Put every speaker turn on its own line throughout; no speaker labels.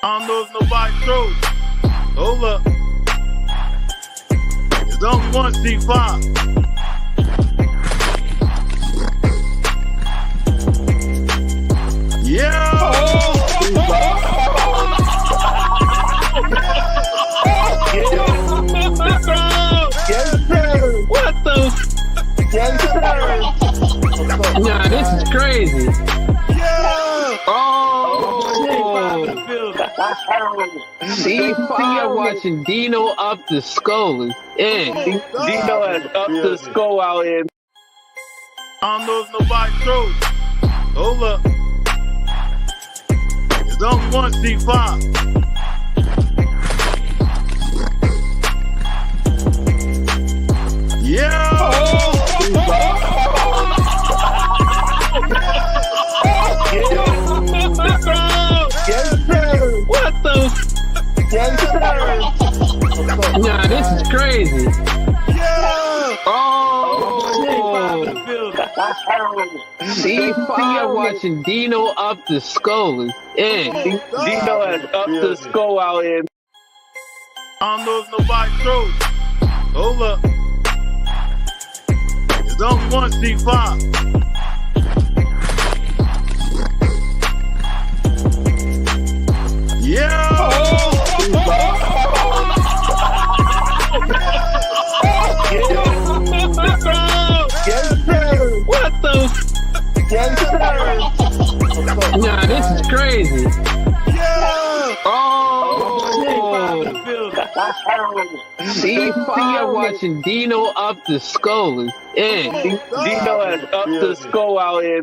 I don't know if nobody trolls. Hold up. It's only one C5. Yeah!
Yes, sir.
What the?
Yes, sir.
Nah, this is crazy.
Yeah!
C5 watching Dino up the skull is in.
Dino has up the skull out here.
I don't know if nobody trolls. Hold up. It's only one C5. Yeah!
Yes, sir.
What the?
Yes, sir.
Nah, this is crazy.
Yeah!
C5 watching Dino up the skull is in.
Dino has up the skull out here.
I don't know if nobody trolls. Hold up. It's only one C5. Yeah!
Yes, sir.
What the?
Yes, sir.
Nah, this is crazy.
Yeah!
C5 watching Dino up the skull is in.
Dino has up the skull out here.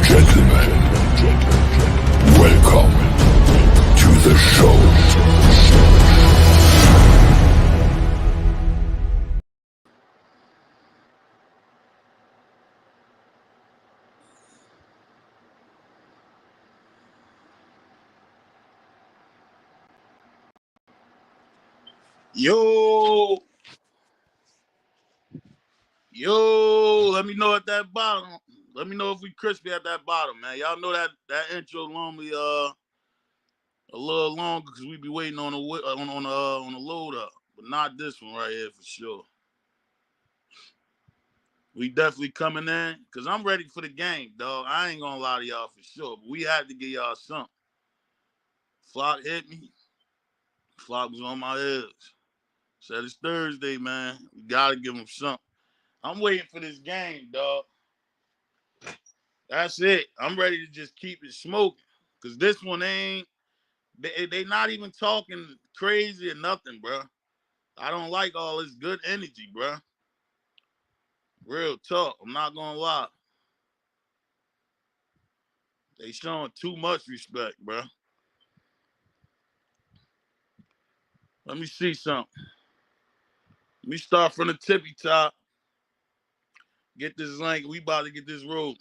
Gentlemen, welcome to the show.
Yo, let me know at that bottom. Let me know if we crispy at that bottom, man. Y'all know that intro normally a little longer because we be waiting on the load up, but not this one right here for sure. We definitely coming in because I'm ready for the game, dog. I ain't gonna lie to y'all for sure, but we had to get y'all something. Flock hit me. Flock was on my ears. Said it's Thursday, man. We gotta give him something. I'm waiting for this game, dog. That's it. I'm ready to just keep it smoking. Cause this one ain't they not even talking crazy or nothing, bro. I don't like all this good energy, bro. Real talk. I'm not gonna lie. They showing too much respect, bro. Let me see something. Let me start from the tippy top. Get this link. We about to get this road.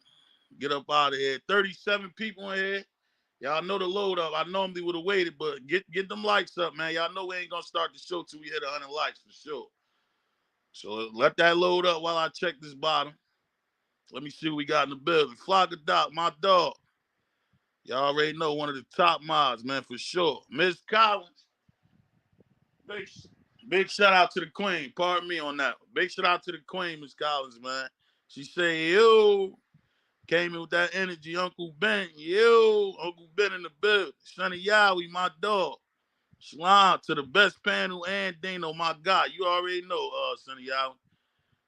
Get up out of here. 37 people in here. Y'all know the load up. I normally would have waited, but get them likes up, man. Y'all know we ain't gonna start the show till we hit 100 likes for sure. So let that load up while I check this bottom. Let me see what we got in the building. Flogger Doc, my dog. Y'all already know one of the top mods, man, for sure. Miss Collins. Big shout out to the queen. Pardon me on that. Big shout out to the queen, Miss Collins, man. She saying, yo, came in with that energy. Uncle Ben, yo, Uncle Ben in the building. Sonny Yowie, my dog. Shalom to the best panel and Dino, my guy. You already know, Sonny Yowie.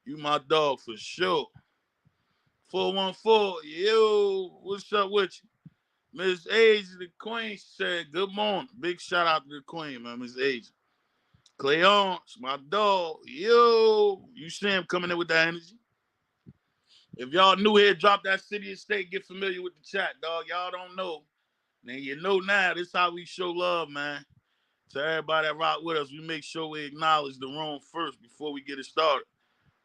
You my dog for sure. 414, yo, what's up with you? Miss Asia, the queen, said, good morning. Big shout out to the queen, man, Miss Asia. Cleonce, my dog, yo, you see him coming in with that energy. If y'all new here, drop that city and state. Get familiar with the chat, dog. Y'all don't know. Then you know now. This how we show love, man. To everybody that rock with us, we make sure we acknowledge the room first before we get it started.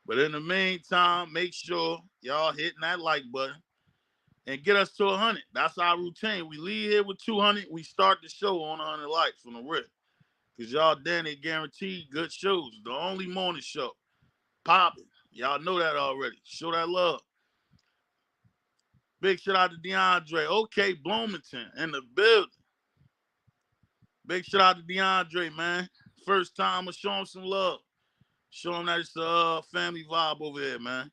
But in the meantime, make sure y'all hitting that like button and get us to 100. That's our routine. We leave here with 200. We start the show on 100 likes from the rip. Because y'all then they guaranteed good shows. The only morning show. Popping. Y'all know that already. Show that love. Big shout out to DeAndre. Okay, Bloomington in the building. Big shout out to DeAndre, man. First time I show him some love. Show him that it's a family vibe over here, man.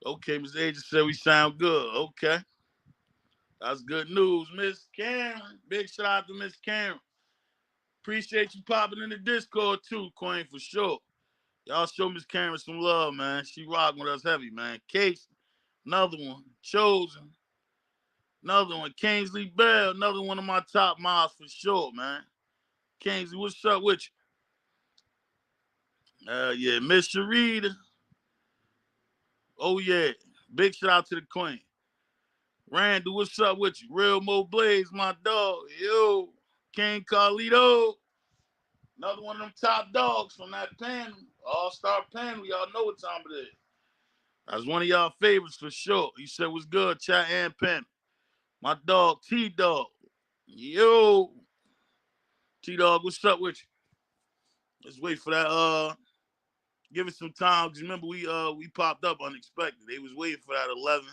Okay, Miss Agent said we sound good. Okay. That's good news, Miss Karen. Big shout out to Miss Karen. Appreciate you popping in the Discord too, Queen, for sure. Y'all show Miss Karen some love, man. She rocking with us heavy, man. Case, another one. Chosen, another one. Kingsley Bell, another one of my top miles for sure, man. Kingsley, what's up with you? Yeah, Miss Sharita. Oh, yeah. Big shout out to the Queen. Randall, what's up with you? Real Mo Blaze, my dog. Yo, King Carlito. Another one of them top dogs from that panel. All-Star panel. Y'all know what time it is. That's one of y'all favorites for sure. He said what's good, chat and panel. My dog, T-Dog. Yo. T-Dog, what's up with you? Let's wait for that. Give it some time. Because remember, we popped up unexpected. They was waiting for that 11.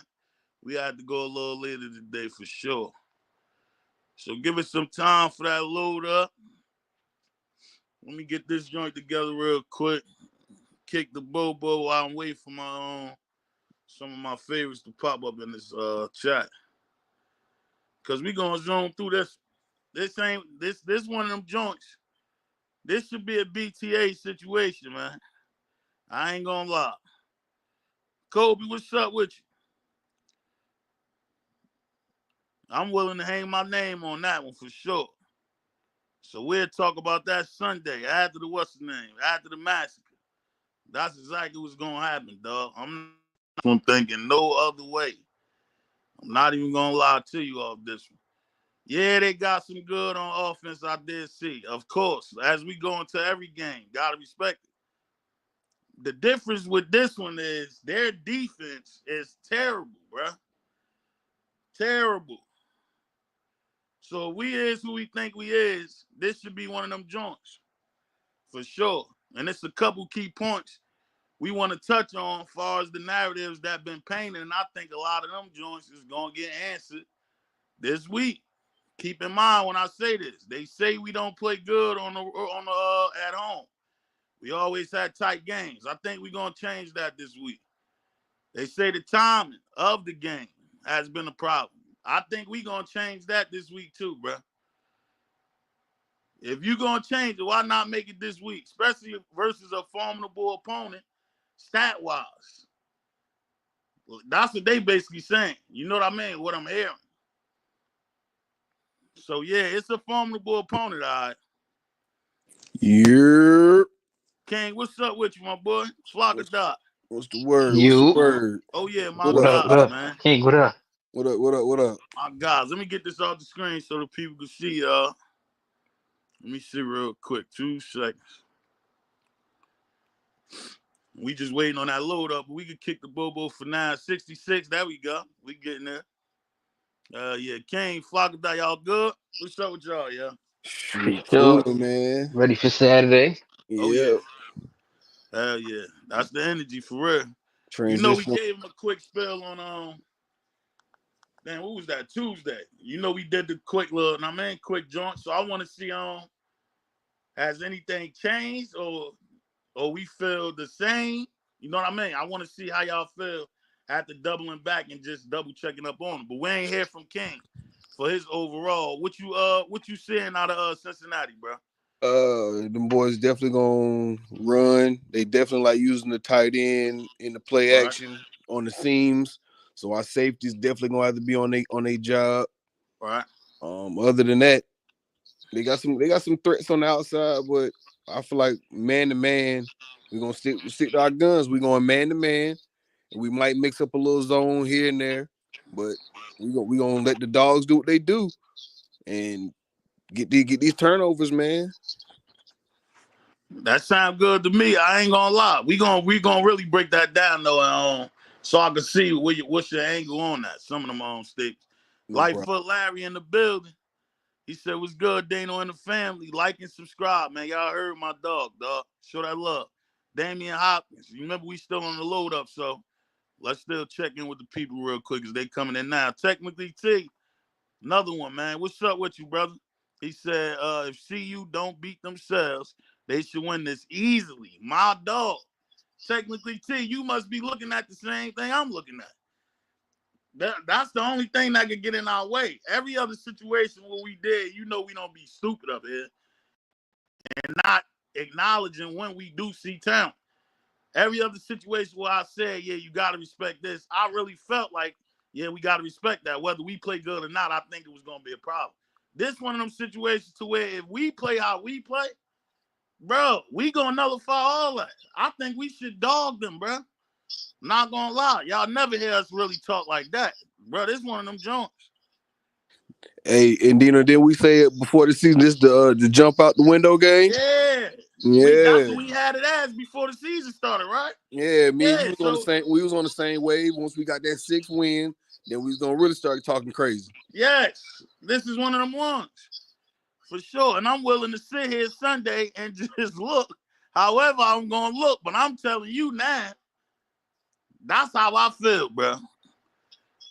We had to go a little later today for sure. So give it some time for that load up. Let me get this joint together real quick. Kick the bobo while I'm waiting for my some of my favorites to pop up in this chat. Cause we gonna zoom through this. This ain't this one of them joints. This should be a BTA situation, man. I ain't gonna lie. Kobe, what's up with you? I'm willing to hang my name on that one for sure. So we'll talk about that Sunday after the what's the name? After the massacre. That's exactly what's gonna happen, dog. I'm thinking no other way. I'm not even gonna lie to you off this one. Yeah, they got some good on offense. I did see, of course. As we go into every game, gotta respect it. The difference with this one is their defense is terrible, bruh. Terrible. So if we is who we think we is, this should be one of them joints for sure. And it's a couple key points we want to touch on as far as the narratives that been painted. And I think a lot of them joints is going to get answered this week. Keep in mind when I say this, they say we don't play good on the at home. We always had tight games. I think we're going to change that this week. They say the timing of the game has been a problem. I think we're going to change that this week too, bro. If you're going to change it, why not make it this week? Especially versus a formidable opponent, stat-wise. That's what they basically saying. You know what I mean? What I'm hearing. So, yeah, it's a formidable opponent, all right.
Yeah.
King, what's up with you, my boy? Flock of Dot.
What's the word? What's the
You.
word?
Oh, yeah, my
What
What up?
up?
What
guys,
up?
man.
King, what up?
What up? What up? What up?
My guys, let me get this off the screen so the people can see, y'all. Let me see real quick. 2 seconds. We just waiting on that load up. We could kick the Bobo for 966. There we go. We getting there. Yeah, Kane, Flock of Dot, y'all good? What's up with y'all, yeah?
Shit,
Sure.
cool, man.
Ready for Saturday?
Oh, yeah.
Yeah.
Hell yeah. That's the energy for real. You know, we
Transition.
gave him a quick spell on damn, what was that? Tuesday. You know, we did the quick little, quick joint. So I want to see has anything changed or we feel the same? You know what I mean? I want to see how y'all feel after doubling back and just double checking up on him. But we ain't hear from King for his overall. What you seeing out of Cincinnati, bro?
Them boys definitely gonna run. They definitely like using the tight end in the play
Right.
action on the seams. So our safety's definitely gonna have to be on their job.
Right.
Other than that, they got some threats on the outside, but I feel like man to man, we're gonna stick to our guns. We're going man to man, We might mix up a little zone here and there, but we gonna let the dogs do what they do and get these turnovers, man.
That sounds good to me. I ain't gonna lie. We gonna really break that down though, so I can see what's your angle on that. Some of them on sticks.
No problem.
Lightfoot Larry in the building. He said, "What's good, Dano and the family? Like and subscribe, man. Y'all heard my dog. Show that love." Damian Hopkins. You remember we still on the load up, so let's still check in with the people real quick as they coming in now. Technically, T, another one, man. What's up with you, brother? He said, if CU don't beat themselves, they should win this easily. My dog. Technically, T, you must be looking at the same thing I'm looking at. That's the only thing that could get in our way. Every other situation where we did, we don't be stupid up here and not acknowledging when we do see talent. Every other situation where I said, yeah, you got to respect this, I really felt like, yeah, we got to respect that. Whether we play good or not, I think it was going to be a problem. This one of them situations to where if we play how we play, bro, we going to nullify all that. I think we should dog them, bro. Not going to lie. Y'all never hear us really talk like that. Bro, this one of them joints.
Hey, and then we say it before the season, this the jump out the window game.
Yeah.
Yeah.
That's what we had it as before the season started, right?
Yeah, me and
Yeah,
you was on the same. We was on the same wave. Once we got that 6th win, then we was gonna really start talking crazy.
Yes, this is one of them ones for sure. And I'm willing to sit here Sunday and just look. However, I'm gonna look, but I'm telling you now, that's how I feel, bro.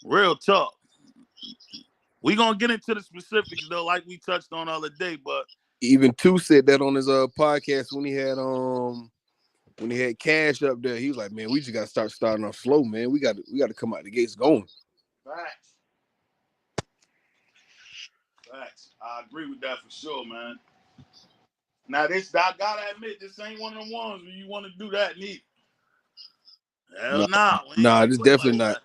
Real talk. We gonna get into the specifics though, like we touched on the other day. But
even Two said that on his podcast when he had Cash up there. He was like, "Man, we just got to starting off slow, man. We got to come out the gates going."
Facts. I agree with that for sure, man. Now I gotta admit, this ain't one of them ones where you want to do that neat. Hell
nah, this definitely
like
not.
That.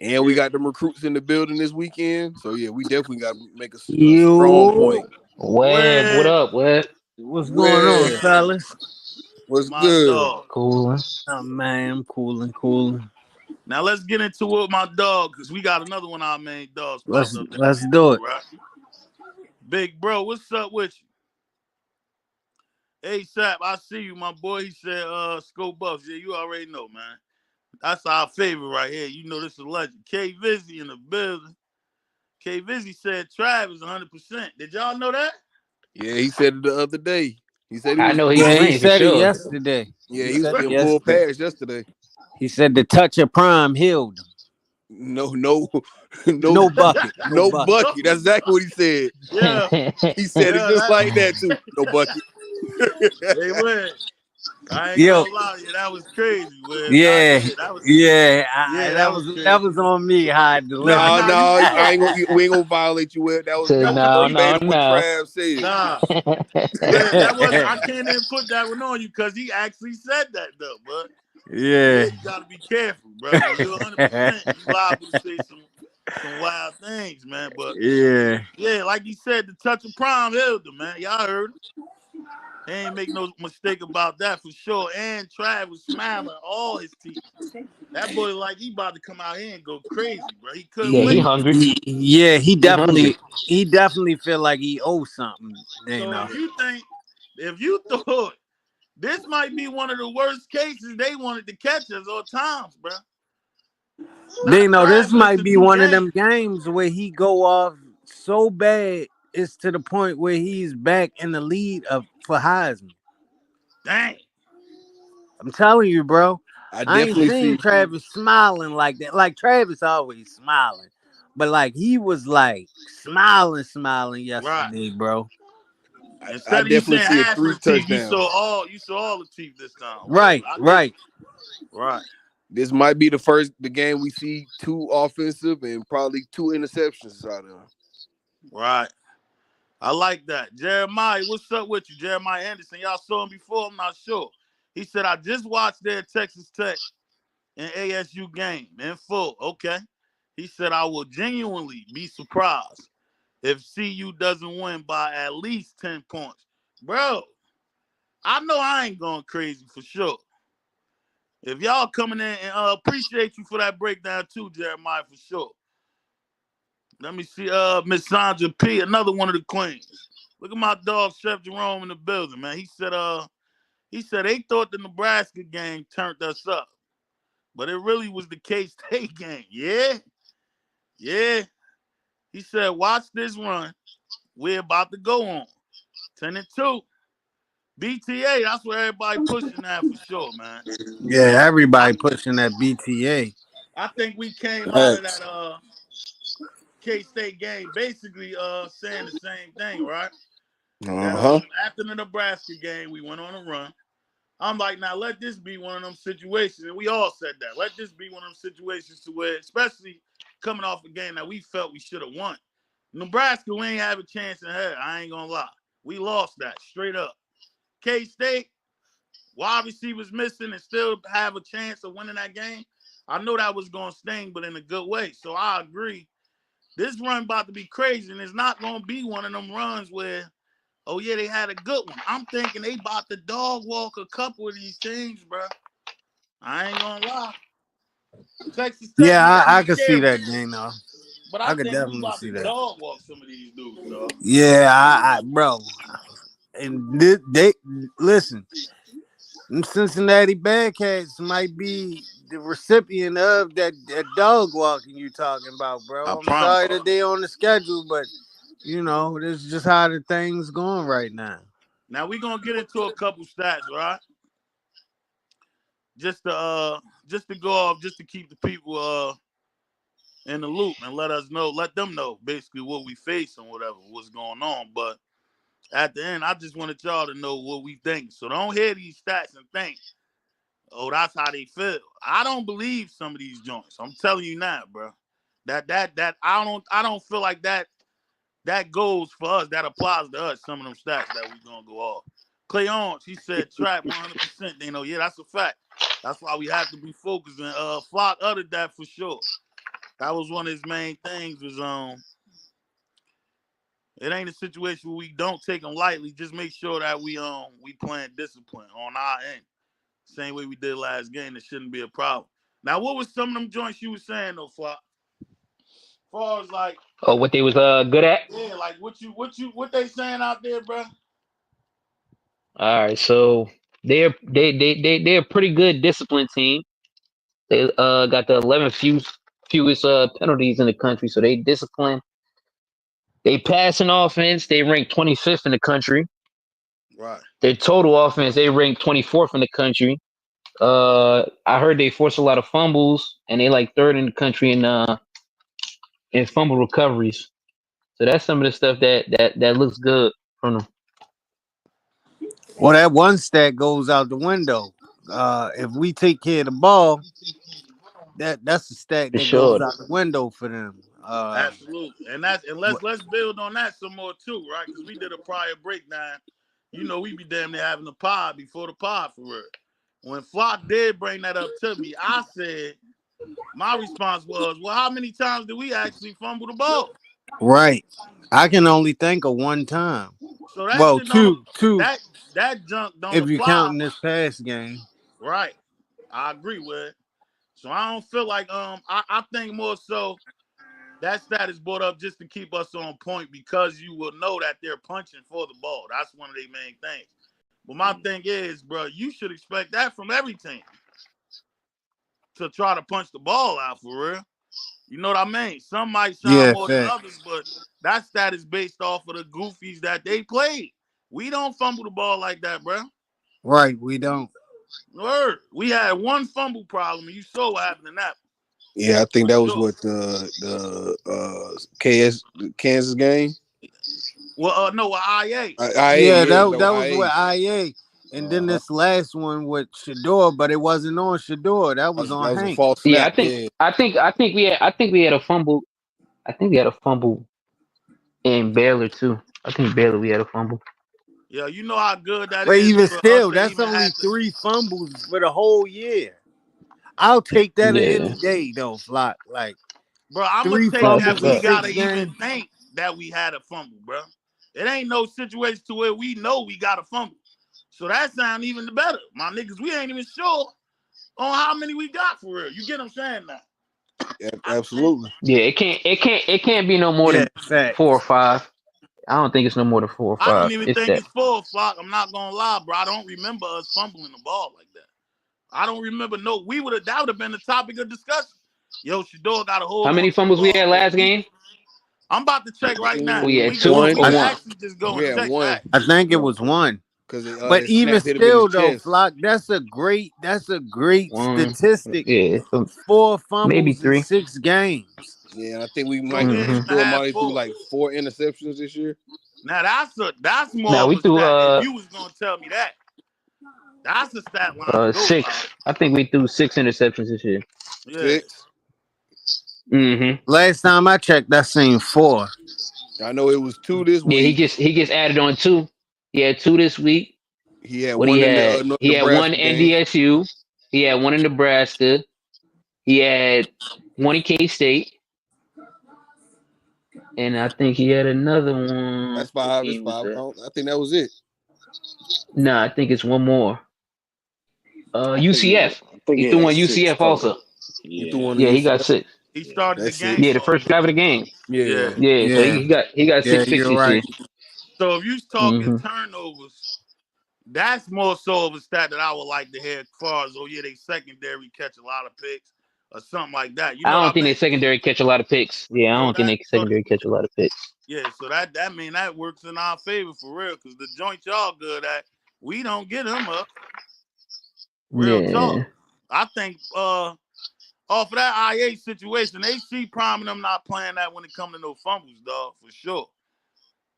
And we got them recruits in the building this weekend, so yeah, we definitely got to make a strong point.
Web, what up, Web?
What's going on, fellas?
What's
My
good?
dog.
Cooling.
Oh, man, I'm cooling.
Now let's get into it with my dog, because we got another one of our main dogs.
Let's do it.
Right? Big bro, what's up with you? Hey, Sap, I see you, my boy. He said, Scope Buffs. Yeah, you already know, man. That's our favorite right here. You know this is a legend. K Vizzy in the building. K Vizzy said Trav is 100%. Did y'all know that?
Yeah, he said it the other day. He said
I know he
Yeah, he
playing for
said it
sure.
yesterday.
Yeah, he was getting full pass yesterday.
He said the touch of prime healed him.
No
bucket.
No bucket. That's exactly what he said.
Yeah.
He said it just like that too. No bucket.
Hey, man. I ain't gonna lie to you. That was crazy. Man.
That was on me how I delivered.
No, we ain't gonna violate you with. That was verbatim what Trav said.
Nah. That wasn't, I can't even put that one on you because he actually said that though, but
yeah,
you gotta be careful, bro. When you're 100%, you liable to say some wild things, man. But yeah, like he said, the touch of prime healed him, man. Y'all heard him. He ain't make no mistake about that for sure. And Trav was smiling all his teeth. That boy like he about to come out here and go crazy, bro. He couldn't wait.
He hungry.
He definitely feel like he owes something.
So if you thought this might be one of the worst cases they wanted to catch us all times, bro.
This might be one of them games where he go off so bad it's to the point where he's back in the lead for Heisman.
Dang.
I'm telling you, bro. I ain't
definitely
seen Travis smiling like that. Like Travis always smiling. But like he was like smiling yesterday, bro.
Instead of you saying half the teeth, you saw all the teeth this time.
Right.
This might be the game we see 2 offensive and probably 2 interceptions out of them.
Right. I like that. Jeremiah, what's up with you? Jeremiah Anderson. Y'all saw him before? I'm not sure. He said, I just watched their Texas Tech and ASU game in full. Okay. He said, I will genuinely be surprised if CU doesn't win by at least 10 points. Bro, I know I ain't going crazy for sure. If y'all coming in, and appreciate you for that breakdown too, Jeremiah, for sure. Let me see, Miss Sandra P, another one of the queens. Look at my dog Chef Jerome in the building, man. He said they thought the Nebraska game turned us up, but it really was the K-State game. Yeah, yeah. He said, watch this run. We're about to go on. 10-2. BTA, that's what everybody pushing now for sure, man.
Yeah,
I
everybody pushing that BTA.
I think we came out of
Thanks.
that K-State game basically saying the same thing, right? That
Uh-huh.
after the Nebraska game, we went on a run. I'm like, now let this be one of them situations, and we all said that. Let this be one of them situations to where, especially coming off a game that we felt we should have won. Nebraska, we ain't have a chance in hell. I ain't gonna lie. We lost that straight up. K-State, wide receivers missing and still have a chance of winning that game. I know that was gonna sting, but in a good way. So I agree. This run about to be crazy, and it's not gonna be one of them runs where, oh yeah, they had a good one. I'm thinking they about to dog walk a couple of these teams, bro. I ain't gonna lie. Texas Tech
Yeah,
might be
I could see
scary,
that game though.
but I
I could
think we
definitely
about to
see that.
dog walk some of these dudes, dog.
Yeah, bro. And they listen. Them Cincinnati Bearcats might be the recipient of that dog walking you talking about,
I
bro. I'm
promise
sorry
you.
that they on the schedule, but this is just how the thing's going right now.
Now we gonna get into a couple stats, right? Just to go off, just to keep the people in the loop and let them know basically what we face and what's going on. But at the end, I just wanted y'all to know what we think. So don't hear these stats and think, oh, that's how they feel. I don't believe some of these joints. I'm telling you now, bro. That I don't feel like that goes for us. That applies to us. Some of them stats that we gonna go off. Clay Owens, he said trap 100%. They know, yeah, that's a fact. That's why we have to be focused. And Flock uttered that for sure. That was one of his main things. Was it ain't a situation where we don't take them lightly. Just make sure that we playing discipline on our end. Same way we did last game. It shouldn't be a problem. Now, what was some of them joints you was saying though, Flock? As far as like,
Oh, what they was good at?
yeah, like what they saying out there, bro?
All right, so they're a pretty good disciplined team. They got the 11th fewest penalties in the country, so they disciplined. They pass an offense. They rank 25th in the country.
Right.
Their total offense, they rank 24th in the country. I heard they force a lot of fumbles, and they like third in the country in fumble recoveries. So that's some of the stuff that looks good from them.
Well, that one stat goes out the window. If we take care of the ball, that's a stat
For
that goes
sure.
out the window for them.
Absolutely. And let's build on that some more too, right? Because we did a prior breakdown. You know, we be damn near having a pod before the pod for real. When Flock did bring that up to me, I said my response was, well, how many times did we actually fumble the ball?
Right. I can only think of one time.
So that
Well,
shit don't
two
that that junk don't
if you
apply.
count in this past game.
Right. I agree with it. So I don't feel like I think more so that stat is brought up just to keep us on point because you will know that they're punching for the ball. That's one of their main things. But my thing is, bro, you should expect that from every team to try to punch the ball out for real. You know what I mean? Some might shine
Yeah,
more than others,
facts.
but that stat is based off of the goofies that they played. We don't fumble the ball like that, bro.
Right, we don't.
Word. We had one fumble problem, and you saw what happened in that
Yeah, I think
for
that was
sure.
what the Kansas game.
Well, no, IA.
IA,
Yeah,
yeah,
that
no,
was with
IA.
IA. And then
Uh-huh.
this last one with Shador, but it wasn't on Shador. That was on
That was a
Hank.
false
Yeah,
snap. Yeah,
I think we had a fumble. I think we had a fumble in Baylor too. I think Baylor we had a fumble.
Yeah, you know how good that
But
is
even
for us
still,
to
that's
even
only
have to.
3 fumbles for the whole year. I'll take that any
Yeah,
day, though, Flock. Like
Bro, I'm going to
three
take
that's a
that
fumbles in
we
fact.
got to
6 games.
even think that we had a fumble, bro. It ain't no situation to where we know we got a fumble. So that sound even better. My niggas, we ain't even sure on how many we got for real. You get what I'm saying now?
Yeah, absolutely.
Yeah, it can't be no more
Yeah,
than 4 or
facts.
5. I don't think it's no more than 4 or
I don't
5.
even
It's
think
that.
it's 4 o'clock. I'm not gonna lie, bro. I don't remember us fumbling the ball like that. I don't remember. No, that would have been the topic of discussion. Yo, Shador got to
How
hold on
many
to the
fumbles we
ball
had
for a
last
week.
game?
I'm about to check right now.
We had
We could
2
One.
we
or
could
1.
actually just go
We
and
had
check
one
that.
I think it was one.
because
But
that
even
snap hit him in his
still, though,
chest.
Flock, that's a great
1.
statistic.
Yeah,
4
maybe
fumbles in
3.
6 games.
Yeah, and I think we
So
might
yeah,
we
he
Mm-hmm.
done
still
had
might threw
4.
like 4 interceptions this year.
Now that's more
Now
of
we
a
threw
stat. If you was gonna tell me that, that's a stat line to go by.
6. I think we threw 6 interceptions this year.
Yeah.
6.
Mm-hmm.
Last time I checked, that seemed 4.
I know it was 2 this
Yeah,
week.
he just added on 2. He had 2 this week.
He had
What he
one in
had?
the
He had 1
Nebraska game.
NDSU. He had 1 in Nebraska. He had 1 in K State, and I think he had another one.
That's
What
5. That's
game was
5.
that?
I think that was it.
No, I think it's one more. UCF.
I think
He
he
threw
had
one
6
UCF also.
total.
He threw
Yeah.
one to
Yeah, he got
UCF.
6.
He
Yeah.
started the
That's
game
it.
Yeah, the
off.
first drive of the game.
Yeah.
Yeah.
Yeah, so
Yeah.
he got
Yeah,
6
you're
this year.
right.
So if you talking
Mm-hmm.
turnovers, that's more so of a stat that I would like to hear as far as, oh yeah, they secondary catch a lot of picks or something like that. You
I
know what
don't
I
think they
mean?
secondary catch a lot of picks. Yeah, I
So
don't think
that
they secondary catch a lot of picks.
yeah, so that mean that works in our favor for real, because the joint y'all good at, we don't get them up. Real talk.
Yeah.
I think off of that IA situation, they see priming them not playing that when it comes to no fumbles, dog, for sure.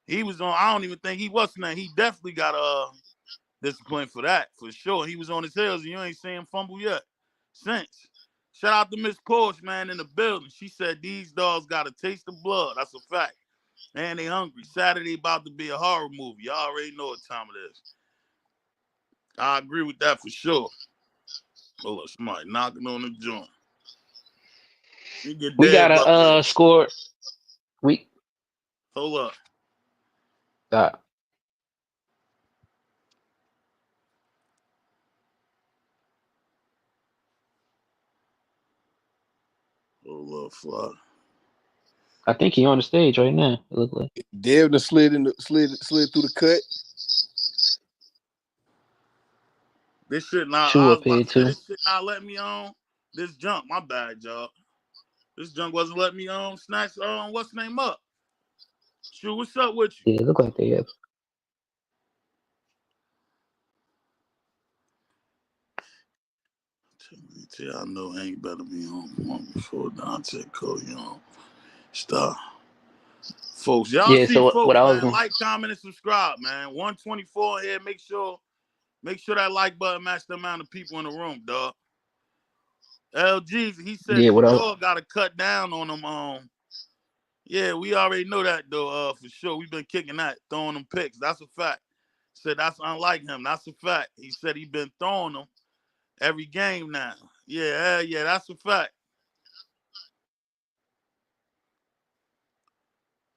He was on, I don't even think he was now. He definitely got discipline for that, for sure. He was on his heels and you ain't seen him fumble yet. Since. Shout out to Miss Porsche, man, in the building. She said these dogs got a taste of blood. That's a fact. And they hungry. Saturday about to be a horror movie. Y'all already know what time it is. I agree with that for sure. Hold up, somebody knocking on the joint. You get
We got
dead
a
bucket.
score. We
Hold up.
uh,
Hold up, fuck.
I think he on the stage right now. It look like
Devin slid through the cut.
This shit not,
Shoe
I was
up
about
here
to say,
too.
this shit not letting me on. This junk, my bad, y'all. This junk wasn't letting me on. Snatch, what's the name up? Shoot, what's up with you?
Yeah, it look like they have.
I know ain't better be on one before Dante Cole, Stop. Folks, y'all
Yeah.
see
So what
folks,
I was
man.
going.
Like, comment, and subscribe, man. 124 here. Make sure that like button match the amount of people in the room, dog. LG, he said
Yeah. What I.
Shador got to cut down on them. Yeah, we already know that though. For sure, we've been kicking that, throwing them picks. That's a fact. Said that's unlike him. That's a fact. He said he been throwing them every game now. Yeah, that's a fact.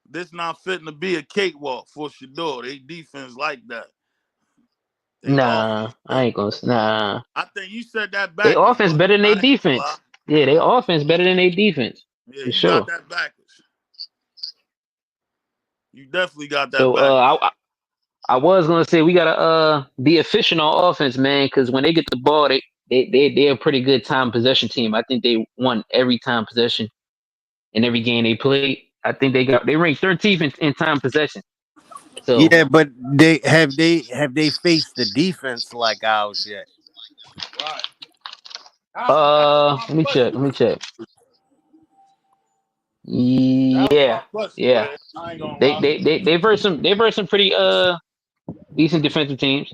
This not fitting to be a cakewalk for Shador. They defense like that. They
Nah,
offense
I
better.
ain't gonna. Nah,
I think you said that
they
backwards,
offense
bro.
better than
I
they
ain't gonna lie.
defense. Yeah, they offense better than they defense
Yeah,
for
you got
sure.
that backwards. You definitely got that
So
backwards.
I was gonna say we gotta be efficient on offense, man, because when they get the ball, they're a pretty good time possession team. I think they won every time possession in every game they played. I think they ranked 13th in time possession. So
Yeah, but they faced the defense like ours yet?
Right. That's my
let me check.
question.
Let me check.
That was my
Yeah,
question,
yeah.
man. I ain't gonna
They
lie.
they they they versed some pretty decent defensive teams.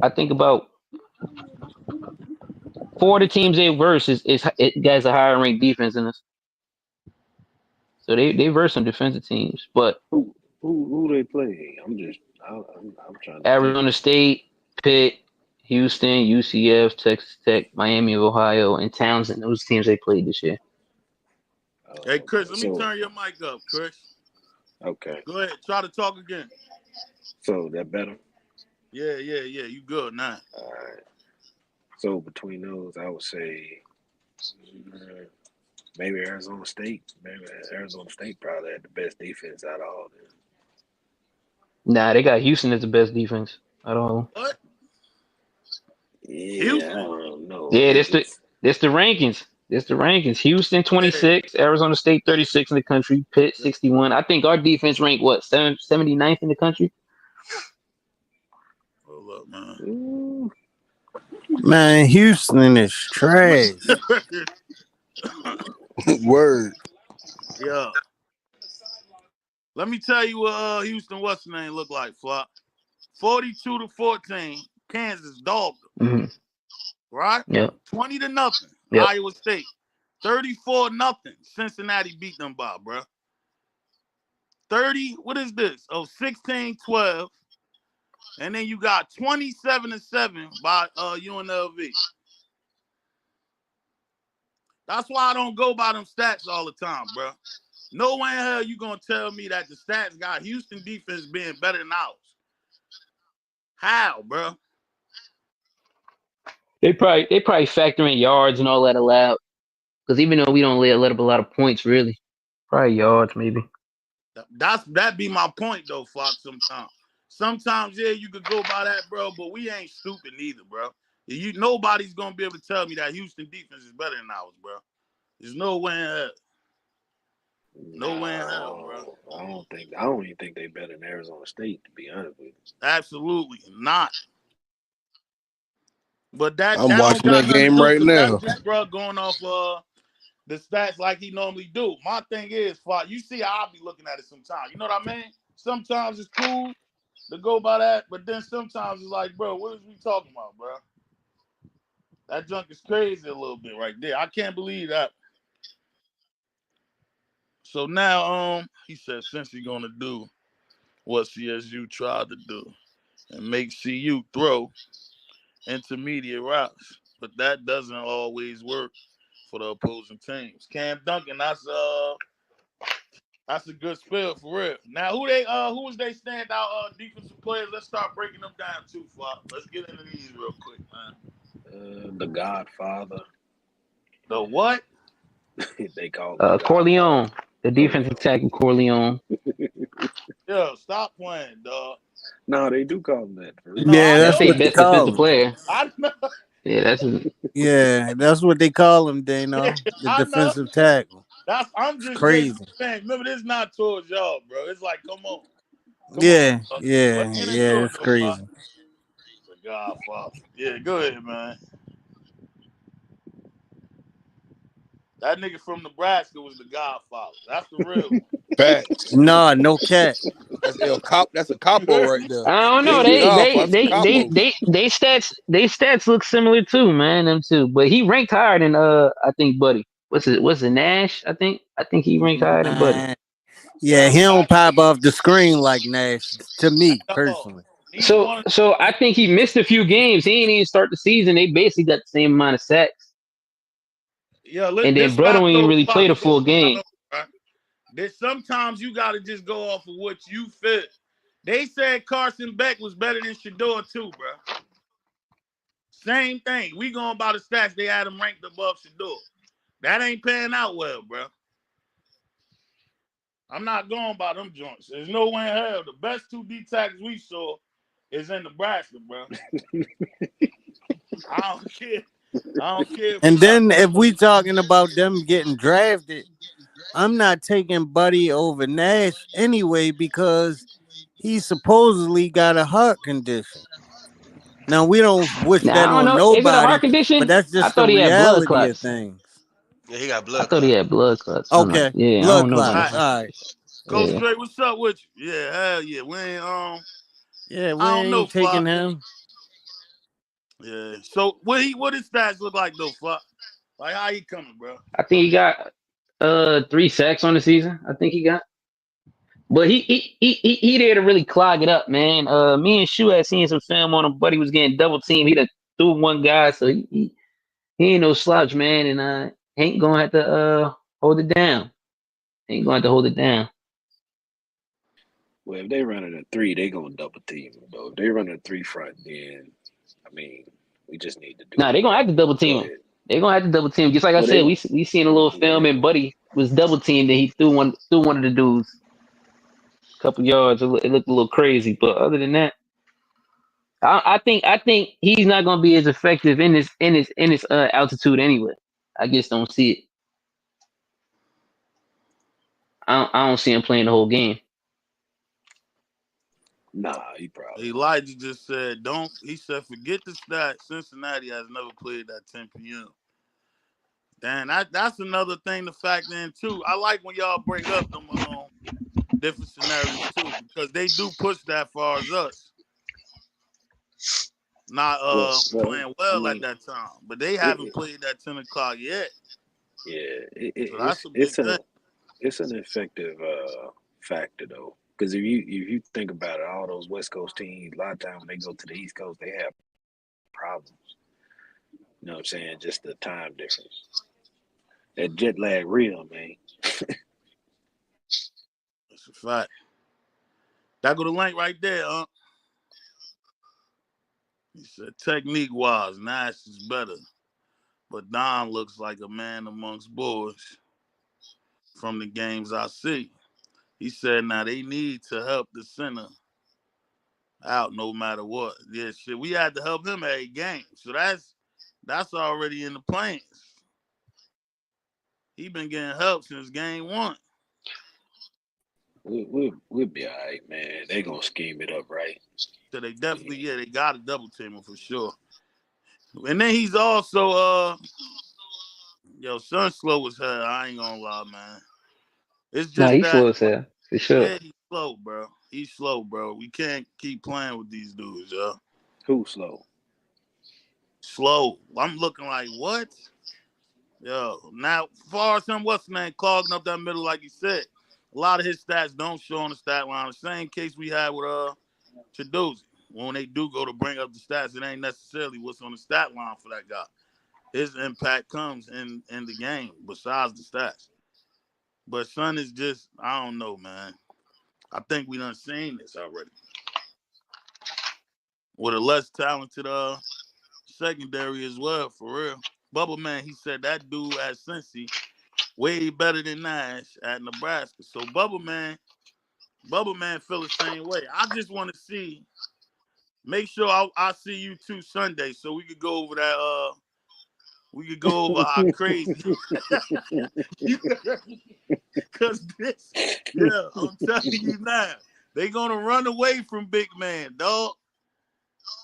I think about 4 of the teams they verse is it guys a higher ranked defense than us. So they verse some defensive teams, but
Who they play? I'm trying to think.
Arizona State, Pitt, Houston, UCF, Texas Tech, Miami of Ohio, and Townsend. Those teams they played this year.
Hey, Chris,
Okay.
let me
So
turn your mic up, Chris.
okay.
Go ahead. Try to talk again.
So that better.
Yeah. You good now.
All right. So between those, I would say uh, maybe Arizona State. Maybe Arizona State probably had the best defense out of all them.
Nah, they got Houston as the best defense. I don't.
What?
Yeah, I
Houston?
don't know.
Yeah,
They
that's the
just
that's the rankings. That's the rankings. Houston
Yeah.
26, Arizona State 36 in the country, Pitt 61. I think our defense ranked what 79th in the country.
Hold up, man.
mm,
Man, Houston is trash.
Word.
Yeah. Let me tell you what Houston what's the name look like, Flop. 42-14. Kansas dogged them,
Hmm.
right?
Yep.
20-0.
Yep.
Iowa State. 34-0. Cincinnati beat them by, bro. 30, what is this? Oh, 16-12. And then you got 27-7 by UNLV. That's why I don't go by them stats all the time, bro. No way in hell you gonna tell me that the stats got Houston defense being better than ours. How, bro?
They probably factor in yards and all that allowed. Because even though we don't let up a lot of points, really, probably yards maybe.
That be my point though, Fox. Sometimes yeah, you could go by that, bro. But we ain't stupid neither, bro. Nobody's gonna be able to tell me that Houston defense is better than ours, bro. There's no way in hell. No way in hell, bro.
no, I don't think. I don't even think they better than Arizona State. To be honest with
Absolutely not. But that
I'm
don't
watching
got
that
nothing to
game
do
right
because that's
now.
just bro going off the stats like he normally do. My thing is, you see how I be looking at it sometimes. You know what I mean? Sometimes it's cool to go by that, but then sometimes it's like, bro, what is we talking about, bro? That junk is crazy a little bit right there. I can't believe that. So now, he said since he's gonna do what CSU tried to do and make CU throw intermediate routes, but that doesn't always work for the opposing teams. Cam Duncan, that's a good spell for real. Now who was they standout defensive players? Let's start breaking them down too, Flop. Let's get into these real quick, man.
the Godfather.
The what?
They call him the Godfather.
Corleone, the defensive
Corleone.
tackle Corleone.
Yo, stop playing, dog.
No, they do call him that for
No,
real.
Yeah,
I
That's
that's
know
their
what
that.
they
best
call
defensive
him.
player.
I know.
Yeah, that's his,
Yeah, that's what they call him, Dano. The
I know.
defensive tackle.
I'm
It's
just making
crazy.
sense. Remember, this is not towards y'all, bro. It's like, come on.
Yeah, yeah,
Let's get into
yeah.
it
It's
though, Flop.
crazy.
The Godfather. Yeah, go ahead, man. That nigga from Nebraska was the Godfather. That's the real one.
Facts.
Nah, no cat.
That's El Cop. That's a
You
capo
heard
right
me?
there.
I don't
He
know.
ain't the
They
Godfather.
they
That's a
they they
capo.
they they stats look similar too, man. Them too, but he ranked higher than I think Buddy. What's it Nash? I think he ranked higher than Buddy.
Nah. Yeah,
Yo,
he don't
Nash,
pop off the screen like Nash to me
no.
personally.
Neither
So
one of
so I think he missed a few games. He didn't even start the season. They basically got the same amount of sacks,
Yeah,
and
this
then
is what I
Brother ain't
told
really
Fox.
played a
This is
full
what I
game.
know, right? That sometimes you got to just go off of what you feel. They said Carson Beck was better than Shador too, bro. Same thing. We going by the stats. They had him ranked above Shador. That ain't panning out well, bro. I'm not going by them joints. There's no way in hell. The best two D tackles we saw is in Nebraska, bro. I don't care. I don't care if
And
you got.
then if we talking about them getting drafted, I'm not taking Buddy over Nash anyway because he supposedly got a heart condition. Now we don't wish
Now
that
I don't
on
know. Is it a
nobody,
heart
but
condition?
that's
I
just the
thought he had blood
reality of
clots.
things.
Yeah, he got
I
blood
thought he
clot.
had blood clots.
Okay,
Yeah, I
blood
don't know about
All
no
clots.
right,
heart.
All right.
Go
Yeah.
straight. What's up with you? Yeah, hell yeah. We ain't
Yeah, we
I don't know,
ain't taking
Flop.
him.
Yeah. So what his stats look like though, Flop? Like how he coming, bro?
I think he got 3 sacks on the season. I think he got. But he there to really clog it up, man. Me and Shu had seen some film on him, but he was getting double teamed. He done threw one guy, so he ain't no slouch, man, and ain't gonna have to hold it down. Ain't gonna have to hold it down.
Well, if they running a three, they gonna double team him though. If they running a three front, then I mean, We just need to do
Nah,
it
they gonna
right.
have to double
Go
team him.
ahead.
They gonna have to double team. Just like I
Well, they
said, we seen a little film
yeah.
and Buddy was double teamed and he threw one of the dudes a couple yards. It looked a little crazy, but other than that, I think he's not gonna be as effective in this altitude anyway. I just don't see it. I don't see him playing the whole game.
Nah, he probably won't.
Elijah just said, "Don't." He said, "Forget the stat. Cincinnati has never played at 10 p.m." Damn, that's another thing to factor in too. I like when y'all bring up them different scenarios too, because they do push that far as us not
Well,
playing
I
well at
mean,
that time, but they
it,
haven't
it
played at 10 o'clock yet,
yeah,
so that's a big
it's
thing.
it's an effective factor though. Because if you think about it, all those West Coast teams, a lot of times when they go to the East Coast, they have problems. You know what I'm saying? Just the time difference. That jet lag real, man.
That's a fact. That go the link right there, huh? He said, technique wise, Nash is better, but Don looks like a man amongst boys from the games I see. He said, now they need to help the center out no matter what. Yeah, shit, we had to help him every game, so that's already in the plans. He been getting help since game one.
We'll be all right, man. They gonna scheme it up right.
So they definitely, yeah, they got to double team him for sure. And then he's also, yo, son slow as hell. I ain't gonna lie, man. It's
Nah,
just
he's
that,
slow as hell for sure.
yeah, he's slow, bro. He's slow, bro. We can't keep playing with these dudes, yo.
Who slow?
Slow. I'm looking like, what? Yo, now, far as him, what's the name, clogging up that middle, like you said, a lot of his stats don't show on the stat line. The same case we had with Chidozie. When they do go to bring up the stats, it ain't necessarily what's on the stat line for that guy. His impact comes in the game besides the stats. But son is just, I don't know, man. I think we done seen this already. With a less talented secondary as well, for real. Bubba Man, he said that dude at Cincy way better than Nash at Nebraska. So Bubba Man feel the same way. I just want to see, make sure I see you too Sunday so we could go over that we could go over how crazy cause this, yeah, I'm telling you now, they gonna run away from big man, dog.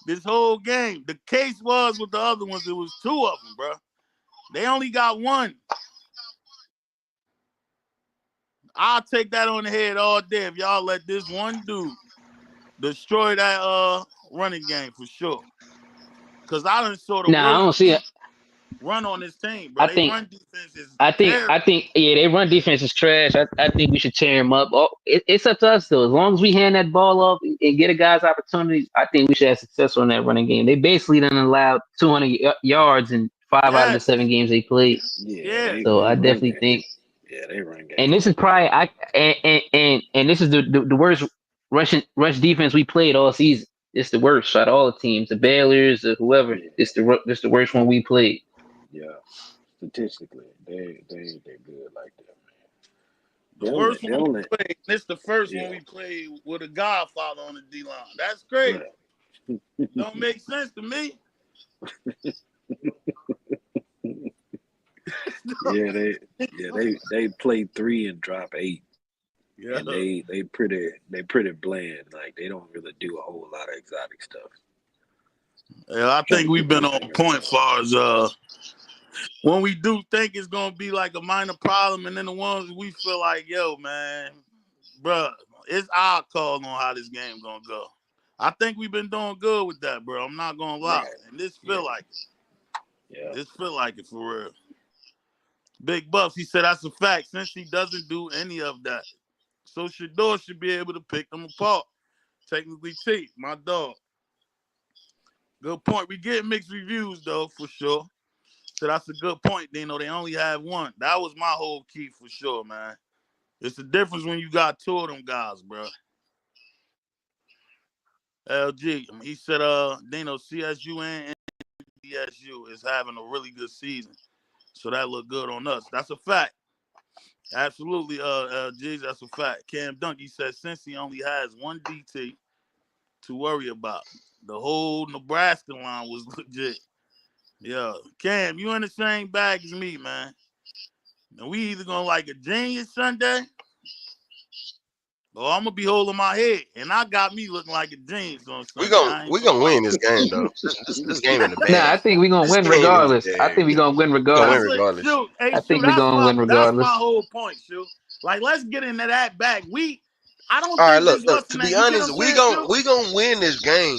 This whole game. The case was with the other ones, it was two of them, bro. They only got one. I'll take that on the head all day if y'all let this one dude destroy that running game for sure. Cause I done saw the
Nah, I
worst
don't see it.
run on this team, bro.
I
They
think
run defense is
I think
terrible.
I think yeah, they run defense is trash. I think we should tear him up. Oh, it's up to us though. As long as we hand that ball off and get a guy's opportunities, I think we should have success on that running game. They basically done allowed 200 yards in 5 out of the 7
Yes.
games they played.
Yeah,
Yeah.
So
they
I
run
definitely
game.
think,
Yeah, they run
and
game
this is
horrible.
probably and this is the worst rush defense we played all season. It's the worst out of all the teams, the Baylors, or whoever.
Yeah,
It's the worst one we played.
yeah. Statistically, they good like that, man.
The worst
They
one
only
we played. This the first one
yeah,
we played with a Godfather on the D line. That's crazy.
right.
Don't make sense to me.
Yeah, they play three and drop eight,
Yeah.
and they pretty bland. Like they don't really do a whole lot of exotic stuff.
Yeah, I
Trying
think
to
we've
get
been
my
on
finger
point
crossed.
far as when we do think it's gonna be like a minor problem, and then the ones we feel like, yo, man, bruh, it's our call on how this game gonna go. I think we've been doing good with that, bro. I'm not gonna lie.
Right.
And this
Yeah.
feel like it.
Yeah.
This feel like it for real. Big Buffs, he said that's a fact. Since he doesn't do any of that. So Shador should be able to pick them apart. Technically T, my dog. Good point. We get mixed reviews though, for sure. So that's a good point, Dino. They only have one. That was my whole key for sure, man. It's the difference when you got two of them guys, bro. LG, he said, Dino, CSU and ESU is having a really good season. So that look good on us. That's a fact. Absolutely, G's, that's a fact. Cam Dunkey says since he only has one DT to worry about, the whole Nebraska line was legit. Yeah, Cam, you in the same bag as me, man. And we either gonna like a genius Sunday, or I'm gonna be holding my head, and I got me looking like a genius on
We
Sunday.
gon'
I ain't
we
gonna
gonna
lie.
win this game though. This game in the
Nah,
bag.
I think we gonna
This
win
game in the
regardless. I
bag.
think we gonna win
We gonna win
That's
regardless.
it,
regardless.
shoot. Hey,
I
shoot.
think we gonna win
That's my
regardless.
whole point, shoot. Like, let's get into that back. I don't
All right,
think
look,
this
look.
what's the
To be
name. You get what
honest,
I'm saying, shoot?
we gonna win this game.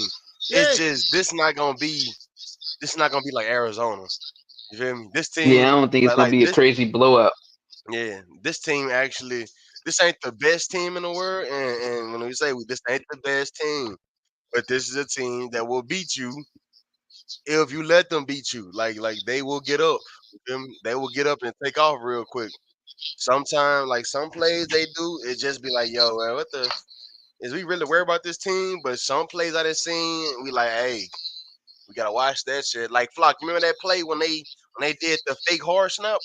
It's
Yeah.
just this not gonna be like Arizona. You feel me? This
Yeah, I
team,
don't think it's
like
gonna
like
be a
this,
crazy blowout.
yeah. This team actually, this ain't the best team in the world. And when we say this ain't the best team, but this is a team that will beat you if you let them beat you. Like they will get up. You feel me? They will get up and take off real quick. Sometimes, like some plays they do, it just be like, yo, man, what the is we really worried about this team? But some plays I done seen, we like, hey, we gotta watch that shit. Like Flock, remember that play when they did the fake hard snap?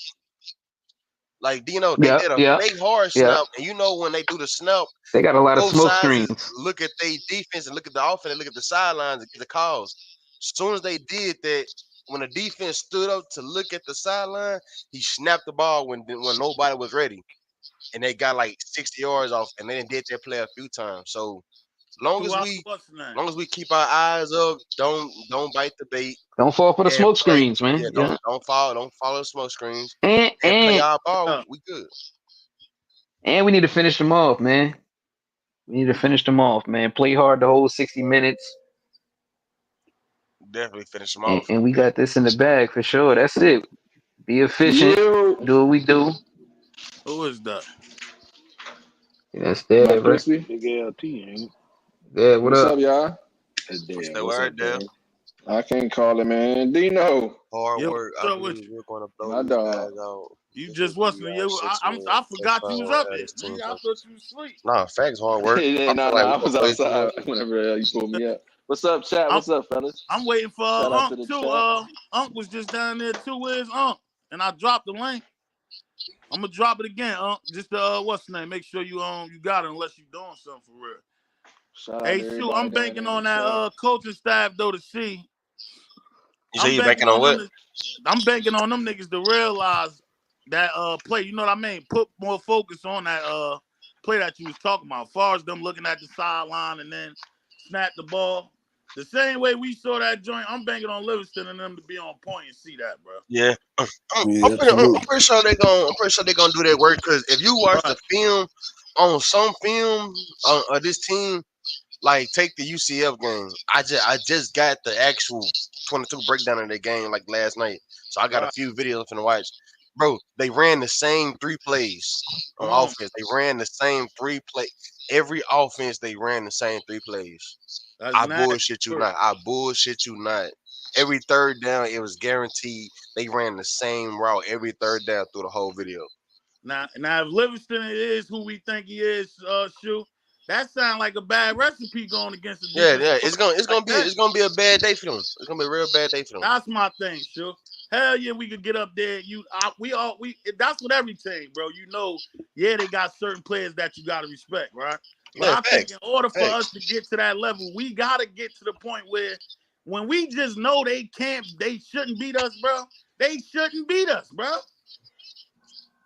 Like, do you know they
Yeah,
did a
yeah,
fake hard
yeah.
snap, and you know when they do the snap,
They got a lot of
both
smoke
sides is
screens.
look at their defense and look at the offense and look at the sidelines and get the calls. As soon as they did that, when the defense stood up to look at the sideline, he snapped the ball when nobody was ready, and they got like 60 yards off, and they didn't did that play a few times. So long as
Throughout
we
what's the name?
long as we keep our eyes up, don't bite the bait,
Don't fall for the
and
smoke
play.
screens,
Yeah,
man. Yeah,
don't follow smoke screens,
and
and play
and
our ball.
Yeah.
We good.
and we need to finish them off, man. We need to finish them off, man. Play hard the whole 60 minutes,
Definitely finish them off.
and we got this in the bag for sure. That's it. Be efficient.
You,
Do what we do.
Who is that?
Yeah, that's
my
there, bro.
crispy.
Big LT, ain't
Yeah, what
What's
up?
up, y'all?
it?
What's
Dad,
that
what's
word
up,
there?
Dad?
I can't call it, man. Dino,
Hard
Yeah,
work.
what's
I
up with
believe
you?
we're going to blow
my
these
dog.
guys out.
You
This will
just
be
wasn't.
our
You,
sixth win.
I
First
forgot you
time
was
we'll
up
have
here,
this team
nigga. I thought
versus.
you was asleep.
Nah, facts, hard work. I
Nah,
feel like
nah,
we're
I
gonna
was
play through
outside
this.
whenever you pulled me up. What's up, chat?
I'm
What's up, fellas?
I'm waiting for
Shout out to
Unc
the
too.
chat.
Unc was just down there too. Where's Unc? And I dropped the link. I'm gonna drop it again, Unc. Just what's the name? Make sure you got it unless you doing something for real.
Shout out
Hey,
to
shoot,
everybody
I'm
down
banking
there in the
on that
chat.
coaching staff though to see.
You say
I'm
you
banking
banking on
on them.
what?
I'm banking on them niggas to realize that play. You know what I mean? Put more focus on that play that you was talking about. As far as them looking at the sideline and then snap the ball. The same way we saw that joint, I'm banking on Livingston and them to be on point and see that, bro.
Yeah,
Yeah, absolutely.
I'm pretty sure they're gonna do that work because if you watch the
Right.
film on some film of this team, like take the UCF game. I just got the actual 22 breakdown of the game like last night, so I got a
Right.
few videos from the watch. Bro, they ran the same three plays on
Mm,
offense. They ran the same three play. Every offense they ran the same three plays.
that's
I
nasty
bullshit you
work.
not. I bullshit you not. Every third down, it was guaranteed. They ran the same route every third down through the whole video.
Now, if Livingston is who we think he is, shoot, that sounds like a bad recipe going against a
Yeah,
defensive
yeah.
coordinator like that.
It's gonna be a bad day for them. It's gonna be a real bad day for them.
That's my thing, sure. Hell yeah, we could get up there. We that's what every team, bro. You know, yeah, they got certain players that you gotta respect, right? But
Yeah,
I think
facts,
in order for us
facts.
to get to that level, we gotta get to the point where when we just know they shouldn't beat us, bro. They shouldn't beat us, bro.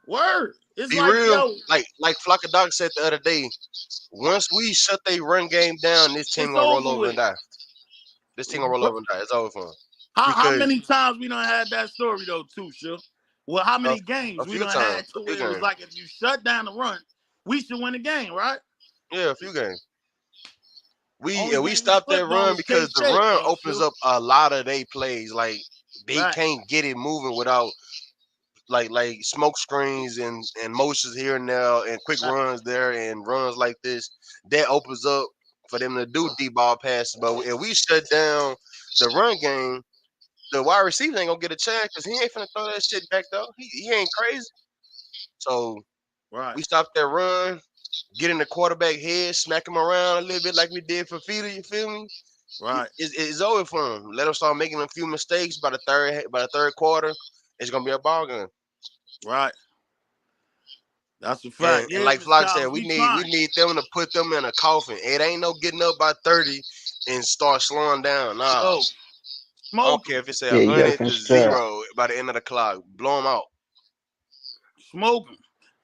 Word. It's
Be
like,
real.
yo,
Like Flocka Doc said the other day. Once we shut their run game down, this team
it's
gonna roll
over
over and
with.
die. This team gonna roll over and die. It's over for them.
How
Because
many times we done had that story though, too, sure? Well, how
a,
many games
a
we
few
done
times,
had
a
to
few
where it was
games,
like if you shut down the run, we should win the game, right?
yeah, a few games.
Only
We
game we
stopped that
slipped on
run
was K
because the
State,
run opens
sure.
up a lot of their plays. Like they
Right.
can't get it moving without like smoke screens and motions here and there and quick
Right.
runs there and runs like this. That opens up for them to do deep ball passes. But if we shut down the run game, the wide receiver ain't gonna get a chance because he ain't finna throw that shit back though. He ain't crazy. So
Right.
we stop that run, get in the quarterback head, smack him around a little bit like we did for Feeder, you feel me?
Right.
It's over for him. Let him start making a few mistakes by the third quarter. It's gonna be a ball game.
Right. That's a
And
fact.
and
Yeah,
like
Miss
Flock said,
Childs,
we
we
need we
trying.
need them to put them in a coffin. It ain't no getting up by 30 and start slowing down. Nah,
Yo,
I don't
smoke 'em.
care if it's
Yeah,
a
you gotta
100 to
finish the drive.
0 by the end of the clock. Blow them out.
Smoke 'em.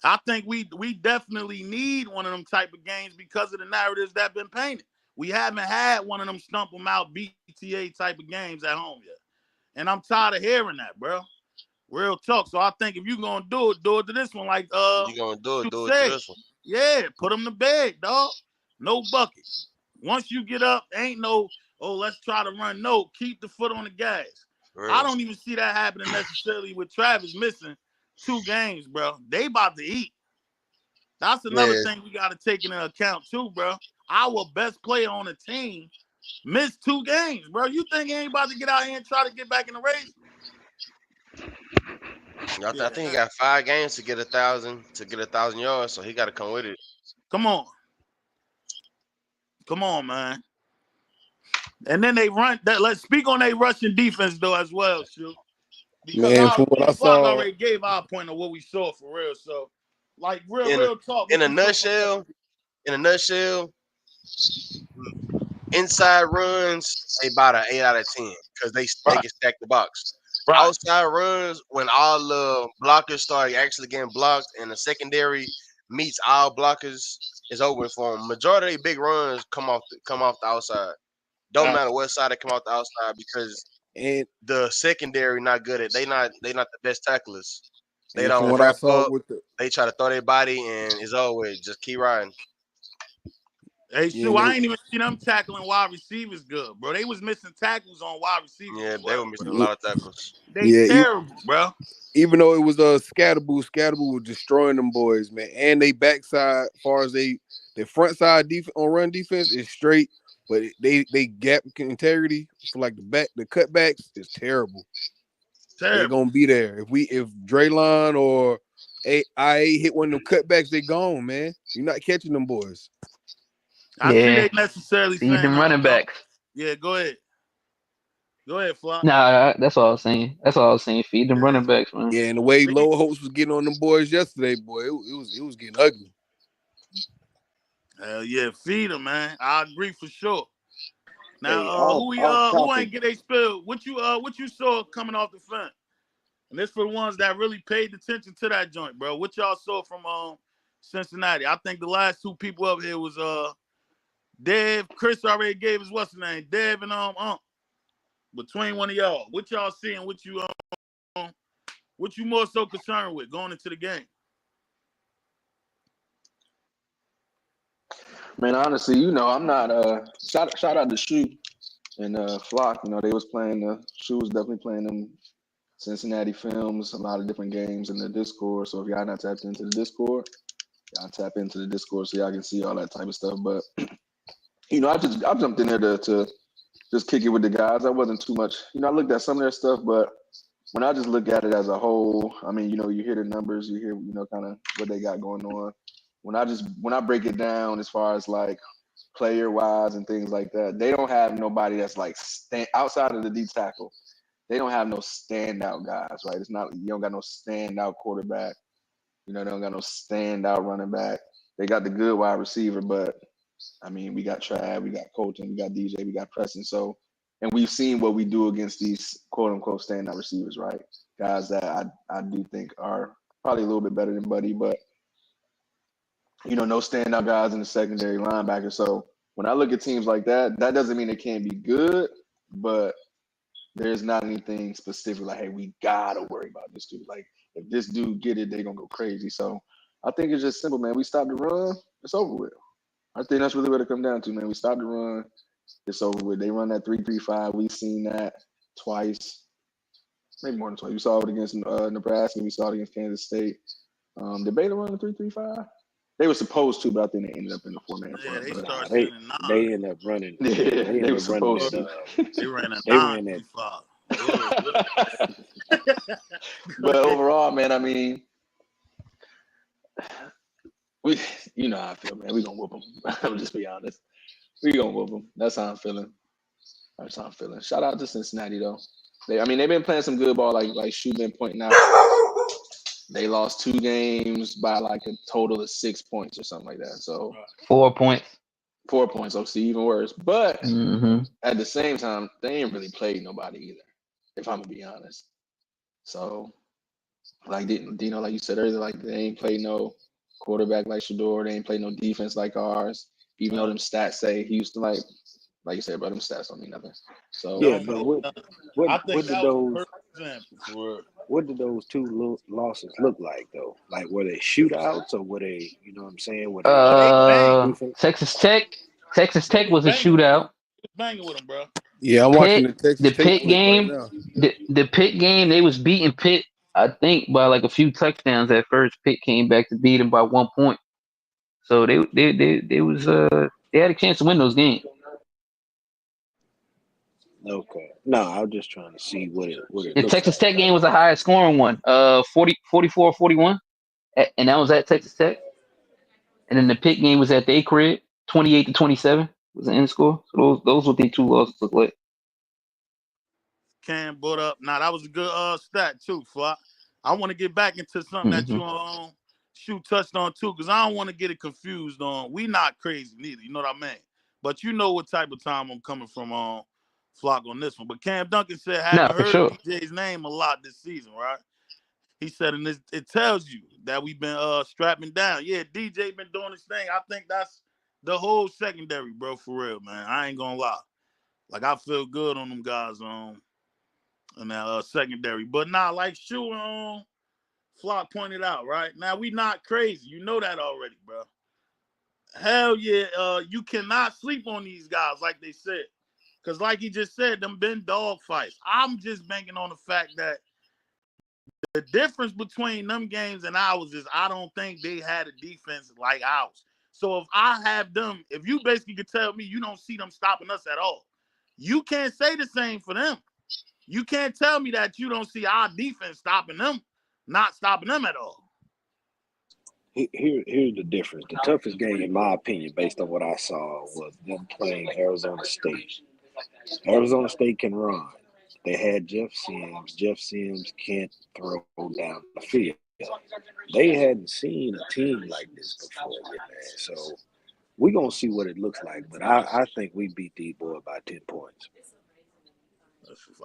I think we definitely need one of them type of games because of the narratives that been painted. We haven't had one of them stump them out BTA type of games at home yet. And I'm tired of hearing that, bro. Real talk. So I think if you gonna do it to this one, like
You gonna
Shoot
do it to
said.
this one.
Yeah, put them to bed, dog. No buckets. Once you get up, ain't no, oh, let's try to run. No, keep the foot on the gas.
For
I
real.
don't even see that happening necessarily with Travis missing 2 games, bro. They about to eat. That's another
Yeah.
thing we got to take into account too, bro. Our best player on the team missed 2 games, bro. You think he ain't about to get out here and try to get back in the race? Yeah,
I think he got 5 games to get 1,000 yards, so he got to come with it.
come on. Come on, man. And then they run that. Let's speak on their Russian defense though as well, shoot. Because
Man, from what
me
I
and Flock
saw,
already gave our point of what we saw for real. So, like
In
real talk,
in
what
a
you saw from
nutshell,
Russian.
in a nutshell, inside runs they about an 8 out of 10 because they
Right,
can stack the box.
right.
Outside runs when all the blockers start actually getting blocked and the secondary meets all blockers is over for them. Majority of big runs come off the outside. Don't matter what side they come off the outside because
and
the secondary not good at they not the best tacklers. They
and from
don't
what I
wrap
saw
up.
with the
They try to throw their body and it's always just keep riding.
Hey,
yeah,
shoot, I ain't even see them tackling wide receivers good, bro. They was missing tackles on wide receivers
Yeah,
as
they were
well,
missing
bro.
a lot of tackles.
They
yeah,
terrible, bro.
even though it was Scatterboo was destroying them boys, man. And they backside, far as their front side on run defense is straight, but they gap integrity for like the cutbacks is terrible. They
Terrible.
gonna be there if Draylon or IA hit one of them cutbacks, they gone, man. You're not catching them boys.
I see
Yeah,
they necessarily
feed
saying
them running backs.
yeah, go ahead. Go ahead, Flock.
Nah, that's all I was saying. That's all I was saying. Feed them
Yeah.
running backs, man.
Yeah, and the way
Feed,
Lower Hopes was getting on them boys yesterday, boy, it was getting ugly.
hell yeah, feed them, man. I agree for sure. Now,
Hey, off
who
topic.
ain't get a spill? What you saw coming off the fence? And this for the ones that really paid attention to that joint, bro. What y'all saw from Cincinnati? I think the last 2 people up here was Dev. Chris already gave us what's the name? Dev and between one of y'all. What y'all seeing? What you more so concerned with going into the game?
Man, honestly, I'm not shout out to Shoe and Flock. They was playing Shoe was definitely playing them Cincinnati films, a lot of different games in the Discord. So if y'all not tapped into the Discord, y'all tap into the Discord so y'all can see all that type of stuff. But I jumped in there to just kick it with the guys. I wasn't too much. I looked at some of their stuff, but when I just look at it as a whole, I mean, you hear the numbers, you hear, kind of what they got going on. When I break it down as far as like player wise and things like that, they don't have nobody that's like outside of the D tackle. They don't have no standout guys, right? It's not, you don't got no standout quarterback. They don't got no standout running back. They got the good wide receiver, but I mean, we got Trav, we got Colton, we got DJ, we got Preston. So, and we've seen what we do against these quote unquote standout receivers, right? Guys that I do think are probably a little bit better than Buddy, but no standout guys in the secondary linebacker. So when I look at teams like that, that doesn't mean they can't be good, but there's not anything specific like, hey, we gotta worry about this dude. Like if this dude get it, they're gonna go crazy. So I think it's just simple, man. We stop the run, it's over with. I think that's really what it comes down to, man. We stop the run, it's over with. They run that 3-3-5. We've seen that twice, maybe more than twice. We saw it against Nebraska. We saw it against Kansas State. Did Baylor run the 3-3-5? They were supposed to, but I think they ended up in the 4-man
Yeah,
front.
they
But
Nah,
start
they
seeing a
they
nine.
end up running.
yeah,
They
they
end
were
up running
supposed
that.
to.
They ran a
They ran that.
9-3-5.
But overall, man, I mean, we, how I feel, man. We gonna whoop them. I'm just be honest. We gonna whoop them. That's how I'm feeling. That's how I'm feeling. Shout out to Cincinnati though. I mean, they've been playing some good ball, like Shu been pointing out. They lost 2 games by like a total of 6 points or something like that. So
Right.
4 points.
4 points, so see even worse. But
Mm-hmm.
at the same time, they ain't really played nobody either, if I'm gonna be honest. So like Dino, like you said earlier, like they ain't played no quarterback like Shador. They ain't played no defense like ours. Even though
Right.
them stats say Houston, like you said, bro, them stats don't mean nothing. So
Yeah,
Don't
but
mean
what
nothing.
what
I think
what did
that was a
those
perfect example for real.
what did those two losses look like though? Like were they shootouts or were they, you know what I'm saying? Were they
Oh, they banged.
defense?
Texas Tech. Texas
They
Tech
was
was a
banging with them.
shootout.
They was banging with them, bro.
Yeah, I'm watching
Pitt,
the Texas
the
tape
Pitt
clip right
game,
now.
the Pitt game, they was beating Pitt, I think, by like a few touchdowns at first. Pitt came back to beat them by 1 point. So they had a chance to win those games.
Okay. No, I was just trying to see what it
The
looks
Texas
like.
Tech game was a higher scoring one, 44-41, and that was at Texas Tech. And then the Pitt game was at their crib, 28-27 was the end score. So those what the two losses look like.
Cam brought up. Now that was a good stat too, Flock. I want to get back into something that
Mm-hmm.
you shoot touched on too, because I don't want to get it confused on. We not crazy neither, you know what I mean? But you know what type of time I'm coming from on Flock on this one. But Cam Duncan said,
Nah,
haven't
for
heard
sure.
DJ's name a lot this season, right? He said, and it tells you that we've been strapping down. Yeah, DJ been doing his thing. I think that's the whole secondary, bro, for real, man. I ain't gonna lie. Like I feel good on them guys in that secondary. But not like Shu and Flock pointed out, right? Now we not crazy. You know that already, bro. Hell yeah, you cannot sleep on these guys, like they said. Cause like he just said, them been dog fights. I'm just banking on the fact that the difference between them games and ours is I don't think they had a defense like ours. So if I have them, if you basically could tell me you don't see them stopping us at all, you can't say the same for them. You can't tell me that you don't see our defense stopping them, not stopping them at all.
Here's the difference. The toughest game, in my opinion, based on what I saw, was them playing Arizona State. Arizona State can run. They had Jeff Sims. Jeff Sims can't throw down the field. They hadn't seen a team like this before yet, man. So we're gonna see what it looks like. But I think we beat these boys by 10 points.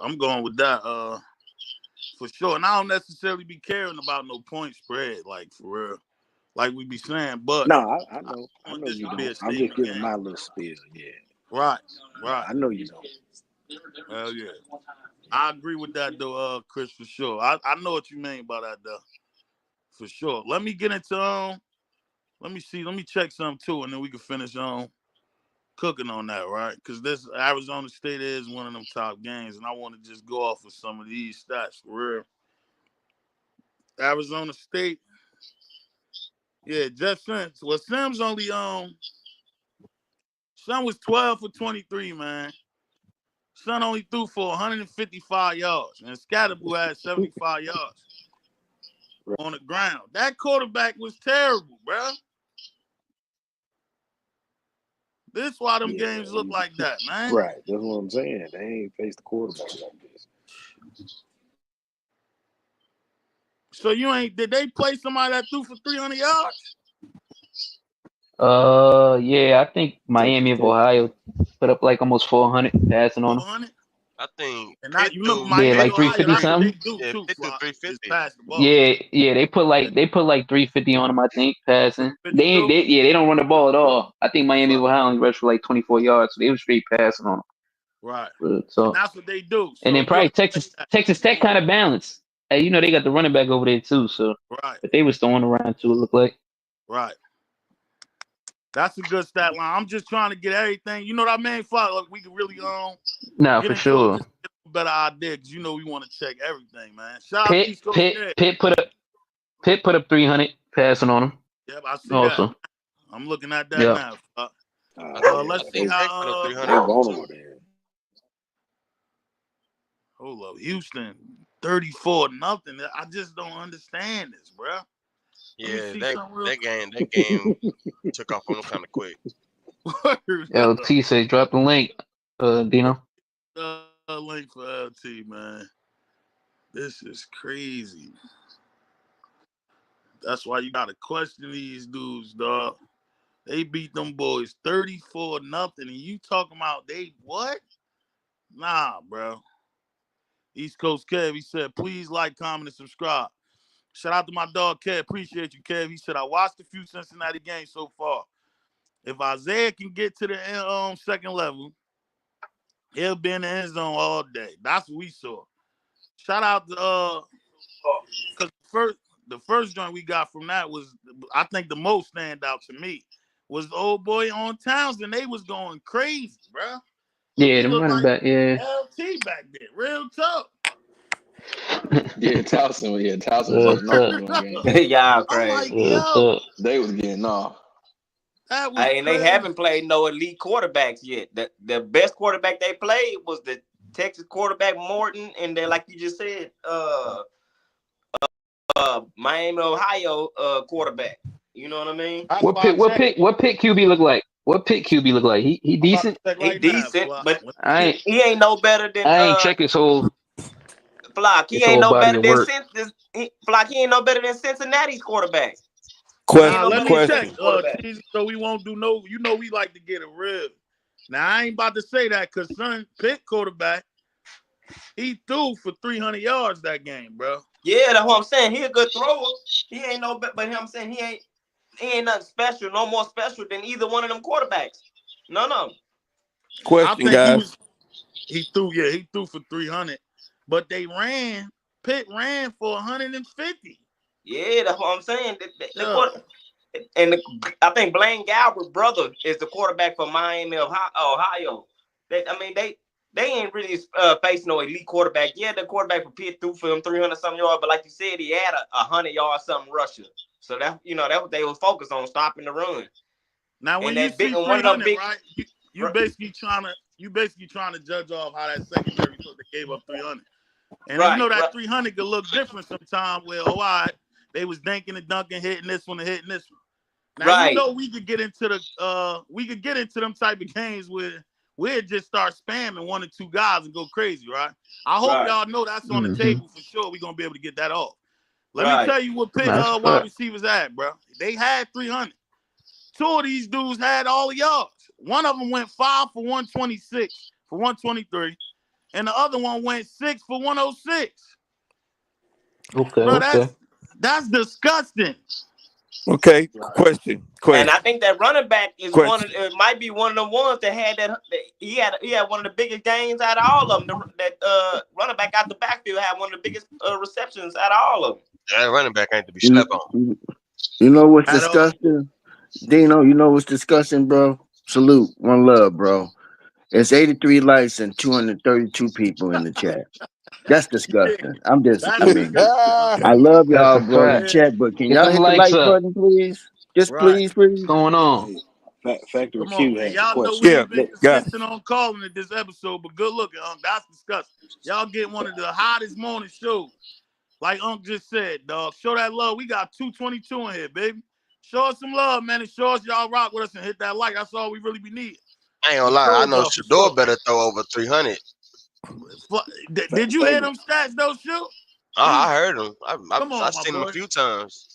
I'm going with that for sure. And I don't necessarily be caring about no point spread, like for real, like we be saying. But
No, I
I
know. I
want
know
this
you
to be
don't.
a
I'm just
statement
giving
game.
my little spiel. Yeah.
Right,
No,
right.
I know you don't.
Hell yeah. I agree with that though, Chris, for sure. I know what you mean by that though. For sure. Let me get into let me see, let me check something too, and then we can finish on cooking on that, right? Because this Arizona State is one of them top games, and I want to just go off of some of these stats for real. Arizona State, yeah, Jeff Sims. Well, Sims only Son was 12 for 23, man. Son only threw for 155 yards, and Scatterboo had 75 yards on the ground. That quarterback was terrible, bro. This why them
Yeah,
games look like that, man.
right. That's what I'm saying. They ain't faced the quarterback like this.
So you ain't did they play somebody that threw for 300 yards?
Yeah, I think
Texas
Miami of
Tech.
Ohio put up like almost 400 passing on them.
400?
I think
And now
Pitt
you remember
threw
Yeah,
Miami,
like
Pitt threw
Ohio.
350
That's
three.
what they
something.
do
Yeah,
too.
Pitt threw
Flock
three
is
fifty.
pass the ball.
Yeah, they put like 350 on them. I think passing. They ain't
52.
they don't run the ball at all. I think Miami
Right,
of Ohio only rushed for like 24 yards, so they was straight passing on
right.
them.
And
So
that's what they do.
and
So
then
you
probably
have to say
Texas
that.
Texas Tech kind of balanced. Hey, they got the running back over there too. So
Right,
but they was throwing around too. It looked like.
right. That's a good stat line. I'm just trying to get everything. You know what I mean? Flock, like we can really
Nah,
get
for
into it
sure.
just to get a better idea because you know we want to check everything, man. Shout out to
Pitt
East Coast.
Pitt
Yeah.
Pitt put up 300 passing on them
Yep, I see that.
also.
I'm looking at that
Yeah.
now.
I
Yeah,
I
Let's see
think
they
Tech put up
how
they
300 on them
want
too.
over there.
hold up, Houston 34 nothing. I just don't understand this, bro. Let me
Yeah,
see
that
something real
that game that game took off on them kind of quick.
quick.
LT say drop the link, Dino.
link for LT, man. This is crazy. That's why you gotta question these dudes, dog. They beat them boys 34-0, and you talking about they what? Nah, bro. East Coast Kev, he said, please like, comment, and subscribe. Shout out to my dog Kev. Appreciate you, Kev. He said, I watched a few Cincinnati games so far. If Isaiah can get to the second level, he'll be in the end zone all day. That's what we saw. Shout out to because the first joint we got from that was, I think, the most standout to me was the old boy on Townsend. They was going crazy, bro.
Yeah,
He
them
looked
running
like
back. Yeah.
LT back there, real tough.
Yeah, Towson was
Real
getting off
tough.
in one game.
Y'all
I'm
crazy.
like,
Real
yo,
tough.
They was getting off.
that was
And they
crazy.
haven't played no elite quarterbacks yet. The best quarterback they played was the Texas quarterback Morton, and then like you just said, Miami, Ohio quarterback. You know what I mean?
That's
What
why I
pick? What
checked.
pick? What pick QB look like? What pick QB look like? He
I'm about
decent.
to check
He
right now,
decent,
Fly.
but
Let me
I
see.
ain't.
he ain't no better than
I ain't check
Flock. He
his
ain't
whole
no
body
better
of
than
work.
Flock. He ain't no better than Cincinnati's quarterback. He ain't
Nah,
no
Question,
let
better
me
than
question.
check,
Texas quarterback.
Cheesy, so we won't do no. You know we like to get a rib. Now I ain't about to say that because son Pitt quarterback, he threw for 300 yards that game, bro.
Yeah, that's what I'm saying. He a good thrower. He ain't no better, but I'm saying he ain't nothing special, no more special than either one of them quarterbacks. None of them.
I
Question,
think
guys.
he threw for 300, but they ran. Pitt ran for 150.
Yeah, that's what I'm saying. The
Yeah.
quarter, and I think Blaine Galbraith's brother is the quarterback for Miami of Ohio. They ain't really facing no elite quarterback. Yeah, the quarterback for Pitt threw for him 300 something yards, but like you said, he had a 100 yard something rusher. So that's what they was focused on, stopping the run.
Now when
And
you
that big
see
and one of them
300,
big.
right? You basically trying to judge off how that secondary looked. They gave up 300. And then you
Right,
know that
right,
300 could look different sometimes where, oh, all right, they was dinking and dunking, hitting this one and hitting this one. Now you
right,
know we could get into them type of games where we'd just start spamming one or two guys and go crazy, right? I hope
right,
y'all know that's on the
Mm-hmm.
table for sure. We're gonna be able to get that off. Let me
right.
tell you what Pitt
That's a
wide
fact.
receivers had, bro. They had 300. Two of these dudes had all the yards. One of them went 5 for 126 for 123, and the other one went 6 for 106.
Okay.
Bro,
Okay.
that's disgusting.
Okay.
Right.
Question.
And I
Question.
think that running back is
Question.
it might be one of the ones that had he had one of the biggest games out of all of them. That running back out the backfield had one of the biggest receptions out of all of them.
That running back ain't to be
You,
slept on.
you know what's
At all.
disgusting? Dino, you know what's disgusting, bro? Salute. One love, bro. It's 83 likes and 232 people in the chat. That's
Yeah,
disgusting. I
that's
mean,
disgusting.
I love
That's
y'all,
a
bro, in the
fact.
Yeah,
chat, but can
Get
y'all
them
hit the
likes
like
up.
button, please? Just
right.
please,
What's
please.
going on?
Hey, Factory
Come on.
Q
And
has a
y'all know
question.
we
Yeah,
ain't been
guys.
consistent on calling it this episode, but good looking, That's disgusting. Y'all get one of the hottest morning shows. Like just said, dog. Show that love. We got 222 in here, baby. Show us some love, man, and show us y'all rock with us and hit that like. That's all we really be needing.
I ain't gonna
The
lie. I
pros
know
are for
Shador
sure.
better throw over 300.
Did you hear
Faggot,
them stats though, shoot?
I heard him.
Come
I
on, my
seen him a
boy.
few times.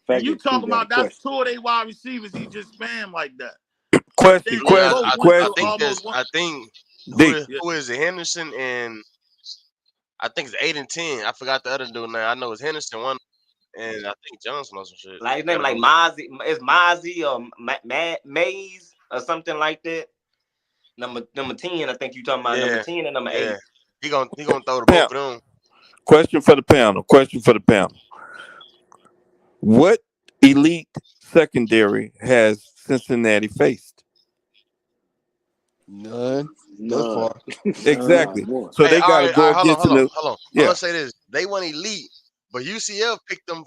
And you
Faggot Q
talking
got a
about that's
question.
two of they wide receivers he just spammed like that. But
Question.
then they
Yeah,
both
Question.
went
I
for
Question.
think
almost one.
I think
D.
Yeah.
who is it? Henderson and I think it's 8 and 10. I forgot the other dude now. I know it's Henderson one, and I think Johnson or some shit.
Like his name,
Gotta
like
go look.
Mozzie, it's Mozzie or Maze or something like that. Number 10, I think you talking about number
Yeah,
10 and number
yeah.
8.
He gonna throw the
Panel.
both of them.
Question for the panel. Question for the panel. What elite secondary has Cincinnati faced?
None thus
None.
far.
Not
Exactly.
one.
So
Hey,
they got to
all
go
right. Hold on,
against
hold on,
the.
hold on. I'm
Yeah.
gonna say this: they went elite, but UCF picked them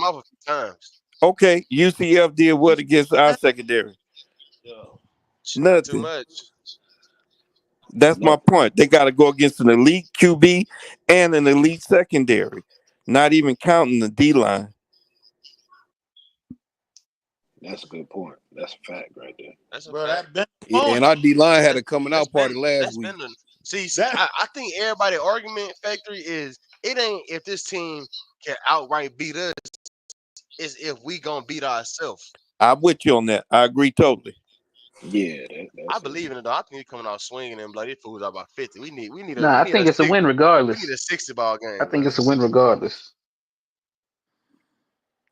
up a few times.
Okay. UCF did what against our secondary?
Yo.
Shit, not too
Nothing.
much.
That's my
Nothing.
point. They got to go against an elite QB and an elite secondary, not even counting the D line.
That's a good point. That's a fact right there.
That's a
Bro,
fact.
that been the
Yeah,
point.
and our D line had
That's
a coming
that's
out party
been
last
that's
week.
been the See,
That
I think everybody argument factory is it ain't if this team can outright beat us, it's if we gonna beat ourselves.
I'm with you on that. I agree totally.
Yeah,
I
that's
believe in it though. I think we coming out swinging and bloody fools out by 50.
Nah, I think it's a win
we need
regardless.
a 60 ball
I
game,
think
bro.
it's a win regardless.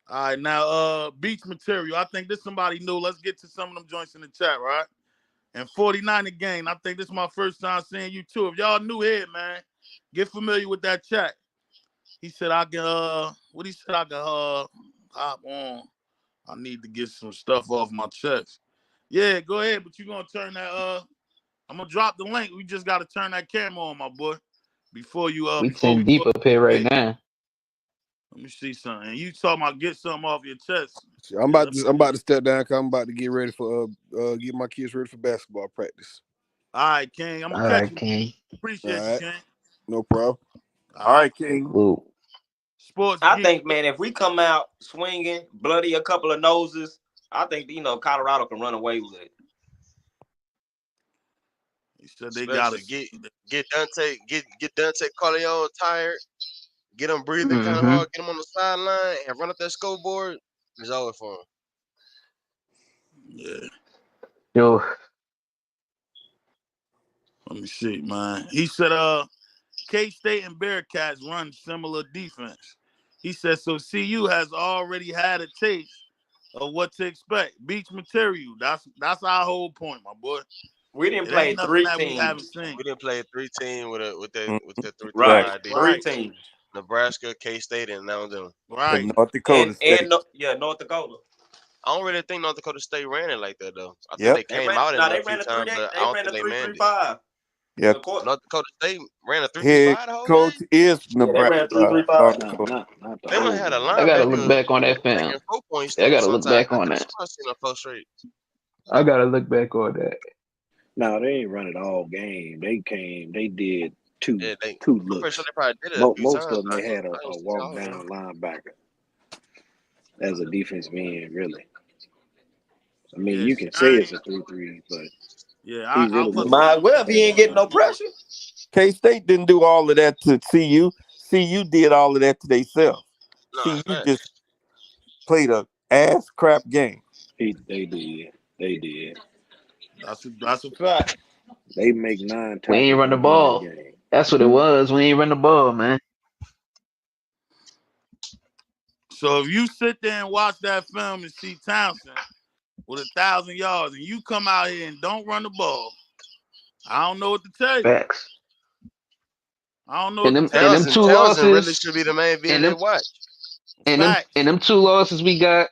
all right now. Beach material. I think this somebody new. Let's get to some of them joints in the chat, right? And 49 again. I think this is my first time seeing you too. If y'all new here, man, get familiar with that chat. He said I can what he said I can hop on. I need to get some stuff off my chest. Yeah, go ahead, but you gonna turn that I'm gonna drop the link. We just gotta turn that camera on, my boy.
We
Before
10
we
deep
go
up here right
hey,
now.
let me see something. You talking about get something off your chest.
I'm
Yeah,
about to step down because I'm about to get ready for get my kids ready for basketball practice.
all right, King. I'm
All
gonna catch
right,
you.
King.
All
Appreciate you,
right,
King.
no problem.
All
All
right.
right, King.
Salute.
Sports
I
geek.
think, man, if we come out swinging, bloody a couple of noses, I think Colorado can run away with it.
He said they got
Especially
us.
get Dante Corleone tired, get him breathing kind of
Mm-hmm.
hard, get him on the sideline and run up that scoreboard. It's over for him.
Yeah.
Yo,
Let me see, man. He said K-State and Bearcats run similar defense. He said, so CU has already had a taste of what to expect. Beach material. That's our whole point, my boy.
We didn't
It
play
ain't nothing
three
that we haven't
teams.
seen.
We didn't play a 3-team with the 3-3
right.
Right.
wide
Three
Right,
defense.
teams.
Nebraska, K State, and now them.
right.
And North Dakota State.
North Dakota.
I don't really think North Dakota State ran it like that though. I think
Yep.
they came out in
No,
there
they
a few
ran a three.
times,
They
but I
they
don't
ran
think
a
they
three three
manned it.
five.
Yeah.
Of course.
North Dakota State ran a 3-3
Head
5 the whole
coach
game.
is
Yeah, they ran a three
Nebraska.
three five.
North
No,
Dakota.
not the
They must
whole
have had a
game.
I gotta
linebacker
look back on that
taking
film.
4 points
I
though.
gotta look
Sometimes
back
I
on
could have
that.
sworn I seen them 4 straight.
I gotta look back on that.
No, they ain't run it all game. They did two
Yeah, they.
two
I'm pretty sure
looks.
they probably did it a few
Most
times.
of them they had
I ain't
a
seen
walk
all of them.
down linebacker as a defensive end. Really, I mean,
Yeah,
you
see,
can say it's a 3-3, but
yeah,
he
I
really
wasn't
wasn't
Might as well if he ain't
running
getting
no
no
more.
pressure.
K State didn't do all of that to CU. CU did all of that to themselves.
Nah,
CU just
facts.
played a ass crap game.
They did.
that's a fact.
They make 9
We ain't
tackles
run the
and win that
ball.
game.
That's what it was. We ain't run the ball, man.
So if you sit there and watch that film and see Townsend with 1,000 yards and you come out here and don't run the ball, I don't know what to tell you.
Facts.
I don't know
And
what to
them
tell
and
you.
them two
Townsend really
losses
should be the main
and
villain they
them
watch.
and
Facts.
them two losses we got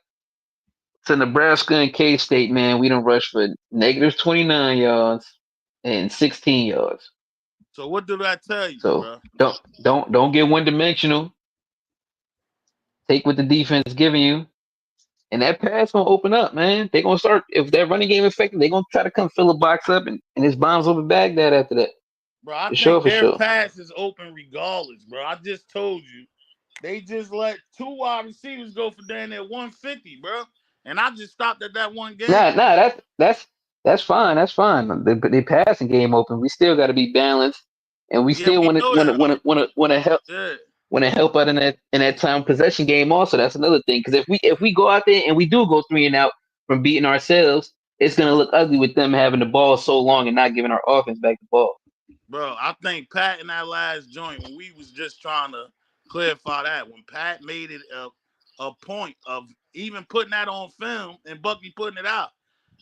to Nebraska and K State, man, we don't rush for negative 29 yards and 16 yards.
So what did that tell you,
So
bro?
don't get one dimensional. Take what the defense is giving you. And that pass gonna open up, man. They're gonna start if that running game effective, they're gonna try to come fill the box up and it's bombs over Baghdad after that.
Bro, I
For sure,
think
for
their
sure.
pass is open regardless, bro. I just told you. They just let two wide receivers go for down there 150, bro. And I just stopped at that one game.
That's fine. That's fine. The passing game open. We still got to be balanced, and we
Yeah,
still
we
want to
know that already. Yeah.
want to help out in that time possession game. Also, that's another thing. Because if we go out there and we do go three and out from beating ourselves, it's gonna look ugly with them having the ball so long and not giving our offense back the ball.
Bro, I think Pat in that last joint when we was just trying to clarify that when Pat made it a point of even putting that on film and Bucky putting it out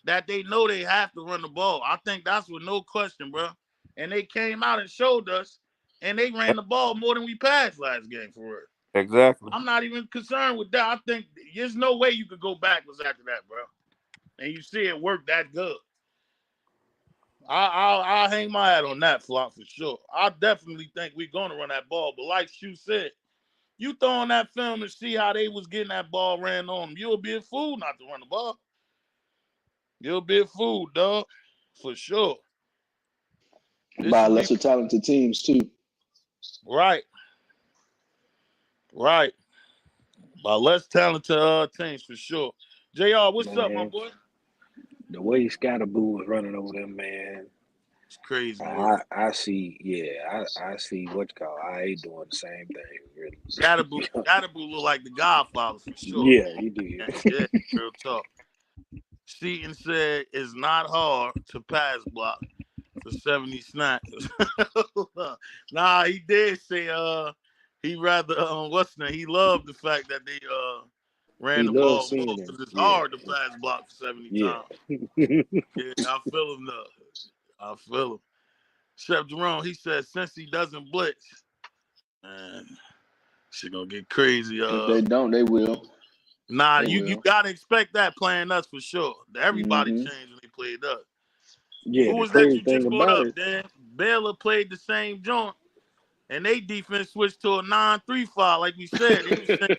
that they know they have to run the ball. I think that's with no question, bro. And they came out and showed us, and they ran the ball more than we passed last game for real.
Exactly.
I'm not even concerned with that. I think there's no way you could go backwards after that, bro. And you see it work that good. I'll hang my hat on that, Flock, for sure. I definitely think we're going to run that ball. But like Shu said, you throw on that film and see how they was getting that ball ran on them. You'll be a fool not to run the ball. You'll be a fool, dog, for sure. This
By
should be
lesser talented teams too.
right, right. By less talented teams, for sure. JR, what's up, my
Man,
boy?
the way Scatterboo was running over them, man,
It's crazy work.
I see. Yeah, I see what you call. I ain't doing the same thing. Really.
Scatterboo look like the Godfather for sure.
Yeah, he
Yeah,
did.
yeah, real talk. Seaton said it's not hard to pass block for 70 snaps. Nah, he did say he rather what's the name? He loved the fact that they ran
He
the
loves
ball more
seeing him.
because it's
Yeah,
hard to pass block for 70
yeah.
times. Yeah, I feel him though. I feel him. Chef Jerome, he said since he doesn't blitz, man, shit gonna get crazy.
If they don't, they will.
Nah,
They
you
will.
gotta expect that playing us for sure. Everybody
Hmm.
changed when they played us.
Yeah,
Who
the
was that
crazy
you
thing
just brought
about
up,
it,
Dan? Baylor played the same joint, and they defense switched to a 9-3-5. Like we said, they was saying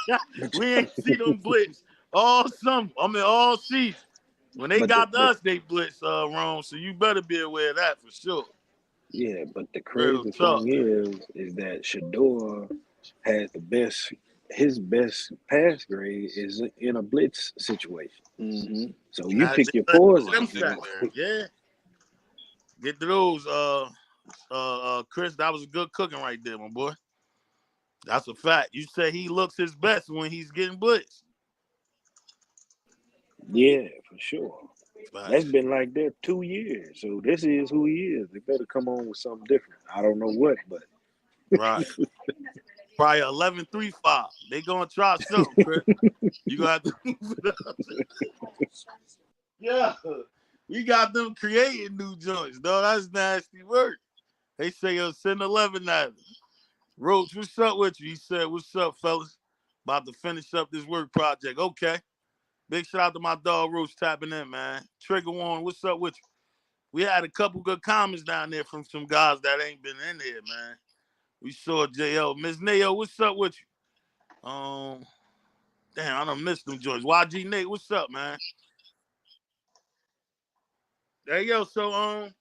but
we ain't see them blitz all season. When they
but the
got to
but
us, they blitz Rome. So you better be aware of that for sure.
yeah, but the
Real
crazy
tough.
thing is that Shador has the best. His best pass grade is in a blitz situation.
Hmm.
So
Yeah,
you
That
pick
they
your
let
that's
get
poison.
why
them
I'm thinking
sacks.
there.
Yeah, get to those. Chris, that was a good cooking right there, my boy. That's a fact. You say he looks his best when he's getting blitzed.
Yeah, for sure. That's
Facts.
been like that 2 years. So this is who he is. They better come on with something different. I don't know what, but
Right. Probably 11-3-5. They gonna try something, Chris. You gonna have to move it up. Yeah. We got them creating new joints, though. That's nasty work. They say yo, send 11 at him. Roach, what's up with you? He said, what's up, fellas? About to finish up this work project. Okay. Big shout out to my dog Roach tapping in, man. Trigger Warren, what's up with you? We had a couple good comments down there from some guys that ain't been in here, man. We saw JL. Miss Nayo, what's up with you? Damn, I done missed them joints. YG Nate, what's up, man? Hey yo, so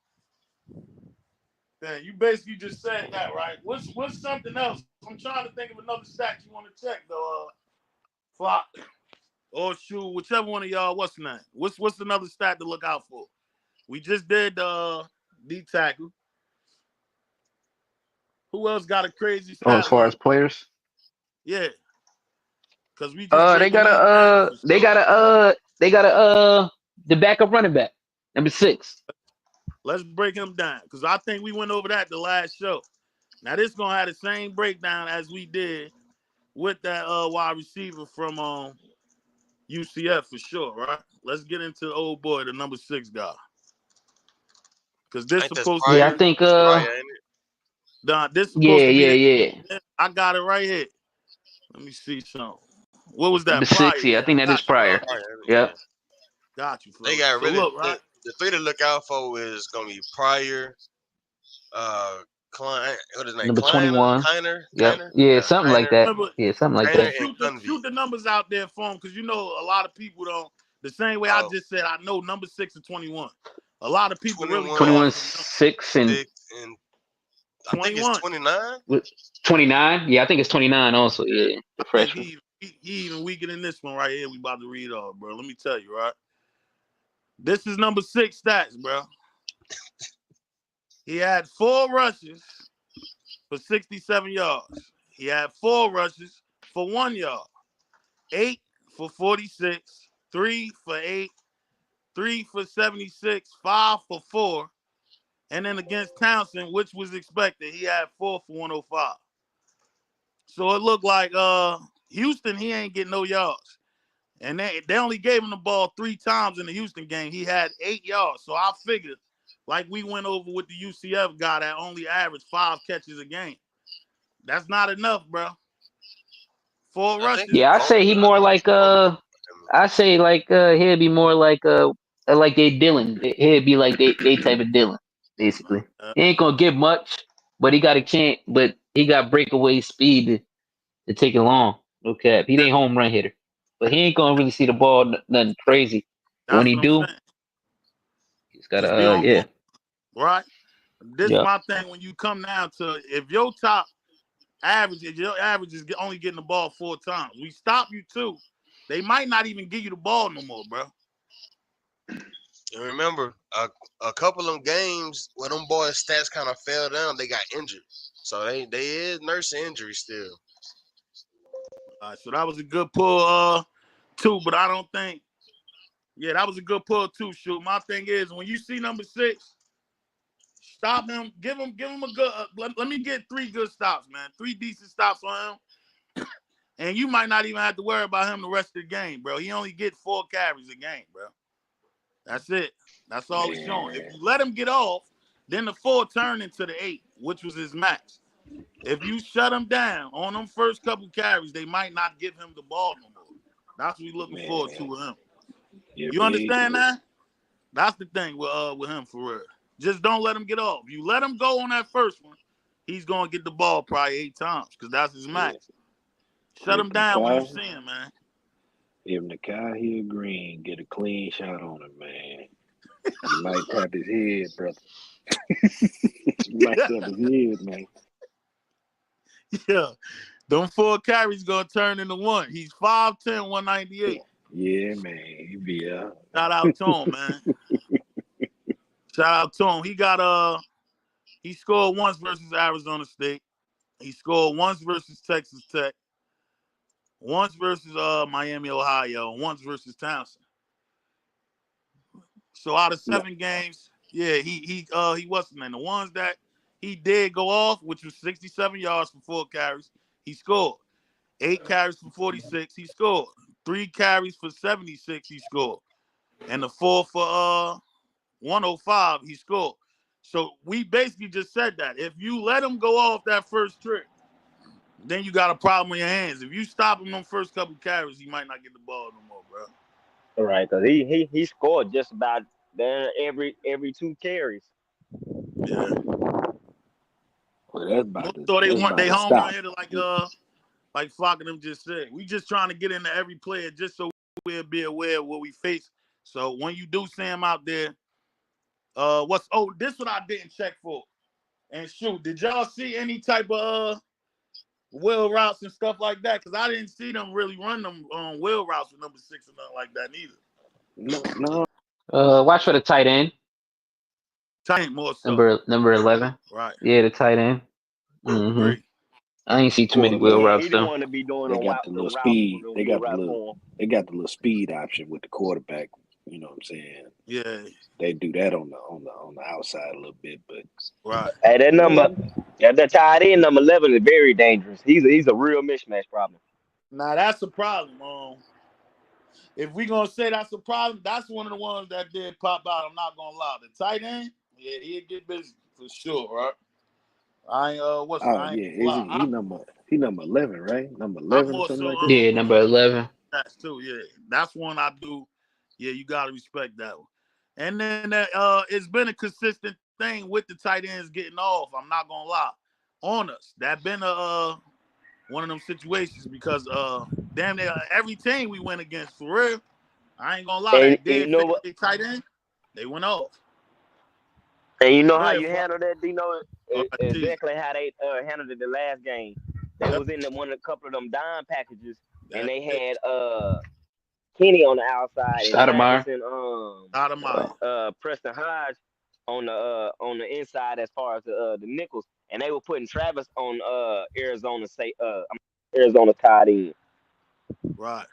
damn, you basically just said that, right? What's something else? I'm trying to think of another stat you want to check though. Flock or shoot, whichever one of y'all. What's name? What's another stat to look out for? We just did D tackle. Who else got a crazy
Oh, as
stat
far
line?
as players,
Yeah, because we just
they
breaking
got
these down
a
for sure.
they got the backup running back, number 6.
Let's break them down because I think we went over that the last show. Now this gonna have the same breakdown as we did with that wide receiver from UCF for sure, right? Let's get into the old boy, the number 6 guy, because
I
this
think that's
supposed to
Yeah, I
prior.
be
think
That's prior, ain't it?
this supposed
yeah,
to be
yeah,
the.
yeah.
I got it right here. Let me see something. What was
Number
that prior?
6, yeah, I
Yeah, I
think that is
got you,
That's
prior.
fellas.
prior, ain't it?
Yep.
Yeah.
Got you,
They
fellas.
got
So
really
look, right?
the 3 to look out for is gonna be prior, Klein. What is his name?
Number
Klein or
21.
Kiner?
Yep.
Kiner?
Yeah,
Yeah,
something like
Kiner.
that.
Remember,
Yeah, something like
Kiner
that.
and
shoot
Cunvy.
the numbers out there for them because you know a lot of people don't. The same way I
Oh,
just said, I know number 6 and 21. A lot of people really know
21,
us
21,
from
6, and
6, and I think it's
21.
29.
what, 29. Yeah, I think it's 29 also. Yeah,
I
the
think
freshman.
he even weaker than this one right here. We about to read off, bro. Let me tell you, right? This is number 6 stats, bro. He had 4 rushes for 67 yards. He had 4 rushes for 1 yard. 8 for 46. 3 for 8. 3 for 76. 5 for 4. And then against Townsend, which was expected, he had 4 for 105. So it looked like Houston, he ain't getting no yards. And they only gave him the ball 3 times in the Houston game. He had 8 yards. So I figured, like we went over with the UCF guy that only averaged 5 catches a game. That's not enough, bro. 4
I think
rushes.
Yeah, I
more.
say he
I
more
think it's
like
more.
I say like he'd be more like they Dylan. He'd be like they type of Dylan, basically. He ain't gonna get much, but he got a chance. But he got breakaway speed to take it long. No cap. He ain't home run hitter, but he ain't gonna really see the ball nothing crazy. But when
That's
he
what I'm
do,
saying.
he's gotta
Just be on
yeah,
point, right? This
yeah.
my thing when you come down to if your top average, if your average is only getting the ball 4 times, we stop you too. They might not even give you the ball no more, bro.
And remember, a couple of them games where them boys' stats kind of fell down, they got injured. So they is nursing injury still.
All right, so that was a good pull, too. But I don't think, yeah, that was a good pull too. Shoot, my thing is when you see number 6, stop him, give him a good. Let me get 3 good stops, man. 3 decent stops on him, and you might not even have to worry about him the rest of the game, bro. He only get 4 carries a game, bro. That's it. That's all it's showing. If
Man,
you let him get off, then the 4 turn into the 8, which was his max. If you shut him down on them first couple carries, they might not give him the ball no more. That's what we're looking forward to
man,
with him.
yeah,
You
big.
understand that? That's the thing with him for real. Just don't let him get off. You let him go on that first one, he's gonna get the ball probably 8 times because that's his
Yeah,
max. Shut
if
him down when you
Nakai,
see him, man.
if Nakai Hill Green get a clean shot on him, man, he might tap his head, brother. He might tap his head, man.
Yeah. Them 4 carries gonna turn into 1. He's 5'10", 198.
Yeah, man, he be out.
Shout out to him, man. Shout out to him. He scored once versus Arizona State. He scored once versus Texas Tech, once versus Miami, Ohio, and once versus Townsend. So out of
No,
7 games, yeah, he wasn't in the ones that he did go off, which was 67 yards for 4 carries. He scored 8 carries for 46. He scored 3 carries for 76. He scored, and the 4 for 105. He scored. So we basically just said that if you let him go off that first trip, then you got a problem in your hands. If you stop him on first couple carries, he might not get the ball no more, bro.
Right, because he scored just about there every 2 carries.
Yeah.
well,
More so they
that's
want
about
they
to
homie on
stop.
here to like Flock and them just said. We just trying to get into every player just so we'll be aware of what we face. So when you do see him out there, this what I didn't check for. And shoot, did y'all see any type of wheel routes and stuff like that? Because I didn't see them really run them wheel routes with number 6 or nothing like that neither.
No, no,
Watch for the tight end,
Tight more so.
number 11.
Right.
Yeah, the tight end. Mm-hmm.
Agree.
I ain't see too many wheel
quarterback.
routes
He the
though.
one to be doing
They got
the route the wheel route for him.
they got the little speed option with the quarterback. You know what I'm saying?
Yeah.
They do that on the outside a little bit, but
Right.
Hey,
man,
that tight end number 11 is very dangerous. He's a real mismatch problem.
Now that's a problem. If we gonna say that's a problem, that's one of the ones that did pop out. I'm not gonna lie. The tight end, yeah, he'll get busy for sure, right? I ain't
oh
I ain't
yeah,
gonna
is
lie.
he number 11, right? Number
I'm
11 or
more
something
so
like that.
Yeah, number 11.
that's too, yeah. That's one I do. Yeah, you gotta respect that one. And then it's been a consistent thing with the tight ends getting off. I'm not gonna lie. On us. That been one of them situations because damn near every team we went against for real. I ain't gonna lie,
And,
that
and you
did
know
face
what?
their tight end. They went off.
And you know
Go
how
ahead,
you
Flo.
handle that? Do you know
All right, tease.
exactly how they handled it the last game? They
Yep.
was in a couple of them dime packages, and
That's
they
it.
had Kenny on the outside and
Stoudemire.
Travis and
Out of my
Preston Hodge on the inside as far as the nickels, and they were putting Travis on Arizona tight end.
right.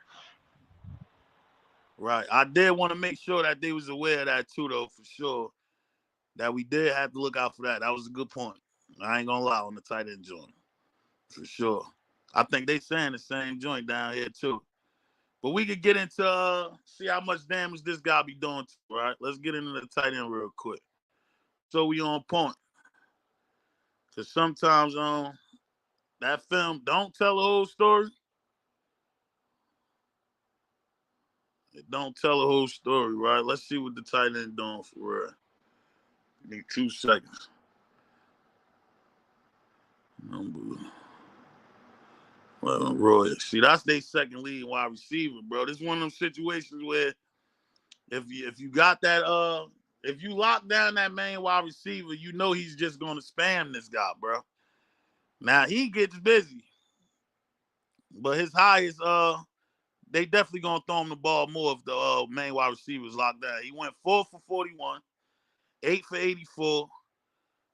Right. I did want to make sure that they was aware of that too, though, for sure. That we did have to look out for that. That was a good point. I ain't gonna lie on the tight end joint. For sure. I think they saying the same joint down here too. But we could get into see how much damage this guy be doing too, right? Let's get into the tight end real quick. So we on point. Cause sometimes that film don't tell the whole story. It don't tell the whole story, right? Let's see what the tight end doing for real. Need 2 seconds. Well, Roy, see, that's their second lead wide receiver, bro. This is one of them situations where if you got that if you lock down that main wide receiver, you know he's just gonna spam this guy, bro. Now he gets busy, but his highest they definitely gonna throw him the ball more if the main wide receivers locked down. He went 4 for 41, 8 for 84,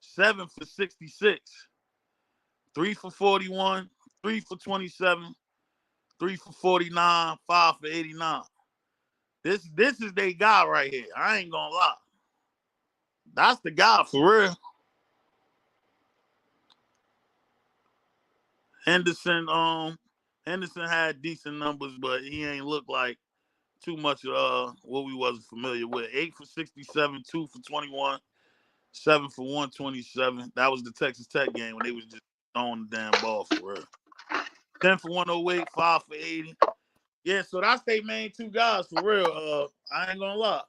7 for 66, 3 for 41, 3 for 27, 3 for 49, 5 for 89. This is their guy right here. I ain't gonna lie. That's the guy for real. Henderson had decent numbers, but he ain't look like too much what we wasn't familiar with. 8 for 67, 2 for 21, 7 for 127. That was the Texas Tech game when they was just throwing the damn ball for real. 10 for 108, 5 for 80. Yeah, so that's their main two guys for real. I ain't gonna lie.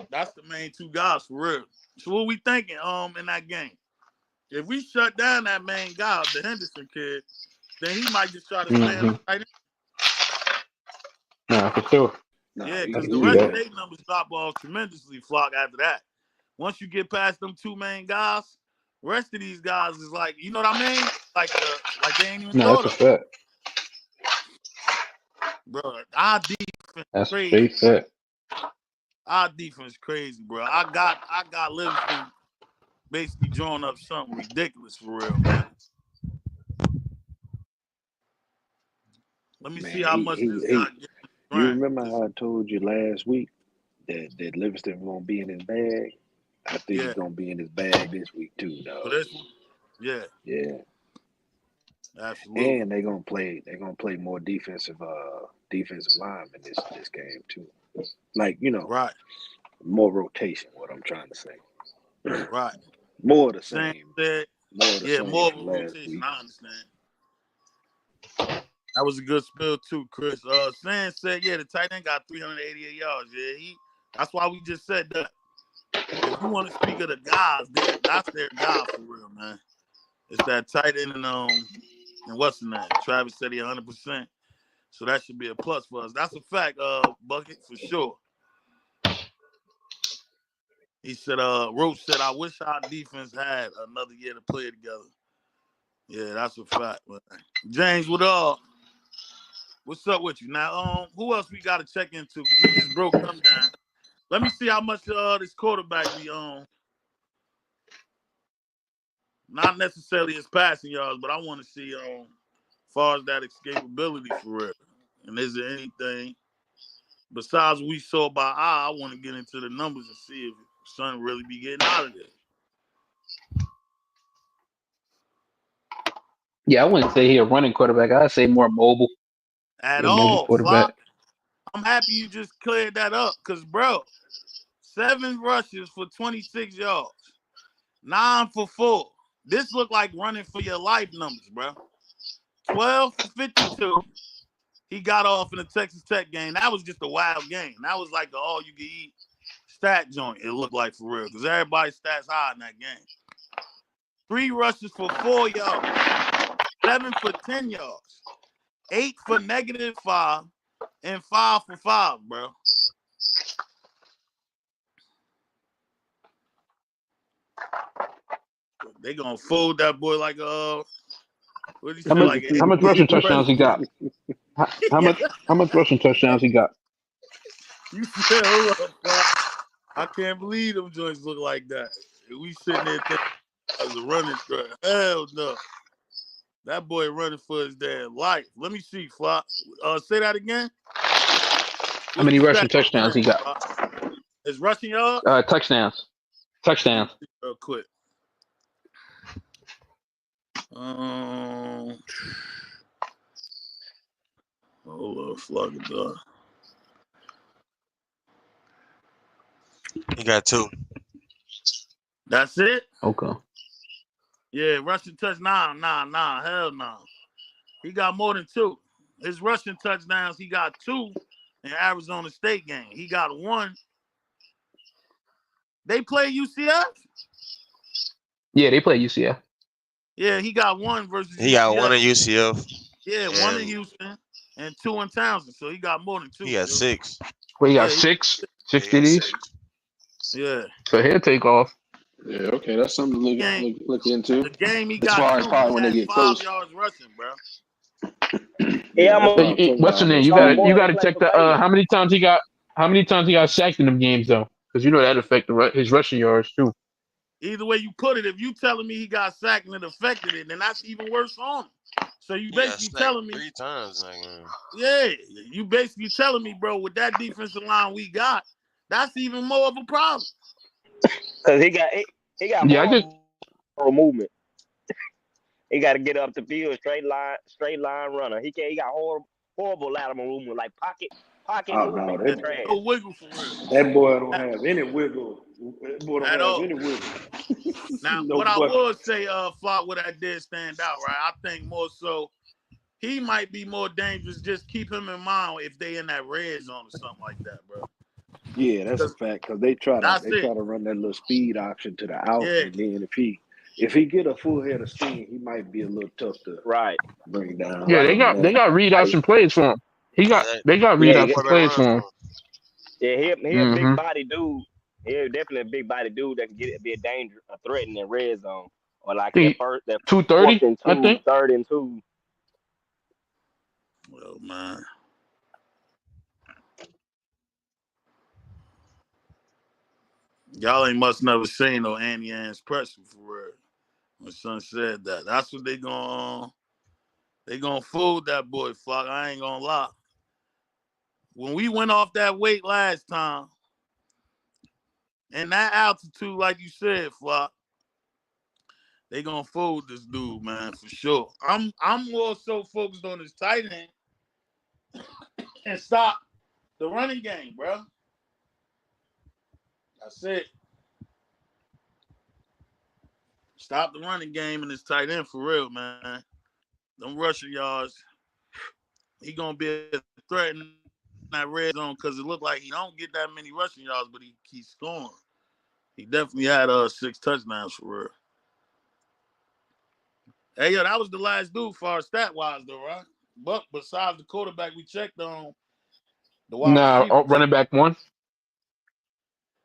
That's the main two guys for real. So what we thinking in that game? If we shut down that main guy, the Henderson kid, then he might just try to spam the tight end.
Nah, for sure.
Yeah,
He
because
can
the
do
rest of
that.
their numbers drop off tremendously, Flock, after that. Once you get past them two main guys, the rest of these guys is like, you know what I mean? Like they ain't even
No,
thought
that's a
of.
fact.
Bro, our defense
That's a
crazy.
straight fact.
Our defense crazy, bro. I got Livingston basically drawing up something ridiculous for real, man. Let me see
Man,
how much this guy gets in the
you
grind.
remember how I told you last week that Livingston gonna be in his bag? I think he's
Yeah,
gonna be in his bag this week too,
for
dog.
this one. Yeah,
Yeah,
absolutely.
and they're gonna play more defensive linemen this game too. Like
Right,
more rotation. What I'm trying to say,
right.
more of the
Sam
same,
said,
more of the
yeah,
same
more of a
from last
rotation.
week.
I understand. That was a good spill too, Chris. Sam said, yeah, the tight end got 388 yards. Yeah, that's why we just said that. If you want to speak of the guys, that's their guy for real, man. It's that tight end and what's the name? Travis said he 100%. So that should be a plus for us. That's a fact, Bucket, for sure. He said, Roach said, I wish our defense had another year to play together. Yeah, that's a fact, man. James, what's up with you? Now, who else we gotta check into? Because we just broke them down. Let me see how much this quarterback be on. Not necessarily his passing yards, but I want to see as far as that escapability for real. And is there anything besides what we saw by eye? I want to get into the numbers and see if Son really be getting out of there.
Yeah, I wouldn't say he a running quarterback. I'd say more mobile.
At
A mobile
all, Flock.
quarterback.
I'm happy you just cleared that up. Because, bro, 7 rushes for 26 yards. 9 for 4. This looked like running for your life numbers, bro. 12 for 52. He got off in the Texas Tech game. That was just a wild game. That was like the all-you-can-eat stat joint, it looked like for real. Because everybody's stats high in that game. 3 rushes for 4 yards. 7 for 10 yards. 8 for -5. And 5 for 5, bro. They gonna fold that boy like what did he
How
say?
much
Like
how much rushing touchdowns he
president.
got? How much rushing touchdowns he got?
You said, hold up, Fox. I can't believe them joints look like that. We sitting there thinking as a running threat. Hell no. That boy running for his damn life. Let me see, Flock. Say that again.
How
What's
many
the
rushing
stat
touchdowns he got?
Flock? It's rushing yards?
Touchdowns.
Let me
Touchdowns.
see real quick. Hold up, Flock.
He got 2.
That's it?
Okay.
Yeah, rushing touchdown. Nah. Hell no. He got more than 2. His rushing touchdowns, he got 2 in Arizona State game. He got 1. They play UCF?
Yeah, they play UCF.
Yeah, he got 1 versus
He got 1
UCF.
at UCF.
Yeah, 1 in
And
Houston and 2 in Townsend. So he got more than 2.
he got
Dude.
6.
Well, he got
Yeah,
six
Yeah, he got
TDs.
6.
Yeah.
So he'll take off.
Yeah, okay, that's something to
Game,
look into.
the game he
As
got
far as
2,
probably
he
when they
had
get
5
close.
yards rushing, bro.
Yeah,
Yeah,
I'm
that's
a
what I'm talking
What's the
about.
name?
The
You
speed.
homeboy that
gotta
play
check
for
the
Baylor.
how many times he got sacked in them games though, because you know that affect his rushing yards too.
Either way you put it, if you telling me he got sacked and it affected it, then that's even worse on him. So you
He got
basically
sacked
telling me,
3 times in that game.
yeah, you basically telling me, bro, with that defensive line we got, that's even more of a problem.
Cause he got
Yeah, I just
horrible movement. He got to get up the field, straight line runner. He can't. He got horrible lateral movement, like pocket
Oh no,
movement. He
Yeah,
that
trash.
no wiggle for real
that boy don't
at,
have any wiggle. That boy don't
at
have
all.
any wiggle.
Now,
No
what I
boy.
would say, Flock, what I did stand out, right? I think more so he might be more dangerous. Just keep him in mind if they in that red zone or something like that, bro.
Yeah, that's a
Because
fact. Cause they try to
that's it.
run that little speed option to the out,
Yeah,
and then if he get a full head of steam, he might be a little tough to
Right,
bring down.
yeah,
right.
Other than
they
that,
got read out
Like,
some plays for him.
Yeah,
They got
yeah,
read
that's
out
the
some
quarterback
plays
run
for him.
for him.
yeah. He a big
Mm-hmm.
body dude. He definitely a big body dude that can be a danger, a threat in the red zone, or like that
Think
first, that
230,
fourth and
I
two,
think.
third and two.
well, man, y'all ain't must never seen no Annie Ann's pressure for real. My son said that. That's what they gonna fool that boy, Flock. I ain't gonna lie. When we went off that weight last time, and that altitude, like you said, Flock, they gonna fold this dude, man, for sure. I'm more so focused on his tight end and stop the running game, bro. That's it. Stop the running game and his tight end for real, man. Them rushing yards, he gonna be a threat in that red zone because it looked like he don't get that many rushing yards, but he keeps scoring. He definitely had 6 touchdowns for real. Hey, yo, that was the last dude for our stat wise though, right? But besides the quarterback we checked on, the wide
Nah,
receiver check.
running back one.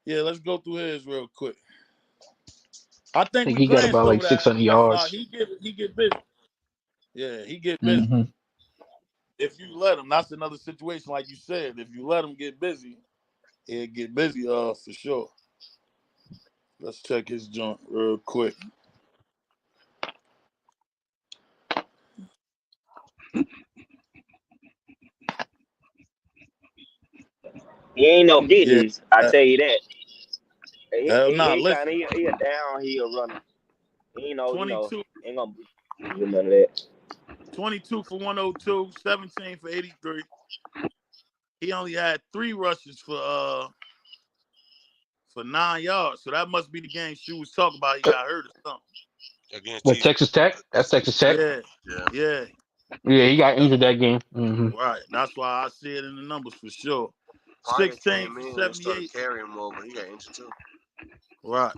Yeah, let's go through his real quick. I
I
think
think
we
he got
glanced
about like
over that.
600
Fly.
yards.
He get busy. Yeah, he get busy.
Mm-hmm.
If you let him, that's another situation. Like you said, if you let him get busy, he'll get busy. For sure. Let's check his joint real quick.
He ain't no
Yeah.
Giddens, I
Uh,
tell you that.
hell, nah.
He kind of
Listen,
he a downhill runner. He ain't no,
22,
ain't gonna do none of that.
22 for 102, 17 for 83. He only had 3 rushes for 9 yards. So that must be the game she was talking about. He got hurt or something.
Against
What,
TC.
Texas Tech? That's Texas Tech.
Yeah,
Yeah.
yeah,
Yeah, he got injured that game. Mm-hmm.
right. That's why I see it in the numbers for sure.
Pryor
16
came
for
in and started
78.
carrying more, but he got injured too.
Right.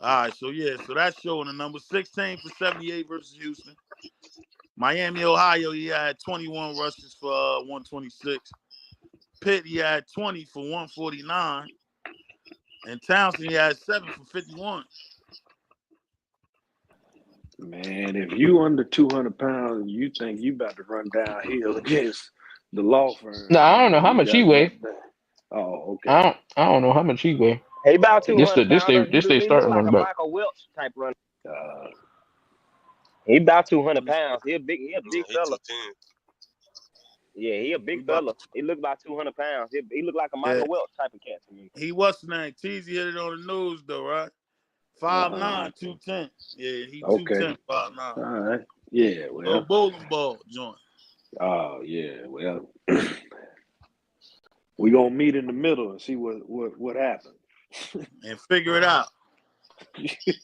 All right. So yeah. So that's showing the number 16 for 78 versus Houston. Miami, Ohio. He had 21 rushes for 126. Pitt. He had 20 for 149. And Townsend. He had 7 for 51.
man, if you under 200 pounds, you think you about to run downhill against the law
No,
firm,
I don't know
man.
how
You
much he
got
weigh.
that. Oh, okay.
I don't know how much he weigh.
He about
Oh,
two
This
hundred
the this
pounder.
they this they
He look
starting
like
running
a
back.
Michael Welch type runner.
uh,
He about
Let
200
me see.
pounds. He a
Yeah,
big
he
fella.
210.
Yeah, he a
We
big
about
fella. He look about 200 pounds. He look like a
yeah.
Michael Welch type of cat to me.
He what's the name? Teasy hit it on the news though, right? Five
uh-huh.
nine 210. Yeah, he
Okay.
210, 5'9".
All right. Yeah.
Little
Well.
bowling ball joint.
Oh, yeah. Well, we gonna meet in the middle and see what happens.
And figure it out.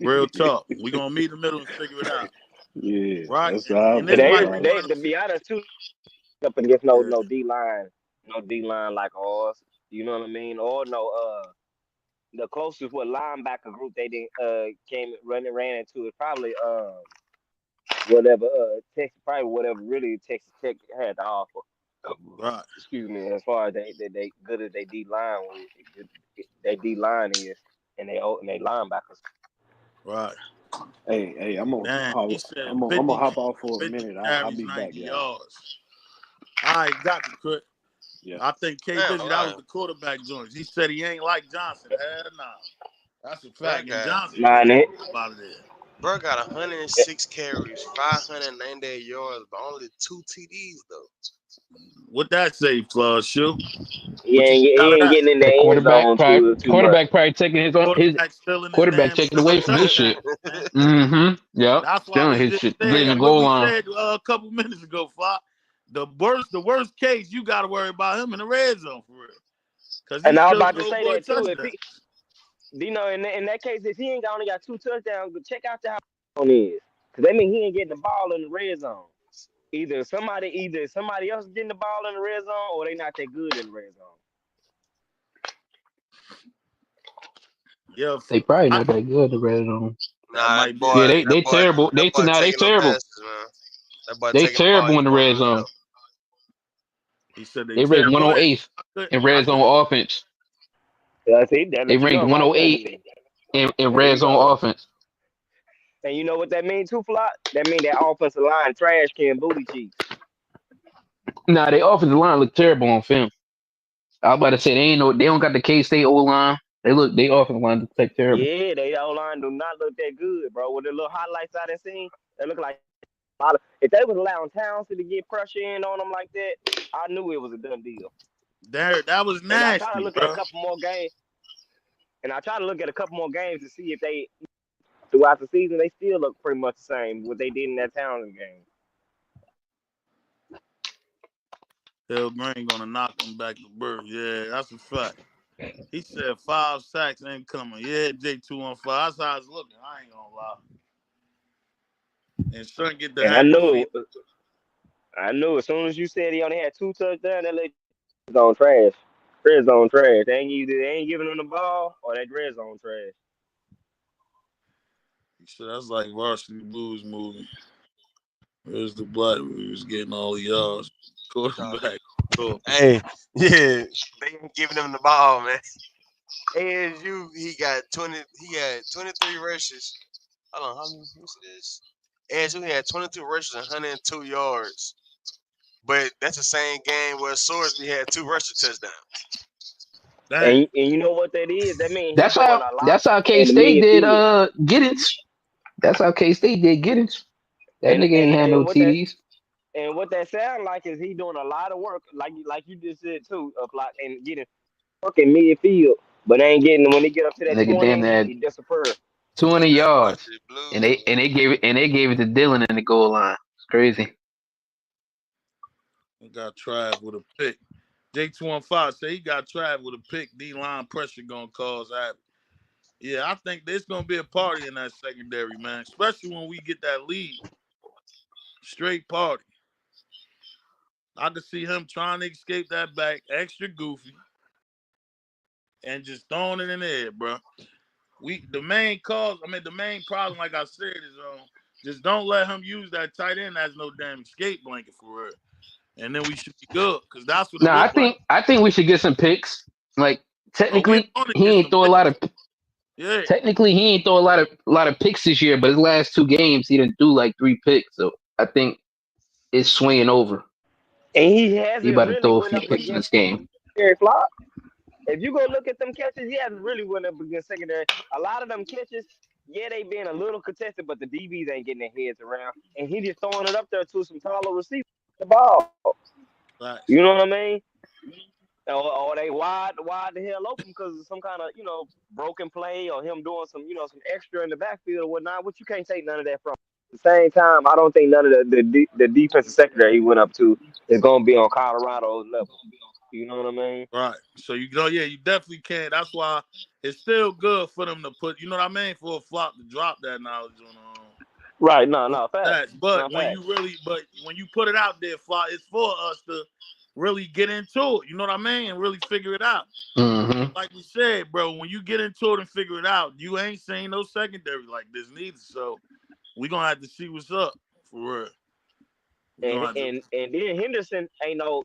Real talk. We gonna meet in the middle and figure it out.
Yeah,
Right?
that's
And
how.
But
this
That's
might be
how.
one of
they
them
to be
situations.
honest too, up against
Yeah,
no D line like ours. You know what I mean? Or no the closest what linebacker group they didn't came running ran into is probably whatever Texas, probably whatever really Texas Tech had to offer.
right,
Excuse me, as far as they good as they D line with they D line is and they linebackers.
right.
Hey,
Damn, he said
I'm
50,
gonna hop off for a
50
minute. I'll
carries,
be back,
90
y'all.
yards. All right, got you, Chris.
Yeah.
I think K
Damn,
Busy, that was
lying.
the quarterback joints. He said he ain't like Johnson. Hell nah. That's a
Bro
fact. And
got
Johnson
Nah,
couldn't
and
get
it,
him out of there.
bro got 106 carries, 598 yards, but only 2 TDs though.
What that say, Shoe?
he
What you
ain't
think out
he
of
ain't
that?
getting in the
The
end zone too much.
quarterback probably taking his
Quarterback stealing his
quarterback
damn
taking away from his
touchdown,
shit.
man.
Mm-hmm. Yep.
That's why
Stealing
we
his
just
shit. Getting
said
the
what
goal
we
line.
said a couple minutes ago, Flock. The worst case, you got to worry about him in the red zone for real, because he
And I was
still
about to
throw
say
boy
that too. If
touchdowns.
he, in that case, if he ain't only got 2 touchdowns, check out the on is, because that mean he ain't getting the ball in the red zone. Either somebody else getting the ball in the red zone, or they not that good in the red zone.
Yeah,
They probably
I,
not that good the red zone.
that
Nah,
might be
Yeah,
it.
they terrible.
that boy
They
taking no
terrible.
passes, man. That boy
They
taking the ball,
terrible
he
in the
going
red
to
zone.
himself.
He said they
They ranked
tear. Go ahead.
108th in
I
red zone
couldn't.
offense.
Yeah, see, that
They
let you
ranked
know right there.
108 in
There
red
you
zone
go.
offense.
And you know what that means too, Flock? That mean that offensive line trash can booty cheeks.
Nah, they offensive line look terrible on film. I was about to say they don't got the K State O line. They offensive line look like terrible.
Yeah, they O line do not look that good, bro. With the little highlights I done seen, they look like a lot of. If they was allowing Townsend to get pressure in on them like that, I knew it was a done deal.
There, that was
And I try to
nasty,
look at a
bro.
couple more games, and I try to look at a couple more games to see if they throughout the season they still look pretty much the same what they did in that Townsend game.
Hill Green gonna knock him back to birth. Yeah, that's a fact. He said 5 sacks ain't coming. Yeah, J215. That's how it's looking. I ain't gonna lie. And son get the
And I
happy feet.
knew, I knew as soon as you said he only had 2 touchdowns, that let zone trash. Red zone trash. They ain't giving him the ball or that red zone trash.
He said that's like varsity blues movie. There's the black we was getting all the yards. Quarterback. Cool.
Hey, yeah, they ain't giving him the ball, man. ASU, he had 23 rushes. Hold on, how many was this? ASU he had 22 rushes and 102 yards. But that's the same game where Sorsby had 2 rushing touchdowns.
Dang.
And you know what that is? That means he doing a lot
That's how K
in the
State did
midfield.
Giddens. That's how K State did Giddens. That
And
nigga ain't
and
had no
and what that
TDs.
and what that sound like is he doing a lot of work, like you just said too, of like and getting work in midfield, but ain't getting when he get up to that
Nigga damn
20,
near
he disappear.
20
That's
yards.
varsity
And
blues,
they
man.
and they gave it to Dylan in the goal line. It's crazy.
He got Trav with a pick. J215 say he got Trav with a pick. D-line pressure gonna cause havoc. Yeah, I think there's gonna be a party in that secondary, man. Especially when we get that lead. Straight party. I could see him trying to escape that back, extra goofy, and just throwing it in the air, bro. The main problem, like I said, is just don't let him use that tight end as no damn escape blanket for real. And then we should be good, because that's what it
No,
looked like.
I think we should get some picks. Like
Oh, we
technically,
want to
he
get
ain't
some
throw a lot
picks.
of
Yeah.
picks this year, but his last 2 games he didn't do like 3 picks. So I think it's swinging over.
And he
He
hasn't
about to
really
throw a
went
few
up
picks in this
against
game.
Terry Flock. If you go look at them catches, he hasn't really went up against secondary. A lot of them catches, yeah, they been a little contested, but the DBs ain't getting their heads around. And he just throwing it up there to some taller receivers. The ball. You
Facts.
know what I mean? Or they wide the hell open because of some kind of broken play or him doing some extra in the backfield or whatnot. Which you can't take none of that from. At the same time, I don't think none of the defensive secondary he went up to is gonna be on Colorado's level. You know what I mean?
Right. So yeah, you definitely can. That's why it's still good for them to put, you know what I mean, for a flop to drop that knowledge
Right? No,
on
no facts,
stats. But
no
when
facts.
you put it out there, flop, it's for us to really get into it. You know what I mean? And really figure it out.
Mm-hmm.
Like we said, bro, when you get into it and figure it out, you ain't seen no secondary like this neither. So we gonna have to see what's up for real. We
And
gonna have to.
and then Henderson ain't no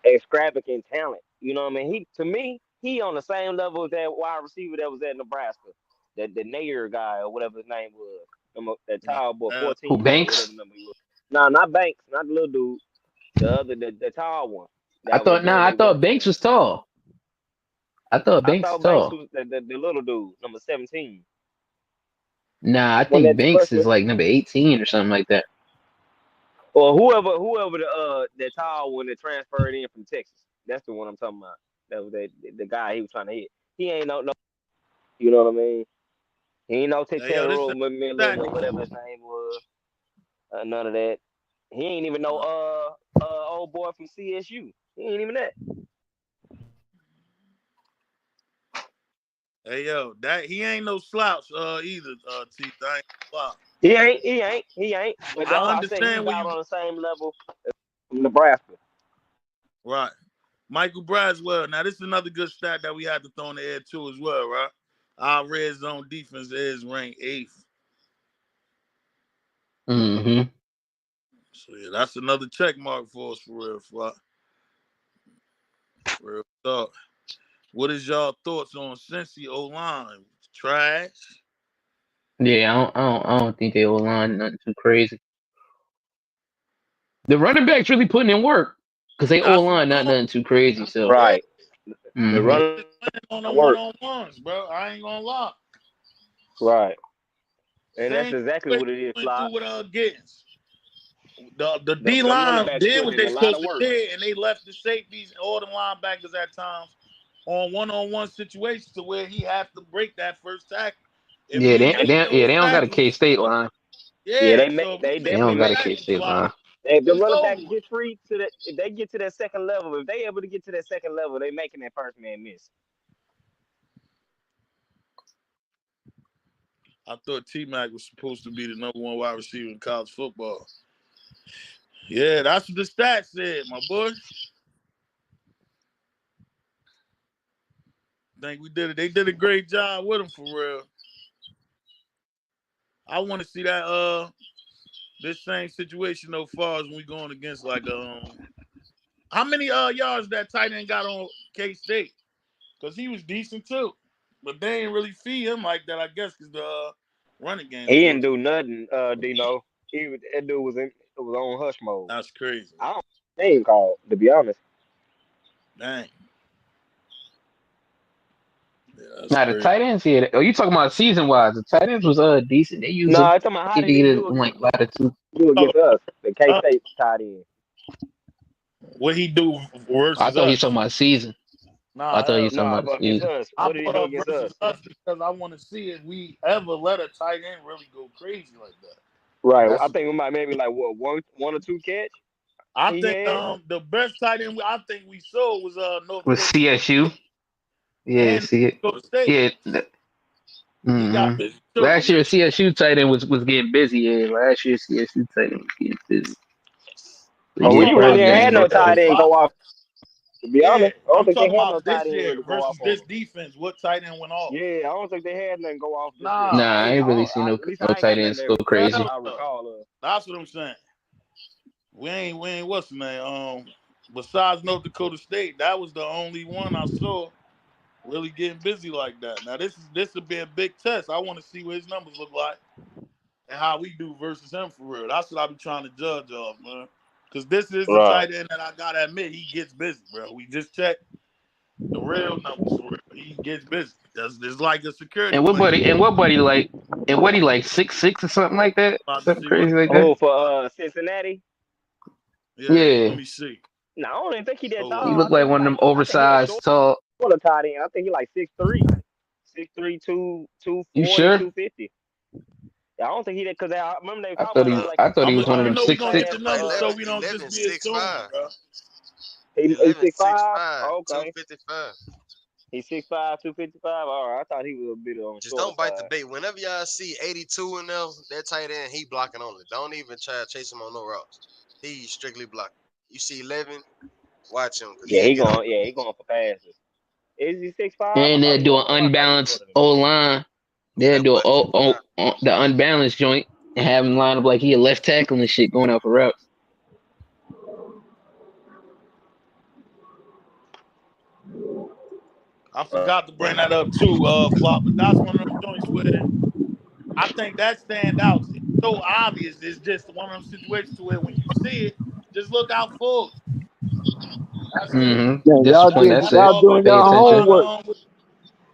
extravagant talent. You know what I mean? He to me, he on the same level as that wide receiver that was at Nebraska. the Nair guy or whatever his name was. That
Nah,
tall boy,
Who
14 or whatever
Banks?
number he was. No, not Banks, not the little dude. The other, the tall one.
I
That was
thought I
they
thought
went
Banks
to.
was tall. I thought
I
Banks was
thought Banks
tall.
was the little dude, number 17.
Nah, I
When
think
that
Banks is
freshman
like number 18 or something like that.
or whoever the tall one that transferred in from Texas. That's the one I'm talking about. That was the guy he was trying to hit. He ain't no you know what I mean? He ain't no
hey, yo, this
Texero
is
McMillan or whatever his name was. None of that. He ain't even no old boy from CSU. He ain't even that.
Hey yo, that he ain't no slouch either. T, I ain't slouch.
He ain't. But that's
I
why I say he
understand where
about
you
on the same level from Nebraska.
right. Michael Braswell. Now this is another good stat that we had to throw in the air too as well, right? Our red zone defense is ranked 8th.
Mm-hmm.
So yeah, that's another check mark for us for real. For real talk. What is y'all thoughts on Cincy O line? Trash.
Yeah, I don't think they will line nothing too crazy. The running backs really putting in work because they O
That's what
line
I'm
not
doing.
nothing too crazy. So,
Yeah,
Right. The
hmm
they
running
just winning on them one
work.
on ones, bro. I ain't gonna lie.
Right. And that's
Same
exactly
situation
what it is,
went
Flock.
through with Giddens. The D
Them running
line
backs
did
putting
what
in
they
a lot
supposed
of
to
work.
do, and they left the safeties and all the linebackers at times on one situations to where he has to break that first tackle. If
yeah,
you
they,
make
they yeah
those
they don't got a K
tackles,
State line.
Yeah,
yeah. So if you
they
They
make
definitely
don't
those
got a
make
K
tackles,
State
Flock,
line.
if the
it's
running
over
backs
with.
get free to that, if they get to that second level, if they able to get to that second level, they making that first man miss.
I thought T Mac was supposed to be the number one wide receiver in college football. Yeah, that's what the stats said, my boy. Think we did it. They did a great job with him for real. I want to see that this same situation though far as when we going against like how many yards that tight end got on K State? Because he was decent too. But they ain't really feed him like that, I guess, because the running game
He
was
didn't
looking.
do nothing, Dino. That dude was on hush mode.
That's crazy.
I don't name called, to be honest.
Dang. Yeah, that's
Now the
crazy.
tight ends here. Oh, you talking about season wise? The tight ends was decent. They use
No,
them.
I'm talking about how
They
did he
did
do
like
against
latitude.
you
Talking
against us, the K
about
State tight end.
what he do
I
versus
thought he was
us.
talking about season. I
Nah,
thought he
hell
was talking
no.
Nah,
about the
but against
season.
us,
I
what did he
brought
do
up
against
versus
us?
us because I want to see if we ever let a tight end really go crazy like that.
Right. I
That's
think we might maybe like what one or two catch
I
he
think
had.
the best tight end I think we saw was North
With
Dakota
CSU. Yeah,
and
see it.
North Dakota State.
Yeah.
He got
Mm-hmm.
busy too.
Last year CSU tight end was getting busy. Yeah, last year CSU tight end was getting busy. But
Oh,
I'm
yeah,
talking
we
first
really
about
ain't
this
game
had no
looked
year,
tight
good.
end
Flop.
go off. To be
Yeah,
honest, I don't
I'm
think they
talking
had no
about
tight
this
end
year
really go off
versus
on
this
them.
defense. What tight end went off?
Yeah, I don't think they had nothing go off this year.
Nah,
Nah, I
hey,
ain't really seen
At
no
least
no
I ain't
tight
got nothing
ends go
that
crazy.
hell
I
no.
recall of.
That's what I'm saying. We ain't what's the name? Besides North Dakota State, that was the only one I saw really getting busy like that. Now this would be a big test. I want to see what his numbers look like and how we do versus him for real. That's what I be trying to judge off, man. Because this is the
Right.
tight end that I gotta admit he gets busy, bro. We just checked the real numbers for real. He gets busy. That's like a security blanket.
What buddy like and what he like 6'6" or something like that?
About to
Something
see what.
crazy like that.
Oh, for Cincinnati.
Yeah, let
Yeah.
me see.
No, I don't even think he that
Hold
He
up.
tall. I
looked
think
like
he
one of
like
them
short. I think he like
oversized
short
tall.
for the tight end. I think he like 6'3". 6'3",
You
240,
sure?
250. Yeah, I don't think he did because I remember they were talking about he was like
I thought he
I'm
was
gonna,
one of
you
them
know, we're
six
gonna get the
six.
Like
numbers so
11,
we don't just
11,
be assuming,
6'5",
bro.
he's
11,
6'5".
6'5",
Okay,
255.
he's 6'5", 255. All right, I thought he was a bit on the
Just
shorter
don't bite the
side.
bait. Whenever y'all see 82 in there, that tight end, he blocking only. Don't even try to chase him on no routes. He strictly blocking. You see 11, watch him because
Yeah,
he'll get open.
he going for passes. Is he 6'5"?
And they'll do an
I thought he was
unbalanced
shorter than
O
that.
line.
Yeah,
They'll
that
do
boy 6'5".
the unbalanced joint and have him line up like he a left tackle and shit going out for routes.
I forgot to bring that up too, Flop. But that's one of them joints where I think that stand out. It's so obvious. It's just one of them situations where when you see it, just look out for it. That's it.
Man,
Discipline. That's
That
it.
fall
doing
back
Pay
y'all
into the
attention.
line
homework.
of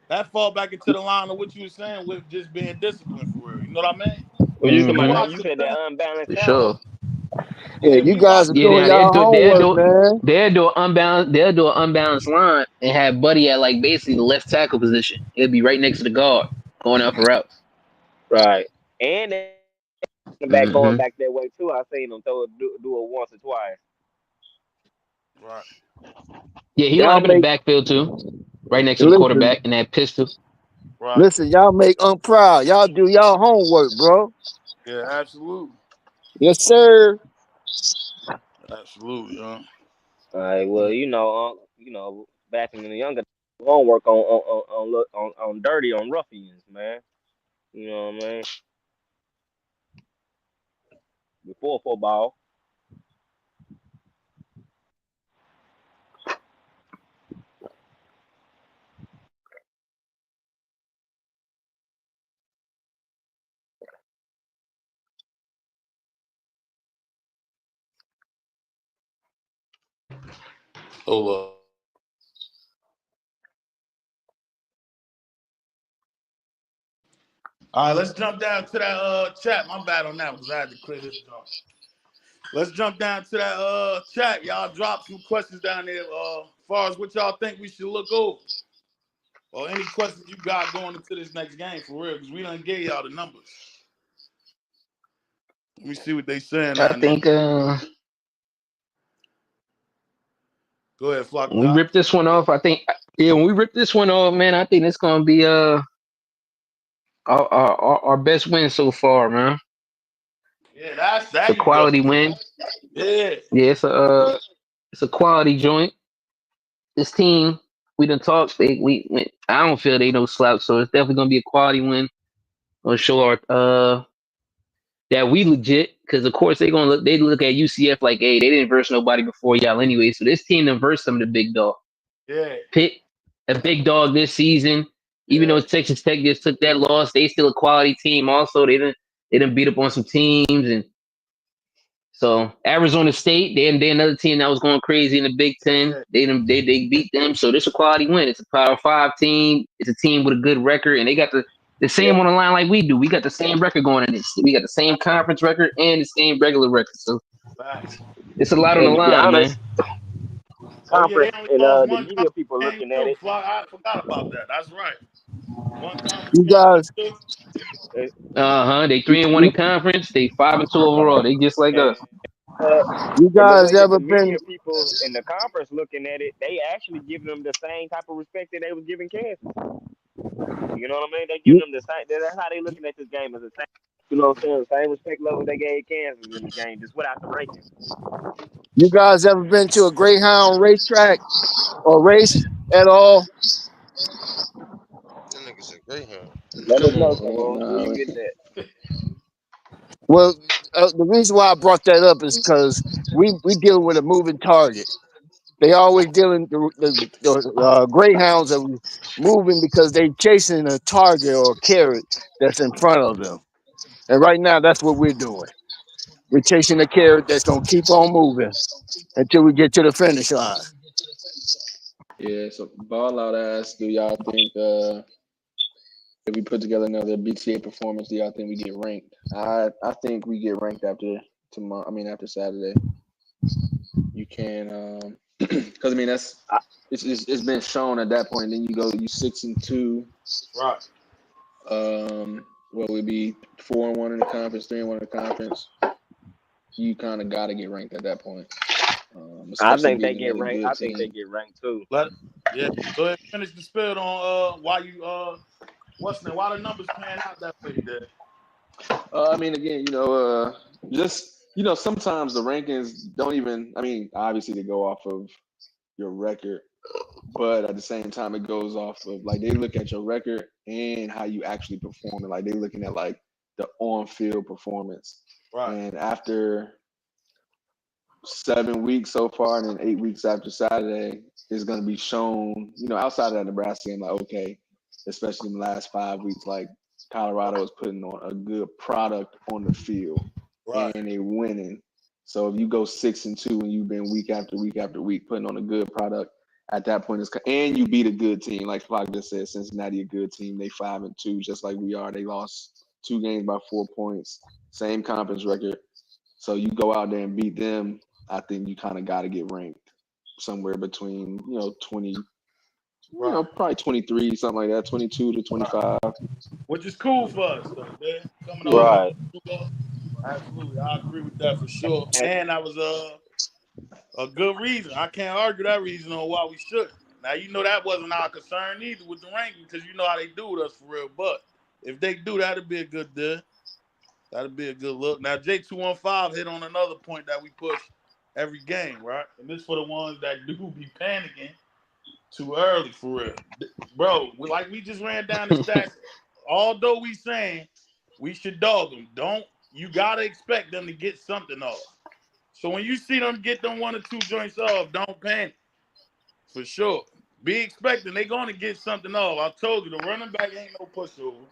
that fall back into the line of what you were saying with just being disciplined for real. You know what I mean?
Well, you talking
You
about
Mm-hmm.
that?
watch
You
the
said that
film.
unbalanced
For
talent.
sure.
Yeah,
Yeah,
you
we
guys
watch
are
the
Yeah,
doing
now
film.
y'all homework, man.
they'll do an unbalanced line and have Buddy at like basically the left tackle position. He'll be right next to the guard going out for routes.
Right. And they back going
Mm-hmm.
back that way too. I seen them do it once or twice.
Right,
Yeah, he
Y'all
lined up in the
make
backfield too, right next to the
listen,
quarterback in that pistol.
right.
listen. Y'all make proud. Y'all do y'all homework, bro.
Yeah, absolutely,
Yes, sir.
absolutely.
All right. Well, back in the younger homework on dirty on ruffians, man. You know what I mean? Before football.
Hold up. All right, let's jump down to that chat. My bad on that because I had to clear this jump. Let's jump down to that chat. Y'all drop some questions down there as far as what y'all think we should look over. Or any questions you got going into this next game for real, because we done gave y'all the numbers. Let me see what they saying
I
down there.
think
Go ahead, Flock.
when we rip this one off, I think when we rip this one off, man, I think it's gonna be our best win so far, man.
Yeah, that's
It's a
there you go.
quality win.
Yeah,
Yeah, it's a quality joint. This team, we done talked. I don't feel they no slouch, so it's definitely gonna be a quality win. Gonna show our that we legit, because of course they look at UCF like, hey, they didn't verse nobody before y'all anyway. So this team done versed some of the big dog.
yeah,
Pitt, a big dog this season. Even
yeah,
though Texas Tech just took that loss, they still a quality team. Also, they didn't beat up on some teams, and so Arizona State, they another team that was going crazy in the Big Ten.
yeah,
They beat them. So this is a quality win. It's a Power Five team. It's a team with a good record, and they got the
Yeah.
same on the line like we do. We got the same record going in this. We got the same conference record and the same regular record. So
facts.
it's a lot on the
And to be
line, man.
honest,
Oh yeah, they
conference
only
and
lost
the
one
media
conference
people
game
looking at
too.
it.
Flock, I forgot about that. That's right. One conference
You
game
guys,
too.
They
you,
3-1 in
you
conference. They 5-2 overall. They just like
And
us.
uh,
you
and the
guys
way that
ever
the
been?
media people in the conference looking at it, they actually giving them the same type of respect that they was giving Kansas. You know what I mean? They giving
You,
them the same. That's how they looking at this game as the same. You know what I'm saying? Same respect level they gave Kansas in the game, just without the ranking.
you guys ever been to a Greyhound racetrack or race at all?
That nigga said Greyhound.
Let us
Come
know,
on,
Tyrone. Where you
man.
getting that?
Well, the reason why I brought that up is because we deal with a moving target. They always dealing the greyhounds are moving because they chasing a target or a carrot that's in front of them. And right now, that's what we're doing. We're chasing a carrot that's gonna keep on moving until we get to the finish line.
Yeah, so ball out ass. Do y'all think if we put together another BTA performance, do y'all think we get ranked? I think we get ranked after tomorrow. I mean after Saturday. You can because I mean
I,
it's been shown at that point. Then you go you 6-2.
Right.
What would be 4-1 in the conference, 3-1 in the conference. You kind of got to get ranked at that point,
I
especially
think they
being
get
another
ranked.
good
I think they
team.
get ranked too.
Let yeah. Go ahead. Finish the spill on why you what's the name? Why the numbers pan out that way there.
I mean, again, just sometimes the rankings don't even. I mean, obviously they go off of your record, but at the same time, it goes off of like they look at your record and how you actually perform. Like they're looking at like the on-field performance.
Right.
And after 7 weeks so far, and then 8 weeks after Saturday is going to be shown. Outside of that Nebraska game, like okay, especially in the last 5 weeks. Like Colorado is putting on a good product on the field,
Right.
and they winning. So if you go 6-2 and you've been week after week after week putting on a good product, at that point, and you beat a good team. Like Flock just said, Cincinnati a good team. They 5-2, just like we are. They lost 2 games by 4 points. Same conference record. So you go out there and beat them. I think you kind of got to get ranked somewhere between 20,
Right.
probably 23, something like that, 22 to
Right.
25.
Which is cool for us though, man. Coming off
Yeah.
Right.
absolutely, I agree with that for sure.
And
And that was a good reason. I can't argue that reason on why we shouldn't. Now you know that wasn't our concern either with the ranking because you know how they do with us for real. But if they do, that'd be a good deal. That'd be a good look. Now J215 hit on another point that we push every game, right? And this for the ones that do be panicking too early for real, bro. Like we just ran down the stats. Although we saying we should dog them, don't you gotta expect them to get something off. So when you see them get them 1 or 2 joints off, don't panic. For sure. Be expecting they're gonna get something off. I told you the running back ain't no pushover.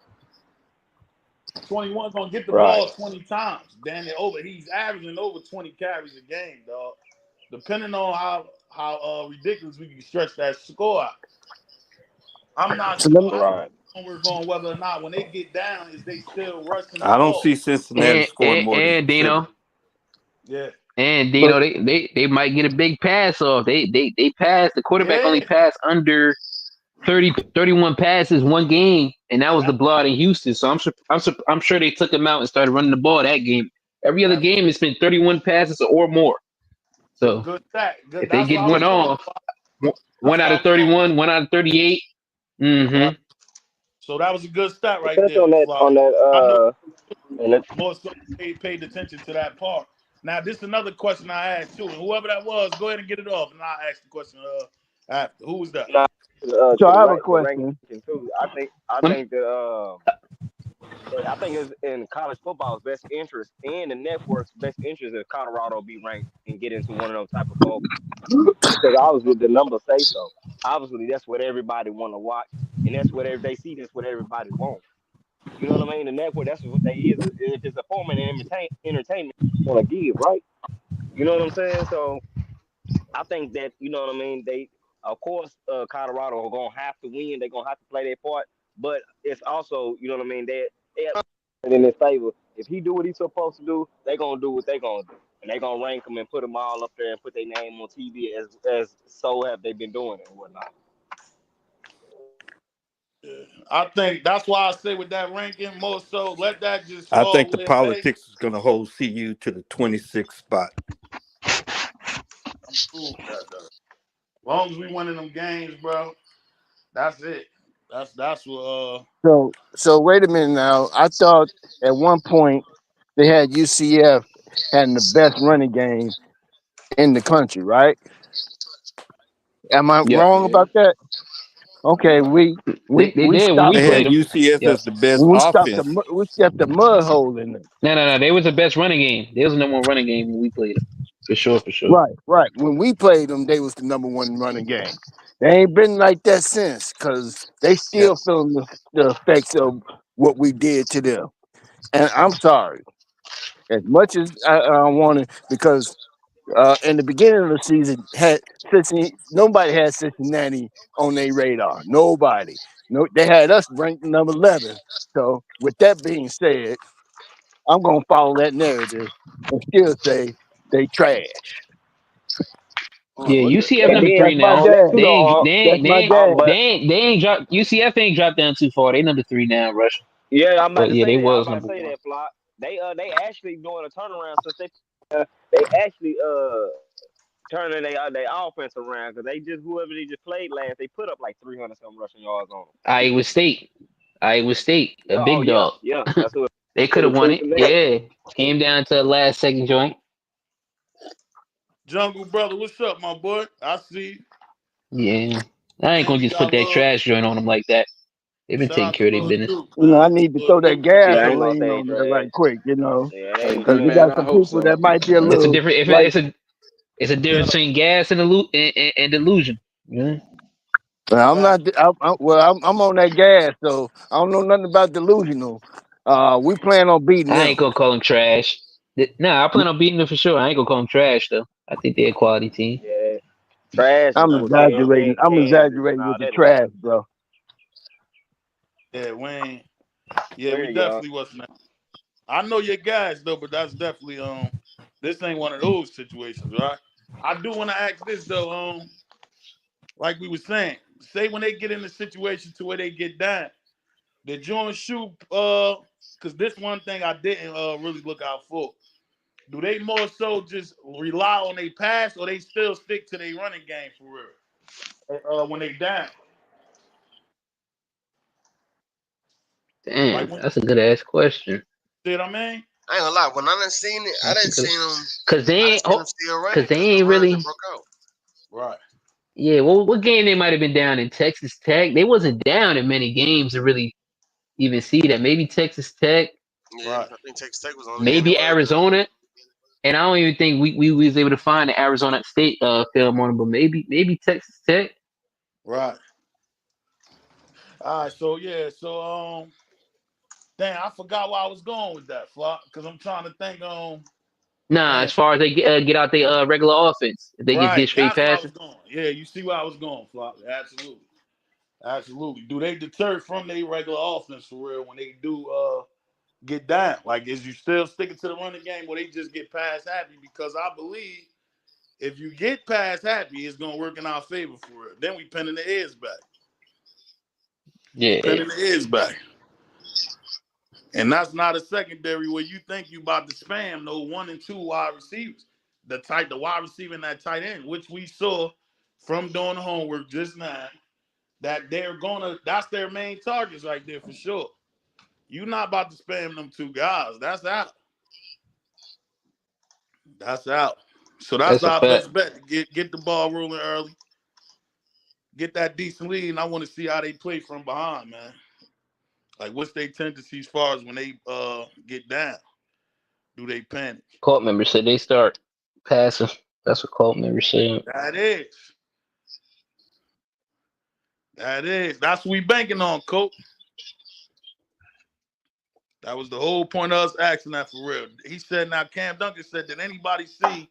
21 gonna get the
right.
ball 20 times. Then he's averaging over 20 carries a game, dog. Depending on how ridiculous we can stretch that score out. I'm not
So
sure
let me,
how
Right.
we're going whether or not when they get down, is they still rushing the
I don't see
ball.
Cincinnati
and
scoring
and,
more than
and
seven.
Dino.
Yeah.
And
but
Dino, they might get a big pass off. They pass the quarterback only
Yeah.
passed under 31 passes one game, and that was the
That,
blowout in Houston. So I'm sure they took him out and started running the ball that game. Every other
that's
game, it's been 31 passes or more. So
good stat. Good.
if they
That's what
get
I was
one
talking
off,
about.
one
That's
out
what I
of
was talking
31, one out of 38.
about.
Mm-hmm.
So that was a good stat
To
right
touch
there,
on
Flock.
that
I know
and it,
more so paid attention to that part. Now, this is another question I asked too, and whoever that was, go ahead and get it off, and I'll ask the question after. Who was that?
not
so
to
I have a
the ranking
question.
too. I
Let me,
think that I think it's in college football's best interest and the network's best interest if Colorado be ranked and get into one of those type of bowl because obviously the numbers say so. Obviously, that's what everybody want to watch, and that's what they see. That's what everybody wants. You know what I mean? The network, that's what they is. If it's a form of entertainment, want to give, right? You know what I'm saying? So I think that you know what I mean. They, of course, Colorado are gonna have to win. They're gonna have to play their part, but it's also you know what I mean. They in his favor. If he do what he's supposed to do, they gonna do what they gonna do, and they gonna rank him and put them all up there and put their name on TV as so have they been doing it and whatnot.
I think that's why I say with that ranking, more so let that just
I
fall
think the
where it may.
politics is going to hold CU to the 26th spot.
I'm cool with that though. As long as we winning them games, bro, that's it. That's what.
So wait a minute now. I thought at one point they had UCF having the best running game in the country, right? Am I
yep,
wrong
Yeah.
about that? Okay,
they
we
did when we
stopped
They
them.
played
had
them.
UCS
Yep.
as the best
We stopped
offense.
we stepped the mud hole in them.
No. They was the best running game. They was the number one running game when we played them. For sure, for sure.
Right, right. When we played them, they was the number one running game. They ain't been like that since, cause they
Yeah.
still feeling the effects of what we did to them. And I'm sorry, as much as I wanted, because in the beginning of the season, had Cincinnati, nobody had Cincinnati on their radar. Nobody. No, they had us ranked number 11. So, with that being said, I'm gonna follow that narrative and still say they trash.
Oh,
Yeah,
what the
UCF
And
number
then
three
That's my
now.
on that
dad.
too, though,
That's my dad.
but
They ain't dropped. UCF ain't dropped down too far. They number three now, Russia.
yeah, I'm about
But
to
yeah,
say
they
that. I'm
was
about to
number
say
one.
that, Flock. They actually doing a turnaround since they actually turning they offense around because they just whoever they just played last they put up like 300 some rushing yards on
Iowa State. Iowa State, a
them. Oh
big
yeah,
dog.
yeah, that's who
They could
the
have won
truth
it.
and that.
Yeah, came down to the last second joint.
Jungle brother, what's up, my boy? I see.
Yeah, I ain't
Man,
gonna
we
just put
got
that trash joint on them like that. They've been
shout
taking
out
care of
to
their
Lil
business.
Duke,
I
man.
need to
Lil
throw that
Duke for
Yeah, I ain't
sure.
gonna
gasoline
say
on there
trash.
right quick,
Yeah, they
Hey,
ain't
because we
doing
man,
got
I
some
hope
people that
so.
might be a
It's a
little
different.
like
It's a difference between gas and and delusion. Yeah.
I'm
Flat.
not. I'm on that gas, so I don't know nothing about delusional. We plan on beating
I ain't
them.
gonna call them trash. Nah, I plan on beating them for sure. I ain't gonna call them trash though. I think they're a quality team.
Yeah, trash is
I'm
That's
Wayne,
right.
exaggerating. I'm
Kansas, and
exaggerating
all
with the
that nonsense.
trash, bro.
Yeah, Wayne. Yeah, we
Very young.
definitely wasn't. I know your guys though, but that's definitely this ain't one of those situations, right? I do want to ask this though, like we were saying, say when they get in the situation to where they get down, the joint shoot, because this one thing I didn't really look out for. Do they more so just rely on their pass, or they still stick to their running game for real? When they down, like
Damn,
when
that's a good ass question.
you see what I mean?
I ain't gonna lie. When I done seen it,
That's a good. Cause they
I done
ain't.
seen them still
Cause
running
they
because the
ain't
runs
really.
that broke out.
Right,
Yeah, well, what game they might have been down in Texas Tech? They wasn't down in many games to really even see that. Maybe Texas Tech,
Yeah,
right,
I think Texas Tech was the only game they
maybe
was down.
Arizona, and I don't even think we was able to find the Arizona State film on them, but maybe Texas Tech.
right. All right, so yeah, so damn, I forgot where I was going with that, Flock, because I'm trying to think
Nah,
damn,
as far as they get out their regular offense, if they just
right,
get straight
that's where I
passing.
was going. Yeah, you see where I was going, Flock. Absolutely, absolutely. Do they deter from their regular offense for real when they do get down? Like, is you still sticking to the running game, or they just get past happy? Because I believe if you get past happy, it's gonna work in our favor for real. Then we pinning the ears back. We
Yeah,
pinning the ears back. And that's not a secondary where you think you about to spam no 1 and 2 wide receivers. The wide receiver and that tight end, which we saw from doing the homework just now, that that's their main targets right there for sure. You're not about to spam them two guys. That's out. That's out. So that's
that's a
our
fact.
best bet. Get the ball rolling early, get that decent lead, and I want to see how they play from behind, man. Like what's their tendency as far as when they get down? Do they panic?
Cult member said they start passing. That's what cult member said.
That is. That is. That's what we banking on, Coach. That was the whole point of us asking that for real. He said now Cam Duncan said, did anybody see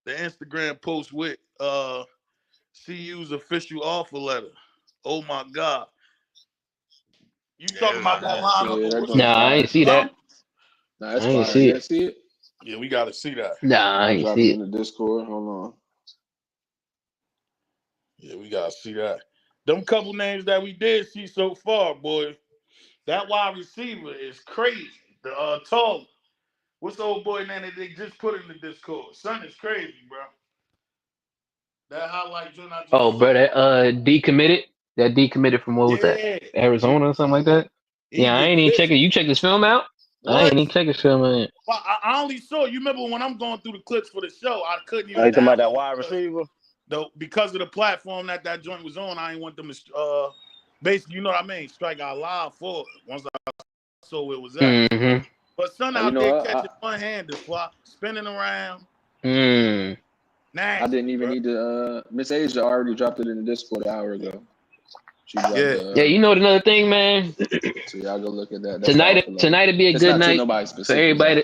the Instagram post with CU's official offer letter? Oh my God. You
Yeah,
talking about that lineup
Yeah,
of
they're
what's
gonna
Nah,
his
I
name?
ain't
drop.
see that.
Plum?
Nah,
I
it's
ain't
fire.
see
You
it.
ain't see it?
Yeah, we gotta see that.
Nah, I
I
ain't
dropped it
see
in
it.
the Discord. Hold on.
Yeah, we gotta see that. Them couple names that we did see so far, boy. That wide receiver is crazy. The tall. What's the old boy name that they just put in the Discord? Son is crazy, bro. That highlight joint I
Oh,
just
bro,
saw.
that decommitted. That decommitted from what was that?
Yeah,
Arizona or something like that.
he
Yeah, I
was
ain't even check
vicious.
it. You check this film out? I ain't
What?
even check this film out.
Well, I only saw. You remember when I'm going through the clips for the show? I couldn't
Are
even
you talking about that
download it
wide
because
receiver?
because of the platform that joint was on. I ain't want them to basically, you know what I mean, strike out live for it once I saw where it was at.
Mm-hmm.
But son
You
out
know,
there
I
catching one handed, flop, spinning around,
Mm.
I
nasty,
didn't even
bro.
need to. Miss Asia already dropped it in the Discord an hour ago. She dropped
Yeah,
Yeah,
the.
you know another thing, man.
So y'all go look at that. That's the
Tonight,
offer letter.
tonight would be a
It's
good
not to
night
nobody
for
specific
everybody.
though.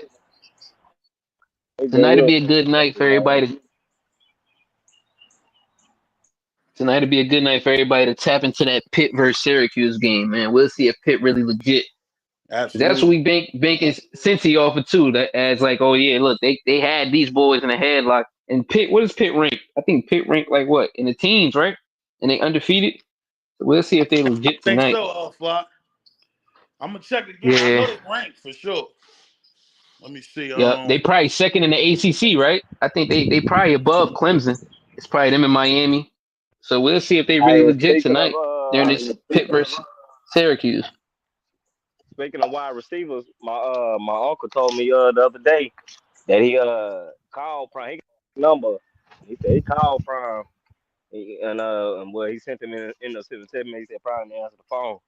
Hey, Jay
Tonight would
Will
be a good
catch
night for
it, man.
everybody. Tonight would be a good night for everybody to tap into that Pitt versus Syracuse game, man. We'll see if Pitt really legit. That's what
absolutely.
we banking Cincy off of too. That as like, oh yeah, look, they had these boys in the headlock. And Pitt, what is Pitt rank? I think Pitt ranked like what in the teens, right? And they undefeated. So we'll see if they legit
Think
tonight.
so, flop. I'm gonna check again. I know
Yeah,
they ranked for sure. Let me see.
yeah. They probably second in the ACC, right? I think they probably above Clemson. It's probably them in Miami. So we'll see if they really
Hey,
legit tonight. They're in this Pitt versus Syracuse.
speaking of wide receivers, my uncle told me the other day that he called Prime. He got his number. He said he called Prime and well he sent him in the 7 He said Prime didn't answer the phone,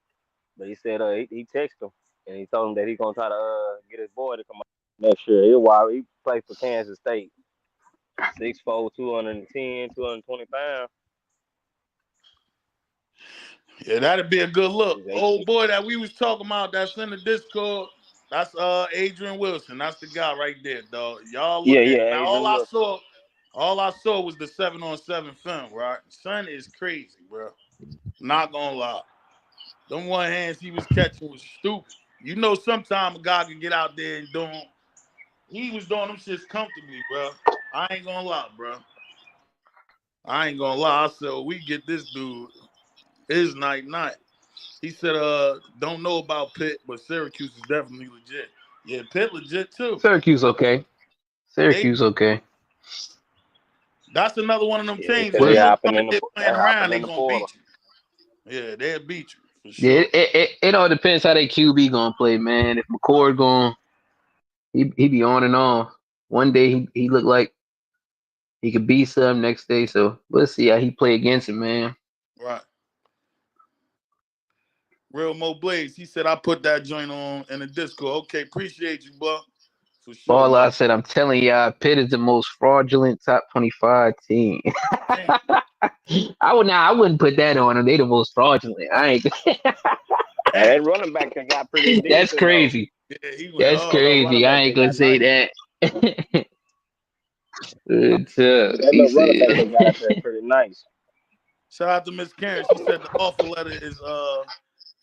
but he said he texted him and he told him that he gonna try to get his boy to come out next year. He played for Kansas State. 6'4", 210, 220 pounds.
Yeah, that'd be a good look.
They,
Old boy that we was talking about that's in the Discord. That's Adrian Wilson. That's the guy right there, dog. Y'all
yeah,
look at
yeah,
it. Now
Adrian Wilson.
all I saw was the 7-on-7 film, right? Son is crazy, bro. Not gonna lie. Them one hands he was catching was stupid. You know, sometimes a guy can get out there and do 'em. He was doing them shits comfortably, bro. I ain't gonna lie, bro. I ain't gonna lie. I said, we get this dude his night. He said, don't know about Pitt, but Syracuse is definitely legit. Yeah, Pitt legit too.
Syracuse okay.
They
Syracuse okay.
That's another one of them
Yeah, they
teams
said
that
they
you
What's
don't
hopping
come in
in the
there
they
playing around,
hopping
they
in the
gonna
portal.
beat you. Yeah, they'll beat you for
yeah?
sure.
It all depends how they QB gonna play, man. If McCord going, he be on and on. One day he looked like he could beat some. Next day, so we'll see how he play against him, man.
Right. Real Mo Blaze, he said I put that joint on in the Discord. Okay, appreciate you, bro. For sure,
All I
man.
said, I'm telling y'all, Pitt is the most fraudulent top 25 team.
Damn.
I wouldn't put that on them. They the most fraudulent. I ain't.
And
Damn.
that running back that got pretty
That's
decent though.
crazy.
Yeah, he went
That's
hard.
That little
crazy.
running
I
back
ain't
they
gonna
got
say
nice.
that. Good stuff.
That
He
little running back
said,
they got out there pretty nice.
Shout out to Miss Karen. She said the offer letter is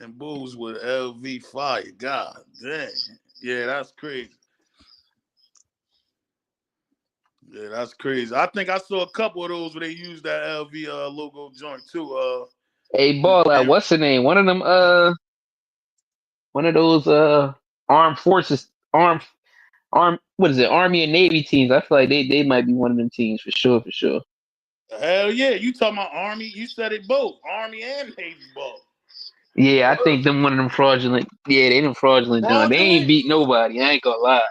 in Bulls with LV Fire. God dang. Yeah, that's crazy. Yeah, that's crazy. I think I saw a couple of those where they used that LV logo joint too.
"Hey,
Miss
ball out.
Karen.
What's the name? One of them. One of those armed forces. Arm. What is it? Army and Navy teams. I feel like they might be one of them teams for sure. For sure.
Hell yeah, you talking about Army? You said it both, Army and Navy ball.
Yeah, I
Word.
think them one of them fraudulent. Yeah, they them fraudulent John. They ain't
Fraudulent
beat nobody. I ain't gonna lie.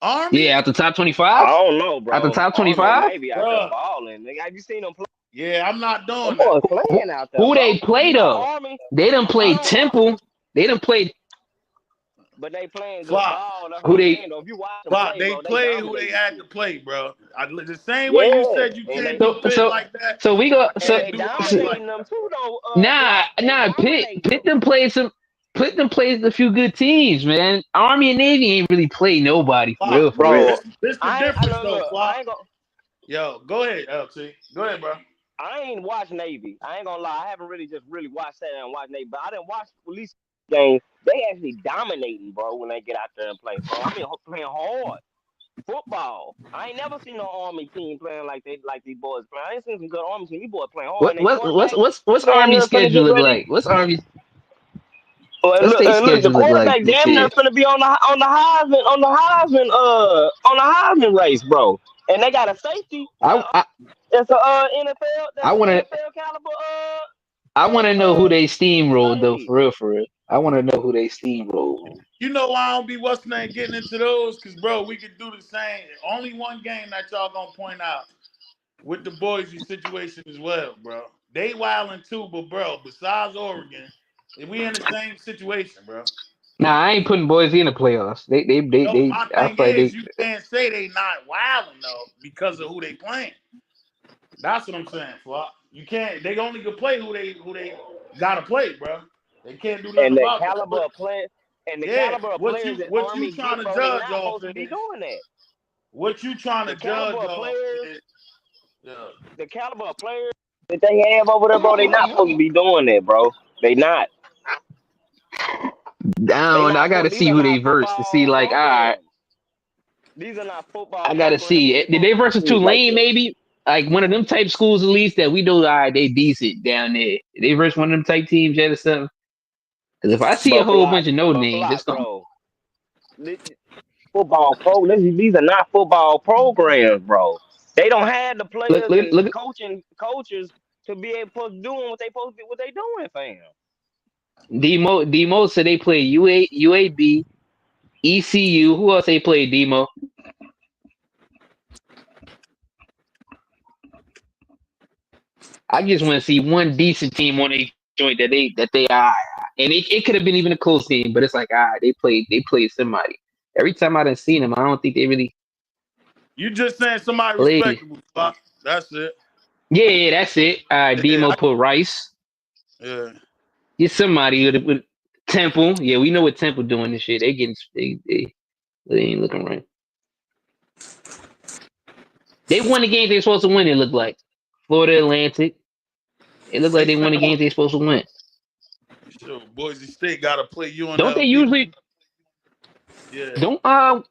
Army,
Yeah, out the top
I
25.
don't know,
Out the
bro.
top
Army and
25.
Navy out there
bruh.
balling. Nigga, have you seen them play?
Yeah, I'm not
Them
doing that.
boys playing out there,
Who they
bro.
play
You know,
though?
Army.
They done
I
played
don't know,
Temple. They done played
but they playing good
Flop,
ball. That's what
who
I'm
they.
saying though. If you watch them
flop.
play,
They
bro, they
played who they
dominating
had to
shit.
play, bro. The same way you
Yeah,
said you
and
can't
they
do
So
Pitt
so
like that.
so we go.
You
and
So,
can't
they
do Army
so
dominating
like
them
that.
too though.
nah
Flop, they
nah Pitt
dominating
Pitt
them.
them played some. Pitt them plays a few good teams, man. Army and Navy ain't really play nobody for
Flop.
real, for real.
Bro,
This the
I
difference
look,
though,
look, I
Flop.
ain't gonna.
Yo, go ahead, LT. Go ahead, bro.
I ain't watched Navy. I ain't gonna lie. I haven't really watched that and watched Navy, but I didn't watch at least game. They actually dominating, bro, when they get out there and play. So I mean, playing hard football. I ain't never seen no Army team playing like these boys playing. I ain't seen some good Army team. These boys playing hard,
What
and they
what what's
quarterback
what's what's
damn
Army
near finna
schedule
get
look
ready.
like? What's Army?
Oh,
What's their
and look, the
schedule look like
quarterback
this
damn near
year?
finna be on the Heisman race, bro. And they got a safety
I I,
that's a NFL
I
that's an
wanna
NFL caliber
I wanna know who they steamrolled though,
safety.
for real, for real. I wanna know who they steamrolled.
You know why I don't be what's name getting into those? Cause bro, we could do the same. Only one game that y'all gonna point out with the Boise situation as well, bro. They wilding too, but bro, besides Oregon, we in the same situation, bro.
Nah, I ain't putting Boise in the playoffs.
No, my
I
thing
feel like
is
they.
you can't say they not wilding though because of who they playing. That's what I'm saying, Flop. You can't. They only can play who they gotta play, bro. They can't do nothing
And
about that. But
the
yeah,
caliber of
what
players
you
that
what you
Army
trying
get,
to
bro, they
judge
not
off
supposed to be
is
doing that.
what you trying to
The caliber
judge
of
off
players,
is yeah.
the caliber of players that they have over there, bro, they not supposed to be doing that, bro. They not. They
Down. I
not.
gotta
These
see
are
who they
not
verse to see.
football
Like, all right,
programs. These are not football
I gotta
programs
see.
where they
Did they
supposed to
versus
behave like
Tulane?
that.
Maybe like one of them type schools at least that we know. All right, they decent down there. Did they versus one of them type teams yet or something? Because if I see a whole bunch of no names, it's gonna.
Bro. This these are not football programs, bro. They don't have the
Look,
players
look,
and
look.
coaches to be able to doing what they supposed to what they doing, fam.
Demo said they play UAB, ECU. Who else they play? Demo. I just want to see one decent team on a joint that they are, and it could have been even a close game, but it's like they played somebody. Every time I done seen them, I don't think they really
You just saying somebody
played.
respectable, Flop. That's it.
Yeah, that's it.
Yeah,
Demo put Rice.
yeah.
Get somebody with Temple. Yeah, we know what Temple doing this shit. They ain't looking right. They won the game they supposed to win. It looked like Florida Atlantic. It looked like
They
they won the
sound
games they supposed to win.
sure Boise State got to play
Don't they
UNLV.
usually?
Yeah,
Don't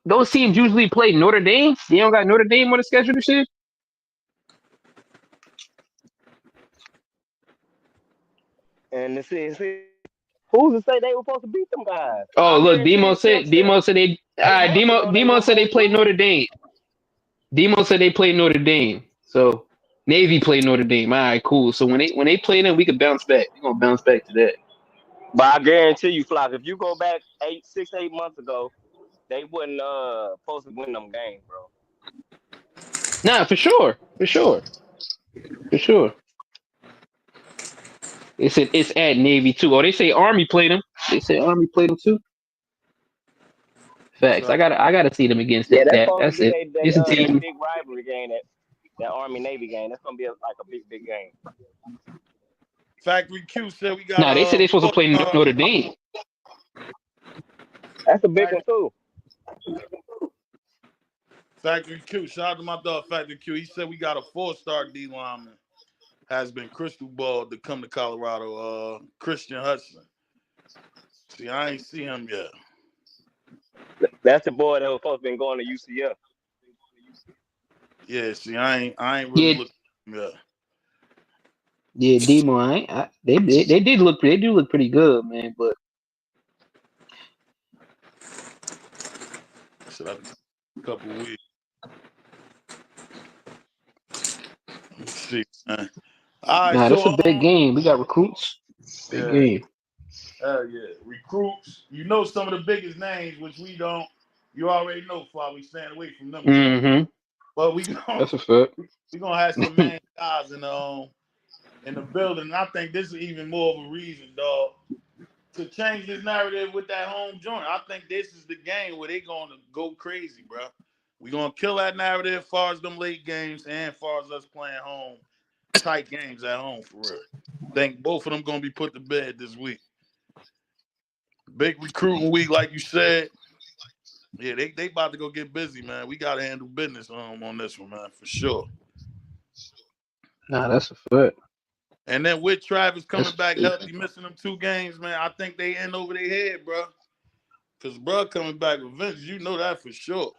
those teams usually play Notre Dame? They don't got Notre Dame on the schedule this year.
And see, who's to say they were supposed to beat them guys?
Oh
I
look,
guarantee you,
Demo said they. All
8
right,
months ago they
Demo
were
said they
supposed to
played
lose.
Notre Dame. Demo said they played Notre Dame. So Navy played Notre Dame. All right, cool. So when they play them, we can bounce back. We gonna bounce back to that.
But I guarantee you, Flock, if you go back 8 months ago, they wouldn't supposed to win them games, bro.
Nah, for sure. They said it's at Navy too. Oh, they say Army played them. They say Army played them too. Facts.
so
I gotta see them against
Yeah, that's
that.
supposed to
That's
be
it.
they
It's a
that
team.
big rivalry game, that Army Navy game. That's gonna be like a big game.
Factory Q said we got
Nah, they said
a
they supposed to
four
play
star.
Notre Dame.
That's a big one
Factory,
too.
Factory Q. Shout out to my dog Factory Q. He said we got a 4-star D lineman. Has been crystal ball to come to Colorado. Christian Hudson. See, I ain't see him yet.
That's the boy that was supposed to be going to UCF.
Yeah, see, I ain't really
Yeah,
looked at him yet.
yeah, Demo. They did look. They do look pretty good, man. But
Should have a couple weeks. Let me see, man. All right,
nah, that's a
so
big game. We got recruits. Big
yeah,
game.
hell yeah, recruits. You know some of the biggest names, which we don't. You already know, Fly. We stand away from them jumps,
Mm-hmm.
but
That's a fact.
we gonna have some main guys in the building. And I think this is even more of a reason, dog, to change this narrative with that home joint. I think this is the game where they gonna go crazy, bro. We gonna kill that narrative as far as them late games and as far as us playing home tight games at home for real. Think both of them gonna be put to bed this week. Big recruiting week, like you said. Yeah, they about to go get busy, man. We gotta handle business on this one, man, for sure.
Nah, that's a fact.
And then with Travis coming
That's
back healthy, missing them 2 games, man, I think they end over their head, bro. Cause bro coming back with Vince, you know that for sure.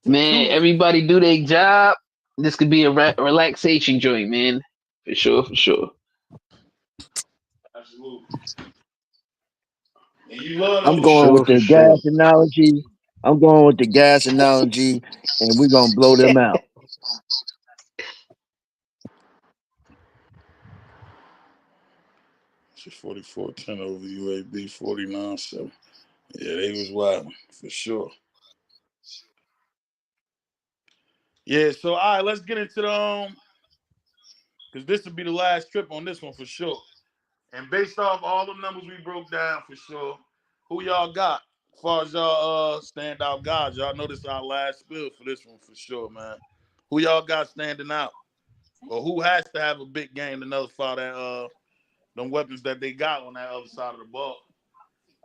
For
man.
2 weeks,
Everybody do their job. This could be a relaxation joint, man. For sure, for sure.
absolutely. And you love
I'm
For
those
going with
sure, for
the gas
sure.
analogy. I'm going with the gas analogy, and we're gonna blow them out.
It's 44-10 over UAB 49-7. Yeah, they was wild for sure. Yeah, so all right, let's get into the because this will be the last trip on this one for sure. And based off all the numbers we broke down for sure, who y'all got? As far as y'all standout guys, y'all know this our last spill for this one for sure, man. Who y'all got standing out? Or who has to have a big game to nullify that them weapons that they got on that other side of the ball?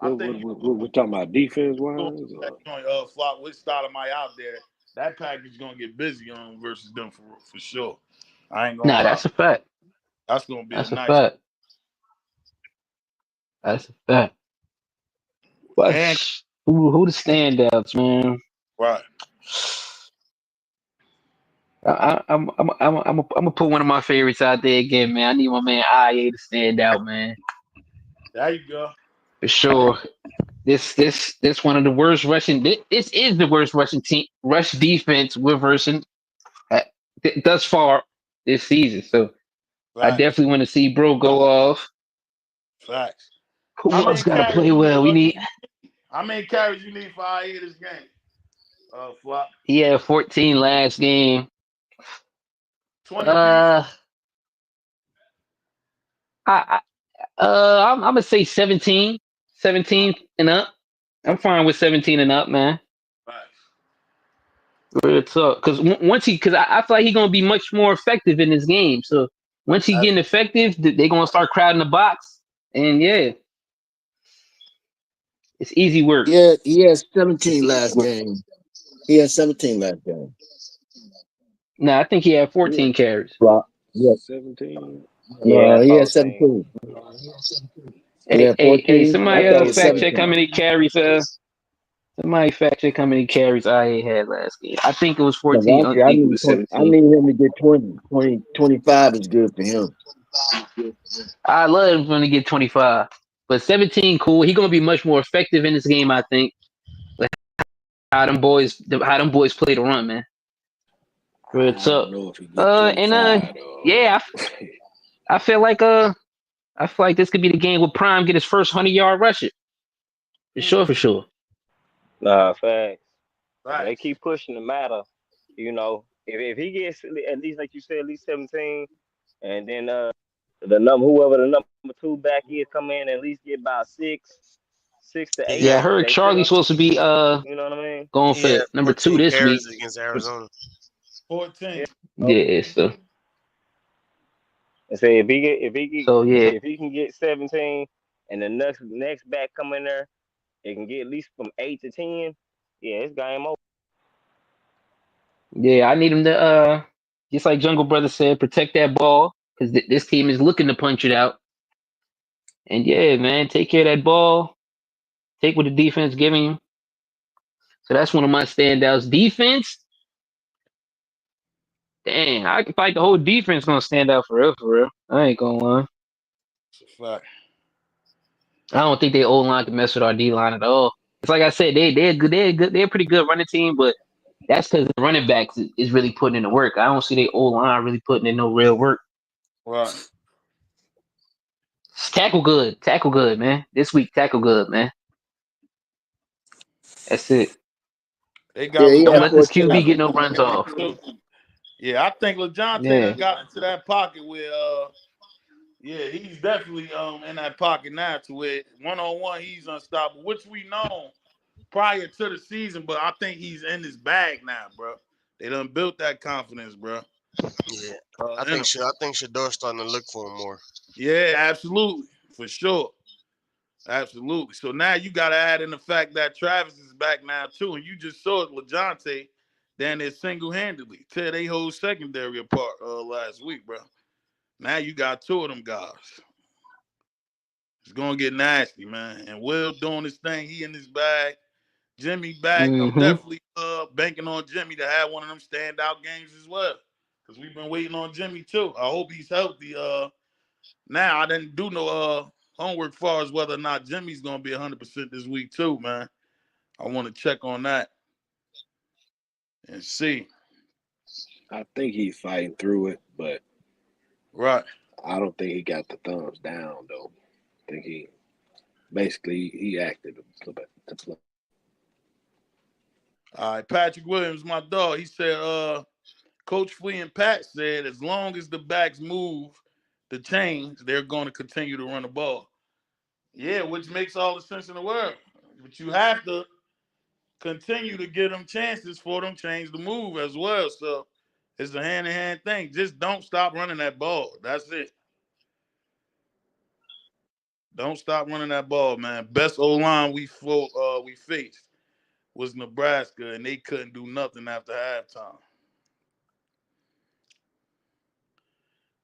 I think you
We're talking about defense
doing
wise.
that joint flop with Stoudemire out there. That package gonna get busy on versus them for sure. I ain't gonna
Nah,
lie.
that's a fact.
That's gonna be a
That's a
nice
fact. That's a fact. But
and
who the standouts, man?
right.
I'm gonna put one of my favorites out there again, man. I need my man IA to stand out, man,
There you go.
for sure. This one of the worst rushing. This is the worst rushing team rush defense we're versing thus far this season. So I
Facts.
definitely want to see bro go off.
Facts. How
Who else
many
got to
carries
play
you need?
well? We need.
How many carries you need for IA this game? Flop.
He had 14 last game.
20 piece.
Uh, I I'm gonna say 17,
Uh,
17 and up. I'm fine with 17 and up, man.
Facts.
Real talk. Because once because I feel like he's gonna be much more effective in this game. So Once he
I,
getting effective, they gonna start crowding the box, and yeah, it's easy work.
Yeah, he had
It's
17
easy
last
work.
game. He had 17 last game.
Nah, I think he had
Yeah,
14 carries.
Well, yeah,
17.
no,
Yeah, I
he had
saw 17.
17. He
Hey,
had
hey, hey!
14. I
Somebody
thought it was
fact check how
17.
many carries. Somebody fact check how many carries IA had last game. I think it was
Because
14. I don't think it was
I
17.
need him to get 20. 20, 25 is good for him.
I love him to get 25, but 17, cool. He gonna be much more effective in this game. I think. Like how them boys play the run, man. Real
I don't
tough.
know if he get
And
25 though.
yeah, I feel like this could be the game where Prime get his first 100-yard rushing. For sure, for sure.
Nah, facts. If they
facts.
keep pushing the matter, if he gets at least like you said, at least 17, and then whoever the number two back is come in and at least get about 6 to 8,
Yeah, I
Yeah,
heard
they still
Charlie's supposed to be
you know what I mean?
going
he
for
had
number 2
14
this week.
carries against
But
Arizona.
14.
Yeah.
yeah,
And say
so yeah,
if he can get 17 and the next back come in there, it can get at least from 8 to 10. Yeah, it's game over.
yeah. I need him to just like Jungle Brother said, protect that ball because this team is looking to punch it out. And yeah, man, take care of that ball. Take what the defense giving you. So that's one of my standouts. Defense, dang, I can fight the whole defense gonna stand out for real, for real. I ain't gonna lie.
It's a fact.
I don't think they O line can mess with our D line at all. It's like I said, they're good, they're a pretty good running team, but that's because the running backs is really putting in the work. I don't see their O line really putting in no real work.
Right.
Tackle good, man. This week, tackle good, man. That's it.
They
Yeah,
got
he
Don't
had
let this
LeJohn
14.
QB
Taylor
get no runs
in
off.
too. Yeah, I think LeJohn
Yeah,
done got into that pocket where yeah, he's definitely in that pocket now to where 1-on-1 he's unstoppable, which we know prior to the season, but I think he's in his bag now, bro. They done built that confidence, bro.
Yeah,
In him.
I think Shador's starting to look for him more.
Yeah, absolutely. For sure. Absolutely. So now you got to add in the fact that Travis is back now too, and you just saw it with LeJohn down there single-handedly tear they whole secondary apart last week, bro. Now you got two of them guys. It's gonna get nasty, man. And Will doing his thing. He in his bag. Jimmy back. I'm
mm-hmm.
definitely banking on Jimmy to have one of them standout games as well. Because we've been waiting on Jimmy too. I hope he's healthy. Now I didn't do no homework far as whether or not Jimmy's gonna be 100% this week too, man. I want to check on that and see.
I think he's fighting through it, but
Right.
I don't think he got the thumbs down though. I think he basically he acted to play.
All right. Patrick Williams, my dog. He said, Coach Flea and Pat said as long as the backs move the chains, they're going to continue to run the ball. Yeah, which makes all the sense in the world. But you have to continue to give them chances for them chains to move as well. So it's a hand in hand thing. Just don't stop running that ball. That's it. Don't stop running that ball, man. Best O line we faced was Nebraska, and they couldn't do nothing after halftime.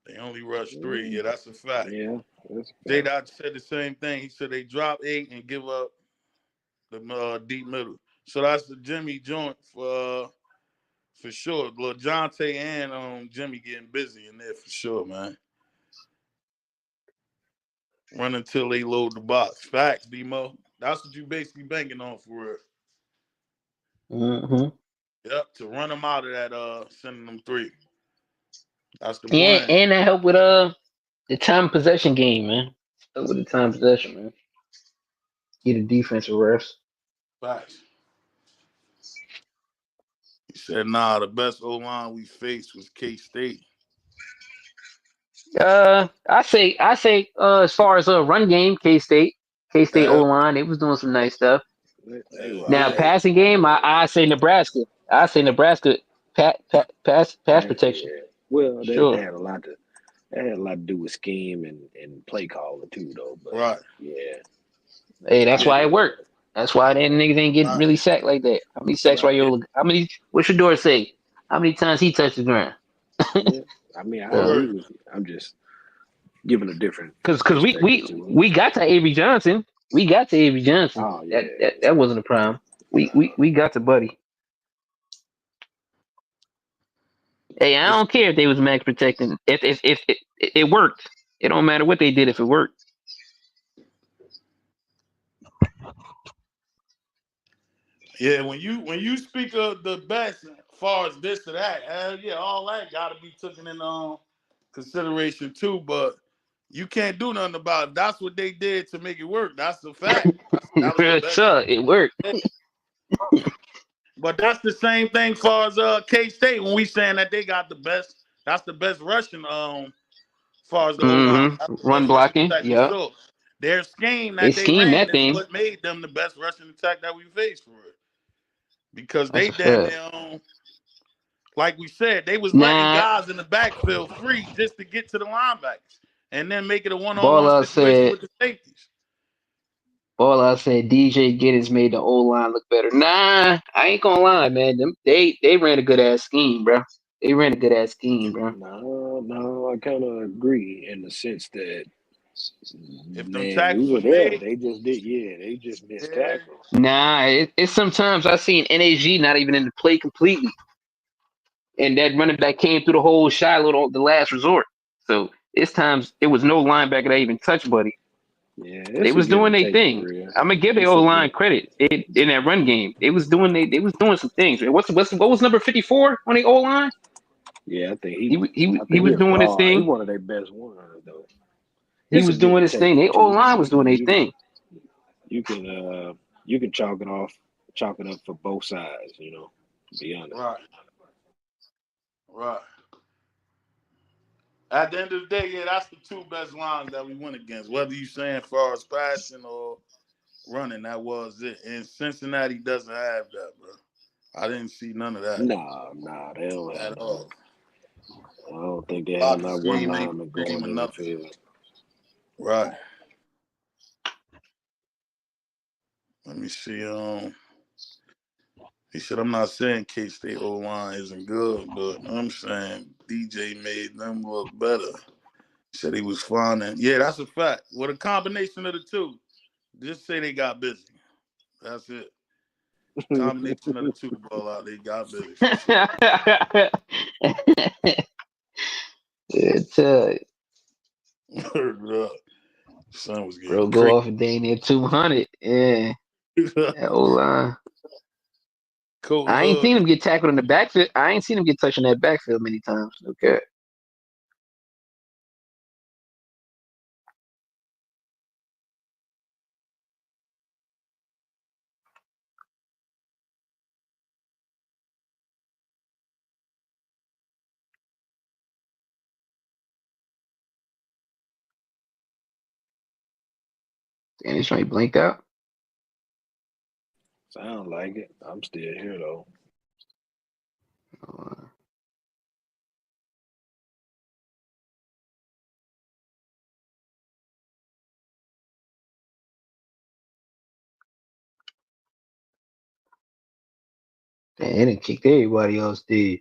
They only rushed three. Yeah, that's a fact.
Yeah, that's a
J
fact.
Dot said the same thing. He said they drop 8 and give up the deep middle. So that's the Jimmy joint for sure. LaJonte and Jimmy getting busy in there for sure, man. Run until they load the box. Facts, Demo. That's what you basically banking on for real.
Mm-hmm.
Yep, to run them out of that sending them three. That's the
Yeah,
plan.
and that helped with the time possession game, man. Help with the time possession, man. Get a defensive rest.
Facts. He said, nah, the best O line we faced was K State.
I say, as far as a run game, K State O line, they was doing some nice stuff.
They were all
Now
right.
passing game, I say Nebraska. I say Nebraska pass
Pass,
protection.
yeah. Well, they
Sure.
had a lot to That had a lot to do with scheme and play calling too, though. But
Right.
yeah,
Hey, that's
Yeah.
why it worked. That's why that niggas ain't get
Right.
really sacked like that. How many sacks
right.
Rayola? How many? What should Shador say? How many times he touched the ground?
Yeah, I mean, I
So,
agree
Word.
with you. I'm just giving a different
cause we
perspective
we
to it.
we got to Avery Johnson. We got to Avery Johnson.
Oh
That
yeah,
that
yeah.
that wasn't a problem. We got to Buddy. Hey, I
It's,
don't care if they was max protecting. If it worked, it don't matter what they did if it worked.
yeah, when you speak of the best, as far as this or that, yeah, all that got to be taken in consideration too. But you can't do nothing about it. That's what they did to make it work. That's the fact. That was the
Real
best.
talk, it worked.
But that's the same thing far as K State when we saying that they got the best. That's the best rushing far as the O line. That's the
Run
best rushing
blocking.
attack we
Yep.
saw. Their scheme
They
that they
schemed
ran
that
is
thing.
what made them the best rushing attack that we faced for it. Because
That's
they
a
damn
fact.
near like we said, they was letting
Nah,
guys in the backfield free just to get to the linebackers and then make it a one-on-one
Baller
situation
said
with the safeties.
Baller said DJ Giddens made the O line look better. Nah, I ain't gonna lie, man. They ran a good ass scheme, bro. They ran a good ass scheme, bro.
No, no, I kind of agree in the sense that,
If them
man, we
tackles
were
was
there.
made,
They just did, yeah, they just missed
yeah,
tackles.
Nah, it's sometimes I seen NAG not even in the play completely, and that running back came through the whole Shiloh the last resort. So it's times it was no linebacker that even touched Buddy.
Yeah,
They
it's a
was
give
doing
and
their
take for
thing.
real.
I'm gonna give the
It's
O
a
line
give.
credit. In that run game, they was doing some things. What was number 54 on the O line?
Yeah, I think I
He
think he
was
a
doing his
guard. He
thing.
one of their best ones though.
He
It's a
was
give
doing
and
his
take
thing. They O
too.
line was doing their thing.
You can you can chalk it up for both sides. To be honest.
right, right. At the end of the day, yeah, that's the two best lines that we went against. Whether you saying far as passing or running, that was it. And Cincinnati doesn't have that, bro. I didn't see none of that
Nah, they don't
at
have that.
all.
I don't think they have
Block a
not one
screen, make
lineman
a dream
going
or
in the
nothing.
field.
Right. Let me see. He said, I'm not saying K State O line isn't good, but I'm saying DJ made them look better. He said he was fine. And yeah, that's a fact. With a combination of the two, just say they got busy. That's it. Combination of the two ball out, they got busy for sure.
It's,
Word up. Son was getting
bro, go
creepy.
off a day near 200. Yeah, that O line.
Colton
I ain't seen
Hood.
him get tackled in the backfield. I ain't seen him get touched in that backfield many times. Okay. And it's right blinked out.
Sound like it. I'm still here though.
Uh, Damn, they didn't kick everybody else did.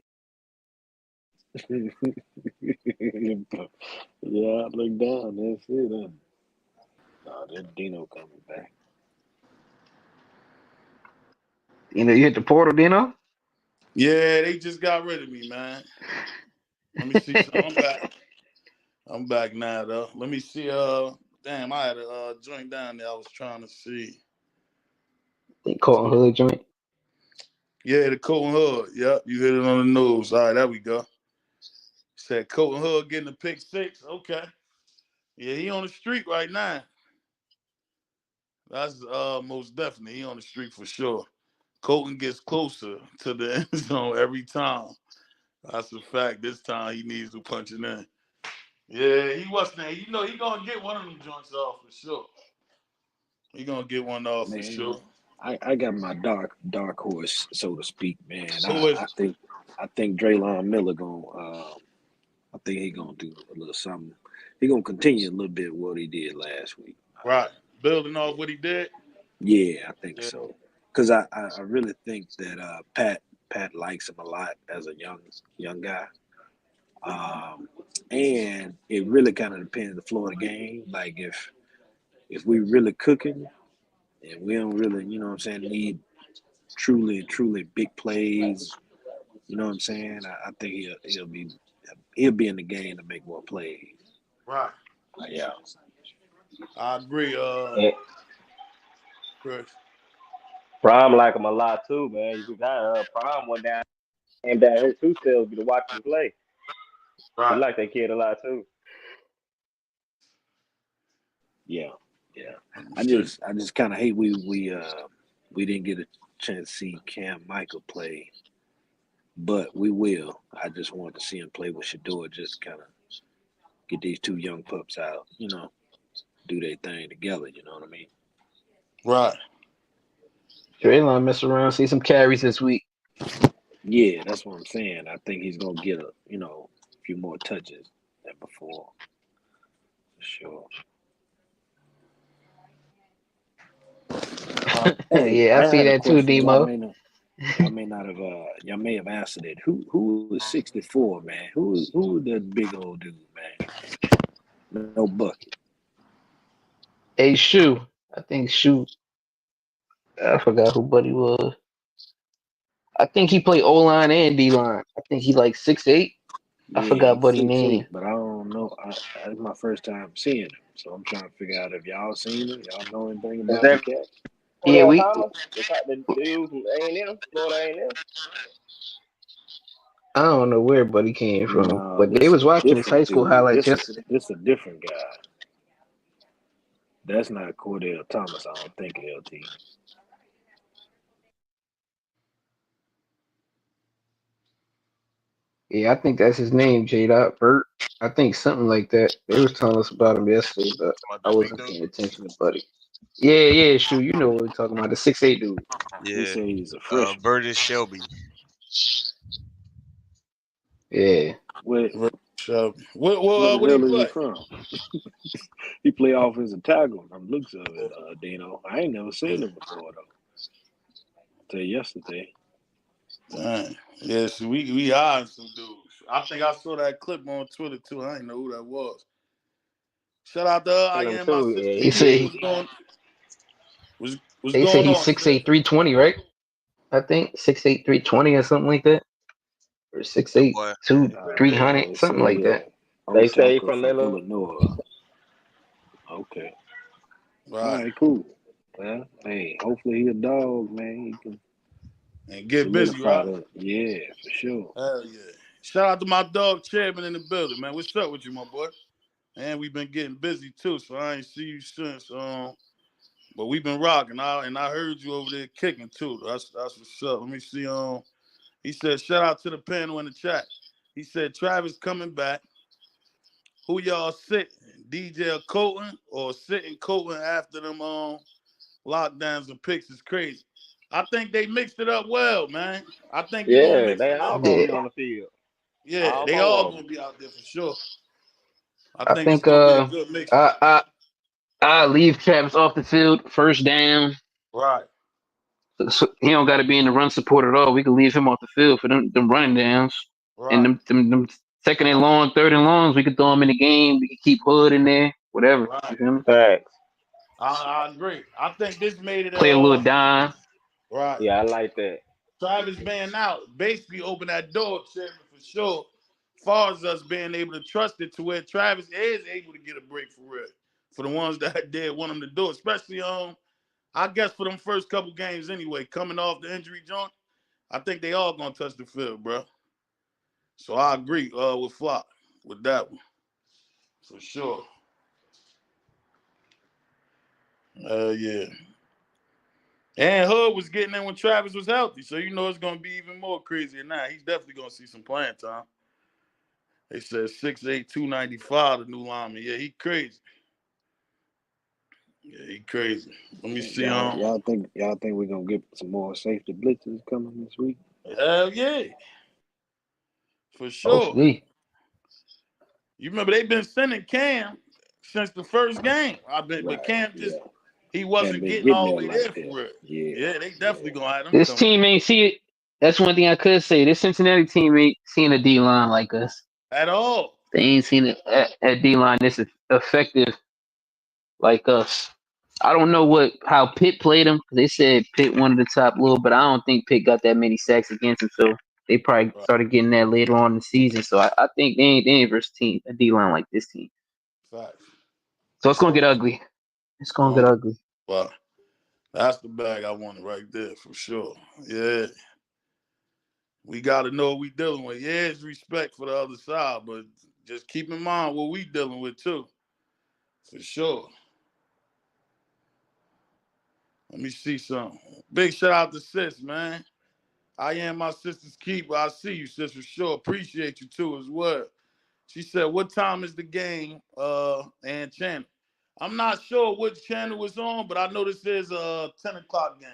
Yeah, I look down. That's it. Nah, that Dino coming back.
You hit the portal, Dino?
Yeah, they just got rid of me, man. Let me see. So I'm back. I'm back now, though. Let me see. Damn, I had a joint down there. I was trying to see.
They caught
So,
hood joint.
yeah, the Colton Hood. Yep, you hit it on the nose. All right, there we go. Said Colton Hood getting a pick six. Okay. Yeah, he on the street right now. That's most definitely he on the street for sure. Colton gets closer to the end zone every time. That's a fact. This time he needs to punch it in. Yeah, he wasn't. He gonna get one of them joints off for sure. He gonna get one off for
Man,
sure.
I got my dark horse, so to speak, man.
Who is it?
I think Draylon Miller gonna I think he gonna do a little something. He gonna continue a little bit what he did last week.
Right. Building off what he did.
Yeah, I think
Yeah.
so. Because I really think that Pat likes him a lot as a young guy. Um, and it really kind of depends on the flow of the game. Like if we really cooking and we don't really, you know what I'm saying, need truly big plays. You know what I'm saying? I think he'll be in the game to make more plays.
Right.
Yeah.
I agree.
And
Chris.
Prime like him a lot too, man. You got Prime went down, came down here too, still be to watch him play. He
Right.
like that kid a lot too.
Yeah. Yeah.
Let me
I
see.
just kind of hate we didn't get a chance to see Cam Michael play, but we will. I just wanted to see him play with Shador, just kind of get these two young pups out, do their thing together. You know what I mean?
Right.
Traylon mess around, see some carries this week.
Yeah, that's what I'm saying. I think he's gonna get a few more touches than before, for sure. Hey,
Yeah, I
I
see
had a
that too,
question.
Demo.
Y'all may not have Who is 64, man? Who is that big old dude, man? No bucket.
Hey, Shoe. I think Shoe. I forgot who Buddy was. I think he played O line and D line. I think he like 6'8". I
Yeah,
forgot
he's
Buddy
6'8",
name.
but I don't know. It's my first time seeing him, so I'm trying to figure out if y'all seen him. Y'all know anything
Is
about the
that
cat?
Yeah,
Cordell
we.
Thomas? The dude from A&M, Florida A&M?
I don't know where Buddy came from,
No,
but they was
this a
watching his high
different
school
dude.
highlights yesterday.
This a different guy. That's not Cordell Thomas. I don't think LT.
Yeah, I think that's his name, J. Dot Bert. I think something like that. They was telling us about him yesterday, but
Talking about
I
the big
wasn't
dude.
paying attention to Buddy. Yeah, yeah, sure. You know what we're talking about. The 6'8" dude.
He
Yeah.
said he's a freshman.
Burgess Shelby.
Yeah.
Where
Right. So,
where the
what he
hell is he
play?
from? He play offensive tackle from looks of it, Dino. I ain't never seen him before though. Till yesterday.
Dang. Yeah, so we eyeing some dudes. I think I saw that clip on Twitter too. I didn't know who that was. Shout out to I
Seen him
am my
too.
sister
Yeah,
They
Keith.
say
he
What's
they say
going
he's
on, Smith?
6'8", 320, right? I think 6'8", 320 or something like that. Or
That
6'8",
boy.
two,
Yeah,
300,
they
something
say
like
he a
that.
they
O
say he
tackle
from
from
Little.
Illinois. Okay. All
Right.
right, cool. Well, hey, hopefully he a dog, man. He can
And get busy,
solidify
right?
that. Yeah, for sure.
Hell yeah. Shout out to my dog Chairman in the building, man. What's up with you, my boy? And we've been getting busy too, so I ain't see you since. But we've been rocking. I heard you over there kicking too. That's what's up. Let me see. He said, shout out to the panel in the chat. He said, Travis coming back. Who y'all sitting? DJ Colton or sitting Colton after them lockdowns and picks is crazy. I think they mixed it up well, man. I think you're gonna
Yeah,
mix
they
them
all
up.
gonna be
Yeah.
on the field.
Yeah,
All
they
four
all
of
gonna
them.
be out there for sure. I
I
think it's
think
gonna be a good mixture.
I I I leave Travis off the field first down.
Right,
So he don't got to be in the run support at all. We could leave him off the field for them running downs and
right,
them second and long, third and longs. We could throw him in the game. We could keep Hood in there, whatever.
right.
You feel me?
Facts.
I agree. I think this made it
Play a little dime.
right.
Yeah, I like that.
Travis being out basically opened that door, Chairman, for sure. Far as us being able to trust it to where Travis is able to get a break for real. For the ones that did want him to do, it. Especially I guess for them first couple games anyway, coming off the injury joint, I think they all gonna touch the field, bro. So I agree with Flock with that one for sure. Yeah. And Hood was getting in when Travis was healthy, so you know it's gonna be even more crazy now. He's definitely gonna see some playing time. They said 6'8", 295, the new lineman. Yeah, he crazy. Yeah, he crazy. Let me see.
Y'all think we're gonna get some more safety blitzes coming this week?
Hell yeah, for sure.
Hopefully,
You remember they've been sending Cam since the first game. But
Right.
Cam just
Yeah.
he
Can't
wasn't
been
getting
getting
all
there
the way
like
there
that.
for real.
Yeah.
Yeah, they definitely
Yeah.
gonna have them
This
coming
team ain't see it. That's one thing I could say. This Cincinnati team ain't seen a D line like us.
at all.
They ain't seen it at D line this effective like us. I don't know how Pitt played him. They said Pitt wanted the top little, but I don't think Pitt got that many sacks against him. So they probably
Right.
started getting that later on in the season. So I think they ain't versus team a D line like this team.
Facts.
So it's gonna get ugly. It's gonna get
Going
ugly.
well, that's the bag I wanted right there for sure. Yeah. We gotta know what we dealing with. Yeah, it's respect for the other side, but just keep in mind what we dealing with too. For sure. Let me see something. Big shout out to Sis, man. I am my sister's keeper. I see you, sis, for sure. Appreciate you too as well. She said, "What time is the game?" And channel. I'm not sure which channel it's on, but I know this is a 10 o'clock game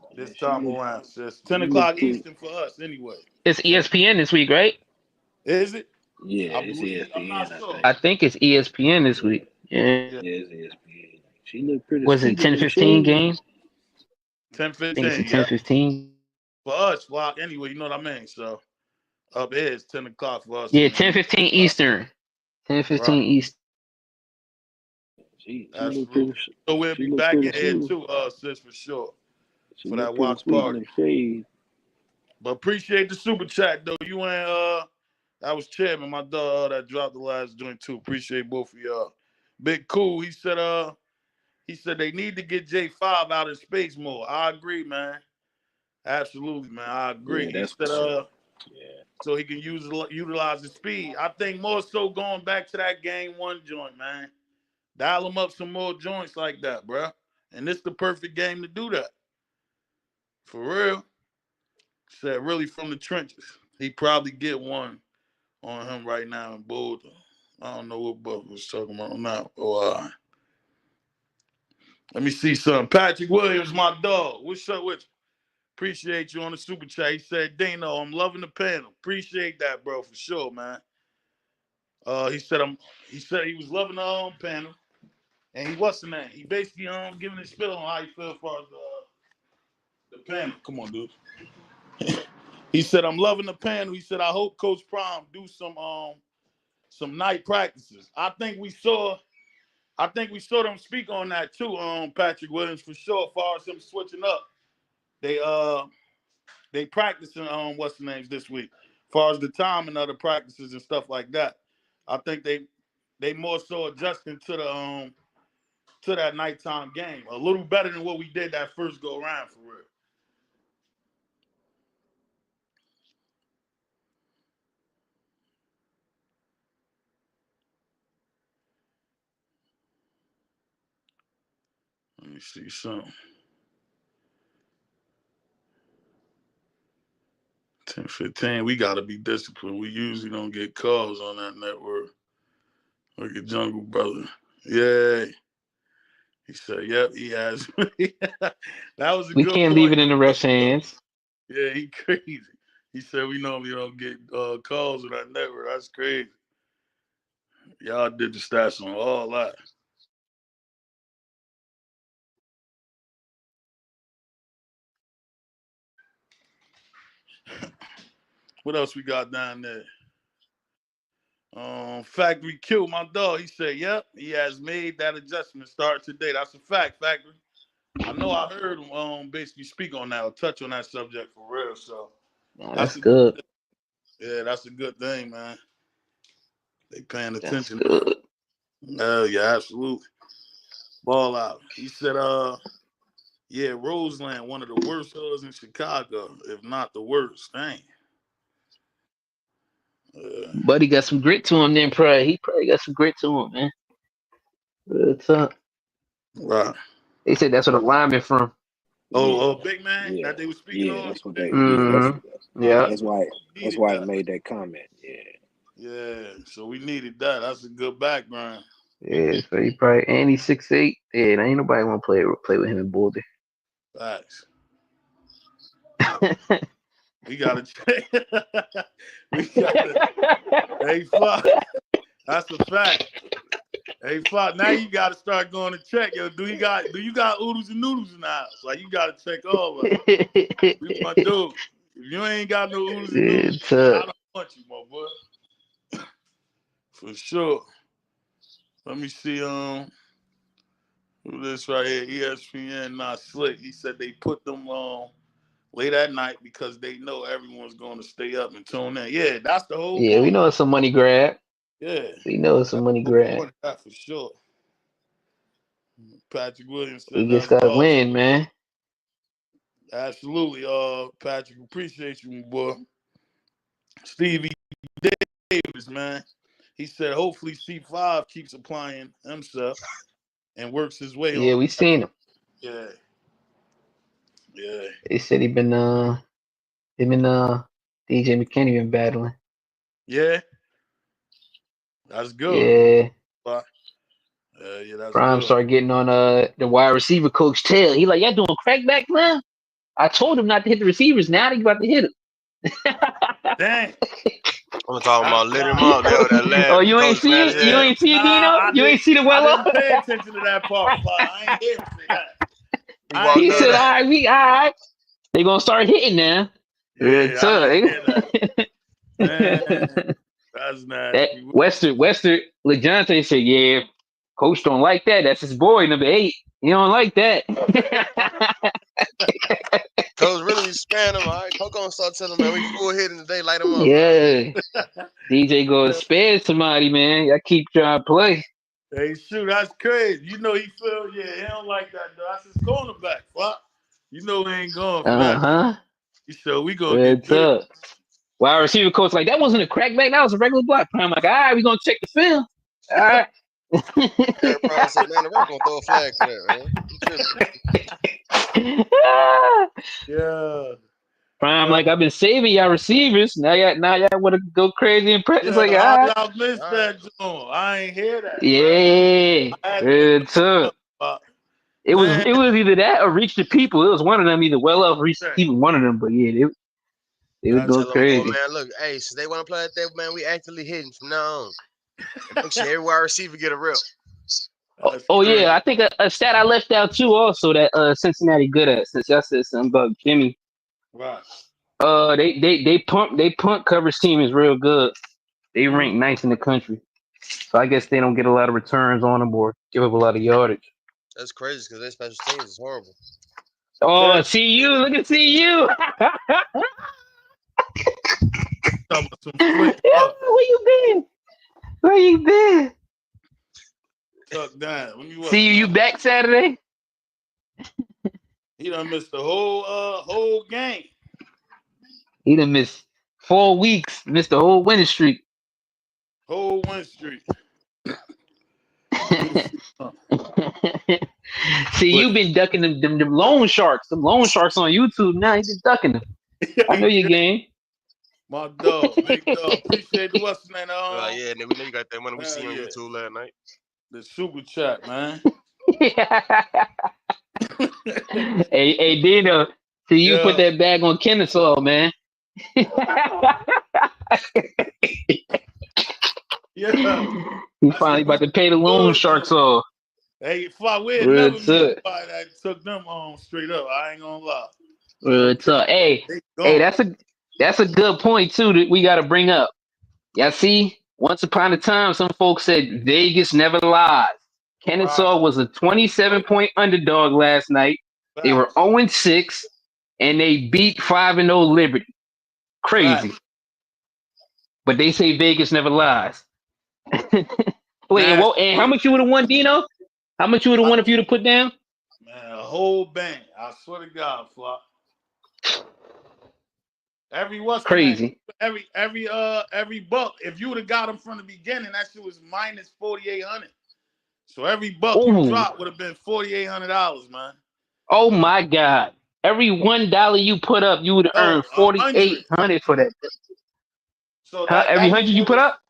Yeah,
this time around. Sis, ten
she look
o'clock
pretty.
Eastern for us anyway.
It's
So
ESPN this week, right?
is it?
Yeah,
I
it's
believe. I'm
ESPN,
not
I
sure.
think.
I think it's ESPN this
Yeah.
week. Yeah.
Yeah,
Yeah, it's ESPN. She looked pretty
Was it
sweet in them
10:15
shades.
game?
ten
I think it's a
fifteen. Yeah,
10:15.
for us, flock. Anyway, you know what I mean. So up here it's 10 o'clock for us,
Yeah,
and then
10:15 Eastern.
right.
10:15 Eastern.
She looked pretty.
Absolutely. So we'll
She
be
looked
back
pretty
in here
sweet.
too, sis, for sure,
She
for that
looked pretty
watch
sweet in
party.
them shades.
But appreciate the super chat though. You ain't that was Chairman, my dog that dropped the last joint too. Appreciate both of y'all. Big cool. He said they need to get J5 out in space more. I agree, man. Absolutely, man. I agree.
Yeah,
He
that's
said
what's up. Yeah.
so he can utilize his speed. I think more so going back to that game one joint, man. Dial him up some more joints like that, bro. And this the perfect game to do that. For real. Said really from the trenches. He probably get one on him right now in Boulder. I don't know what Buck was talking about now. Let me see something. Patrick Williams, my dog. What's up with you? Appreciate you on the super chat. He said, Dino, I'm loving the panel. Appreciate that, bro, for sure, man. He said he was loving the panel. And he what's the name? He basically giving his spill on how he feel as far as the panel. Come on, dude. He said, I'm loving the panel. He said, I hope Coach Prime do some night practices. I think we saw them speak on that too, Patrick Williams, for sure, as far as him switching up. They practicing what's the names this week. As far as the timing of the practices and stuff like that. I think they more so adjusting to that nighttime game. A little better than what we did that first go around for real. Let me see something. 10:15. We gotta be disciplined. We usually don't get calls on that network. Look at Jungle Brother. Yeah. He said, yep, he has. That was a
We
good
can't leave
point.
it in the refs' hands.
Yeah, he crazy. He said we normally don't get calls on that network. That's crazy. Y'all did the stats on all that. What else we got down there? Factory killed my dog. He said, yep, he has made that adjustment start today. That's a fact, Factory. I know I heard him basically speak on that or touch on that subject for real. So
Oh,
that's
that's
a good
good.
thing. Yeah, that's a good thing, man. They paying
That's
attention now.
good.
Yeah, absolutely. Ball out. He said, yeah, Roseland, one of the worst hoods in Chicago, if not the worst. Dang.
Buddy got some grit to him then, probably. He probably got some grit to him, man. Real tough.
Right.
They said that's where the lineman from.
Yeah.
Big man
Yeah.
that they were speaking
Yeah.
on.
That's what they. Yeah.
Yeah.
That's good. We
That's
needed
why he
that.
made that comment. Yeah.
Yeah, so we needed that. That's a good background.
Yeah, so he probably and he's 6'8". Yeah, ain't nobody want to play with him in Boulder.
Facts. We gotta check. We gotta. Hey, fuck. That's a fact. Hey, fuck, now you got to start going to check. Yo, do you got oodles and noodles in the house? Like, you got to check all of it. You my dude. If you ain't got no oodles and noodles, I don't want you, my boy. For sure. Let me see, who this right here, ESPN, not slick. He said they put them on late at night because they know everyone's going to stay up and tune in. Yeah, that's the whole
Yeah, we
point.
know it's a money grab.
Yeah.
We know it's a
That's
money
the whole
grab.
point of that for sure. Patrick Williams
We
said
just
that's
gotta
boss.
win, man.
Absolutely, Patrick, appreciate you, my boy. Stevie Davis, man. He said hopefully C5 keeps applying himself and works his way
Yeah,
on.
we seen him.
Yeah. Yeah.
They said him and DJ McKinney been battling.
Yeah. That's good.
Yeah.
Yeah, that's
Prime
good.
started getting on the wide receiver coach tail. He like, y'all doing crackback now? I told him not to hit the receivers. Now they about to hit him.
Dang.
I'm talking about
That's
lit him
wild.
up there with that
Oh,
leg.
you ain't
Coach
see
smash
it?
his
You
head.
ain't see it, Dino?
Nah,
You ain't see the
I
well
didn't
up?
pay attention to that part, Fly. I ain't hear him say that.
He
I ain't
walked
He
hear
down
said, all
there.
that.
right, all right. They gonna start hitting now.
Yeah, I
So,
ain't hear that. Man, that's
that
nasty.
Western LeJohntay said, yeah, coach don't like that. That's his boy, number 8. He don't like that.
Coach really was sparing him. All right, Coach gonna start telling him, man, we full hitting today, light him up.
Yeah. DJ go spare somebody, man. I keep trying to play.
Hey, shoot, that's crazy. You know he feel, he don't like that, though. That's his cornerback, fuck. You know he ain't going for that.
Uh-huh.
He said, we gonna get
What's
big.
up? Wide receiver coach like, that wasn't a crackback. That was a regular block. I'm like, all right, we gonna check the film. All right.
Eric Pryor said, man, the ref gonna throw a flag for that, man. You tripping.
Yeah.
Prime,
Yeah.
like I've been saving y'all receivers. Now y'all want to go crazy and practice.
Yeah,
Like, all
how
right.
y'all missed
All right.
that, John? I ain't hear that, bro.
Yeah.
I had to go look
It's
it
up.
up.
It was
Man,
either that or reach the people. It was one of them, either well off reach the
okay.
people, one of them. But yeah, they would
That's
go
Tell them, boy,
crazy.
man, look, hey, since they want to play like that, man, we actively hitting from now on. And make sure every wide receiver get a rep.
Oh
crazy.
yeah, I think a stat I left out too. Also that Cincinnati good at, since y'all said something about Jimmy.
Right.
They punt coverage team is real good. They
Mm-hmm.
rank ninth in the country. So I guess they don't get a lot of returns on them or give up a lot of yardage.
That's crazy because their special teams is horrible.
Oh,
Okay.
see you! Look at see you!
Talking about some flick up.
Where you been? Where you been?
Tuck down. Let me watch
See you! You
that.
back Saturday?
He done missed the whole game.
He done missed 4 weeks. Missed the whole winning streak.
Whole win streak. Let me see.
See,
But
you been ducking them loan sharks. Them loan sharks on YouTube now. You been ducking them. I know your game.
my dog, big dog. Appreciate the what's the name?
Yeah, and then we know you got that money we see on
Yeah.
YouTube last night.
The super chat, man.
Hey, Dino. See, you put
Yeah.
that bag on Kennesaw, man.
Yeah.
He
I said
finally
we
about to pay the loan
good
sharks
though.
off.
Hey, fuck, we'd
Real
never meet
tough.
somebody that took them on straight up. I ain't gonna lie.
Real tough. Hey,
They gone.
that's a good point too that we got to bring up. Y'all see, once upon a time, some folks said Vegas never lies.
Right.
Kennesaw was a 27-point underdog last night. They were
Facts.
0-6, and they beat 5-0 Liberty. Crazy.
Facts.
But they say Vegas never lies. Wait,
Nasty
and how
work.
much you would have won, Dino? How much you would have won if you'd have put down?
Man, a whole bang. I swear to God, Flock. Every what's the name?
Crazy.
Every buck. If you would have got them from the beginning, that shit was minus 4,800. So every buck you
Ooh.
dropped would have been $4,800, man.
Oh my God. Every $1 you put up, you would earn
Oh, 100.
4,800 for that.
So
Every
that means
100 you
they
put
was
up?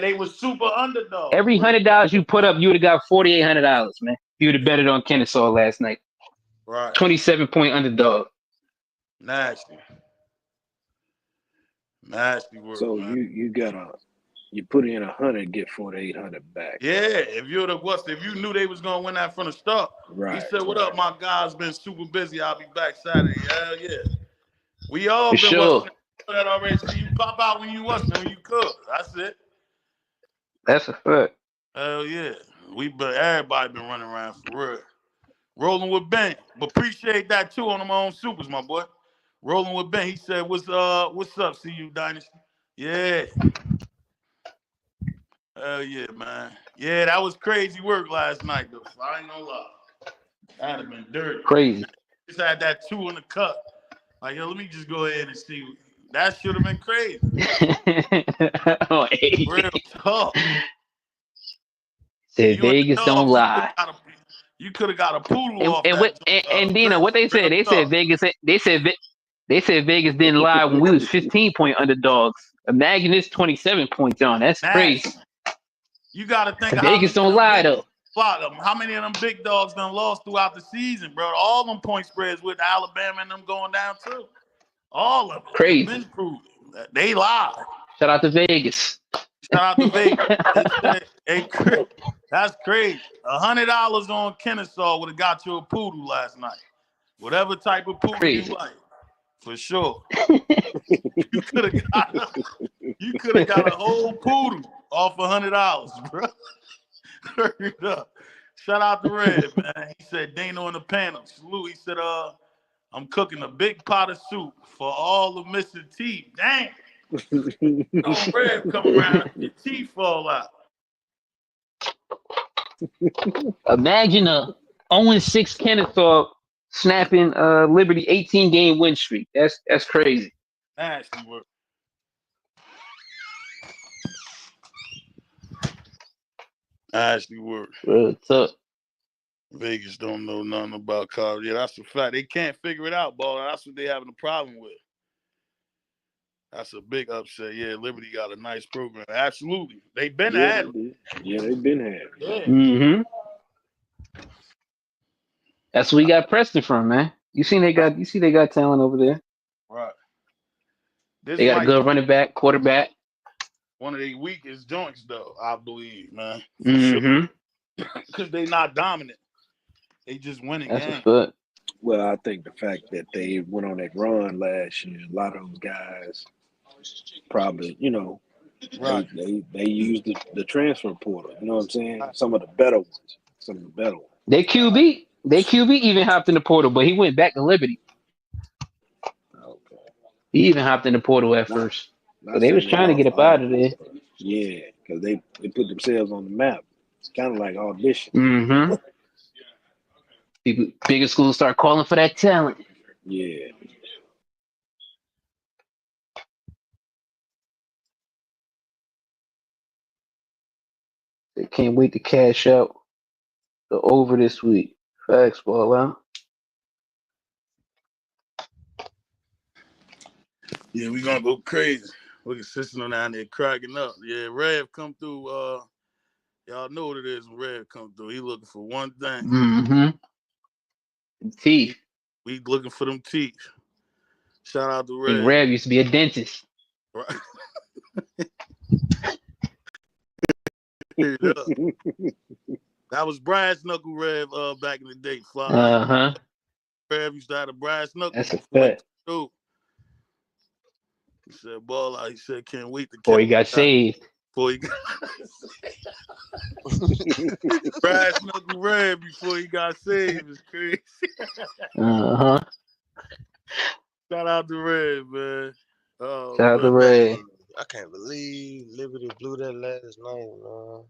they was super underdogs.
Every $100 you put up, you would have got $4,800, man. You would have betted on Kennesaw last night.
Right.
27-point underdog.
Nasty. Nasty work,
So
man.
you You put in 100, get 4,800 back.
Yeah, if you knew they was gonna win that from the start. He
Right.
said, "What up, my guys? Been super busy. I'll be back Saturday." Hell yeah. We all
For
been
sure.
what's that already. See you pop out when you could. That's it.
That's a fact.
Hell yeah. Everybody been running around for real. Rolling with Ben. But appreciate that too on my own supers, my boy. Rolling with Ben. He said, what's up, CU Dynasty? Yeah. Hell yeah, man. Yeah, that was crazy work last night, though. So I ain't gonna lie. That'd have been dirty.
Crazy.
Just had that 2 in the cup. Like, yo, let me just go ahead and see. That should have been crazy.
Oh, hey.
Real tough.
Said
You and the
Vegas don't
dogs,
lie.
you could have got a poodle off
And what?
that.
And Dina, what they said? They said Vegas. They said Vegas didn't lie when we was 15-point underdogs. Imagine this 27-point, John. That's crazy.
You got to think of
Vegas don't lie though.
How many of them big dogs done lost throughout the season, bro? All them point spreads with Alabama and them going down too. All of it.
Crazy.
It's been proven. They lied.
Shout out to Vegas.
Shout out to Vegas. That's crazy. $100 on Kennesaw would have got you a poodle last night. Whatever type of poodle you like, for sure. You could have got a whole poodle off $100, bro. Hurry up. Shout out to Red, man. He said Dano in the panel. Salute. He said, I'm cooking a big pot of soup for all the missing teeth. Dang. Don't Red come around and your teeth fall out.
Imagine a 0-6 Kennesaw snapping Liberty 18-game win streak. That's crazy.
Nasty work. Nasty work.
What's up?
Vegas don't know nothing about college. Yeah, that's a fact. They can't figure it out, ball. That's what they having a problem with. That's a big upset. Yeah, Liberty got a nice program. Absolutely. They've been had it.
Yeah, they've been had it.
Yeah.
Mm-hmm. That's where we got Preston from, man. You see they got talent over there.
Right.
They got a good running back, quarterback.
One of their weakest joints, though, I believe, man.
Mm-hmm.
Because they not dominant. They just winning games.
Well, I think the fact that they went on that run last year, a lot of those guys probably,
right.
they used the transfer portal. You know what I'm saying? Some of the better ones.
Their QB even hopped in the portal, but he went back to Liberty.
Okay.
He even hopped in the portal at first. So they was trying to get up out of there.
Yeah, because they put themselves on the map. It's kind of like audition.
Mm-hmm. Bigger schools start calling for that talent.
Yeah.
They can't wait to cash out the over this week. Facts, ball out.
Yeah, we gonna go crazy. Look at Cicero down there cracking up. Yeah, Rev come through. Y'all know what it is when Rev come through. He looking for one thing.
Mm-hmm. Teeth.
We looking for them teeth. Shout out to Rev.
And Rev used to be a dentist.
Right. That was brass knuckle Rev back in the day. Fly.
Uh-huh.
Rev used to have a brass knuckle.
That's a fact.
He said, ball out. He said, can't wait to
Before he got saved.
Before he got brass knuckle Rev before he got saved is crazy.
Uh-huh.
Shout out to Rev, man. Oh,
shout out to Rev.
I can't believe Liberty blew that last night, man.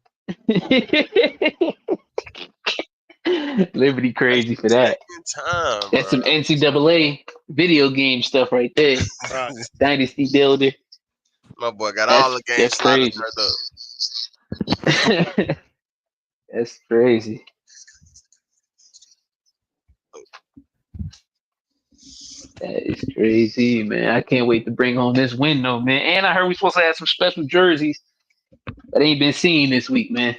Liberty crazy for that. That's some NCAA video game stuff right there.
Right.
Dynasty Builder.
My boy got all the games slotted turned up.
That's crazy. That is crazy, man. I can't wait to bring home this win, though, man. And I heard we're supposed to have some special jerseys that ain't been seen this week, man.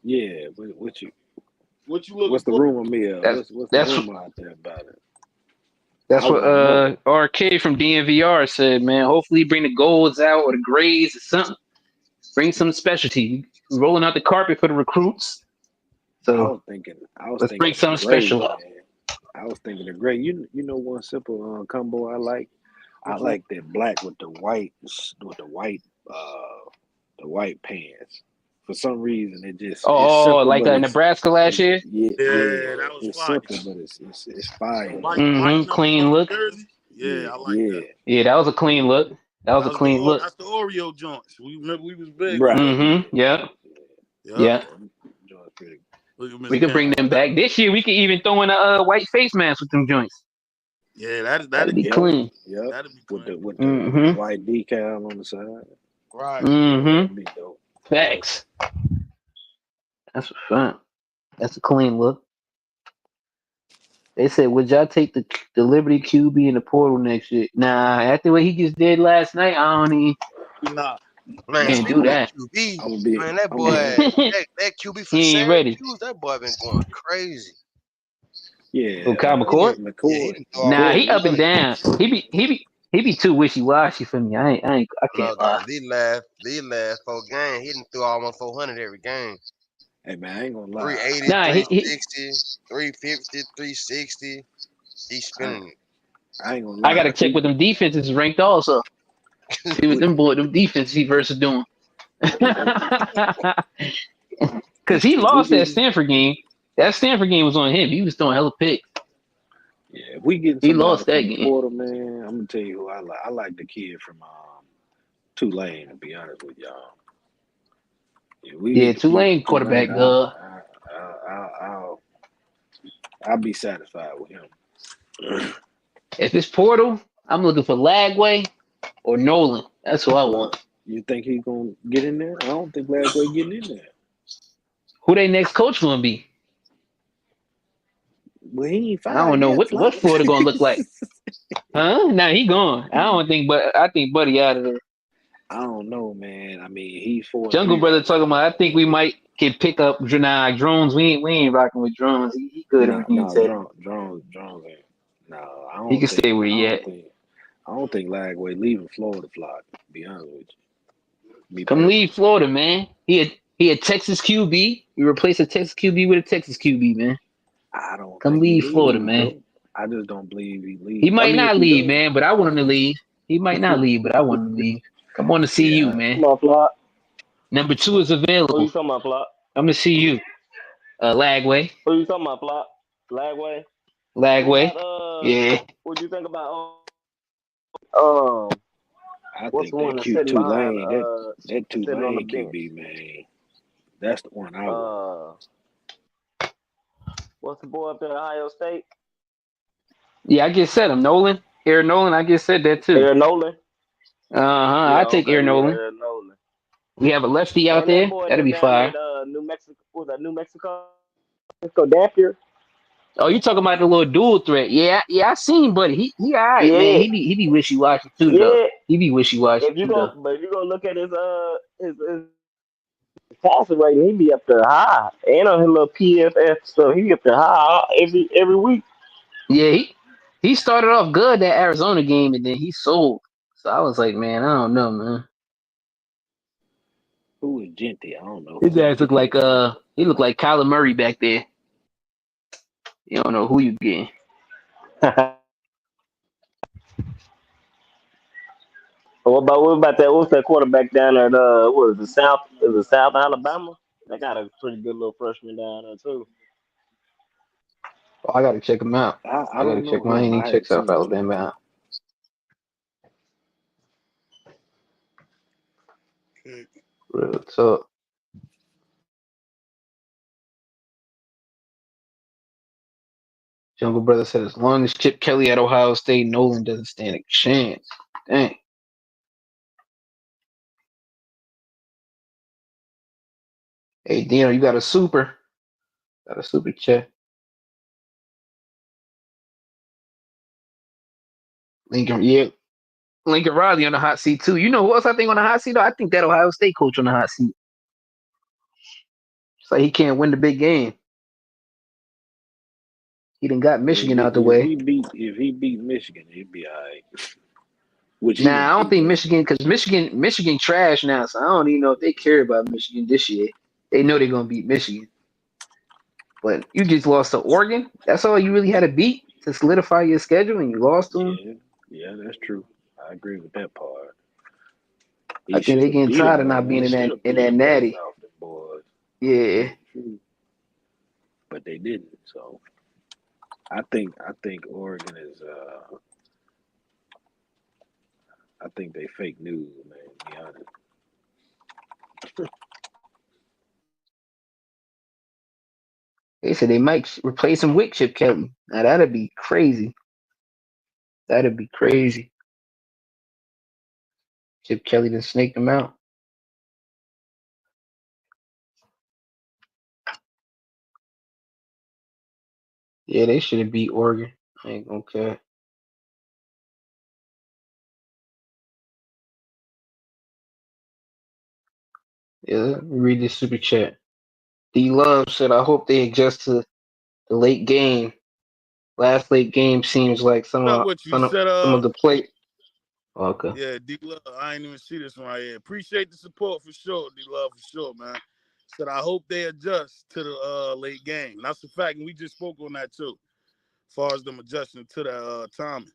Yeah, what you
looking
what's the
for?
rumor mill? What's the rumor out there about it?
That's
I
what
want another.
RK from DNVR said, man. Hopefully bring the golds out or the grays or something. Bring some specialty. Rolling out the carpet for the recruits.
I
So
was thinking. I was
let's bring
thinking a
something
gray,
special up.
man. I was thinking a gray. You know one simple combo I like. I
Which one?
like that black with the white pants. For some reason, it's
Oh,
simple,
like
but
Nebraska last
it's
year.
yeah,
Yeah,
yeah.
that was
It's
fire.
simple, but it's fire though.
White
Mm-hmm.
number
Clean
20
look.
jersey. Yeah,
Yeah,
I like
yeah.
that.
Yeah, that was a clean look. That was a clean look.
That's the Oreo joints. We remember we was big on
Right.
them.
Yeah.
Mm-hmm. Yeah.
Yep.
Yeah.
Joint's pretty.
Look at Miss
We could bring
Campbell.
them back this year. We could even throw in a white face mask with them joints.
Yeah,
That'd be
Yep.
clean.
Yep.
that'd be
With
clean.
the
Mm-hmm.
white decal on the side.
Right.
Yeah,
Mm-hmm.
that'd be dope.
Facts. That's fun. That's a clean look. They said, "Would y'all take the Liberty QB in the portal next year?" Nah, after what he just did last night, I don't even
Nah.
Man,
can't
Nah,
do
speaking of
that.
QB,
I'm gonna be
man, that
I'm gonna be
boy,
honest.
that QB for
He ain't ready.
Syracuse, that boy been going crazy.
Who
Yeah,
Kyle
He didn't,
McCord?
yeah, he
McCoy.
didn't throw
Nah,
almost
he
McCoy.
up and
400.
down. He be too wishy washy for me. I
No,
can't lie.
dog, these last 4 games, he done threw almost 400 every game.
Hey man, I ain't gonna lie.
380,
Nah, he
360, 350, 360. He's
I
spinning
I ain't gonna
I
lie.
gotta check with them defenses ranked also. See what
it.
them defenses he versus doing.
If
Cause he
we
lost that
get
Stanford game. That Stanford game was on him. He was throwing hella picks.
yeah, if we getting
He
somebody
lost that
from the
game.
portal, man, I'm gonna tell you who I like. I like the kid from Tulane. To be honest with y'all, if we
Yeah,
get the kid
Tulane
from Tulane,
quarterback.
I'll be satisfied with him.
If it's Portal, I'm looking for Lagway or Nolan. That's who I want.
You think he's gonna get in there? I don't think Lagway getting in there.
Who they next coach gonna be?
Well, he ain't
I
fired
don't know
yet,
what
Flock.
Florida gonna look like. Huh? Nah, he gone. I don't think, but I think Buddy out of there.
I don't know, man. I mean, he's four and
Jungle
three
Brother
right
talking
now.
about. I think we might can pick up drones. We ain't rocking with drones. He good
No,
everything he
no,
said.
Jones ain't. No,
He can stay where he at.
I don't think Lagway leaving Florida, Flock. To be honest with you, me
Come leave
personally,
Florida, man. He had Texas QB. We replace a Texas QB with a Texas QB, man.
I don't
Come
think he
leave Florida,
leave
man.
though. I just don't believe he
He
leave. I
might
mean, if
not
he
leave,
does,
man, but I want him to leave. He might not leave, but I want him to leave. Come on to see you,
yeah,
man.
Come on, Flock.
Number 2 is
Who
available.
you talking about, Flock?
I'm gonna see you. Lagway.
Who you talking about, Flock? Lagway. What
Lagway.
about
Yeah.
what you think about um
I
what's
think
the one
that
that's
cute
sitting behind
Tulane, that
sitting on the
Tulane
bench?
QB man, that's the one I want.
Uh what's the boy up there at Ohio State?
Yeah, I just said him. Nolan. Aaron Nolan, I just said that too.
Aaron Nolan.
Uh-huh.
Yeah,
I take
okay,
Aaron
yeah,
Nolan.
Aaron Nolan.
We have a lefty out
And that
there.
boy
That'll
that
be
down there
fire.
at New Mexico, was that New Mexico? Mexico Dampier?
Oh, you talking about the little dual threat? Yeah, I seen, buddy. He all right, man.
Yeah,
He be wishy washy too, though.
yeah.
He be wishy washy too, though.
If you go look at his passer rating, he be up there high. And on his little PFF stuff, he be up there high every week.
Yeah, he started off good that Arizona game, and then he sold. So I was like, man, I don't know, man.
Who is Genty? I don't know
His
who
ass
that
look
is.
like he looked like Kyler Murray back there. You don't know who you getting.
What about that? What's that quarterback down there? At, what is it? South? Is it South Alabama? They got a pretty good little freshman down there too.
Oh, I gotta check him out.
I
I gotta
don't know
check my. I
him.
ain't
I
check
haven't
South
seen him.
Alabama out. Real talk. Jungle Brother said, as long as Chip Kelly at Ohio State, Nolan doesn't stand a chance. Dang. Hey, Dino, you got a super. Got a super chat. Lincoln, yeah. Lincoln Riley on the hot seat, too. You know who else I think on the hot seat, though? I think that Ohio State coach on the hot seat. It's like he can't win the big game. He done got
If
Michigan
he,
out the
if
way.
he beat if he beat Michigan, he'd be all right. Which he
Nah,
gonna
I don't
beat
think
them.
Michigan because Michigan trash now, so I don't even know if they care about Michigan this year. They know they're gonna beat Michigan, but you just lost to Oregon. That's all you really had to beat to solidify your schedule, and you lost to them.
Yeah, yeah, that's true. I agree with that part.
I
He
think
should
they
have
getting
beat
tired
him
of not
though.
being
He
in
should
that
have
in
beat
that
the brakes
natty.
off them boys.
Yeah,
Tell the truth. But they didn't. So I think Oregon is I think they fake news, man, to be honest.
they said they might replace him with Chip Kelly. Now that'd be crazy. That'd be crazy. Chip Kelly done snaked him out. Yeah, they should have beat Oregon. I ain't gonna care. Yeah, let me read this super chat. D Love said, "I hope they adjust to the late game. Last late game seems like
What's up with you? You said
some of the play." Okay,
yeah, D Love. I ain't even see this one right here. Appreciate the support for sure, D Love, for sure, man. Said I hope they adjust to the late game. That's a fact, and we just spoke on that too. As far as them adjusting to the timing.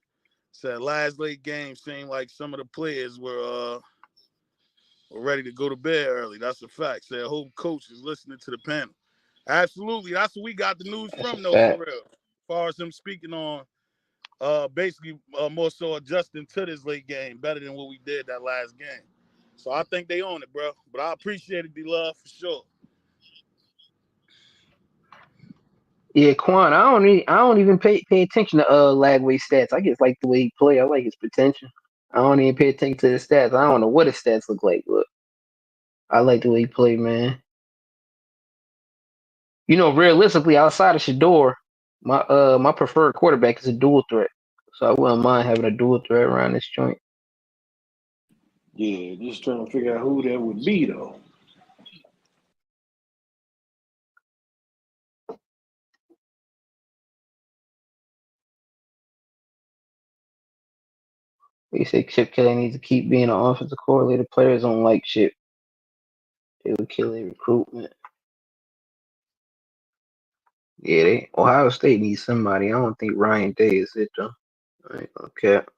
Said last late game seemed like some of the players were ready to go to bed early. That's a fact. Said whole coach is listening to the panel. Absolutely. That's what we got the news
that's a
from though, for
fact.
real. As far as him speaking on basically more so adjusting to this late game better than what we did that last game. So I think they own it, bro. But I appreciate it, D Love, for sure.
Yeah, Quan, I don't even pay attention to Lagway stats. I just like the way he play. I like his potential. I don't even pay attention to his stats. I don't know what his stats look like, but I like the way he play, man. You know, realistically, outside of Shador, my preferred quarterback is a dual threat. So I wouldn't mind having a dual threat around this joint.
Yeah, just trying to figure out who that would be though.
They say Chip Kelly needs to keep being an offensive coordinator. Players don't like Chip. They would kill their recruitment. Yeah, Ohio State needs somebody. I don't think Ryan Day is it though. I ain't gonna cap.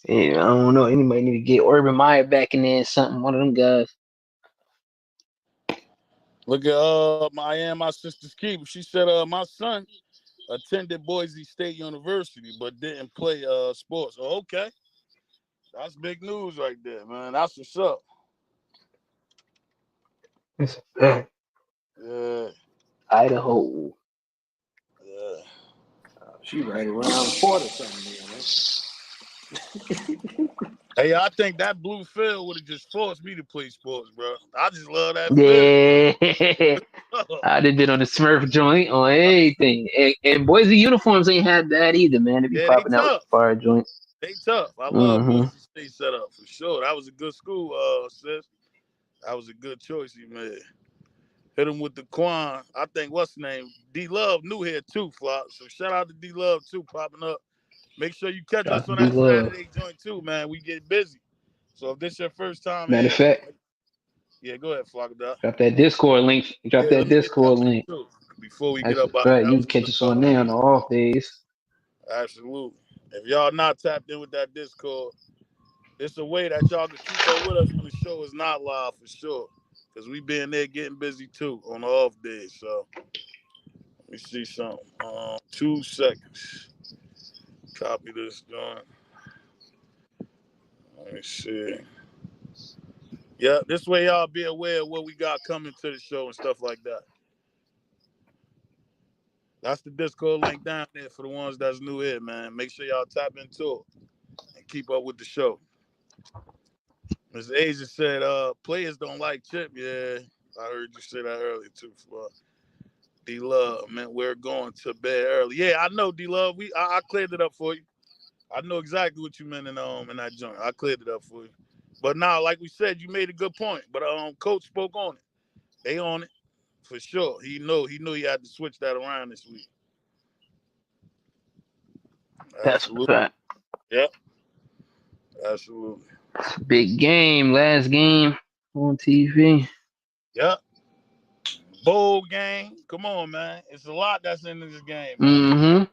Yeah, I don't know. Anybody need to get Urban Meyer back in there or something. One of them guys.
Look at my sister's keeper. She said my son attended Boise State University but didn't play sports. Oh, okay. That's big news right there, man. That's what's up.
That's a fact.
Yeah,
Idaho.
yeah.
She right around 40 something,
Hey, I think that blue field would have just forced me to play sports, bro. I just love that field.
Yeah. I did it on the Smurf joint on everything. And Boise uniforms ain't had that either, man. They be
Yeah, they
popping out with
tough.
the fire joints.
They tough. I love
Mm-hmm.
Boise State setup for sure. That was a good school, sis. That was a good choice he made. Hit him with the Quan. I think what's the name? D Love new here too, Flop. So shout out to D Love too, popping up. Make sure you catch
Shout out
us
to
on
D
that
Love.
Saturday joint too, man. We get busy. So if this your first time
Matter of
here,
fact,
yeah, go ahead, Flock.
drop that Discord link. Drop
Yeah,
that
let me get that
Discord
link
link.
too before we get
That's a
up out of here.
fact.
That
You
was
can
a
catch
good
us on
call.
there on the off days.
Absolutely. If y'all not tapped in with that Discord, it's a way that y'all can keep up with us when the show is not live for sure. Cause we been there getting busy too on the off days. So let me see something. 2 seconds. Copy this joint. Let me see. Yeah, this way y'all be aware of what we got coming to the show and stuff like that. That's the Discord link down there for the ones that's new here, man. Make sure y'all tap into it and keep up with the show. Ms. Asia said, players don't like Chip. Yeah, I heard you say that earlier too. D Love, man, we're going to bed early. Yeah, I know, D Love. I cleared it up for you. I know exactly what you meant in that joint. I cleared it up for you. But now, like we said, you made a good point. But coach spoke on it. They on it. for sure. He knew he had to switch that around this week.
That's a
Absolutely.
fact.
Yep. Absolutely.
Big game, last game on TV.
Yep. Bowl game. Come on, man. It's a lot that's in this game, man.
Mm-hmm.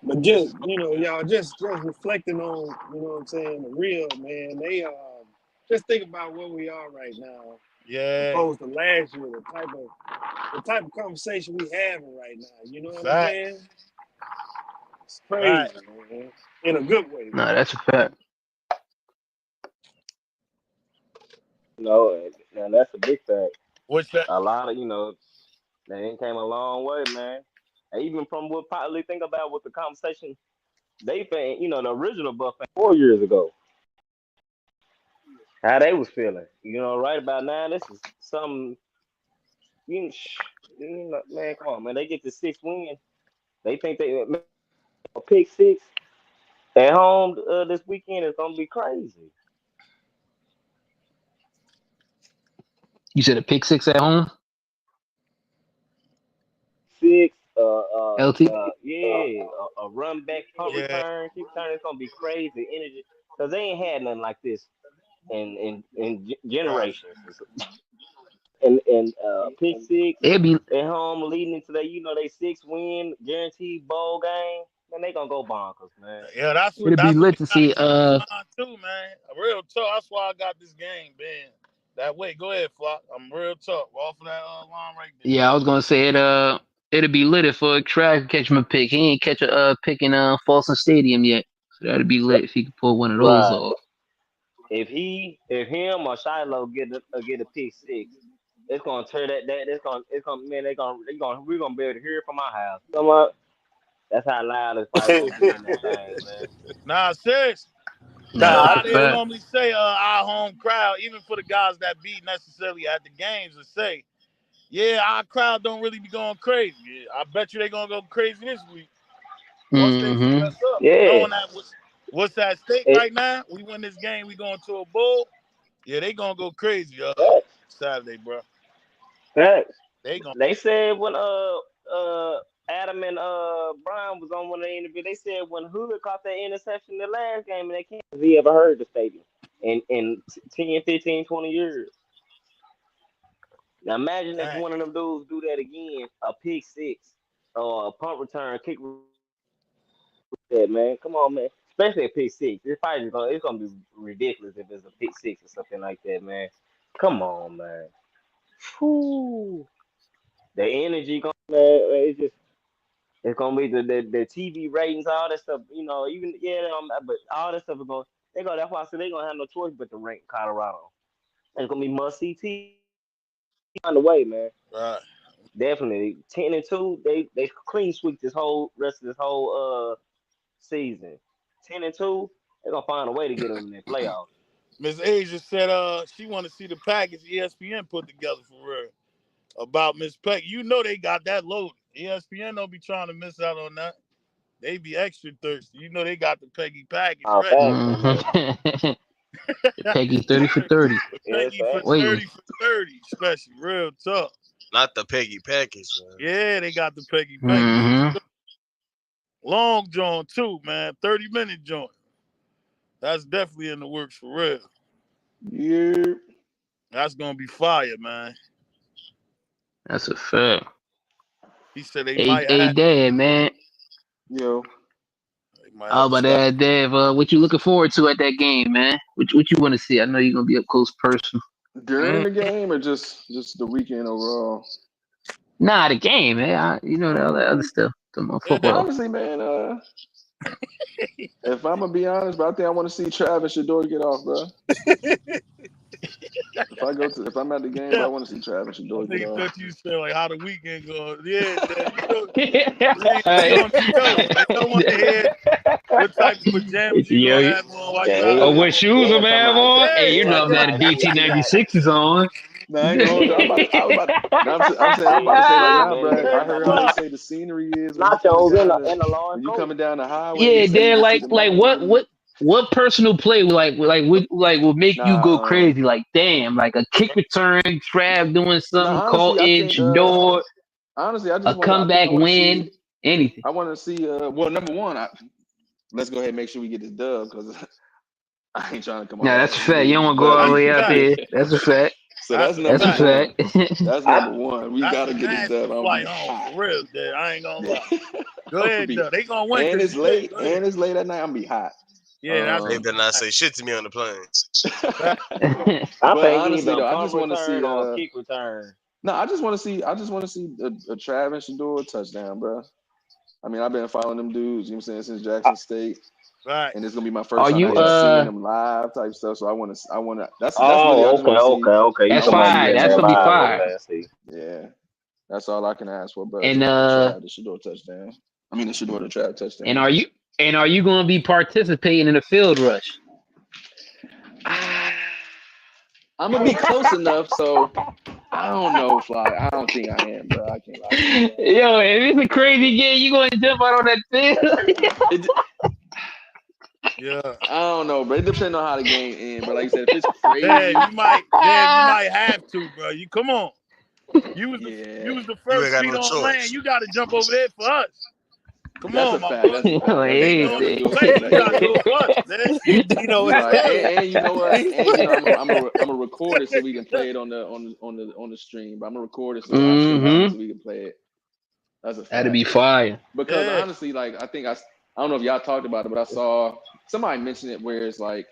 But
It's
just y'all just reflecting on, what I'm saying, the real man. They just think about where we are right now,
yeah.
opposed to last year. The type of conversation we having right now. You know what I'm saying?
Facts.
It's crazy,
Facts.
man. In a good way,
No,
though.
that's a fact.
And that's a big fact.
What's that?
A lot of they ain't came a long way, man. And even from what probably think about with the conversation they been, the original Buffalo 4 years ago, how they was feeling. Right about now, this is some man, come on, man. They get the 6 win. They think they man, a pick six at home this weekend is gonna be crazy.
You said a pick six at home,
Six,
LT.
yeah, a run back punt
Yeah.
return, keep turning. It's gonna be crazy energy because they ain't had nothing like this in
Right.
generations. And pick six
It'd be
at home leading into they they 6 win guaranteed bowl game. Man, they gonna go bonkers, man.
Yeah, that's what
it'd be
that's what
lit
they
to
gotta
see.
keep in mind too, man. Real talk. That's why I got this game, man. That way. Go ahead, Flock. I'm real talk. Off of that line right there.
Yeah, I was gonna say it. It'd be lit if Trav could catch him a pick. He ain't catch a pick in Folsom Stadium yet, so that'd be lit if he could pull one of those
Right.
off.
If him or Shiloh get a pick six, it's gonna tear that it's gonna man we're gonna be able to hear it from our house. Come on, that's how loud it's probably gonna be in that thing, man.
Nah, serious. You
Nah,
know
that's
God,
how
a
they
fact.
normally say our home crowd, even for the guys that be necessarily at the games, will say, yeah, our crowd don't really be going crazy. Yeah, I bet you they gonna go crazy this week once they see
Mm-hmm.
us up.
yeah.
Knowing that what's at stake
It,
right now, we win this game, we going to a bowl. Yeah, they gonna go crazy
facts,
Saturday, bro.
facts.
They gonna
They said when Adam and Brian was on one of the interview, they said when Hood caught that interception in the last game and they can't he ever heard the stadium in 10, 15, 20 years. Now imagine if
dang.
one of them dudes do that again, a pick six or a punt return, kick that man. Come on, man. Especially a pick six. It's gonna be ridiculous if it's a pick six or something like that, man. Come on, man. Whew. The energy gonna man, it's gonna be the TV ratings, all that stuff. Even but all that stuff is going. They go. That's why I said they gonna have no choice but to rank Colorado. And it's gonna be must see TV on the way, man.
Right.
Definitely 10-2. They clean sweep this whole rest of this whole season. 10-2. They're gonna find a way to get them in the playoffs.
Miss Asia said she wanna see the package ESPN put together for real about Miss Peck. You know they got that loaded. ESPN don't be trying to miss out on that. They be extra thirsty. You know they got the Peggy package
Oh,
ready.
facts, man.
Mm-hmm. Peggy 30 for 30.
The
Yes,
Peggy for
facts.
Waiting.
30 for 30, especially real tough.
Not the Peggy package, man.
Yeah, they got the Peggy package.
Mm-hmm.
Long John too, man. 30-minute joint. That's definitely in the works for real.
Yeah.
That's gonna be fire, man.
That's a fact.
He said they
Hey,
might
hey,
have
Dad, man.
Yo.
they might
I
have
was
a
about to
shot.
ask Dave, what you looking forward to at that game, man? What you want to see? I know you're gonna be up close person.
During
Mm.
the game or just the weekend overall?
Nah, the game, man. You know the other stuff. The
Yeah.
football.
Honestly, man, if I'm gonna be honest, but I think I want to see Travis Shador get off, bro. If I'm at the game, bro, I
Yeah.
want to see Travis
I
Shador get
think
off.
that you said like how the weekend going. Yeah, Dad, they
Hey.
on the show. They don't want to hear what type of pajamas you gonna
Yo,
have on while you out
Yeah,
oh,
there.
what shoes I'm
yeah.
have on? Hey, you
Yeah,
know
Yeah,
I'm not a
somebody said
DT
he got
96 is on.
Nah, I ain't gonna hold you. I was about. No, I'm saying I was
he
about to
got
say right
Travis
now,
man. He
bro.
hey,
I
got
heard how they
Flock.
say the scenery is
nachos and a large
when you
coat.
coming down the highway. They
Yeah,
say you
Dan.
can see
Like
the
what
mountains.
what personal play would make you go
Nah,
crazy? Like, damn, like a kick return, Trav doing something,
nah.
call
Honestly, I
in,
think.
Shador,
Honestly,
a
I think I
comeback
want to see.
win, anything.
I want to see. Well, number one, let's go ahead and make sure we get this dub because I ain't trying to come all
Yeah,
the way
that's
out
a
and
fact. You don't
lose.
want to go
But
all the
That's
way
a
out
fact.
there. That's a fact.
so
That's
that's
a
That's
number
a
fact.
one.
fact.
That's
I,
number one. We
That's
gotta
a
get this
nasty
dub. I'm gonna be
flight home
hot.
for real. Dude. I ain't gonna
Yeah.
lie. Go
I'm gonna
ahead,
be,
though. They gonna win
and
because
it's
you did.
late,
Go ahead.
and it's late at night. I'm gonna be hot.
Yeah, that's
They
a
better not say shit to me on the plane.
fact.
I
But
think
honestly
either a
though, I just
punt
want to see.
return or a kick return.
No, I just want to see a Travis Shador touchdown, bro. I mean, I've been following them dudes. You know what I'm saying, since
I,
Jackson State,
Right.
and it's gonna be my
Are
first time
you
actually
yeah.
seeing them live type stuff. So I want to. That's really. I
Oh,
just want
okay,
to see.
okay, okay. You
I
that's
talking
want to
about
see
fire.
a
seeing
That's
that
gonna be
live?
Travis.
fire.
Okay, I see.
Yeah, that's all I can ask for, bro.
And
Just the Travis Shador touchdown. I mean, the Shador the Travis
and
touchdown.
are you gonna be participating in the field rush?
I'm gonna be close enough, so I don't know, Fly. I don't think I am, bro. I can't lie to you.
Yo, if it's a crazy game, you gonna jump out on that field?
It,
Yeah.
I don't know, bro. It depends on how the game ends. But like you said, if it's
Dave,
crazy,
You might have to, bro. You come on. You
yeah,
was the
You ain't
first
got
seat
no
on land.
choice.
You got to jump over there for us. Come
that's a
on, my
fact.
boy.
That's a fact. That's a
They
fact.
doing
I'm
it
gonna
Hey,
for
do it for
Lane.
you
You
like
got to
that.
do it for us, man.
You know
You
it's
right,
coming.
and you know what, and you know I'm a record it so we can
Yeah.
play it on the stream. But I'm gonna record it so I'll show Jimmy
mm-hmm.
so we can play it. That's a
That'd
fact.
be fire.
Because
Yeah.
honestly, like I don't know if y'all talked about it, but I saw somebody mention it where it's like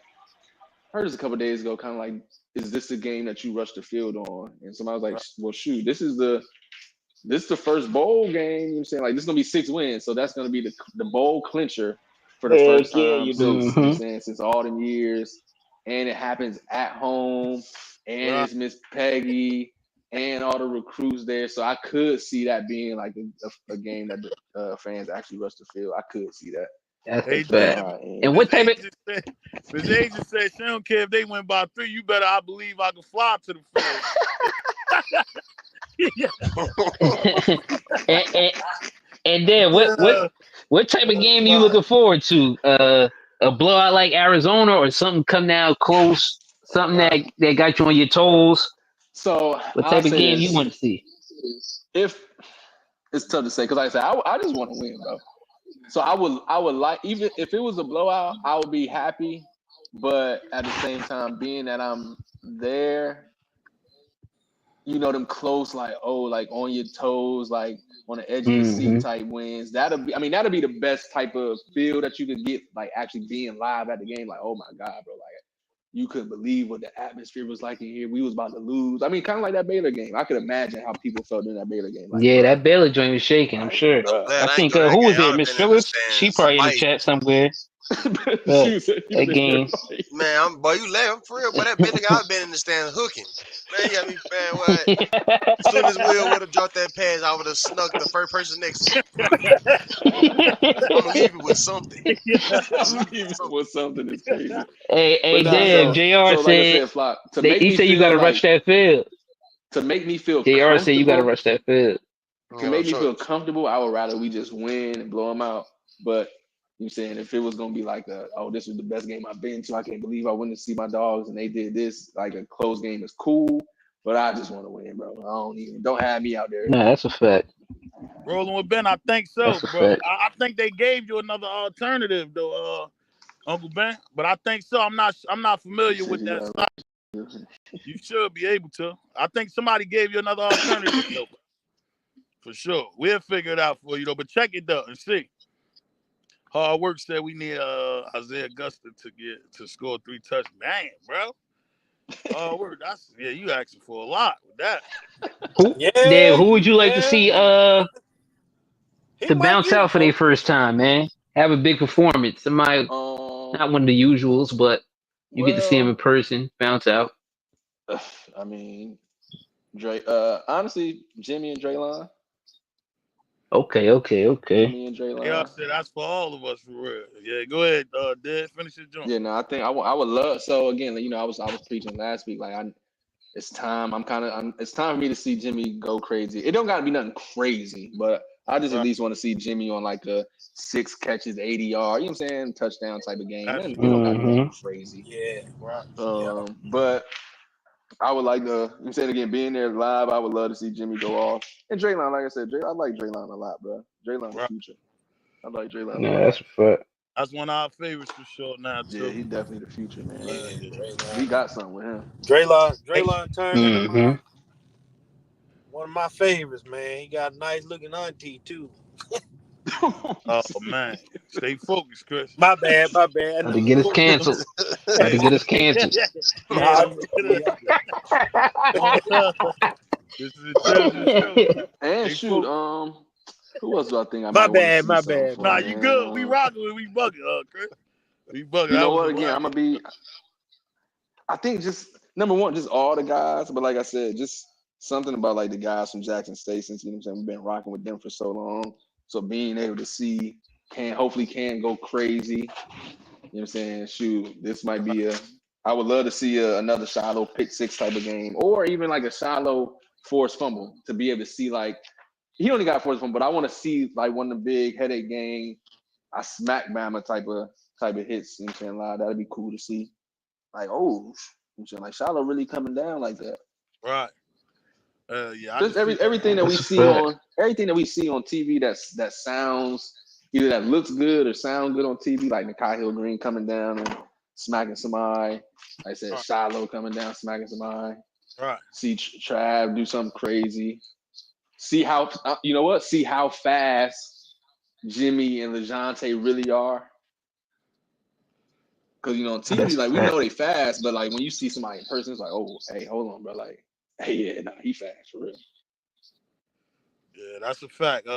I heard this a couple days ago, kind of like, is this the game that you rush the field on? And somebody was like, well, shoot, this is the first bowl game. You know what I'm saying? Like, this is gonna be 6 wins, so that's gonna be the bowl clincher for the
Heck
first
yeah,
time
you do.
since, you know what I'm
Mm-hmm.
saying, since all them years. And it happens at home, and
Right.
it's Miss Peggy and all the recruits there. So I could see that being like a game that the fans actually rush the field. I could see that,
That's a
Hey,
depending on
fact.
how it
And
ends.
what
Miss
type of
Agent said, Miss Agent said she don't care if they win by 3. You better, I believe, I can fly to the field. Yeah.
and, and then
Yeah.
what type of game are you
Fly.
looking forward to? A blowout like Arizona, or something come down close, something
Right.
that got you on your toes?
So
What
I'll
type of
say
game you
this:
want to see?
if it's tough to say, because like I said, I just want to win, bro. So I would like, even if it was a blowout, I would be happy. But at the same time, being that I'm there, them close, like, oh, like on your toes, like on the edge of your seat
Mm-hmm.
type wins. That'll be the best type of feel that you could get, like actually being live at the game. Like, oh my God, bro, like you couldn't believe what the atmosphere was like in here. We was about to lose. I mean, kind of like that Baylor game. I could imagine how people felt in that Baylor game. Like,
Yeah,
bruh,
that Baylor joint was shaking. I'm
like,
sure.
I'm
bruh.
I
glad I ain't
think
go to that
who
game.
was
I
there?
would have
Miss
been in the
Phillips. She
stands
probably in the
fighting.
chat somewhere.
She
But
was you was
that
in there
game.
fighting.
Man, boy, you laughing for real? But that Billy guy, I've been in the stands hooking. Man, you got me, man. What? As soon as Will would have dropped that pass, I would have snuck the first person next to me. I'm gonna leave it with something.
Yeah.
I'm gonna leave it with
Even
something.
with something is crazy.
Hey,
But nah,
damn. Jr.
so like I
said
said, Flock,
he said you got to rush that field.
to make me feel
Jr. said you got to
comfortable,
rush that field.
You
to
got no
make me feel
choice.
comfortable, I would rather we just win and blow them out. But you know what I'm saying, if it was gonna be like oh, this was the best game I've been to, I can't believe I went to see my dogs and they did this. Like a close game is cool, but I just want to win, bro. Don't have me out there.
No, that's a fact.
Rolling with Ben, I think so,
That's a
bro.
fact.
I think they gave you another alternative though, Uncle Ben. But I think so. I'm not
You
familiar
said
with
you
that
got
site. You should be able to. I think somebody gave you another alternative though, for sure. We'll figure it out for you though. But check it though and see. Hard work said we need Isaiah Augusta to score 3 touchdowns. Damn, bro. Hard work. You asking for a lot with that.
Dave,
Yeah,
who would you like to
yeah.
see
He
to
might
bounce
get
out for their
one.
first time, man? Have a big performance. Somebody, not one of the usuals, but you get to see him in
well,
person, bounce out.
I mean, Dre. Honestly, Jimmy and Draylon.
Okay.
Jimmy and
Yeah, I
Draylon.
said that's for all of us for real. Yeah, go ahead, Dad. Finish your joint.
Yeah, no, I think I would love. So again, I was preaching last week. Like it's time. It's time for me to see Jimmy go crazy. It don't got to be nothing crazy, but I just at
Right.
least want to see Jimmy on like a 6 catches, 80 yard, you know what I'm saying, touchdown type of game.
That's
And
true.
it don't got to be too
Mm-hmm.
crazy.
Yeah.
Right.
Yeah.
But I would like to, I'm saying again, being there live, I would love to see Jimmy go off. And Draylon, like I said, I like Draylon a lot, bro. Draylon the
Right.
future. I like Draylon a
Yeah,
lot.
that's a fact.
That's one of our favorites for sure now
Yeah,
too.
he's definitely the future, man.
Yeah.
Yeah.
We
Draylon.
got something with him.
Hey,
Draylon turned into
Mm-hmm.
one of my favorites, man. He got a nice looking auntie too.
oh man, stay focused, Chris.
My bad. I
Had to
know.
get us canceled. Had to
Yeah,
get us canceled.
yeah.
Nah,
Don't, this is a children's show.
And
Stay
shoot,
focused.
who else do I think I
my
might want to
bad.
see
My
something
bad.
for,
Nah,
My
you
bad.
good. We
man?
rocking with we bugging, Chris. We bugging.
You
That
know
was a
what? Again, I'm
wild.
gonna be. I think just number one, just all the guys. But like I said, just something about like the guys from Jackson State, since you know what I'm saying, we've been rocking with them for so long. So being able to see hopefully can go crazy. You know what I'm saying? Shoot, this might be a. I would love to see another Shiloh pick six type of game, or even like a Shiloh forced fumble to be able to see like he only got forced fumble, but I want to see like one of the big headache game, I smack Bama type of hits. You know what I'm saying? Live. That'd be cool to see. Like, oh, you know what I'm saying, like Shiloh really coming down like that.
Right. Yeah, I can
Just
see that.
everything that we
That's a
see
fact.
on TV that sounds either that looks good or sound good on TV, like Nakai Hill Green coming down and smacking somebody. Like I said,
Right.
Shiloh coming down smacking somebody.
Right.
See Trav do something crazy. See how you know what? See how fast Jimmy and LeJontay really are. Because on TV,
That's a
like we know
fact.
they fast, but like when you see somebody in person, it's like, oh, hey, hold on, bro. Like, hey, yeah, nah, he fast for real.
Yeah, that's a fact.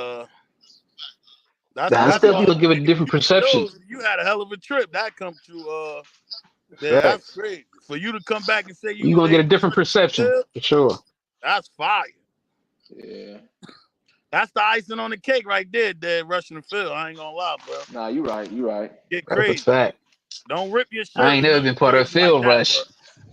That's
That's
that's
definitely
why
gonna give it a
nigga,
different
you shows
perception.
you had a hell of a trip. That come true. Yeah, that's
Facts.
great. For you to come back and say you
You're
was
gonna get a
able to
different
touch the
perception
field,
for sure.
that's fire.
Yeah.
That's the icing on the cake right there, Dead rushing the field. I ain't gonna lie, bro.
Nah, you right. You right.
Get
That's a
crazy.
fact.
Don't rip your
I
shirt
ain't
or
never
nothing
been part of a
crazy like
field
that, but
rush.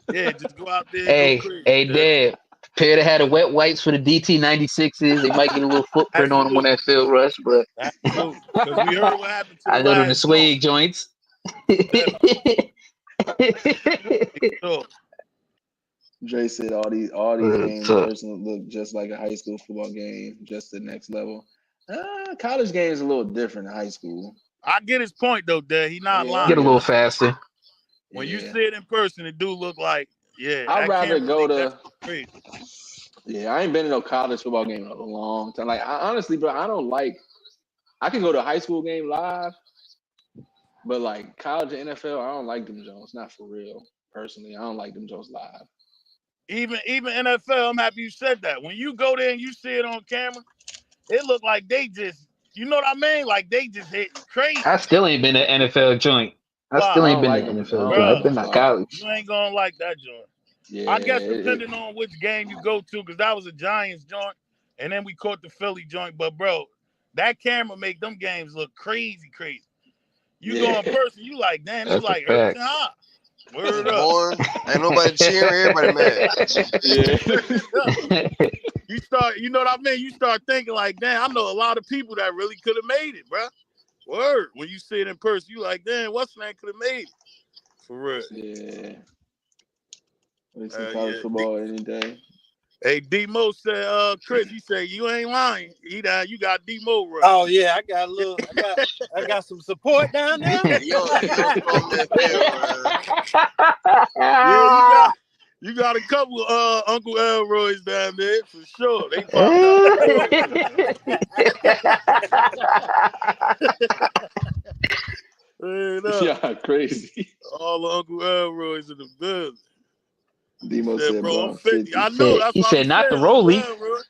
yeah, just go out there and go
Hey,
crazy.
hey, Dad. Pair that had the wet wipes for the DT96s. They might get a little footprint on them on
Absolutely.
that field rush, but
Absolutely. Because we heard what happened to the
I know them the
last joint.
swag joints.
Yeah, sure.
Dre said all these games
So,
personally look just like a high school football game, just the next level. College games a little different than high school.
I get his point though, Dad. He not
Yeah,
get a
lying,
little
bro.
yeah,
faster.
When you
yeah.
see it in person, it do look like, yeah,
I'd
that
rather
camera
go
make that
to.
shit crazy.
Yeah, I ain't been in no college football game in a long time. Like, honestly, bro, I don't like. I can go to a high school game live, but like college and NFL, I don't like them Jones. Not for real. Personally, I don't like them Jones live.
Even NFL, I'm happy you said that. When you go there and you see it on camera, it look like they just, you know what I mean? Like they just hitting crazy.
I still ain't been to NFL joint. I
Wow,
still
I
ain't
don't
been to
like them. I
NFL
don't
joint.
like
I've
bro,
them
been to
live.
college.
you ain't gonna like that joint.
Yeah,
I guess depending on which game you go to, because that was a Giants joint, and then we caught the Philly joint. But bro, that camera make them games look crazy, crazy. You go
yeah,
in person, you like, damn, this
That's a
like Hurts
fact.
and High. Word up.
Boy, ain't nobody cheering. Everybody mad.
yeah.
You start, you know what I mean? You start thinking like, damn, I know a lot of people that really could have made it, bro. Word. When you see it in person, you like, damn, what's the name could have made it? For real.
Yeah. We see college
Yeah.
football any day.
Hey, D-Mo said, Chris, he said, you ain't lying. You got D-Mo right.
Oh yeah, I got a little. I got some support down there.
You don't storm that field, man.
Yeah, you got a couple Uncle Elroys down there for sure. They popped out the building.
Yeah, crazy.
All the Uncle Elroys in the building. He
Demo
said,
said
bro, I'm
about
50. I
50.
know. That's
He
what I be
said, not the
saying, Uncle
Rolly.
Elroy.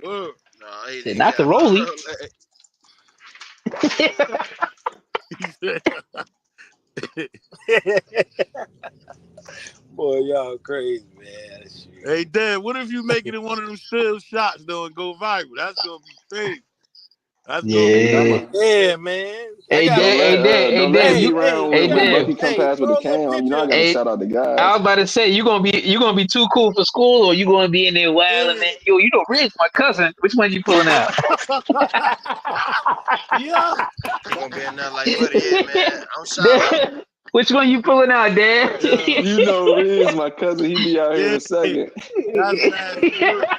Word.
No,
He
he
said, not the
got a lot
Rolly.
of like,
He said,
Boy, y'all crazy, man. Shit.
hey, Dad, what if you make it in one of them still shots, though, and go viral? That's going to be crazy. That's gonna be
Hey,
Yeah.
Yeah, man. I
Hey,
got
Dev. Hey, Dev. Hey,
don't let
Dev.
it be
You.
around
Hey,
when
Dev.
Bucky come
Hey,
past with a
throw a little
cam. You know I
picture.
gotta
Hey,
shout out the
I
guys.
was about to say you gonna be too cool for school, or you gonna be in there wilding, man.
yeah.
Yo, you know, Riz, my cousin. Which one you pulling out?
Yeah.
He gonna be in there like, buddy, yeah, man. I'm Shiloh.
Dad, which one you pulling out, Dad?
Yeah.
You know Riz, my cousin, he be out here in
Yeah.
a second.
That's nasty work.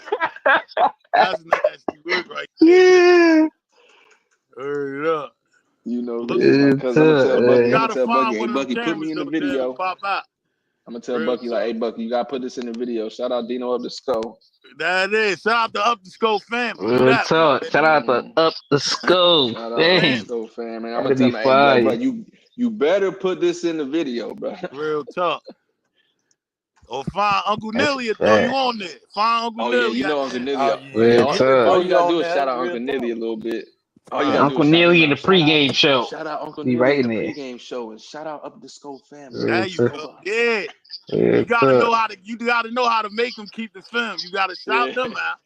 That's nasty work right there, Dad.
Yeah.
Hurry up.
You know
Look,
Riz, my
It's,
cousin. I'm gonna tell
you
Bucky.
uh,
I'm gonna
gotta
tell Bucky.
find
Hey
one of them
Bucky, put me
cameras
in the
though, Dad, to
video.
pop out.
I'm gonna tell
Real
Bucky like,
talk.
hey Bucky, you gotta put this in the video. Shout out Dino up the skull.
That is. Shout out to Up the Scope family. Do
real
that one,
talk.
Dad.
Shout out to
Mm.
Up the Skull.
Shout out up the
Dang,
Family.
skull fan, man. I'm gonna
that'd
tell
be
him, hey,
fire.
but you better put this in the video, bro.
Real talk. Or find Uncle
That's a
Nilly and throw you
fact.
on there. Find Uncle
Oh yeah,
Nilly
you
at
know
the
Uncle
end.
Nilly.
Oh
Yeah,
Real
yeah,
all,
he'll
talk.
throw
all you
you
gotta
on
do is shout
there.
out
Real
Uncle Nilly
talk.
a little bit. All you
Right.
gotta
Uncle
do is shout him
Neely in the
out.
pregame show.
Shout out Uncle
Be
Nilly
right
in
in
the
there.
pregame show, and shout out up the skull family.
Real
There you
talk.
go.
Over.
Yeah.
Real
You gotta
talk.
know how to make them keep the film. You gotta shout
Yeah.
them out,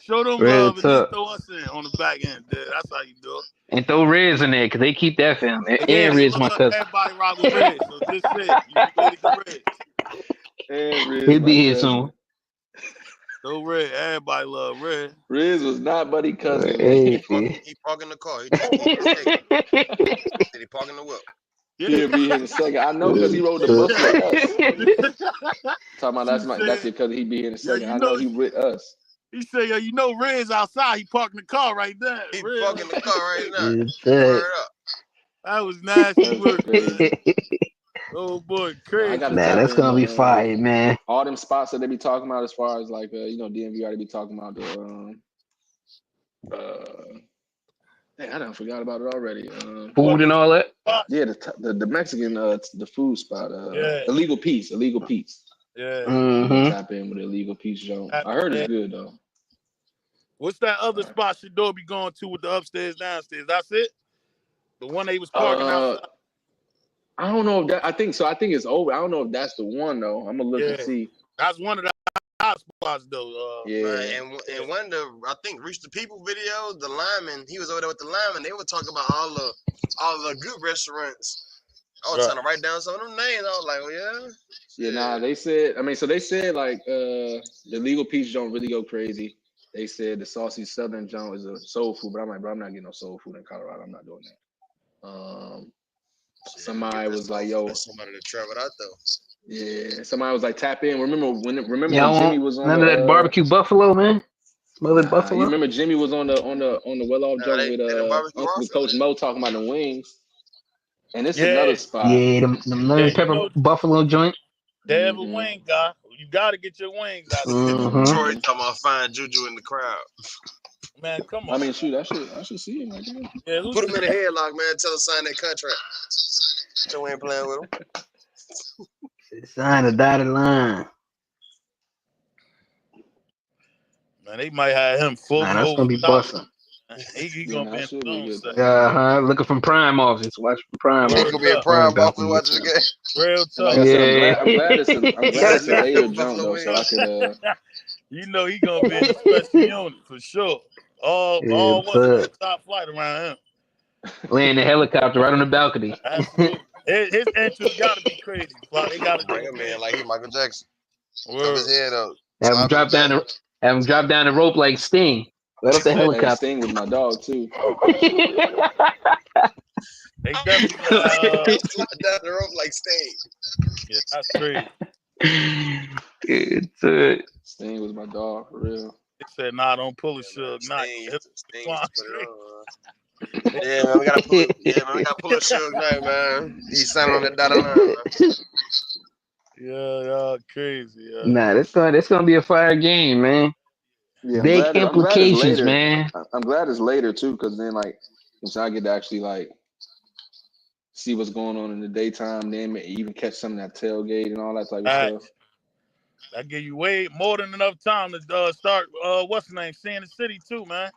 show them
Real
love, and then
talk.
throw us in on the back end. Dude. That's how you do it.
And throw Riz in there because they keep that film.
Yeah,
And
hey,
Riz, my
look,
cousin.
everybody rock with Red. So just say it. You related to Red.
And Riz,
He'll
my
be here
cousin.
soon.
So Red, everybody love Red.
Riz was not buddy cousin, man.
Hey.
He parking the car. He just he in a second. Said he parking the whip.
Yeah.
He'll be here in a second. I know because he rode the bus with us. Talking about
She
that's
said,
your cousin. He be here in a
yeah,
second.
you
I know
know,
he with us.
he said, yeah, you know, Red's outside. He parking the car right there.
He
Red,
parking the car right now.
It's good.
Word up.
that was nasty
That's
work, man.
crazy.
Oh boy,
Nah, I
crazy.
gotta
Nah,
tap
that's
in.
gonna be fire, man.
All them spots that they be talking about as far as like DMV already be talking about the dang, I done forgot about it already.
What
Food and
the
all that.
spots?
Yeah, the Mexican the food spot,
Yeah,
illegal peace.
yeah.
I'm gonna
Mm-hmm.
tap in with illegal peace joint.
That-
I heard it's
yeah.
good though.
What's that other
All right.
spot Shador be going to with the upstairs, downstairs? That's it? The one they was parking
Uh,
outside?
I don't know if that. I think so. I think it's over. I don't know if that's the one though. I'm gonna look and
Yeah.
see.
That's one of the hot spots, though.
Yeah.
And one of the I think Reach the People video, the lineman, he was over there with the lineman. They were talking about all the good restaurants. I was
Right.
trying to write down some of them names. I was like, oh yeah.
Yeah,
Shit.
nah, they said, I mean, so they said like the legal peace don't really go crazy. They said the saucy southern joint is a soul food, but I'm like, bro, I'm not getting no soul food in Colorado. I'm not doing that.
Shit,
Somebody
get that
was like,
soul
yo,
food. Somebody to travel out though.
yeah. Somebody was like, tap in. Remember when
Y'all
Jimmy
want
was on
none of that
the
barbecue buffalo, man? Smothered
nah, you
buffalo?
remember Jimmy was on the well off
Nah,
joint
they done barbecue
with
also.
Coach Mo talking about the wings. And it's
Yeah.
another spot.
Yeah, the
Yeah,
lemon
you
pepper
know,
buffalo joint.
they have a
Mm-hmm.
wing guy. You got to get your wings out there.
Mm-hmm.
Troy
Mm-hmm.
talking about fine juju in the crowd.
Man, come
I
on.
mean, shoot, I should see him right there.
Yeah, who's
Put him in a headlock, man. Tell him sign that contract. So we ain't playing with him.
Sign the dotted line.
man, they might have him
Nah,
floating
that's
over
gonna be
top.
busting.
He
Yeah,
gonna
nah,
be
it
in
should
his
be
own
good
set.
though.
Looking from Prime Office. Watch from Prime
He
Word
Office.
gonna be in
up.
prime
Prime
office
Office.
watching the game.
Real
And like
tough.
I said,
Yeah.
I'm
He
glad
got
it's a
left
later
them
jump
Buffalo
though, so I
wings.
could
You know he gonna be in the special unit for sure. All what's
It's
top flight around him.
land the helicopter right on the balcony.
Absolutely. His entrance got to be crazy. Fly. They got to do
Bring
it
him in
big.
like he Michael Jackson. Cover his
Word.
head up.
Have him
Slap his
drop down
back.
the rope like Sting. Right off the
hey,
helicopter.
Sting was my dog too.
They definitely
Slide down the rope like Sting.
yeah, that's crazy.
It's
Sting was my dog for real.
They said, nah, don't pull a
Yeah, man.
Suge Knight.
Sting used to put it on. Yeah, man, we gotta pull a Suge Knight, man. He's signing on that dotted line, man.
Yeah, y'all crazy. Yeah.
Nah, that's gonna be a fire game, man.
Yeah,
Big
I'm glad it's
implications,
later.
man.
I'm glad it's later too, because then like I get to actually like see what's going on in the daytime, then even catch some of that tailgate and all that type of stuff.
That give you way more than enough time to start what's the name? Seeing the city too, man.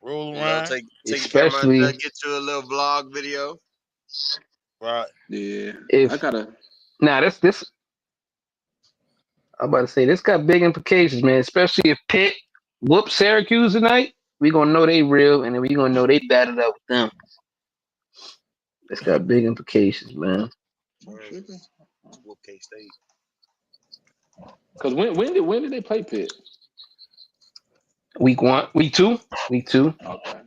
Roll
You know,
around.
take your camera out
Especially
there, get you a little vlog video.
Right.
Yeah.
if
I gotta
this I'm about to say this got big implications, man. Especially if Pitt whoops Syracuse tonight. we gonna know they real, and then we gonna know they battled up with them. That's got big implications, man.
Whoop K State.
Because when did they play Pitt?
Week 1, week 2, week 2.
Okay.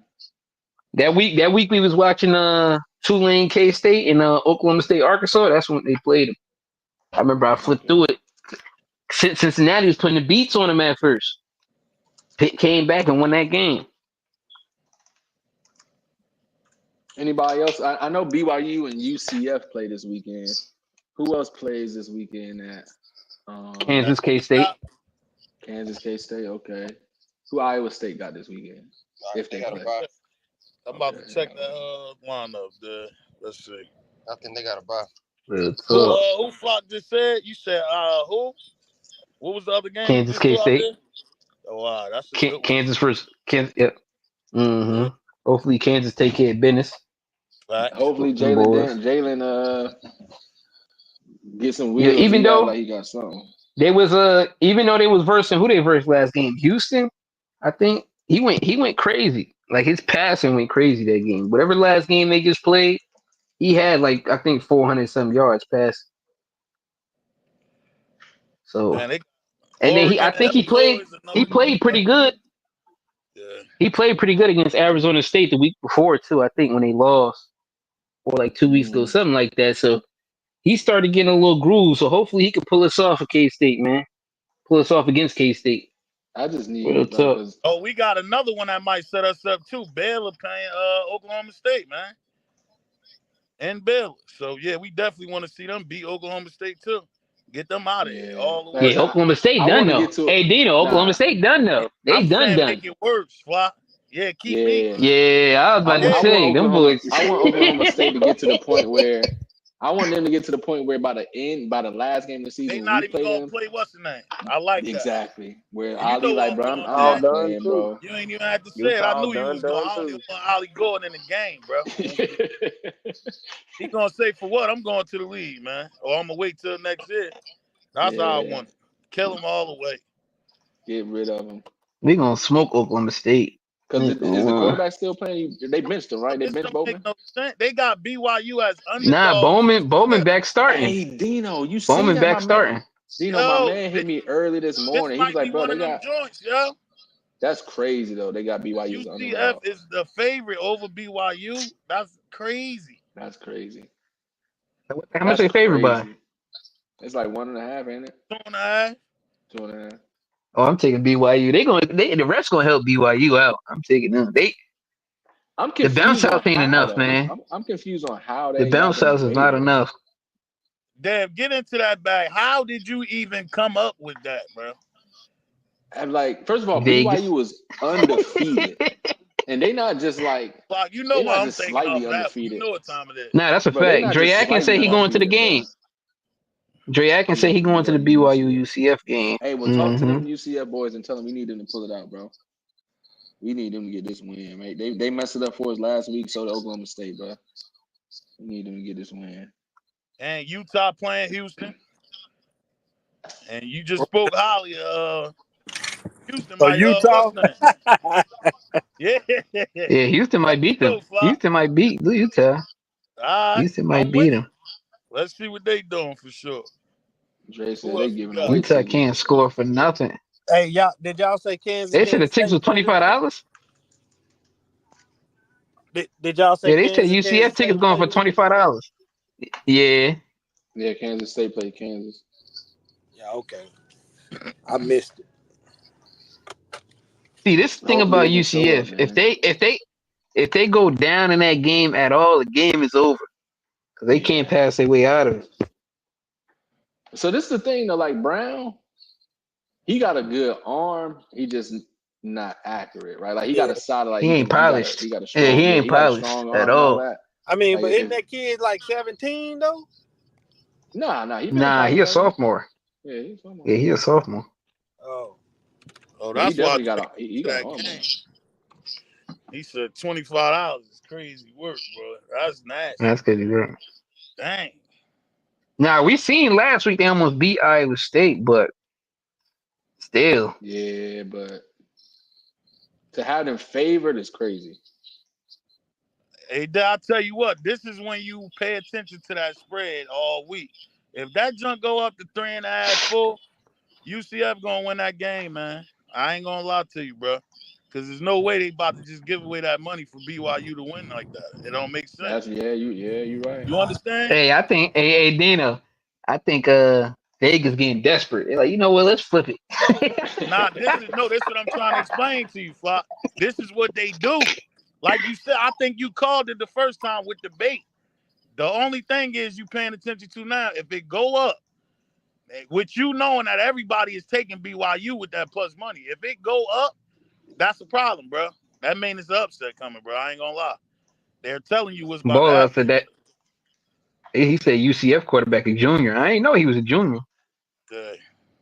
That week we was watching Tulane K State and Oklahoma State Arkansas. That's when they played them. I remember I flipped
Okay.
through it. Cincinnati was putting the beats on them at first. Pitt came back and won that game.
Anybody else? I know BYU and UCF play this weekend. Who else plays this weekend at
Kansas K State.
Kansas K State? Okay. Who Iowa State got this weekend? If they
got
play.
a bye.
I'm about to check that lineup there. Let's see.
I think they got a bye.
Who Flock just said? You said who? What was the other game
Kansas
you just
K
threw out
State.
there? Oh wow, that's a good one.
Kansas first. Kansas. Yep. Mm-hmm. Hopefully Kansas take care of business.
Right.
Hopefully Jalen get some
Yeah,
wheels.
even
He got
though
like he got something.
they was even though they was versing who they versed last game, Houston. I think he went crazy. Like his passing went crazy that game. Whatever last game they just played, he had like I think 400 some yards passing. So
Man,
and then
Oregon
I think he
LSU is another
played pretty good.
Yeah.
He played pretty good against Arizona State the week before too. I think when they lost, or like 2 weeks ago, something like that. So he started getting a little groove. So hopefully he could pull us off of K State, man. Pull us off against K State.
I just need
Real
it, bro.
tough.
Because
we got another one that might set us up too. Baylor playing Oklahoma State, man. And Baylor. So yeah, we definitely want to see them beat Oklahoma State too. Get them out of here all the way.
Yeah, Oklahoma State
I
done
want to
though.
get to
Hey Dino, Oklahoma State done though. They
I'm saying
done.
make it worse, Fly. Yeah, keep beating.
Yeah, I was about to say them boys.
I want Oklahoma State to get to the point where I want them to get to the point where by the last game of the season,
They
when
not
we
even
play
gonna
them,
play what's the name. I like that.
Exactly. Where
And you
Ali
know what
like,
I'm
bro,
doing,
I'm
man.
not playing, bro.
You ain't even have to say it. I
Utah
knew you was going. I don't even want Ali Gordon in the game, bro. He gonna say for what? I'm going to the league, man. Or I'm gonna wait till next year. That's how I want it. Kill them all the way.
Get rid of them.
We gonna smoke Oklahoma State.
Because is the quarterback still playing? They benched him, right? They benched Bowman.
No sense. They got BYU as underdogs.
Nah, Bowman back starting.
Hey Dino, you see
Bowman
that,
back
my
starting.
man? Dino, my man hit me early this morning. He was like, bro, they got
joints, yo.
That's crazy though. They got BYU as underdog.
UCF is the favorite over BYU. That's crazy.
That's crazy.
How much they favored by?
It's like 1.5, ain't it?
2.5.
2.5.
Oh, I'm taking BYU. The refs gonna help BYU out. I'm taking them.
I'm confused.
The bounce house ain't enough, man.
I'm confused on how they.
The bounce house is not enough.
Damn, get into that bag. How did you even come up with that, bro?
And like, first of all,
Vegas.
BYU was undefeated, and they not just like.
You know what I'm
just
thinking
slightly
off that.
undefeated.
You know what time it is.
Nah, that's a fact. Dre Atkins say he going to the game. Dre Atkins say he going to the BYU UCF game.
Hey, well, talk to them UCF boys and tell them we need them to pull it out, bro. We need them to get this win, right? They messed it up for us last week, so did Oklahoma State, bro. We need them to get this win.
And Utah playing Houston. And you just spoke highly. Houston might
Utah.
Yeah.
Yeah, Houston might beat them. Houston might beat Utah. Houston might beat them.
Let's see what they doing for sure.
Dre said they giving away.
Utah can't score for nothing.
Hey, did y'all say Kansas?
They said the tickets was $25.
Did y'all say?
Yeah, they said UCF tickets going for $25. Yeah.
Yeah, Kansas State played Kansas.
Yeah, okay. I missed it.
See, this thing about UCF, if they go down in that game at all, the game is over. Because they can't pass their way out of it.
So this is the thing though, like Brown, he got a good arm. He just not accurate, right? Like he got a solid, like
he ain't polished.
He got a strong,
he ain't polished at all.
I mean, but isn't that kid like 17 though?
Nah,
he a sophomore.
Yeah, he's a sophomore.
Yeah, he a sophomore.
Oh, that's why
he got arm.
He said $25 is crazy work, bro. That's nasty.
That's crazy work.
Dang.
Now we seen last week they almost beat Iowa State, but still.
Yeah, but To have them favored is crazy.
Hey, I'll tell you what. This is when you pay attention to that spread all week. If that junk go up to 3.5, 4, UCF gonna win that game, man. I ain't gonna lie to you, bro. Because there's no way they about to just give away that money for BYU to win like that. It don't make
That's
sense.
you're right.
You understand?
Hey, I think hey Dana, I think Vegas getting desperate. They're like, you know what, let's flip
Nah,
it.
this is what I'm trying to explain to you, Flock. This is what they do. Like you said, I think you called it the first time with the bait. The only thing is you paying attention to now. If it go up, with you knowing that everybody is taking BYU with that plus money, if it go up, that's a problem, bro. That means it's an upset coming, bro. I ain't gonna lie. They're telling you what's about to
Boy
happen.
said that he said UCF quarterback a junior. I ain't know he was a junior.
Good.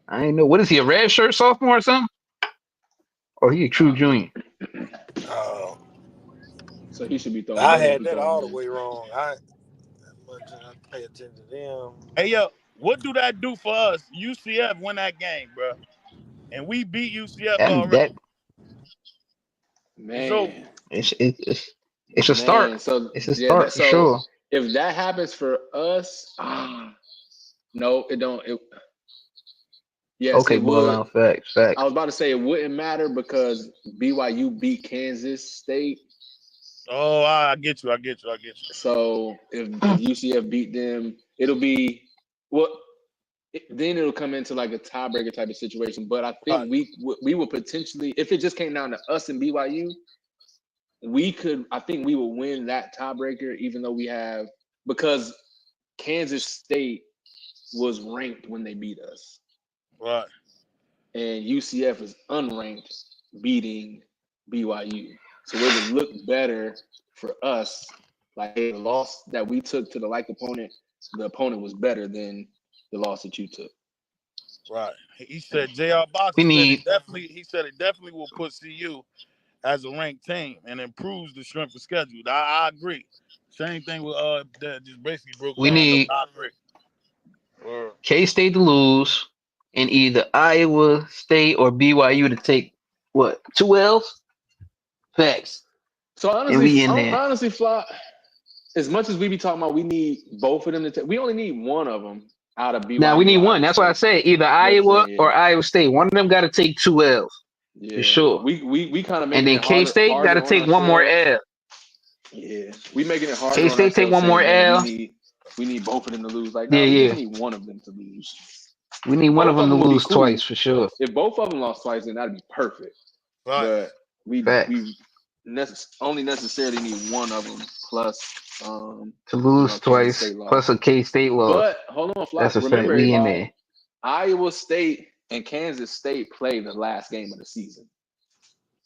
I ain't know. What is he, a red shirt sophomore or something? Or he a true junior?
Oh,
So he should be throwing.
I
Definitely
had
be
that
throwing
all the
in.
way wrong. I pay attention to them.
Hey, yo, what do that do for us? UCF win that game, bro. And we beat UCF
And
already.
that
It's over.
Man,
it's a start.
man. So
It's a
yeah,
start for sure.
if that happens for us, no, it don't. Yes,
Okay,
it
boy,
would.
now facts.
I was about to say it wouldn't matter because BYU beat Kansas State.
Oh, I get you.
So if UCF beat them, it'll be well. Then it'll come into like a tiebreaker type of situation. But I
Right,
think we would potentially, if it just came down to us and BYU, we could. I think we would win that tiebreaker, even though we have because Kansas State was ranked when they beat us,
right,
and UCF is unranked, beating BYU. So it would look better for us. Like the loss that we took to the like opponent, the opponent was better than the loss that you took.
right. He said J.R. Boxer
We
said it
need
definitely. He said it definitely will put CU as a ranked team and improves the strength of schedule. I agree. Same thing with that just basically broke
we
down.
need
I agree. Word.
K State to lose and either Iowa State or BYU to take what 2 L's. Facts,
So
and
honestly,
we in there.
honestly, Fly, as much as we be talking about, we need both of them to take. We only need one of them out of
Now we
BYU
need
or
one.
Iowa
That's why I
State.
say either
You know what I'm
Iowa
saying?
or
Yeah,
Iowa State. One of them got to take 2 L's for
yeah.
sure,
We kind of
and
making
then
it
K State got
harder
to
on
take one more
ourselves.
L.
Yeah, we making it
K
harder on
State take
ourselves,
one more
saying, "Man,
L.
we need both of them to lose." Like,
Yeah,
nah, we just
yeah.
need one of them to lose.
We need one of
Both of
them to
them will be
lose twice
cool.
for sure.
If both of them lost twice, then that'd be perfect.
Right.
But
Facts.
we only necessarily need one of them plus,
To lose
Kansas
twice
State
plus
loss.
a K State loss.
But hold on, Flock.
That's a fact.
Remember,
We in
everybody,
there.
Iowa State and Kansas State play the last game of the season.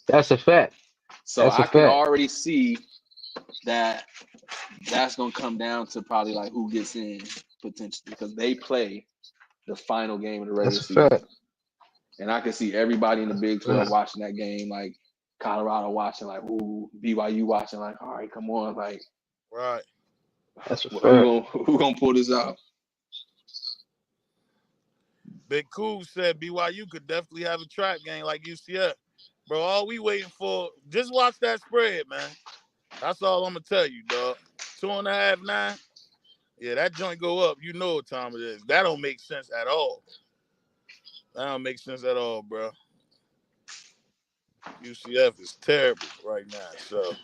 That's a fact.
So
That's a
I can
fact.
already see that that's gonna come down to probably like who gets in potentially because they play the final game of the regular
That's a fact.
season. And I can see everybody in the Big 12
Fact.
watching that game, like Colorado watching, like, ooh, BYU watching, like, all right, come on, like,
Right.
That's a fact.
who gonna pull this out?
Big Cool said BYU could definitely have a trap game like UCF. Bro, all we waiting for, just watch that spread, man. That's all I'm gonna tell you, dog. 2.5, 9. Yeah, that joint go up. You know what time it is. That don't make sense at all. That don't make sense at all, bro. UCF is terrible right now. So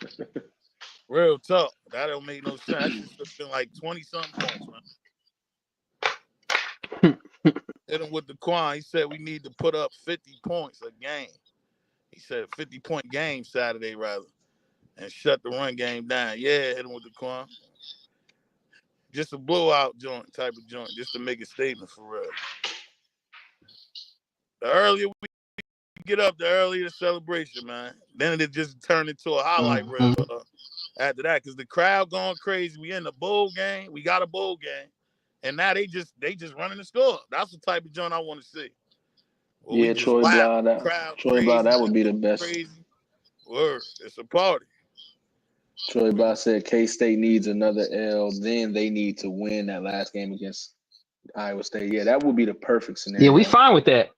real talk. That don't make no sense. That shit should have been like 20 something points, man. Hit him with the Quan. He said we need to put up 50 points a game. He said 50-point game Saturday rather. And shut the run game down. Yeah, hit him with the Quan. Just a blowout joint type of joint, just to make a statement for real. The earlier we get up, the earlier the celebration, man. Then it just turned into a highlight
Mm-hmm.
reel after that, because the crowd going crazy. We in the bowl game. We got a bowl game, and now they just running the score. That's the type of joint I want to see. Well, we
Yeah,
just loud, crowd
Troy Blah,
crazy,
that would be the
people
best.
crazy. Word, it's a party.
Troy Blah said K-State needs another L, then they need to win that last game against Iowa State. Yeah, that would be the perfect
Yeah, we
scenario.
fine with that.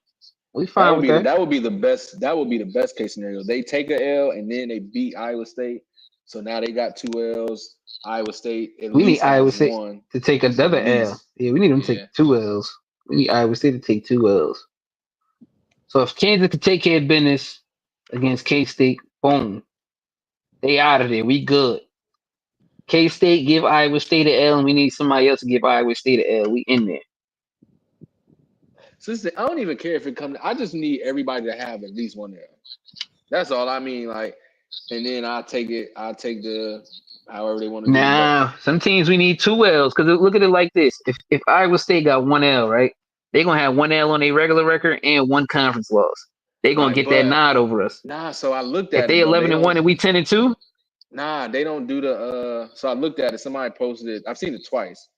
We
That
fine
would
with
be the
that.
that would be the best. That would be the best case scenario. They take a L and then they beat Iowa State. So now they got 2 L's. Iowa State at
We need
least
Iowa
has
State
one.
to take
At
another L.
least,
Yeah, we need them to take
yeah.
2 L's. We need Iowa State to take 2 L's. So if Kansas could take care of business against K State, boom, they out of there. We good. K State give Iowa State an L, and we need somebody else to give Iowa State an L. We in there.
I don't even care if it comes. I just need everybody to have at least one L. That's all I mean. Like, and then I'll take it. I'll take the however they want to do the rest.
Now, some teams we need 2 L's because look at it like this: if Iowa State got 1 L, right, they gonna have 1 L on their regular record and one conference loss. They gonna
Right,
get that
but
nod over us.
nah. So I looked
If
at
they
it, bro. They
11-1
don't.
and we 10-2,
Nah, they don't do the. So I looked at it. Somebody posted it. I've seen it twice,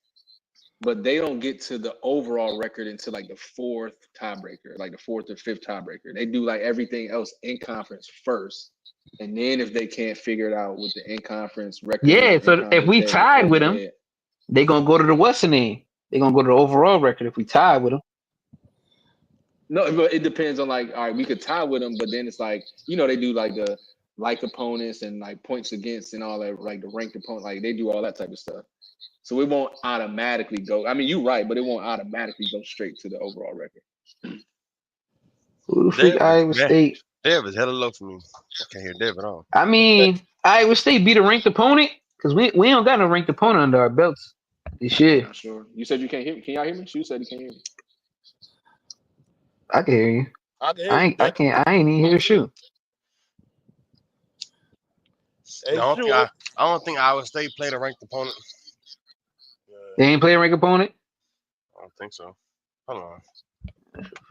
but they don't get to the overall record until like the fourth tiebreaker, like the fourth or fifth tiebreaker. They do like everything else in conference first, and then if they can't figure it out with the in conference record or
yeah.
the in
So if
conference
we tied
head
with
to
them,
head.
they gonna go to the what's the name? They gonna go to the overall record if we tie with them.
No, but it depends on like, all right, we could tie with them, but then it's like, they do like the like opponents and like points against and all that, like the ranked opponent, like they do all that type of stuff. So it won't automatically go. I mean, you're right, but it won't automatically go straight to the overall record.
Who the freak
Dev is
Iowa
man,
State?
Dev is hella low for me. I can't hear Dev at all.
I mean, Iowa State beat a ranked opponent because we don't got no ranked opponent under our belts this year.
Not sure. You said you can't hear me. Can y'all hear me? Shu said he can't hear me.
I can hear you.
I can hear you,
I
man.
can't. I ain't even hear shoot.
Hey,
I
sure.
don't think Iowa State played a ranked opponent.
They ain't play a ranked opponent.
I don't think so. Hold on.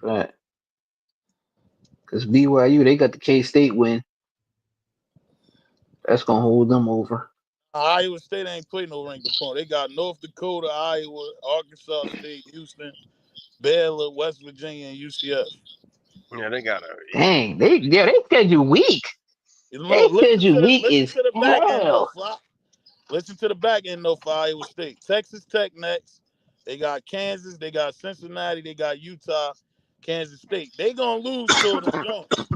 Right. Because BYU, they got the K State win. That's gonna hold them over.
Iowa State ain't played no ranked opponent. They got North Dakota, Iowa, Arkansas State, Houston, Baylor, West Virginia, and UCF.
Yeah, they got a.
Dang, they schedule weak.
You know,
They schedule weak
listen
is
to the back end though,
hell.
Fly. Listen to the back end though for Iowa State. Texas Tech next. They got Kansas. They got Cincinnati. They got Utah, Kansas State. They gonna lose two of them joints.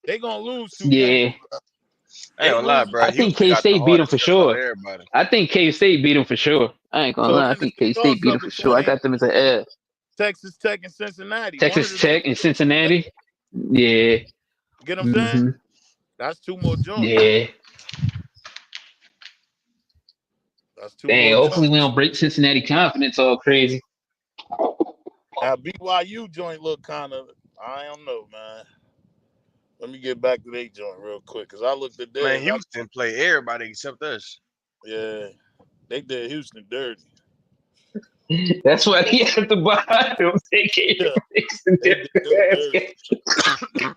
They gonna lose 2 games.
Yeah,
I ain't
They
gonna lie,
losing.
bro.
I think
Houston
K
got the
State beat them
hardest
for
schedule out
sure.
of everybody.
I think K State beat them for sure. I ain't gonna
So
lie. I
then it's
think
the
K State beat them
toss-up
for sure.
between
I got them as an L.
Texas Tech and Cincinnati. One of
Texas
the two.
Tech and Cincinnati. Yeah.
You get what I'm saying?
Mm-hmm.
That's two more joints.
Yeah.
That's two
Dang.
more
Hopefully we
joints.
don't break Cincinnati confidence all crazy.
Now BYU joint look kind of. I don't know, man. Let me get back to their joint real quick because I looked at
Man,
theirs.
Houston play everybody except us.
Yeah, they did Houston dirty.
That's why he at the bottom. They
Yeah,
can't fix the
they did them dirty.
difference.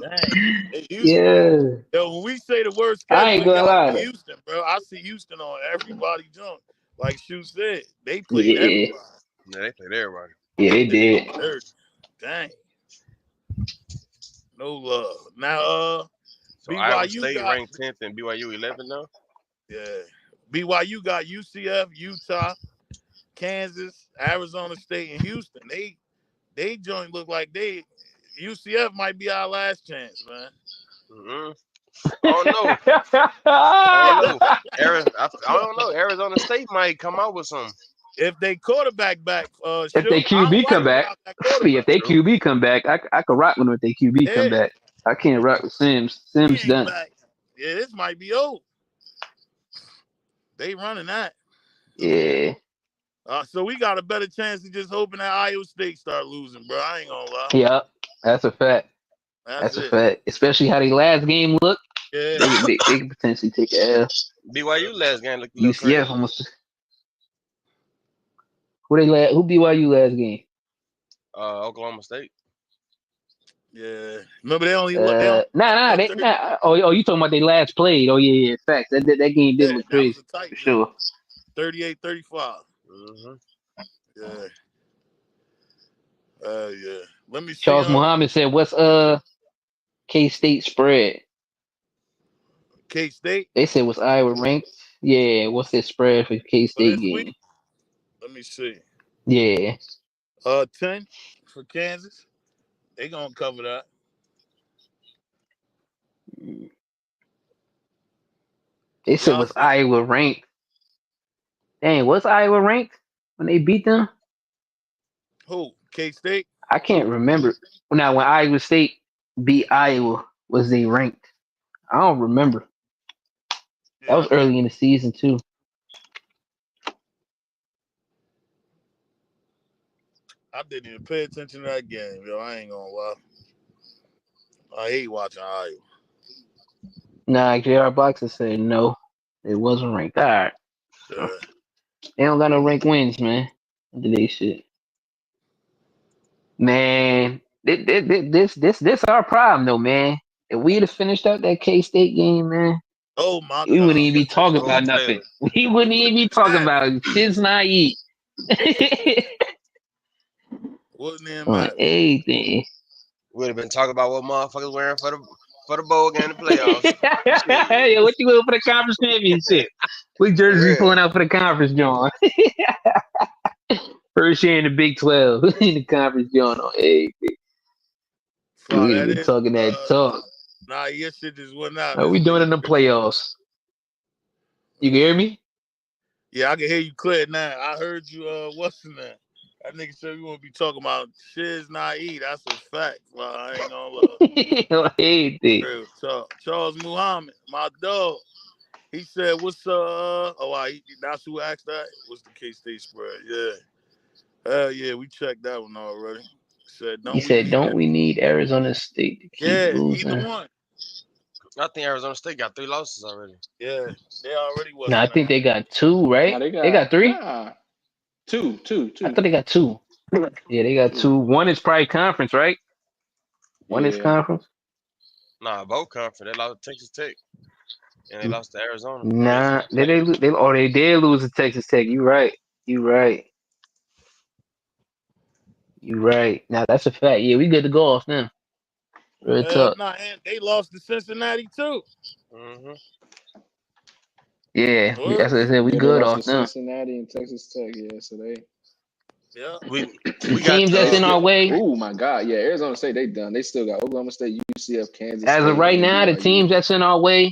Dang, hey, Houston.
Yeah.
Yo, when we say the word
I
schedule,
ain't
it
gonna
gotta be
lie.
Houston, bro. I see Houston on everybody joint. Like Shu said, they played
Yeah.
everybody.
Yeah, they played everybody.
Yeah,
They
they
did
did.
them dirty. Dang, no love. Now,
So Iowa
BYU
State
got
ranked 10th and BYU 11th now.
yeah. BYU got UCF, Utah, Kansas, Arizona State, and Houston. They joint look like UCF might be our last chance, man.
Mm-hmm. I don't know. I don't know. I don't know. Arizona State might come out with some.
If they quarterback back,
If they
shoot, I don't
QB come
like
back,
without that
if
quarterback.
they
True.
QB come back, I could rock with them if they QB come
Yeah,
back. I can't rock with Sims.
he
Sims
ain't
done.
back. Yeah, this might be old. They running that.
Yeah.
So we got a better chance of just hoping that Iowa State start losing, bro. I ain't gonna lie.
Yep. That's a fact.
That's
That's a
it.
fact. Especially how they last game looked.
Yeah.
They could potentially take a L.
BYU last game looked a little
UCF
crazy.
almost. Who BYU last game?
Oklahoma State.
Yeah. Remember they only look. They only
Nah.
look
They
30.
nah. Oh, you talking about they last played? Oh yeah. Facts. That game did
Yeah,
look
that was
crazy
a tight
for
joint.
sure.
38-35.
Mm-hmm.
Yeah. Yeah. Let me see.
Charles Muhammad said, "What's K State spread?"
K State
They said, "Was Iowa ranked?" Yeah. What's their spread for K
for
State
this week.
game?
Let me see.
Yeah.
10 for Kansas. They gonna cover that.
They said
Y'all
was
say
Iowa ranked? Dang, was Iowa ranked when they beat them?
who? K State.
I can't remember. Now, when Iowa State beat Iowa, was they ranked? I don't remember. That
Yeah,
was early in the season too.
I didn't even pay attention to that game, yo. I ain't gonna lie. I hate watching Iowa.
Nah, J.R. Boxer said no, it wasn't ranked. All right,
Yeah.
they don't got no ranked wins, man. Under they shit, man. This our problem though, man. If we'd have finished out that K State game, man,
Oh my
we wouldn't
God.
even be talking
Oh,
about nothing.
Baylor.
We wouldn't even be talking
Matter.
about shit's not eat
Wouldn't even
on
matter.
anything.
Would have been talking about what motherfuckers wearing for the bowl game, the playoffs. Shit,
Yo, what you doing for the conference championship? What
for
jerseys we
real.
pulling out for the conference, John? First year in the Big 12 in the conference, John. On hey,
Fly,
we
that
been
is
talking that talk.
nah, your shit just went out.
How we
This
doing
nigga.
in the playoffs? You can hear me?
Yeah, I can hear you clear now. I heard you what's in that? That nigga said we won't be talking about shiz not eat. That's a fact. Fly. I ain't gonna lie.
Anything.
Real talk. Charles Muhammad, my dog. He said, "What's that's who asked that. What's the K State spread? Yeah, hell yeah, we checked that one already. Said,
He
don't we
said,
need
"Don't
that?
we need Arizona State to keep
Yeah, either
losing?"
one.
I think Arizona State got 3 losses already.
Yeah, they already
No,
what's
I
in
think
that.
they got two,
Now
right?
they
They
got
got three.
nah two, two,
I
two,
thought they got two. Yeah, they got
two.
two. One is probably conference, right? One is
Yeah.
conference.
Nah, both conference. They lost to Texas Tech and they lost to Arizona. I mean,
Nah,
Texas Tech.
they did lose to Texas Tech. You right. You right. You right. Now that's a fact. Yeah, we good to go off now. Real talk.
Nah, and they lost to Cincinnati too.
Mm-hmm.
Yeah,
Word?
that's what I said. We
Yeah, they
good
lost
off
to
now.
Cincinnati and Texas Tech. Yeah, so they
Yeah.
The
We got
teams
they
that's in
uh
our
skip.
way,
Oh my God, yeah, Arizona State they done. They still got Oklahoma State, UCF, Kansas
as of
State,
right
and
now, the
BYU.
teams that's in our way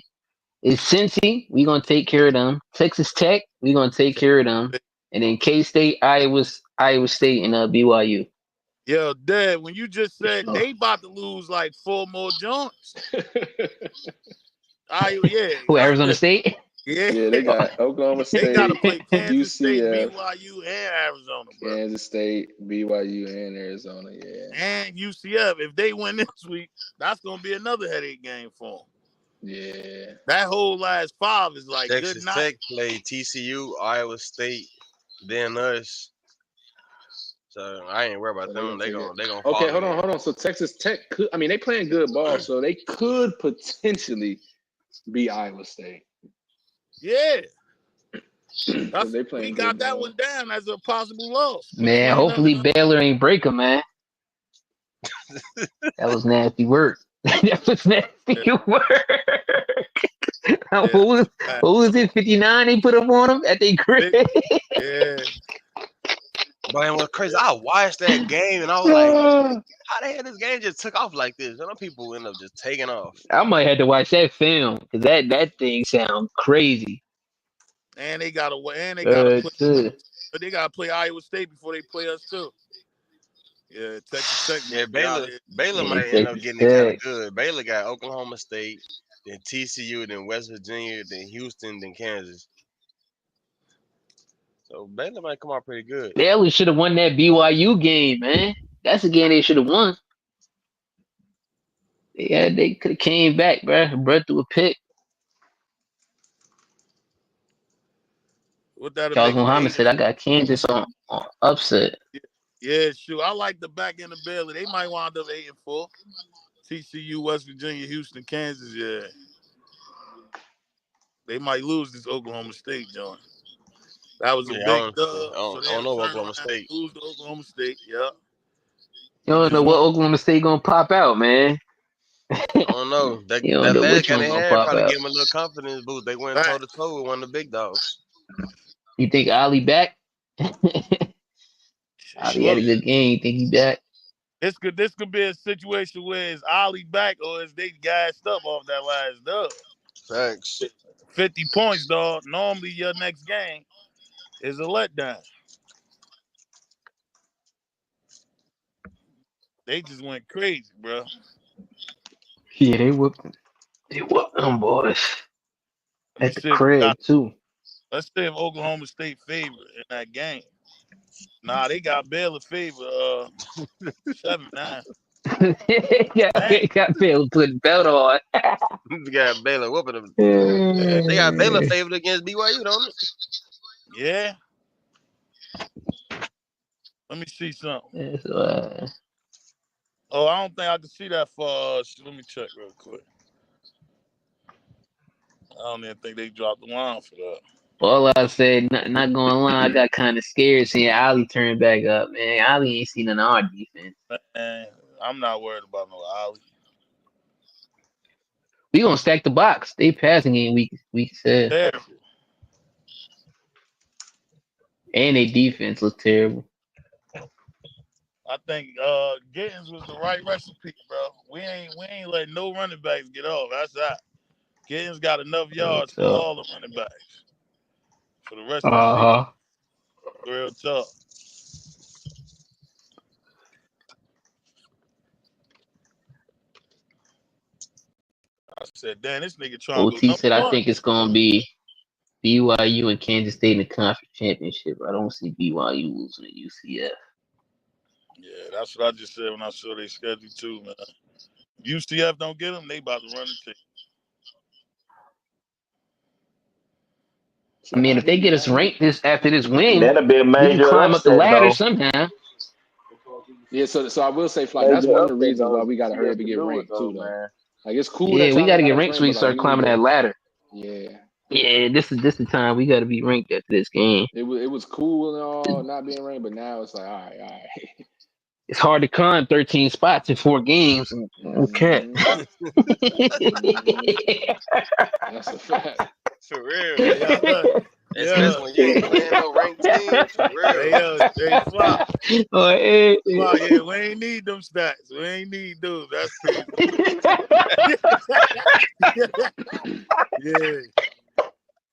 is Cincy. We gonna take care of them. Texas Tech. We gonna take care of them. And then K State, Iowa State, and BYU.
Yo, Dad, when you just
For
said
sure.
they about to lose like 4 more joints. Yeah.
Who Arizona State?
Yeah.
Yeah, they got Oklahoma
They gotta
State,
play Kansas State,
UCF,
BYU, and Arizona, bro.
Kansas State, BYU, and Arizona. Yeah,
And UCF. If they win this week, that's gonna be another headache game for them.
yeah.
That whole last 5 is like good
Texas
night.
Tech played TCU, Iowa State, then us. So I ain't worried about
So they're
them.
gonna take it.
They gonna
Okay,
fall
hold on,
again.
hold on. So Texas Tech could. I mean, they playing good ball, so they could potentially be Iowa State
Yeah.
because they
We
playing
got
good
that
ball.
one down as a possible loss. Put
Man,
20 numbers
hopefully
on.
Baylor ain't break them, man. That was nasty work. That was nasty
Yeah,
work. what
yeah.
was
Right.
what was it? 59 they put up on them at their crib.
Big, yeah,
But it was crazy.
yeah.
I watched that game and I was like, how the hell this game just took off like this? And people end up just taking off.
I might have to watch that film because that thing sounds crazy.
And they gotta play.
Too.
But they gotta play Iowa State before they play us too. Yeah, Texas Tech
Yeah,
might be out here.
Baylor
Yeah,
might end up
Texas
getting it kind of
Tech.
good. Baylor got Oklahoma State, then TCU, then West Virginia, then Houston, then Kansas. So Baylor might come out pretty good.
They only should have won that BYU game, man. That's the game they should have won. They could have came back, bro. Bro threw a pick.
What that'll
Charles
make them
Muhammad
8
said,
and
"I got Kansas on upset."
yeah, shoot. I like the back end of Baylor. They might wind up 8-4. TCU, West Virginia, Houston, Kansas. Yeah, they might lose this Oklahoma State joint. That was a
Yeah,
big
I
dub, so
don't
they'll
know
turn
Oklahoma
around and
State.
lose to Oklahoma State. Yeah,
You
you
don't know
just
what
want.
Oklahoma State gonna pop out, man.
I don't know.
You don't
That
know
last
which
guy
one
they
gonna
had
pop
probably
out.
gave them a little confidence boost. They went toe
Back.
to toe with one of the big dogs.
You think Ali back? He had a
Look,
good game. Think he back?
this could be a situation where is Ollie back or is they gassed up off that last dub.
Facts.
50 points, dog. Normally your next game is a letdown. They just went crazy, bro.
Yeah, they whooped them. They whooped them boys
Let me
at the
see if we got.
crib too.
Let's see if Oklahoma State favorite in that game. Nah, they got Baylor favor. 7-9. Dang.
They got Bill putting belt on.
We got Baylor whooping them.
Yeah.
They got Baylor favored against BYU, don't it?
Yeah. Let me see something.
That's
Oh, I don't think I can see that for. Let me check real quick. I don't even think they dropped the line for that.
all I said. Not going to lie, I got kind of scared seeing Ali turn back up. Man, Ali ain't seen none of our defense.
Man, I'm not worried about no Ollie.
We gonna stack the box. They passing game week said,
Terrible.
and they defense looks terrible.
I think Gittins was the right recipe, bro. We ain't letting no running backs get off. That's that. Gittins got enough
Real
yards for
tough.
all the running backs for the rest of the season.
Uh huh.
Real tough. I said, damn, this nigga trying to go
OT
number
said I
one.
think it's gonna be BYU and Kansas State in the conference championship. I don't see BYU losing to UCF.
Yeah, that's what I just said when I saw they schedule too, man. UCF don't get them, they about to run the team.
I mean, if they get us ranked after this win,
That'll be a
we can
major
climb up the
upset,
ladder
though.
somehow.
Yeah, so I will say, Fly, that's
Major
one of the
upset
reasons
though
why
if
we gotta hurry
UCF
up and
can
get
do it
ranked
though,
too, though.
man.
Like it's cool
Yeah,
that
we
y'all
got
done
to
got
get
us
ranked so
ranked,
we
but like
start
we need
climbing that
to,
ladder.
yeah.
Yeah, this the time we got to be ranked after this game.
It was cool and all not being ranked, but now it's like all right.
It's hard to climb 13 spots in 4 games. Okay.
Mm-hmm. Mm-hmm. That's a fact.
For real.
Hey, yo, look.
Especially
Yeah.
when you ain't playing no ranked teams. For real.
Hey, Flop.
Oh, hey.
Flop, yeah, we ain't need them stats. We ain't need those. That's crazy. Yeah.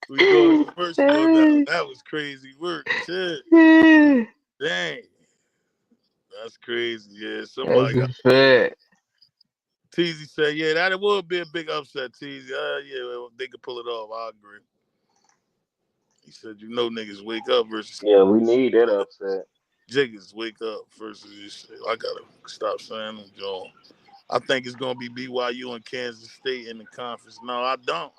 We doing a commercial now. That was crazy work. Shit. Dang. That's crazy. Yeah,
That's
somebody
a
got
fact.
Teasy said, yeah, that would be a big upset, Teasy. Yeah, well, they could pull it off. I agree. He said, niggas wake up versus
Yeah, we need that upset.
Jiggers wake up versus this shit. I gotta stop saying them, Joe. I think it's gonna be BYU and Kansas State in the conference. No, I don't.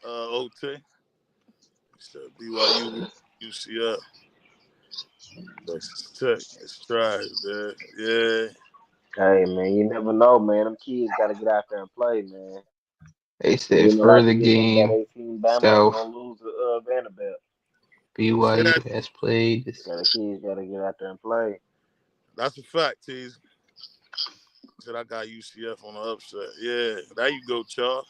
OT. He said BYU UCF. Texas Tech. It's trash, man. Yeah.
Hey man, you never know, man. Them kids gotta get out there and play, man.
They
And
said
you know, like
further
we just went back
game
18 Bama
south.
gonna lose to Vanderbilt.
Say that.
BYU has played this.
So the kids gotta get out there and play.
That's a fact, Teasy. Said I got UCF on the upset. Yeah, there you go, Charles.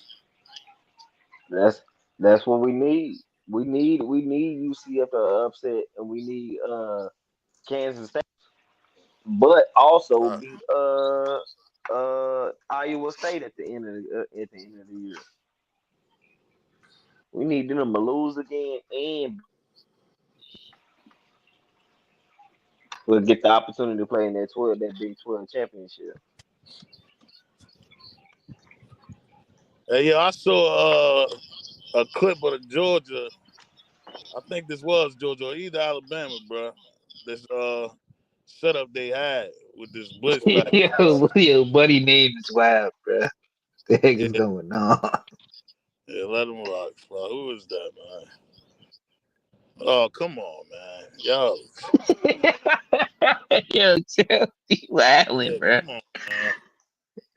That's what we need. We need UCF to upset, and we need Kansas State, but also
Uh,
beat Iowa State at the end of the year. We need them to lose again, and we'll get the opportunity to play in that Big 12 championship.
Hey, yeah, I saw a clip of the Georgia. I think this was Georgia or either Alabama, bro. This setup they had with this blitz back and forth.
Yo, buddy name is wild, bro. The heck
Yeah,
is going on?
yeah, let them rock. Fly. Who is that, man? Oh, come on, man. Yo,
Yo, Chelsea wilding,
yeah,
bro.
come on, man.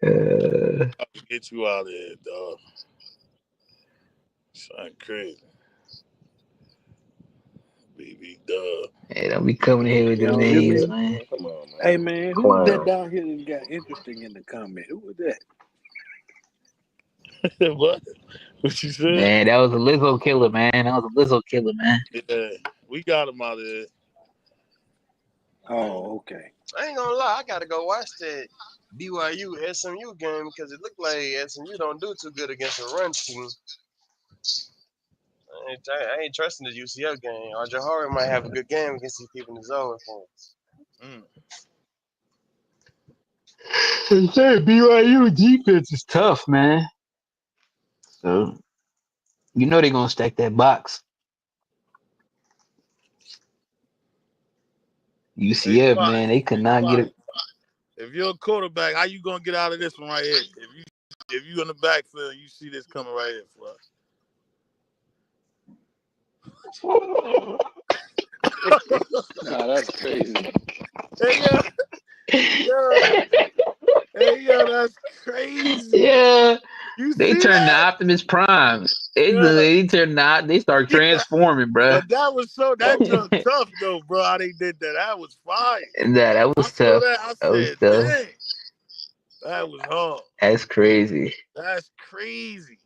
Uh,
I'll get you out of here, dog. Something crazy. BB Dub.
hey, don't be coming in here with them
Y'all hear
names,
me?
man.
Man, come on,
Hey
man.
man, who was that
Clown.
down here that got interesting in the comment? Who was that?
What? What you said?
Man, that was a Lizzo killer, man. That was a Lizzo killer, man.
Yeah. We got him out of there.
Oh, okay.
I ain't gonna lie, I gotta go watch that BYU SMU game because it looked like SMU don't do too good against a run team. I ain't trusting the UCF game. RJ Harvey might have a good game against these people in the zone for him.
BYU defense is tough, man. So you know they're gonna stack that box.
Hey,
UCF,
Spot.
man, they could not get it.
If you're a quarterback, how you gonna get out of this one right here? If you in the backfield, you see this coming right here, Fluff.
Nah, that's crazy.
Hey, that's crazy.
Yeah,
You
they
see
turned to
that?
Optimus Prime.
Yeah.
They turned out. They start transforming, bro.
But that junk tough though, bro. How they did that? That was fire.
And that
I
was
saw
tough.
that. I
That was
said,
tough.
dang, that was hard.
That's crazy.
That's crazy.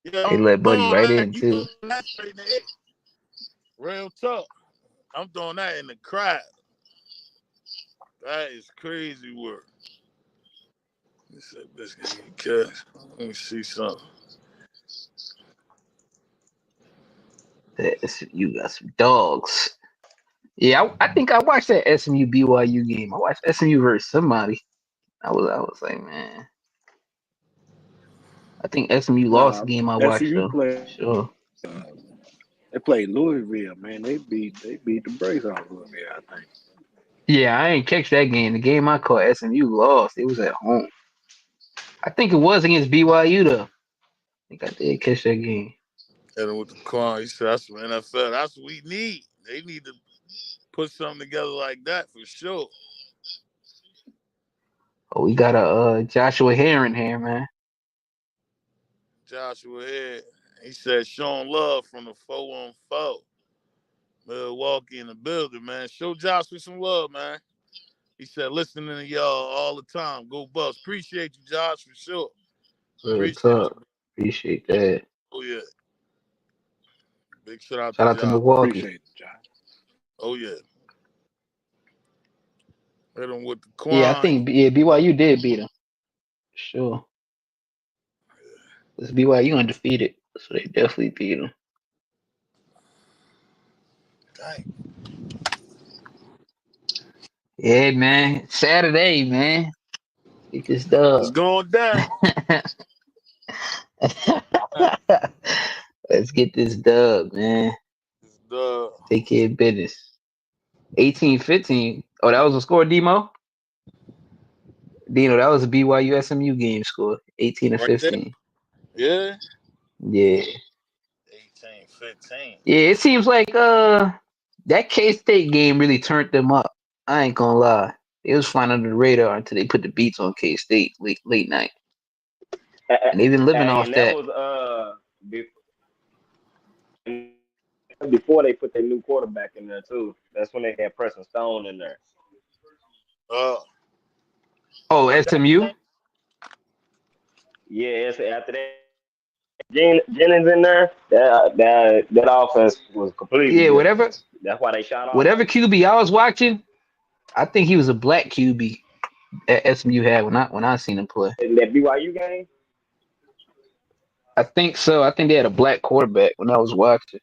They let Buddy right in too.
That's straight in the air. Real talk. I'm throwing that in the crowd. That is crazy work. Let me see something.
You got some dogs. Yeah, I think I watched that SMU BYU game. I watched SMU versus somebody. I was like, man. I think SMU lost the
Nah,
game I watched
SMU
though.
played.
Sure.
They played Louisville, man. They beat the brakes off Louisville, I think.
Yeah, I ain't catch that game. The game I caught, SMU lost. It was at home. I think it was against BYU though. I think I did catch that game.
And with the Quan, he said that's what NFL. That's what we need. They need to put something together like that for sure.
Oh, we got a Joshua Heron here, man.
Joshua here, he said showing love from the 4-on-4. Milwaukee in the building, man. Show Joshua some love, man. He said listening to y'all all the time. Go Bucks. Appreciate you, Josh, for sure.
Real
Appreciate
talk.
you.
Appreciate that.
Oh yeah. Big shout out
Shout
to
out to
Josh.
Milwaukee.
Appreciate it, Josh.
Oh yeah. Hit him with the
Yeah, I
Quan.
think BYU did beat him. Sure. This BYU undefeated, so they definitely beat him.
Dang.
Yeah, man. Saturday, man. Get this dub.
It's going down.
Let's get this dub, man.
The
Take care of business. 18-15. Oh, that was a score, Demo? Dino, that was a BYU SMU game score. 18 to
right there.
15.
Yeah.
Yeah.
18-15.
Yeah, it seems like that K-State game really turned them up. I ain't gonna lie. It was flying under the radar until they put the beats on K-State late night. And they've been living
Hey,
off
and that
that.
was before they put their new quarterback in there too. That's when they had Preston Stone in there.
Oh, SMU?
Yeah, it's after that Jennings in there, that offense was completely
Yeah,
different. That's why they shot off
whatever
like that.
QB I was watching, I think he was a black QB at SMU had when I seen him play.
In that BYU game,
I think so. I think they had a black quarterback when I was watching.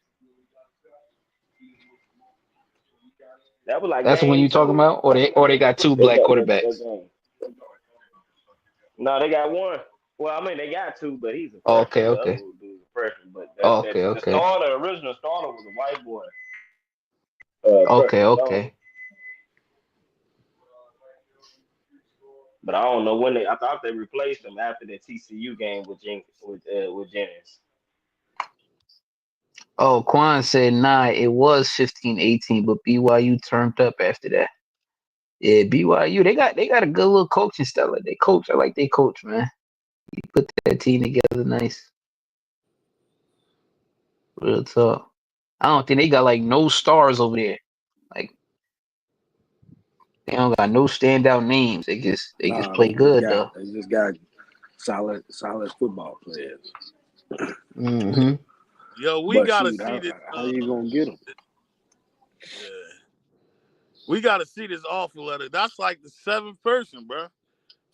that was like
That's the one
game
you talking
two.
about, or they got two black
That
quarterbacks.
game. No, they got one. Well, I mean, they got two, but he's a
Oh,
freshman.
okay,
The other
okay.
dude's a freshman. But
Oh, okay,
the
okay,
starter, original starter, was a white boy,
okay,
Preston Stone.
okay.
But I don't know when they. I thought they replaced him after the TCU game with Jennings.
Oh, Quan said nah, it was 15-18, but BYU turned up after that. Yeah, BYU, they got a good little coaching style. Like they coach. I like they coach, man. He put that team together nice. Real talk. I don't think they got like no stars over there. Like they don't got no standout names. They just
Nah, they
play
just
good
got
though.
solid football players.
Mm-hmm.
Yo, we
But
gotta
shoot,
see this.
how you gonna get them?
Yeah, we gotta see this offer letter. That's like the seventh person, bro.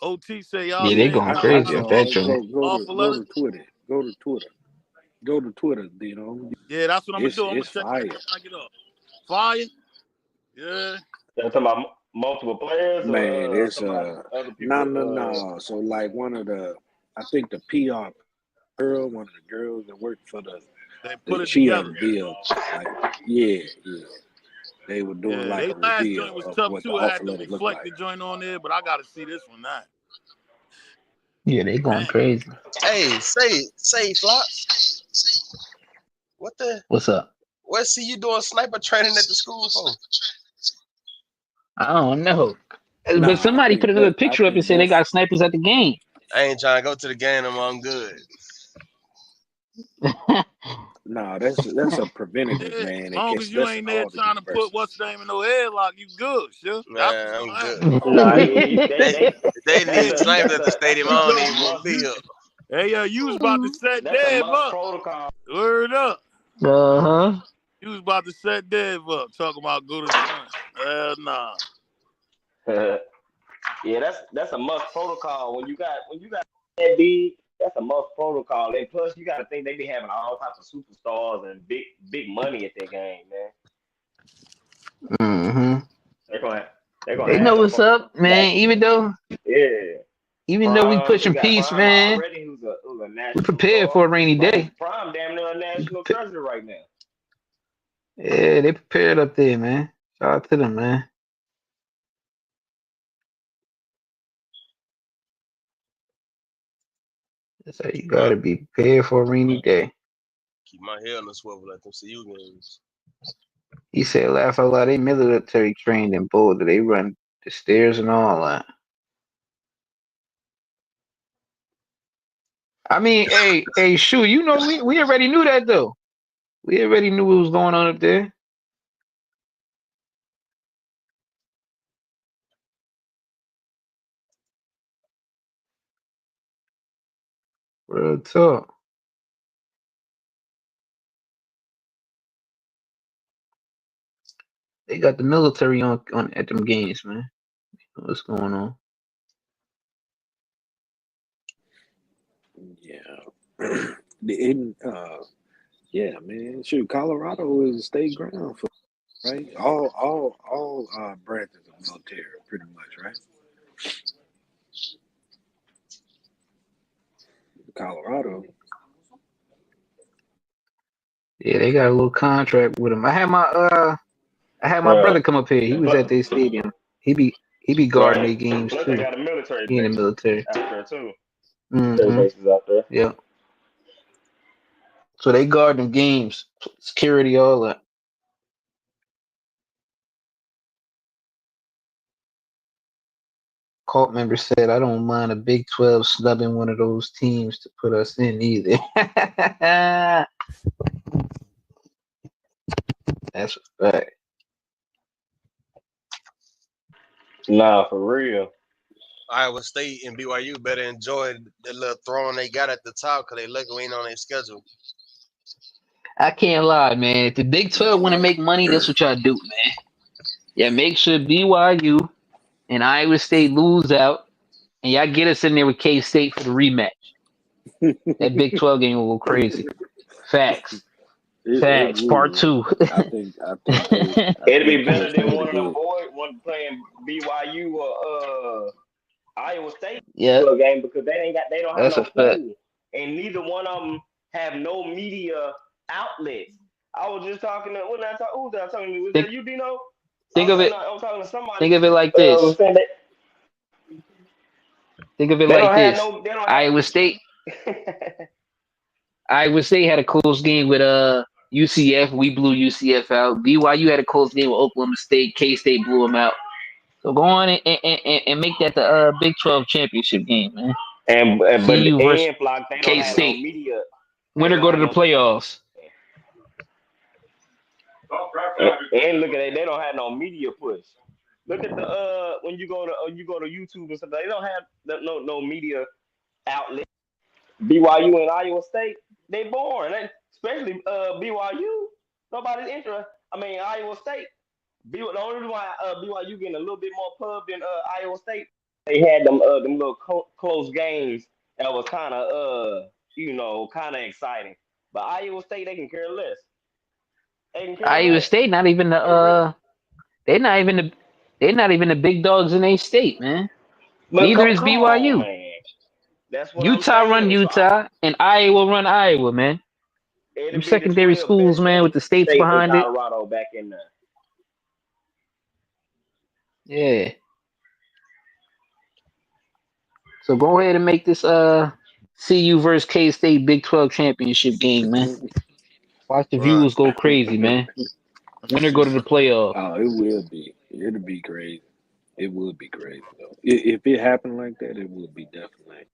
OT say y'all
Yeah, they
saying
going
y'all
crazy
got
with that
Yo,
joint.
offer
go
letter.
to Twitter. Go to Twitter. Go to Twitter. You know,
Yeah, that's what I'm gonna do. I'm gonna
it's
check that
fire.
out when I get up. Fire. Yeah.
Y'all talking about multiple players
Man,
or
it's
somebody, other
no,
people?
no, no. So like one of the, I think the PR girl, one of the girls that worked for
They put it
she had
together.
a deal. Like yeah, yeah. They were doing
Yeah,
like
they
a
last
reveal
joint was
of
tough
what the
too. I
offer
had the
letter looked like.
reflected joint on there, but I gotta see this one now.
Yeah, they going
Man.
crazy.
Hey, say, Flops. What the?
What's up?
What see you doing sniper training at the school for?
I don't know. But
Nah,
somebody put another
I
picture up and
think
said they
that's
got snipers at the game.
I ain't trying to go to the game. I'm good.
nah, that's a preventative,
Yeah, as
man.
long as you
That's in
ain't there
all the
trying to put
universities.
what's name in no headlock, you good, sure. That's what's
Man, I'm
gonna happen.
good.
Nah,
They they
that's
need
a
snipers
that's
at the
a
stadium. I
You
don't
go.
even want to be
You
here.
hey you was about to set
that's a
Dev
must
up.
protocol.
Word up.
Uh-huh.
You was about to set Dev up. Talking about go to Sun. Nah.
Yeah, that's a must protocol. When you got that big, that's a must protocol. And plus, you got to think they be having all types of superstars and big money at their game, man.
Mm-hmm.
They're gonna they're gonna
They
have
know
them
what's up,
like
man.
yeah.
Even though we
Prime, they
pushing
got
peace,
Prime
man,
already, who's a
we
national
prepared
star.
for a rainy day.
Prime damn near a national
Pre-
treasure right now.
Yeah, they prepared up there, man. Shout out to them, man. That's how you
Huh?
gotta be prepared for a rainy day.
Keep my head on the swivel at them CU games.
He said, laugh out loud, they military trained in Boulder. They run the stairs and all that. I mean, hey, shoot, you know, we already knew that though. We already knew what was going on up there. Real talk. They got the military on at them games, man. What's going on?
Yeah. In yeah, man. Shoot, Colorado is a state ground for right. All branches of military, pretty much, right? Colorado.
Yeah, they got a little contract with them. I had my
Uh,
brother come up here. He was at their stadium. He be guarding
right.
their games
Plus, they
too.
got a military
He in the
base
military.
out there too. Military
Mm-hmm.
bases out there.
Yeah. So they guard them games, security, all that. Cult member said, "I don't mind a Big 12 snubbing one of those teams to put us in either." That's a fact.
Nah, for real.
Iowa State and BYU better enjoy the little throwing they got at the top because they lucky we ain't on their schedule.
I can't lie, man. If the Big 12 want to make money, that's what y'all do, man. Yeah, make sure BYU and Iowa State lose out, and y'all get us in there with K State for the rematch. That Big 12 game will go crazy. Facts.
It
Facts. Part
will.
two.
I
It'd be
think K
better than
State will
one of
do
them
it.
boys, one playing BYU or Iowa State
Yeah,
for a game because they don't have
that's a
no
fact.
pool, and neither one of them have no media outlets. I was just talking to who was I talking to? Was
Think
that you, Dino?
think of it
I was talking to somebody.
think of it like
I was
this.
saying
Think of it
they
like
don't have
this.
no they don't
Iowa State
have.
Iowa State had a close game with UCF. We blew UCF out. BYU had a close game with Oklahoma State. K State blew them out. So go on and make that the Big 12 championship game, man.
But
CU versus
Flock, they don't
K
have no
State.
media. They
Winner
don't
go to
have
the
no.
playoffs.
And look at it, they don't have no media push. Look at the when you go to YouTube and stuff, they don't have no media outlet. BYU and Iowa State, they boring. especially BYU. Nobody's interested. I mean, Iowa State. The only reason why BYU getting a little bit more pub than Iowa State, they had them little close games that was kind of kind of exciting. But Iowa State, they can care less. They can care
Iowa
less.
State not even the
They really.
they're not even the they're not even the big dogs in a state, man.
But
Neither is
come on,
BYU.
man. That's what I'm
Utah run
saying.
Utah and Iowa run Iowa, man. Them
It'll be the
secondary
12
schools,
best
man, with
teams
the
in the
states
state with
behind it.
Colorado back in there.
Yeah. So go ahead and make this CU versus K State Big 12 championship game, man. Watch the
Right.
viewers go crazy, man.
Let me
Winner
see
go to the
something.
playoff.
Oh, it will be. It'll be crazy. It would be crazy though. If it happened like that, it would be definitely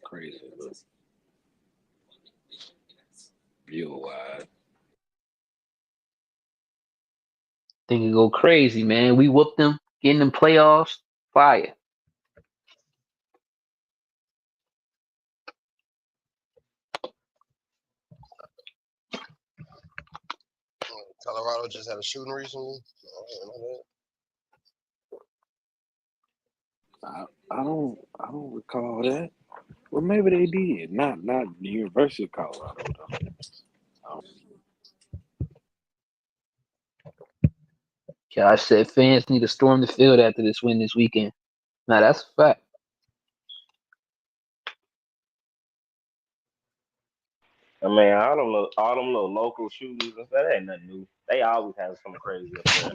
crazy. But viewer wise,
Think it go crazy, man. We whooped them, getting them playoffs. Fire.
Colorado just had a shooting recently. I didn't know
I don't recall that. Well, maybe they did. Not the University of Colorado though.
Josh said fans need to storm the field after this win this weekend. Now that's a fact.
I mean, all them little local shootings and stuff, that ain't nothing new. They always have something crazy up there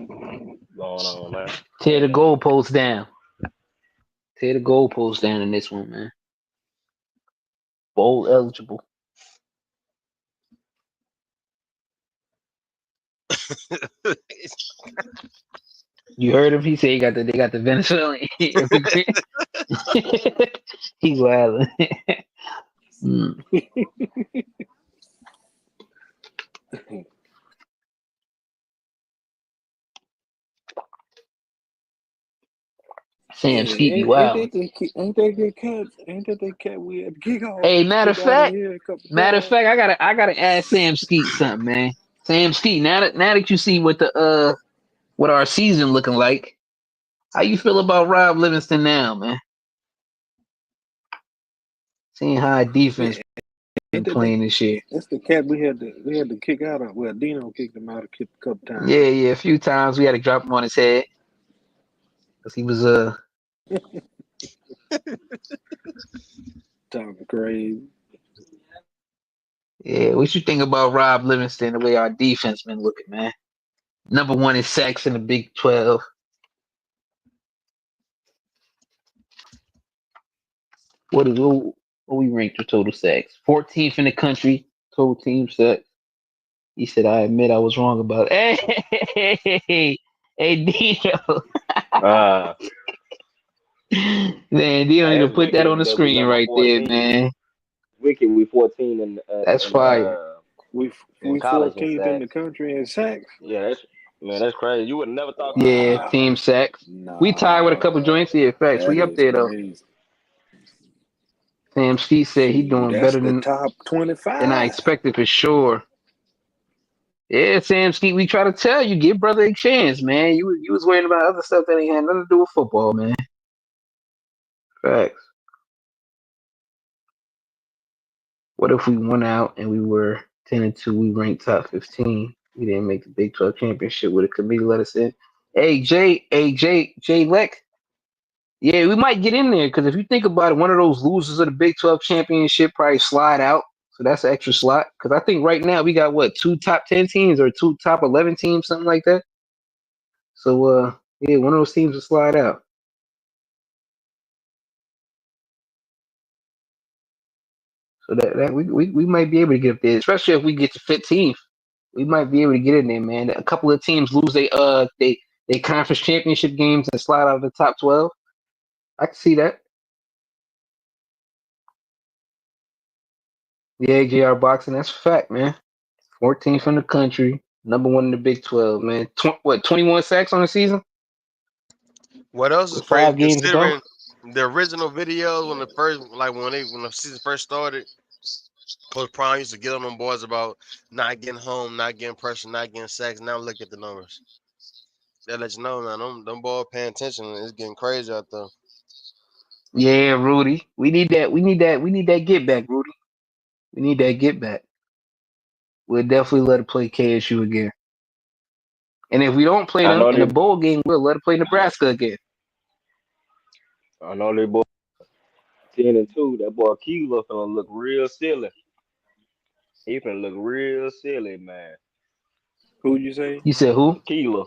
going on, man.
Tear the
Ain't nothing new.
goalposts down. Tear the goalposts down in this one, man. Bowl eligible.
that.
You heard him? He said they got the Venezuelan immigrant. He wild. Mm. Sam
Hey,
Skeet be
ain't
wild.
that the ain't that the cat? Ain't that the cat we had to
Hey, matter of
kick out of
fact,
here a couple times?
I gotta ask Sam Skeet something, man. Sam Skeet, now that you see what our season looking like, how you feel about Rob Livingston now, man? Seeing how our defense
Yeah,
been
ain't that the
playing this year.
that's the cat we had to kick out of. Well, Dino kicked him out a couple times.
Yeah, a few times we had to drop him on his head because he was
Talking crazy.
yeah. What you think about Rob Livingston? The way our defense been looking, man. Number one in sacks in the Big 12. What we ranked for total sacks? 14th in the country total team sacks. He said, "I admit I was wrong about it." Hey, Dino.
Uh,
Man, Dino need to
that's
put that on
wicked
the
that we
screen
number
right there,
14.
man.
Wicked, we 14 in
That's fire.
We
in
we
college in
14th in the
sacks.
country in sacks.
Yeah, that's crazy. You would have never thought
Yeah,
Wow,
that.
team sacks. We tied with a couple
nah,
joints here. Facts.
that
We up
is
there though.
crazy.
Sam Skeet said he
Shoot,
doing
that's
better
the
than
top
I
25.
expected for sure. Yeah, Sam Skeet, we try to tell you, give brother a chance, man. You was worrying about other stuff that ain't had nothing to do with football, man. Facts. What if we went out and we were 10-2? We ranked top 15. We didn't make the Big 12 championship. Would a committee let us in? Jay Leck. Yeah, we might get in there because if you think about it, one of those losers of the Big 12 championship probably slide out. So that's an extra slot. Because I think right now we got what, two top 10 teams or two top 11 teams, something like that. So yeah, one of those teams will slide out. So that we might be able to get up there, especially if we get to 15th. We might be able to get in there, man. A couple of teams lose they conference championship games and slide out of the top 12. I can see that. Yeah, JR boxing, that's a fact, man. 14th in the country, number one in the Big 12, man. 21 sacks on the season
What else is
with
crazy?
5 games to go?
Considering the original videos when the season first started, Coach Prime used to get on them boys about not getting home, not getting pressure, not getting sacks. Now look at the numbers. That let you know, man. Them boys paying attention. It's getting crazy out there.
Yeah, Rudy. We need that. We need that. We need that get back, Rudy. We need that get back. We'll definitely let it play KSU again. And if we don't play
I
them
know
in the
they.
bowl game, we'll let it play Nebraska again.
I know they boy 10-2. That boy Keeler finna look real silly. He finna look real silly, man.
Who you say?
You said who?
Keeler,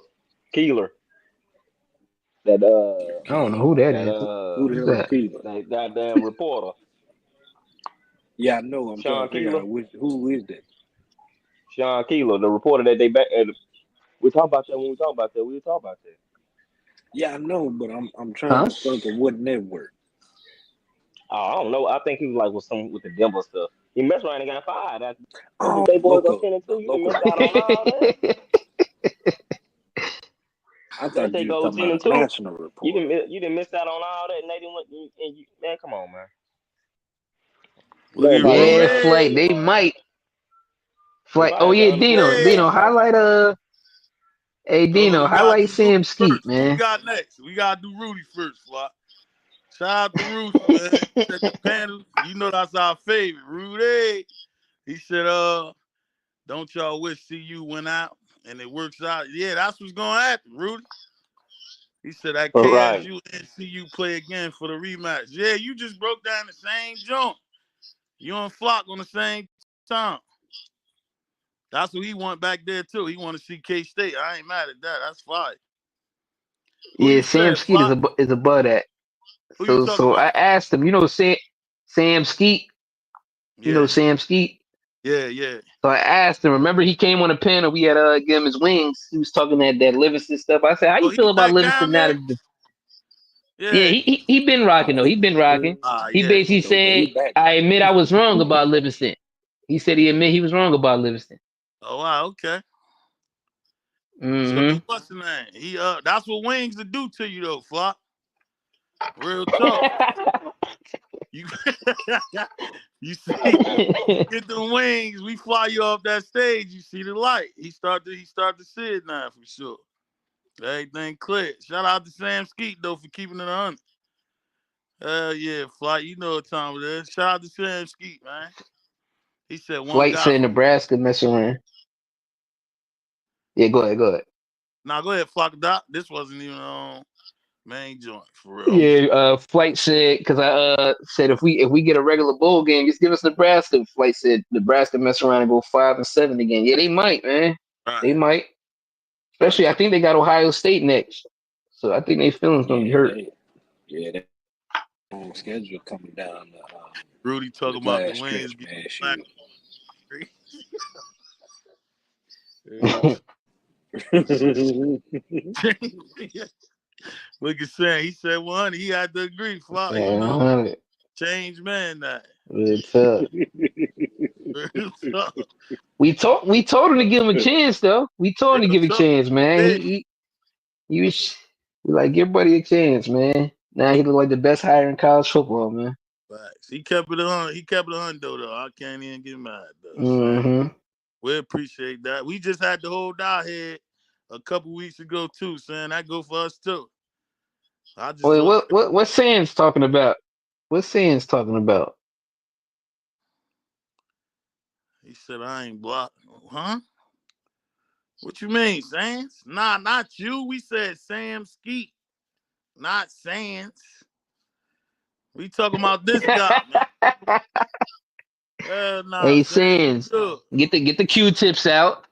Keeler. That
I don't know who that
that
is.
Who the
Who's
hell is
that?
Keeler?
that goddamn reporter,
Yeah, I know. I'm trying
Sean
to figure
Keeler.
out who is that.
Sean Keeler, the reporter that they back. We talk about that when we talk about that. We talk about that.
Yeah, I know, but I'm trying
Huh?
to think of what network.
Oh, I don't know. I think he was like with some with the Denver stuff. He messed around and got fired. After
Oh,
they boys go
local,
10-2, you done
local
missed out on
report.
all that.
I
Once
thought
they
you were
go
talking
ten
about
and
a
two,
national report.
you didn't miss out on all that, and they didn't. And you, man, come on, man.
Look
Let
at
nobody else
Yeah,
talk about
Flight.
Rudy.
They
that.
might.
They
Flight.
might
Oh
have to
yeah, Dino.
understand
Rudy.
Dino,
that.
highlight hey
Oh,
Dino,
we gotta
highlight
do Rudy
Sam Skeet,
first. Who we
man.
got next? We gotta do Rudy first, Fly. Shout out to Rudy, man. He said the panel, you know that's our favorite. Rudy. He said, don't y'all wish CU went out and it works out? Yeah, that's what's gonna happen, Rudy. He said that
All right.
KSU and CU play again for the rematch. Yeah, you just broke down the same joint. You and Flock on the same time. That's what he want back there too. He want to see K State. I ain't mad at that. That's fine. Who
Yeah,
you
Sam
said,
Skeet
Flock?
is a bud at.
Who you talking
So I
about?
asked him, Sam Skeet,
Yeah,
Sam Skeet.
yeah.
So I asked him, remember he came on the panel, we had give him his wings. He was talking that Livingston stuff. I said, how
Oh,
you
he
feel about
back
Livingston
down
now
there?
that yeah,
Yeah.
he been rocking though.
Oh,
He been rocking. He
Yeah.
basically
so
said,
he back
I
now.
admit I was wrong about Livingston. He said he admit he was wrong about Livingston.
Oh wow, okay. So
Mm-hmm.
what's the name? He that's what wings to do to you though, Flock. Real talk. You you see, you get them wings, we fly you off that stage, you see the light. He start to see it now for sure. Everything clear. Shout out to Sam Skeet though for keeping it 100. Hell yeah, Flight. You know what time it is. Shout out to Sam Skeet, man. He said one
Flight
guy
said
for
Nebraska mess around. Yeah, go ahead, go ahead.
now go ahead, Flock Dot. This wasn't even on main joint for real. I'm just
Yeah, Flight said because I said if we get a regular bowl game, just give us Nebraska. Flight said Nebraska mess around and go 5-7 again. Yeah, they might, man.
right,
They might.
right.
Especially, I think they got Ohio State next, so I think they feelings gonna be
Yeah,
hurt.
they on schedule coming down
Rudy
this
talking about the
last
wings
stretch,
getting
man.
black.
Shoot.
Look at Sam. He said 100. He had to agree. Flock, you
Yeah,
know,
100.
change man that.
Real tough.
Real talk.
We told him to give him a chance though. We told him to
Real
give a
talk.
chance, man.
Hey,
He was we like give buddy a chance, man. Now he look like the best hire in college football, man.
facts. He kept it on. He kept it on though. I can't even get mad though. So
Mm-hmm.
we appreciate that. We just had to hold our head a couple weeks ago too, saying that go for us too. I just
Wait,
look.
what Sands talking about? What Sands talking about?
He said I ain't blocked. Huh? What you mean, Sands? Nah, not you. We said Sam Skeet, not Sands. We talking about this guy, man. Nah,
Hey
Sands, you
Sands,
good.
get the Q-tips out,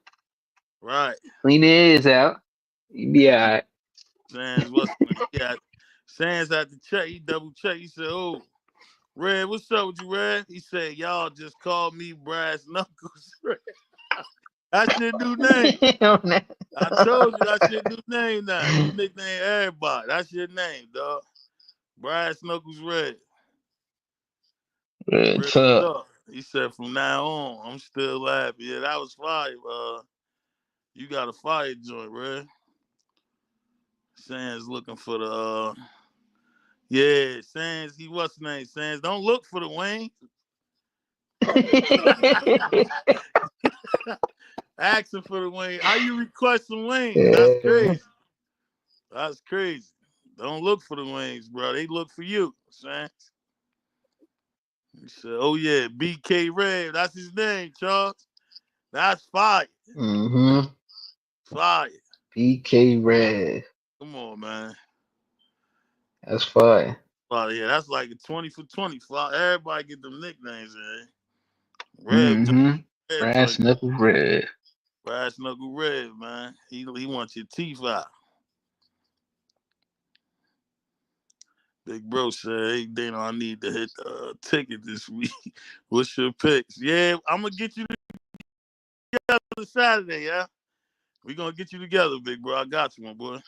Right.
clean the ears out. You be alright.
Sands, what's the name? Yeah. Sands had to check. He double check. He said, "Oh, Red, what's up with you, Red?" He said, "Y'all just called me Brass Knuckles." That's your new name. I told you that's your new name now. You nickname everybody. That's your name, dog. Brass Knuckles Red.
Real
Real
tough.
talk. He said, "From now on, I'm still laughing." Yeah, that was fire. You got a fire joint, Red. Sands looking for the yeah, Sands, he what's his name? Sands, don't look for the wing. Asking for the wings. How you request some wings? That's
Yeah.
crazy. That's crazy. Don't look for the wings, bro. They look for you. Son. He said, "Oh yeah, BK Red. That's his name, Charles. That's fire.
Mm-hmm.
Fire.
BK Red.
Come on, man.
That's fire.
Yeah, that's like a 20 for 20. Everybody get them nicknames, man. Red,
Mm-hmm.
red
Brass
joint,
knuckle red.
brass knuckle red, man. He wants your teeth out. Big bro said, "Hey Dana, I need to hit the ticket this week. What's your picks? Yeah, I'm gonna get you together Saturday. Yeah, we gonna get you together, big bro. I got you, my boy.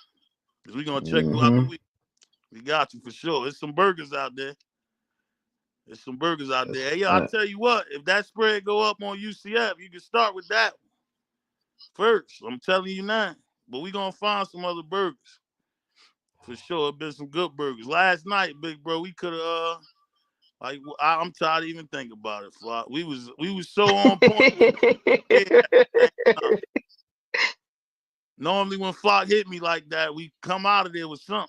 Cause we gonna check you out the
Mm-hmm.
week. We got you for sure. There's some burgers out there. There's some burgers out
That's
there. Hey, yo, I
fire.
tell you what, if that spread go up on UCF, you can start with that first. I'm telling you now. But we gonna find some other burgers for sure. It been some good burgers. Last night, big bro, we could have I'm tired of even thinking about it. Flock. We was so on point with yeah, at the same time. Normally when Flock hit me like that, we come out of there with something.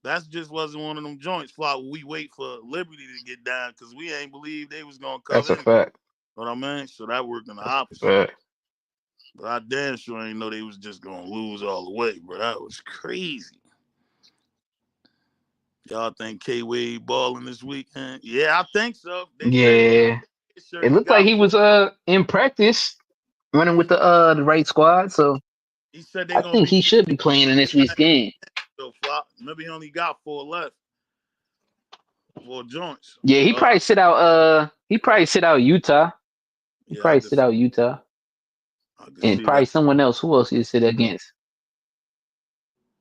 That just wasn't one of them joints, Flock. We wait for Liberty to get down because we ain't believe they was gonna
That's
cover
a
anything.
fact.
You know what I mean? So that worked in the
That's a
opposite.
fact.
But I damn sure ain't know they was just gonna lose all the way, bro. That was crazy. Y'all think K Wade balling this weekend? Yeah, I think so. They said
Yeah.
sure
It
he
looked like
got
he
four.
was in practice running with the right squad. So
He said they
I
gonna
think
be
he should be playing in this week's game.
so flop. Maybe he only got four left, four joints.
Yeah, he
So
probably sit out Utah. He
yeah,
probably sit out Utah.
I could
And
see
probably
that.
someone else. Who else you sit against?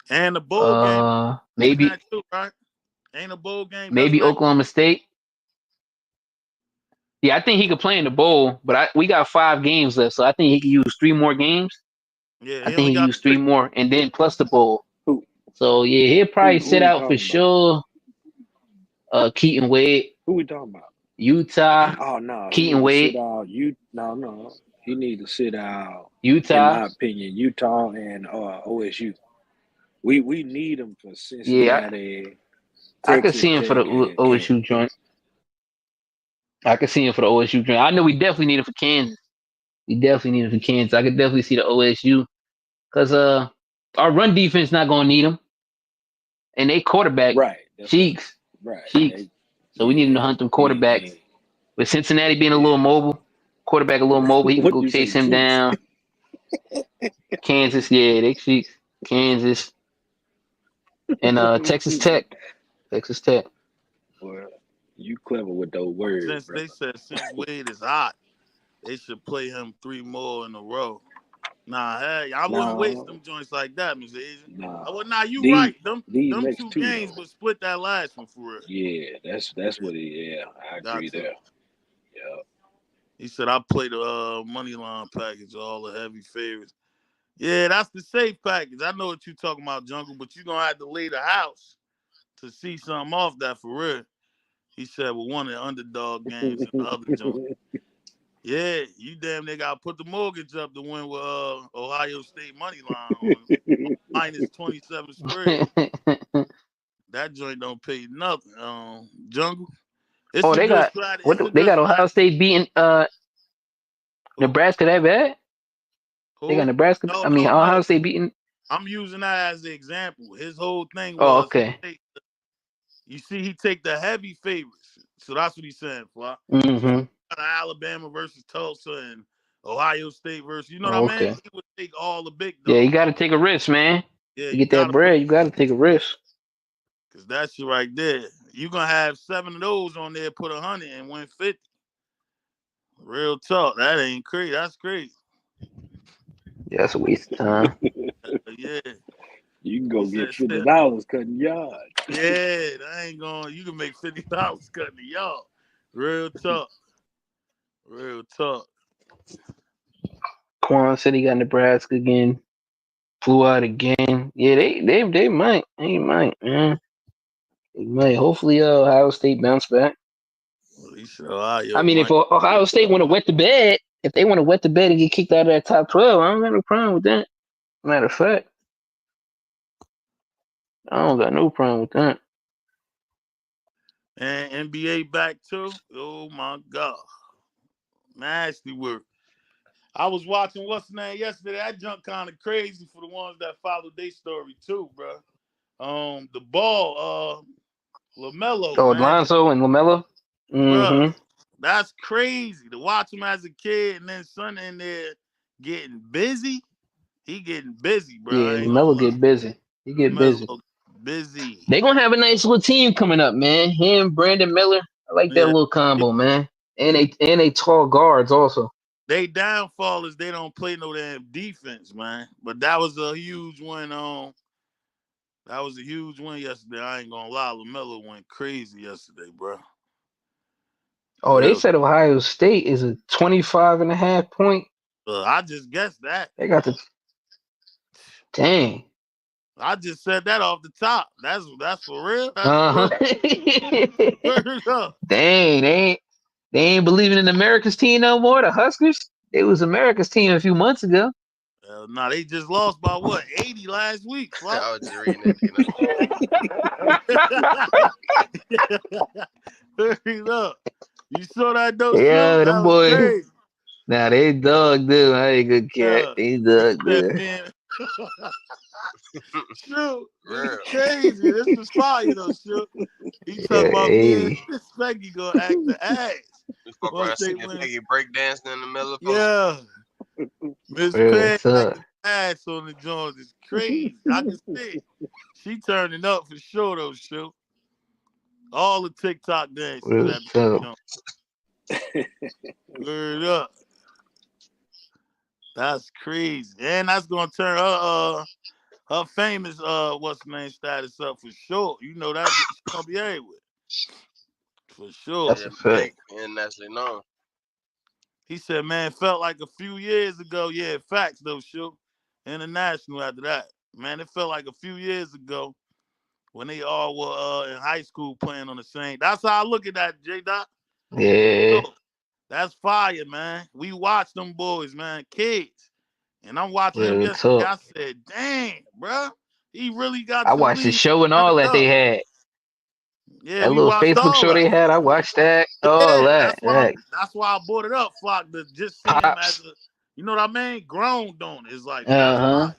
And the bowl game in
Maybe
that too, right? Ain't a bowl game that's
maybe
next.
Oklahoma State. Yeah, I think he could play in the bowl, but we got 5 games left, so I think he could use 3 more games.
Yeah,
I
he
think
only
he
got
used three
three.
more, and then plus the bowl.
Who
So yeah, he'll probably
who
sit
we
out for
talking about?
sure. Keaton Wade,
Who we talking about?
Utah.
Oh no, he
Keaton
need to sit
Wade,
out. No. He need to sit out. In
Utah.
my opinion, Utah and OSU. We need them for
Yeah,
Cincinnati,
I could
Texas
see him for the
Tech, and
OSU
Kansas.
joint. I could see him for the OSU joint. I know we definitely need him for Kansas. We definitely need him for Kansas. I could definitely see the OSU because our run defense not gonna need him, and they quarterback
Right. That's what.
cheeks,
Right.
cheeks.
They,
So we need him to
yeah.
hunt them quarterbacks.
We
With Cincinnati being a little
yeah.
mobile, quarterback a little mobile, he could
What
go
you
chase
say,
him
cheeks?
down. Kansas, yeah, they cheeks. Kansas and Texas Tech. Texas Tech.
Well, you clever with those words,
Since they
brother.
said since Wade is hot, they should play him three more in a row. Nah, hey, I wouldn't waste
No,
them joints like that, Mr. Asian. I
no.
would. Nah, you
These
right. Them
these
them
next
two
two
games,
though.
but split that last one for real.
Yeah, that's
Yeah,
what he. Yeah, I
got
agree
to.
there. Yeah.
He said I play the money line package, all the heavy favorites. Yeah, that's the safe package. I know what you talking about, Jungle, but you gonna have to leave the house to see something off that for real. He said with one of the underdog games and the other joint. Yeah, you damn near got to put the mortgage up to win with Ohio State money line on minus 27 spread. That joint don't pay nothing. Jungle. It's
Oh,
a
they
good
got
strat.
what?
It's a
They
good
got Ohio
strategy.
State beating
Who?
Nebraska that bad? They got
Who?
Nebraska.
No,
I mean,
no, no.
Ohio State beating.
I'm using that as the example. His whole thing
Oh,
was
okay.
you see, he take the heavy favorites. So that's what he's saying, Fly. So
Mm-hmm.
Alabama versus Tulsa and Ohio State versus, you know
Oh,
what I mean?
okay.
He would take all the big
Yeah, you
dogs.
got to take a risk, man.
Yeah,
To
you
get that
gotta put
bread, you got to take a risk.
because that shit right there. You gonna have 7 of those on there, put 100 and win 50. Real talk. That ain't crazy. That's crazy.
Yeah, that's a waste of time.
Yeah.
You can
He
go get
said,
$50 cutting yards.
yeah, that ain't going. You can make $50 cutting the yard. Real talk. Real talk.
Quan said he got Nebraska again. Flew out again. Yeah, they might. They might, man. They might. Hopefully, Ohio State bounce back.
Well, he said Ohio
I mean, if
might.
Ohio State want to wet the bed, if they want to wet the bed and get kicked out of that top 12, I don't got no problem with that. Matter of fact, I don't got no problem with that.
And NBA back too. Oh my God. Nasty work. I was watching what's the name yesterday. That junk kind of crazy for the ones that followed their story too, bro. The ball, LaMelo,
Oh,
man,
Lonzo and LaMelo.
bro,
Mm-hmm.
that's crazy to watch him as a kid and then son in there getting busy. He getting busy, bro.
Yeah,
I ain't gonna
LaMelo
lie.
get busy. He get busy.
LaMelo busy.
They gonna have a nice little team coming up, man. Him, Brandon Miller. I like that
Yeah.
little combo, man. And they tall guards also.
They downfall is they don't play no damn defense, man. But that was a huge win. That was a huge win yesterday. I ain't gonna lie. LaMelo went crazy yesterday, bro.
Oh, they
Real.
said Ohio State is a 25.5 point.
I just guessed that.
They got the dang.
I just said that off the top. That's for real. That's
Uh-huh.
for word up.
Dang, they ain't believing in America's team no more. The Huskers, it was America's team a few months ago.
Nah, they just lost by what 80 last week. Fuck.
I was just reading that, Dino.
Word up. You saw that though, shoot?
Yeah,
That
them
was
boys.
crazy.
Nah, they dug, dude. I ain't good cat.
Yeah.
They
He
dug,
said,
dude.
man, shoot, this is
Real.
crazy. This is fire though, shoot. He talking
Yeah,
about me
hey.
and Specky gonna act the ass
We fuck
once
around
they
seeing
win.
Peggy breakdancing in the middle of the post.
Yeah. Miss
Real
Peg
tough.
acting ass on the joints is crazy. I can see it. She turning up for sure though, shoot. All the TikTok dances
Real
at the
tough.
joint. Word up. That's crazy. And that's gonna turn her famous what's the name status up for sure. You know that she's gonna be everywhere. For sure.
That's
Yeah,
a fact.
internationally known.
He said, man, felt like a few years ago. Yeah, facts though, sure. International after that. Man, it felt like a few years ago when they all were in high school playing on the same. That's how I look at that, J Dot. For
Yeah,
sure. That's fire, man. We watch them boys, man, kids. And I'm watching him
real
yesterday.
tough.
I said, dang, bro. He really got
I
the
watched the
league
show and
turned
all that they
up.
had.
Yeah,
That
we
little
watched
Facebook
all
show they
that.
had. I watched that. All
Yeah,
that. That
that's why I brought it up, Flock, to just see him as
pops.
a you know what I mean? Grown on it. It's like, man, that's
Uh-huh.
fine.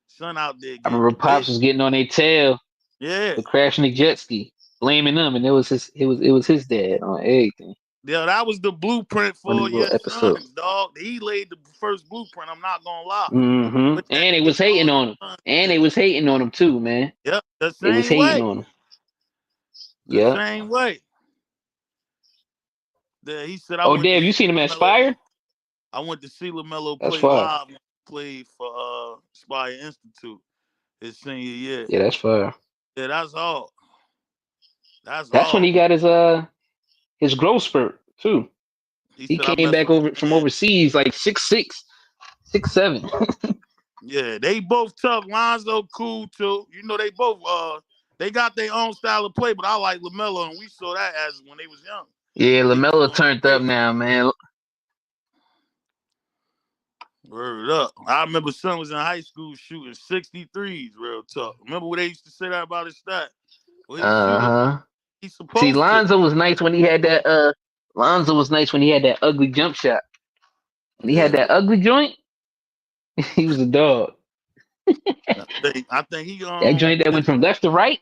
Son out there
I
getting
remember Pops
big.
was getting on their tail
Yeah.
for crashing the jet ski, blaming them, and it was his dad on everything
Yeah, that was the blueprint
on
for
these little
your
episodes.
sons, dog. He laid the first blueprint. I'm not gonna lie.
Mm-hmm.
With that
And
to
they
get
was hating
all his
on him.
sons
And they
there.
was hating on him too, man.
Yep, the
They was
same
hating
way.
on him.
The
Yep.
same way. He said I
Oh,
went to
Dave, you
see
seen him at
LaMelo.
Spire?
I went to see LaMelo
That's
play
fire.
live when he played for Spire Institute his senior year.
Yeah, that's fire.
Yeah, that's all. That's
That's when
all.
he got his growth spurt too.
He
He
said I
came
mess
back
with
over
my
from
man.
overseas like 6'6", 6'7".
Yeah, they both tough. Lonzo cool too. You know, they both they got their own style of play, but I like LaMelo, and we saw that as when they was young.
Yeah,
He was
LaMelo
going
turned up
crazy.
now, man.
Word up. I remember son was in high school shooting 63s, real tough. Remember what they used to say that about his stat? Well, he shoot it.
Uh-huh.
He's
See,
supposed to.
Lonzo was nice when he had that Lonzo was nice when he had that ugly jump shot. When he had
Yeah.
that ugly joint, he was a dog.
I think he
That joint that went from left to right.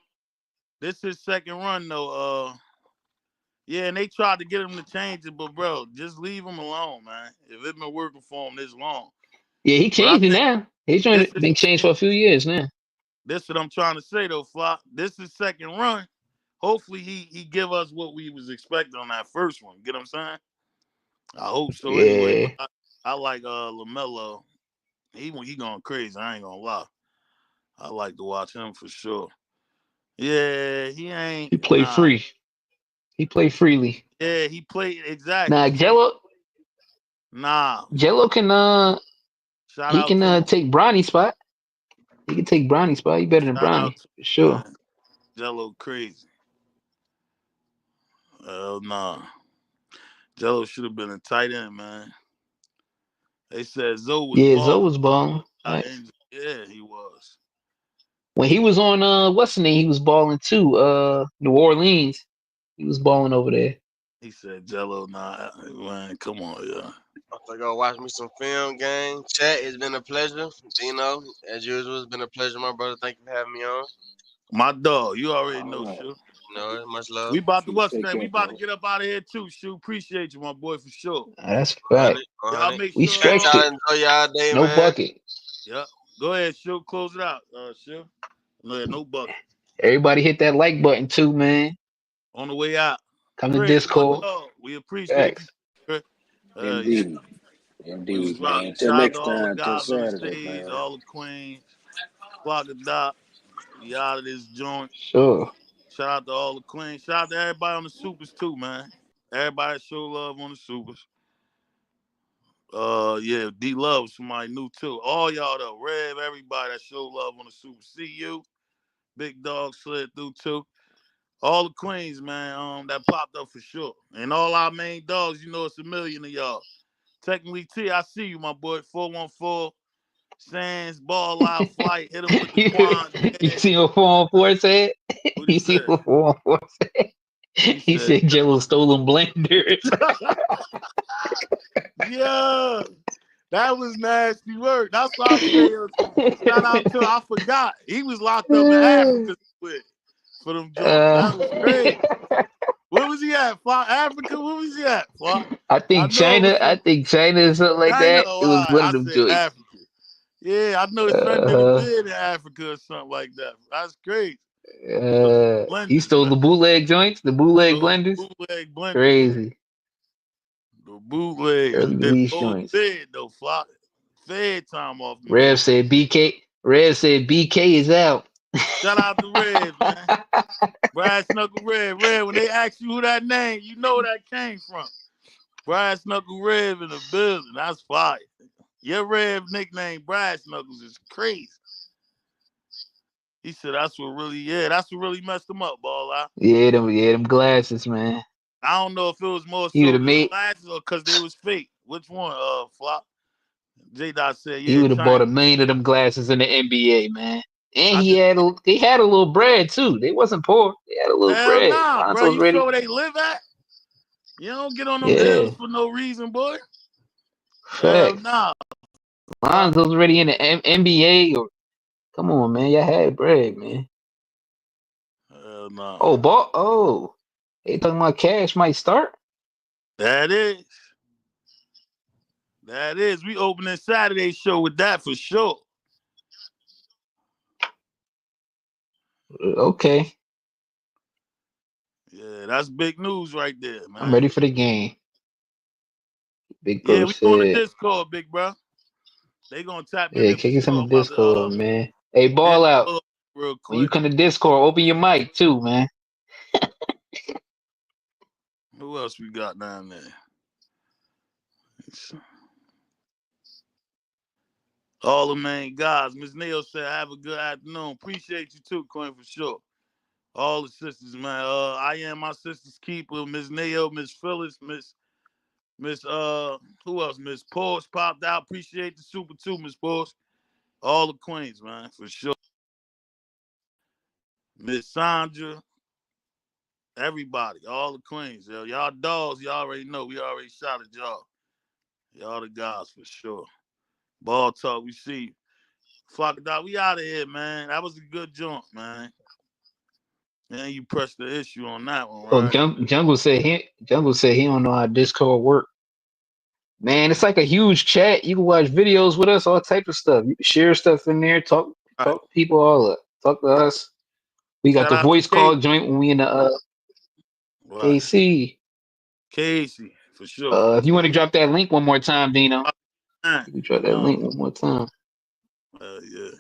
this his second run though. Yeah, and they tried to get him to change it, but bro, just leave him alone, man. If it's been working for him this long.
Yeah, he
But I
changed it
think
now. He's trying
this
to
is
been changed for a few years now.
this what I'm trying to say though, Flop. This is second run. Hopefully he give us what we was expecting on that first one. Get what I'm saying? I hope so anyway. But
Yeah.
I like LaMelo. He going crazy. I ain't gonna lie. I like to watch him for sure. Yeah, he ain't
He played
nah.
free. He played freely.
Yeah, he played
Now
exactly. So nah.
Jello can
Shout
he
out
can
to him.
take Bronny's spot. He can take Bronny's spot. He better than
Shout out
Bronny
to
for
him,
sure.
man. Jello crazy. Hell nah. Jello should have been a tight end, man. They said Zoe was
Yeah, Zoe
balling.
was balling. Right.
Yeah, he was.
When he was on what's the name? He was balling too. New Orleans. He was balling over there.
He said Jello, nah, man, come on, yeah.
I'm gonna go watch me some film, gang. Chat, it's been a pleasure. Dino, as usual, it's been a pleasure, my brother. Thank you for having me on.
My dog, you already
All
know,
right.
Shu.
You know, much love.
We about to what's
Take
name?
care,
We about to
bro.
get up out of here too, Shu. Appreciate you, my boy, for sure.
That's a fact.
100,
Y'all
100.
make
We
sure.
Bet
stretched
y'all
it.
enjoy y'all day,
No
man.
bucket.
Yeah. Go ahead, Shu. Close it out, Shu. No bucket.
Everybody hit that like button too, man.
On the way out.
Come to
Chris, my
Discord.
dog. We appreciate you,
Facts.
Chris. Yeah.
Indeed.
We was
Indeed, man.
rocking.
Until
Shout out to
next
all the
time, till
guys on the
Saturday,
stage,
man.
all the queens. Flock of Dot. We out of this joint.
Sure.
Shout out to all the queens. Shout out to everybody on the supers too, man. Everybody show love on the supers. Yeah, D Love somebody new too. All y'all though, Rev, everybody that show love on the super. See you, Big Dog slid through too. All the queens, man, that popped up for sure. And all our main dogs, you know it's a million of y'all. Technically T, I see you, my boy. 414 Sands, ball out flight, hit him with the Quan.
You
Yeah.
see what 414 said?
What he
You see
said?
what 414 said?
He
He
said,
said Jello stolen blenders.
yeah. That was nasty work. That's why I say shout out to I forgot. He was locked up in Africa for them joints. That was crazy. Where was he at? Africa? Where was he at?
I
I
think
know it was
China. I
some
think China or something like
China.
that.
Oh,
It was
all right.
one of
I
them
said
joints.
Africa. Yeah, I know his son did a
Uh,
bid in Africa or something like that. That's crazy.
he
Blenders,
stole
man.
the bootleg joints, the bootleg
Those
blenders.
bootleg blenders.
Crazy.
The bootlegs.
Early
He did
release
the whole
joints.
bid though. Fed time off them
Rev
joints.
said BK. Rev said BK is out.
Shout out to Red, man. Brad Snuckle Red. Red, when they ask you who that name, you know where that came from. Brad Snuckle Red in the building. That's fire. Your Red nickname, Brad Snuggles, is crazy. He said that's what really messed him up, ball out.
Yeah, them glasses, man.
I don't know if it was more
He would
so
have
the
made.
glasses or because they was fake. Which one, Flop? J Dot said,
He
yeah,
would have bought
China.
a million of them glasses in the NBA, man. And
I just
they had a little bread too. They wasn't poor. They had a little
hell
bread.
nah, bro.
Lonzo's
You saw
ready.
where they live at? You don't get on them
Yeah,
hills for no reason, boy. Hell
facts.
nah.
Lonzo's ready in the NBA. Or come on, man. Y'all had bread, man.
Hell nah.
Oh, ball. Oh, they talking about cash might start.
That is. That is. We opening Saturday show with that for sure.
Okay,
Yeah, that's big news right there,
I'm
man.
ready for the game. Big
Yeah,
bro
we on the
said,
Discord, big bro. They gonna tap in
"Yeah,
there for
kick us in
sure.
the
I'm about to
Discord, man. Hey,
hit
ball out
the real
when you
quick.
come to Discord. Open your mic too, man."
Who else we got down there? All the main guys. Miss Neil said, have a good afternoon. Appreciate you too, Queen, for sure. All the sisters, man. I am my sister's keeper. Miss Neil, Miss Phyllis, Miss who else? Miss Porsche popped out. Appreciate the super too, Miss Porsche. All the queens, man, for sure. Miss Sandra, everybody, all the queens. Yo. Y'all dogs, y'all already know. We already shot at y'all. Y'all the guys for sure. Ball talk, we see you. Fuck it, dog. We out of here, man. That was a good joint, man. And you pressed the issue on that one,
Oh,
right?
Jungle said he don't know how Discord work. Man, it's like a huge chat. You can watch videos with us, all type of stuff. You can share stuff in there,
Right.
talk to people, all up. Talk to us. We got
Shout
the
out to
voice
Casey.
call joint when we in the
Right.
KC.
Casey, for sure.
If you want to drop that link one more time, Dino,
Right.
you can drop
Come
that
on.
link one more time.
Yeah.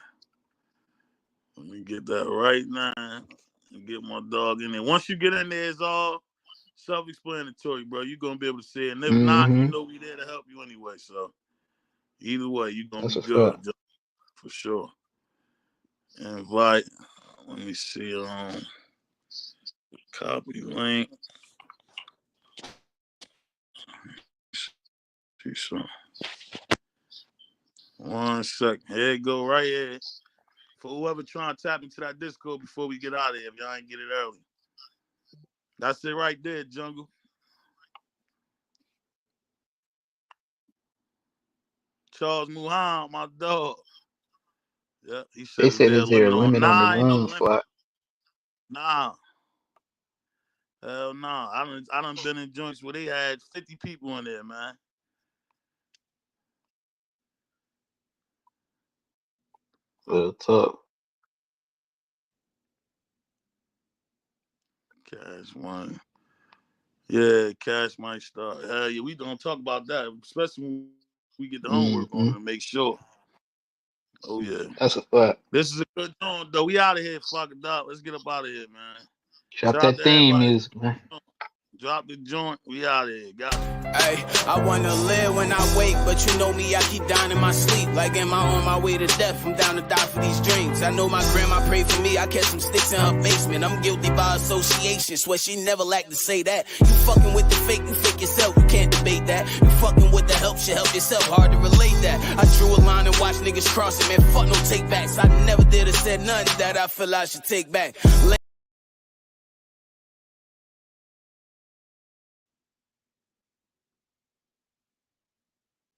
Let me get that right now and get my dog in there. Once you get in there, it's all self-explanatory, bro. You're gonna be able to see it. And if not, you
Mm-hmm.
know we there to help you anyway. So either way, you're gonna
That's
be
a fact.
good, for sure. Invite. Let me see. Copy link. Peace out. 1 second. Here it go right here. For whoever trying to tap into that Discord before we get out of here, if y'all ain't get it early. That's it right there, Jungle. Charles Muhammad, my dog. Yeah, he said,
They
is
said,
there a
is there a
limit on?
limit on the
Nah, ain't no
room
limit.
slot?
Nah. Hell nah. I done been in joints where they had 50 people in there, man.
Talk.
Cash one. Yeah, Cash might start. Hell yeah, we don't talk about that, especially when we get the homework on
Mm-hmm.
to make sure. Oh yeah.
That's a fact.
This is a good joint, though. We out of here, fuck it up. Let's get up out of here, man.
Drop
Shout out
that
to
theme
everybody.
music, man.
Drop the joint. We out of here. Got it.
Hey, I wanna live when I wake, but you know me, I keep dying in my sleep. Like am I on my way to death? I'm down to die for these dreams. I know my grandma prayed for me. I kept some sticks in her basement. I'm guilty by association. Swear she never liked to say that. You fucking with the fake, you fake yourself. You can't debate that. You fucking with the help, should help yourself. Hard to relate that. I drew a line and watched niggas cross it. Man, fuck no take backs. I never did or said nothing that I feel I should take back.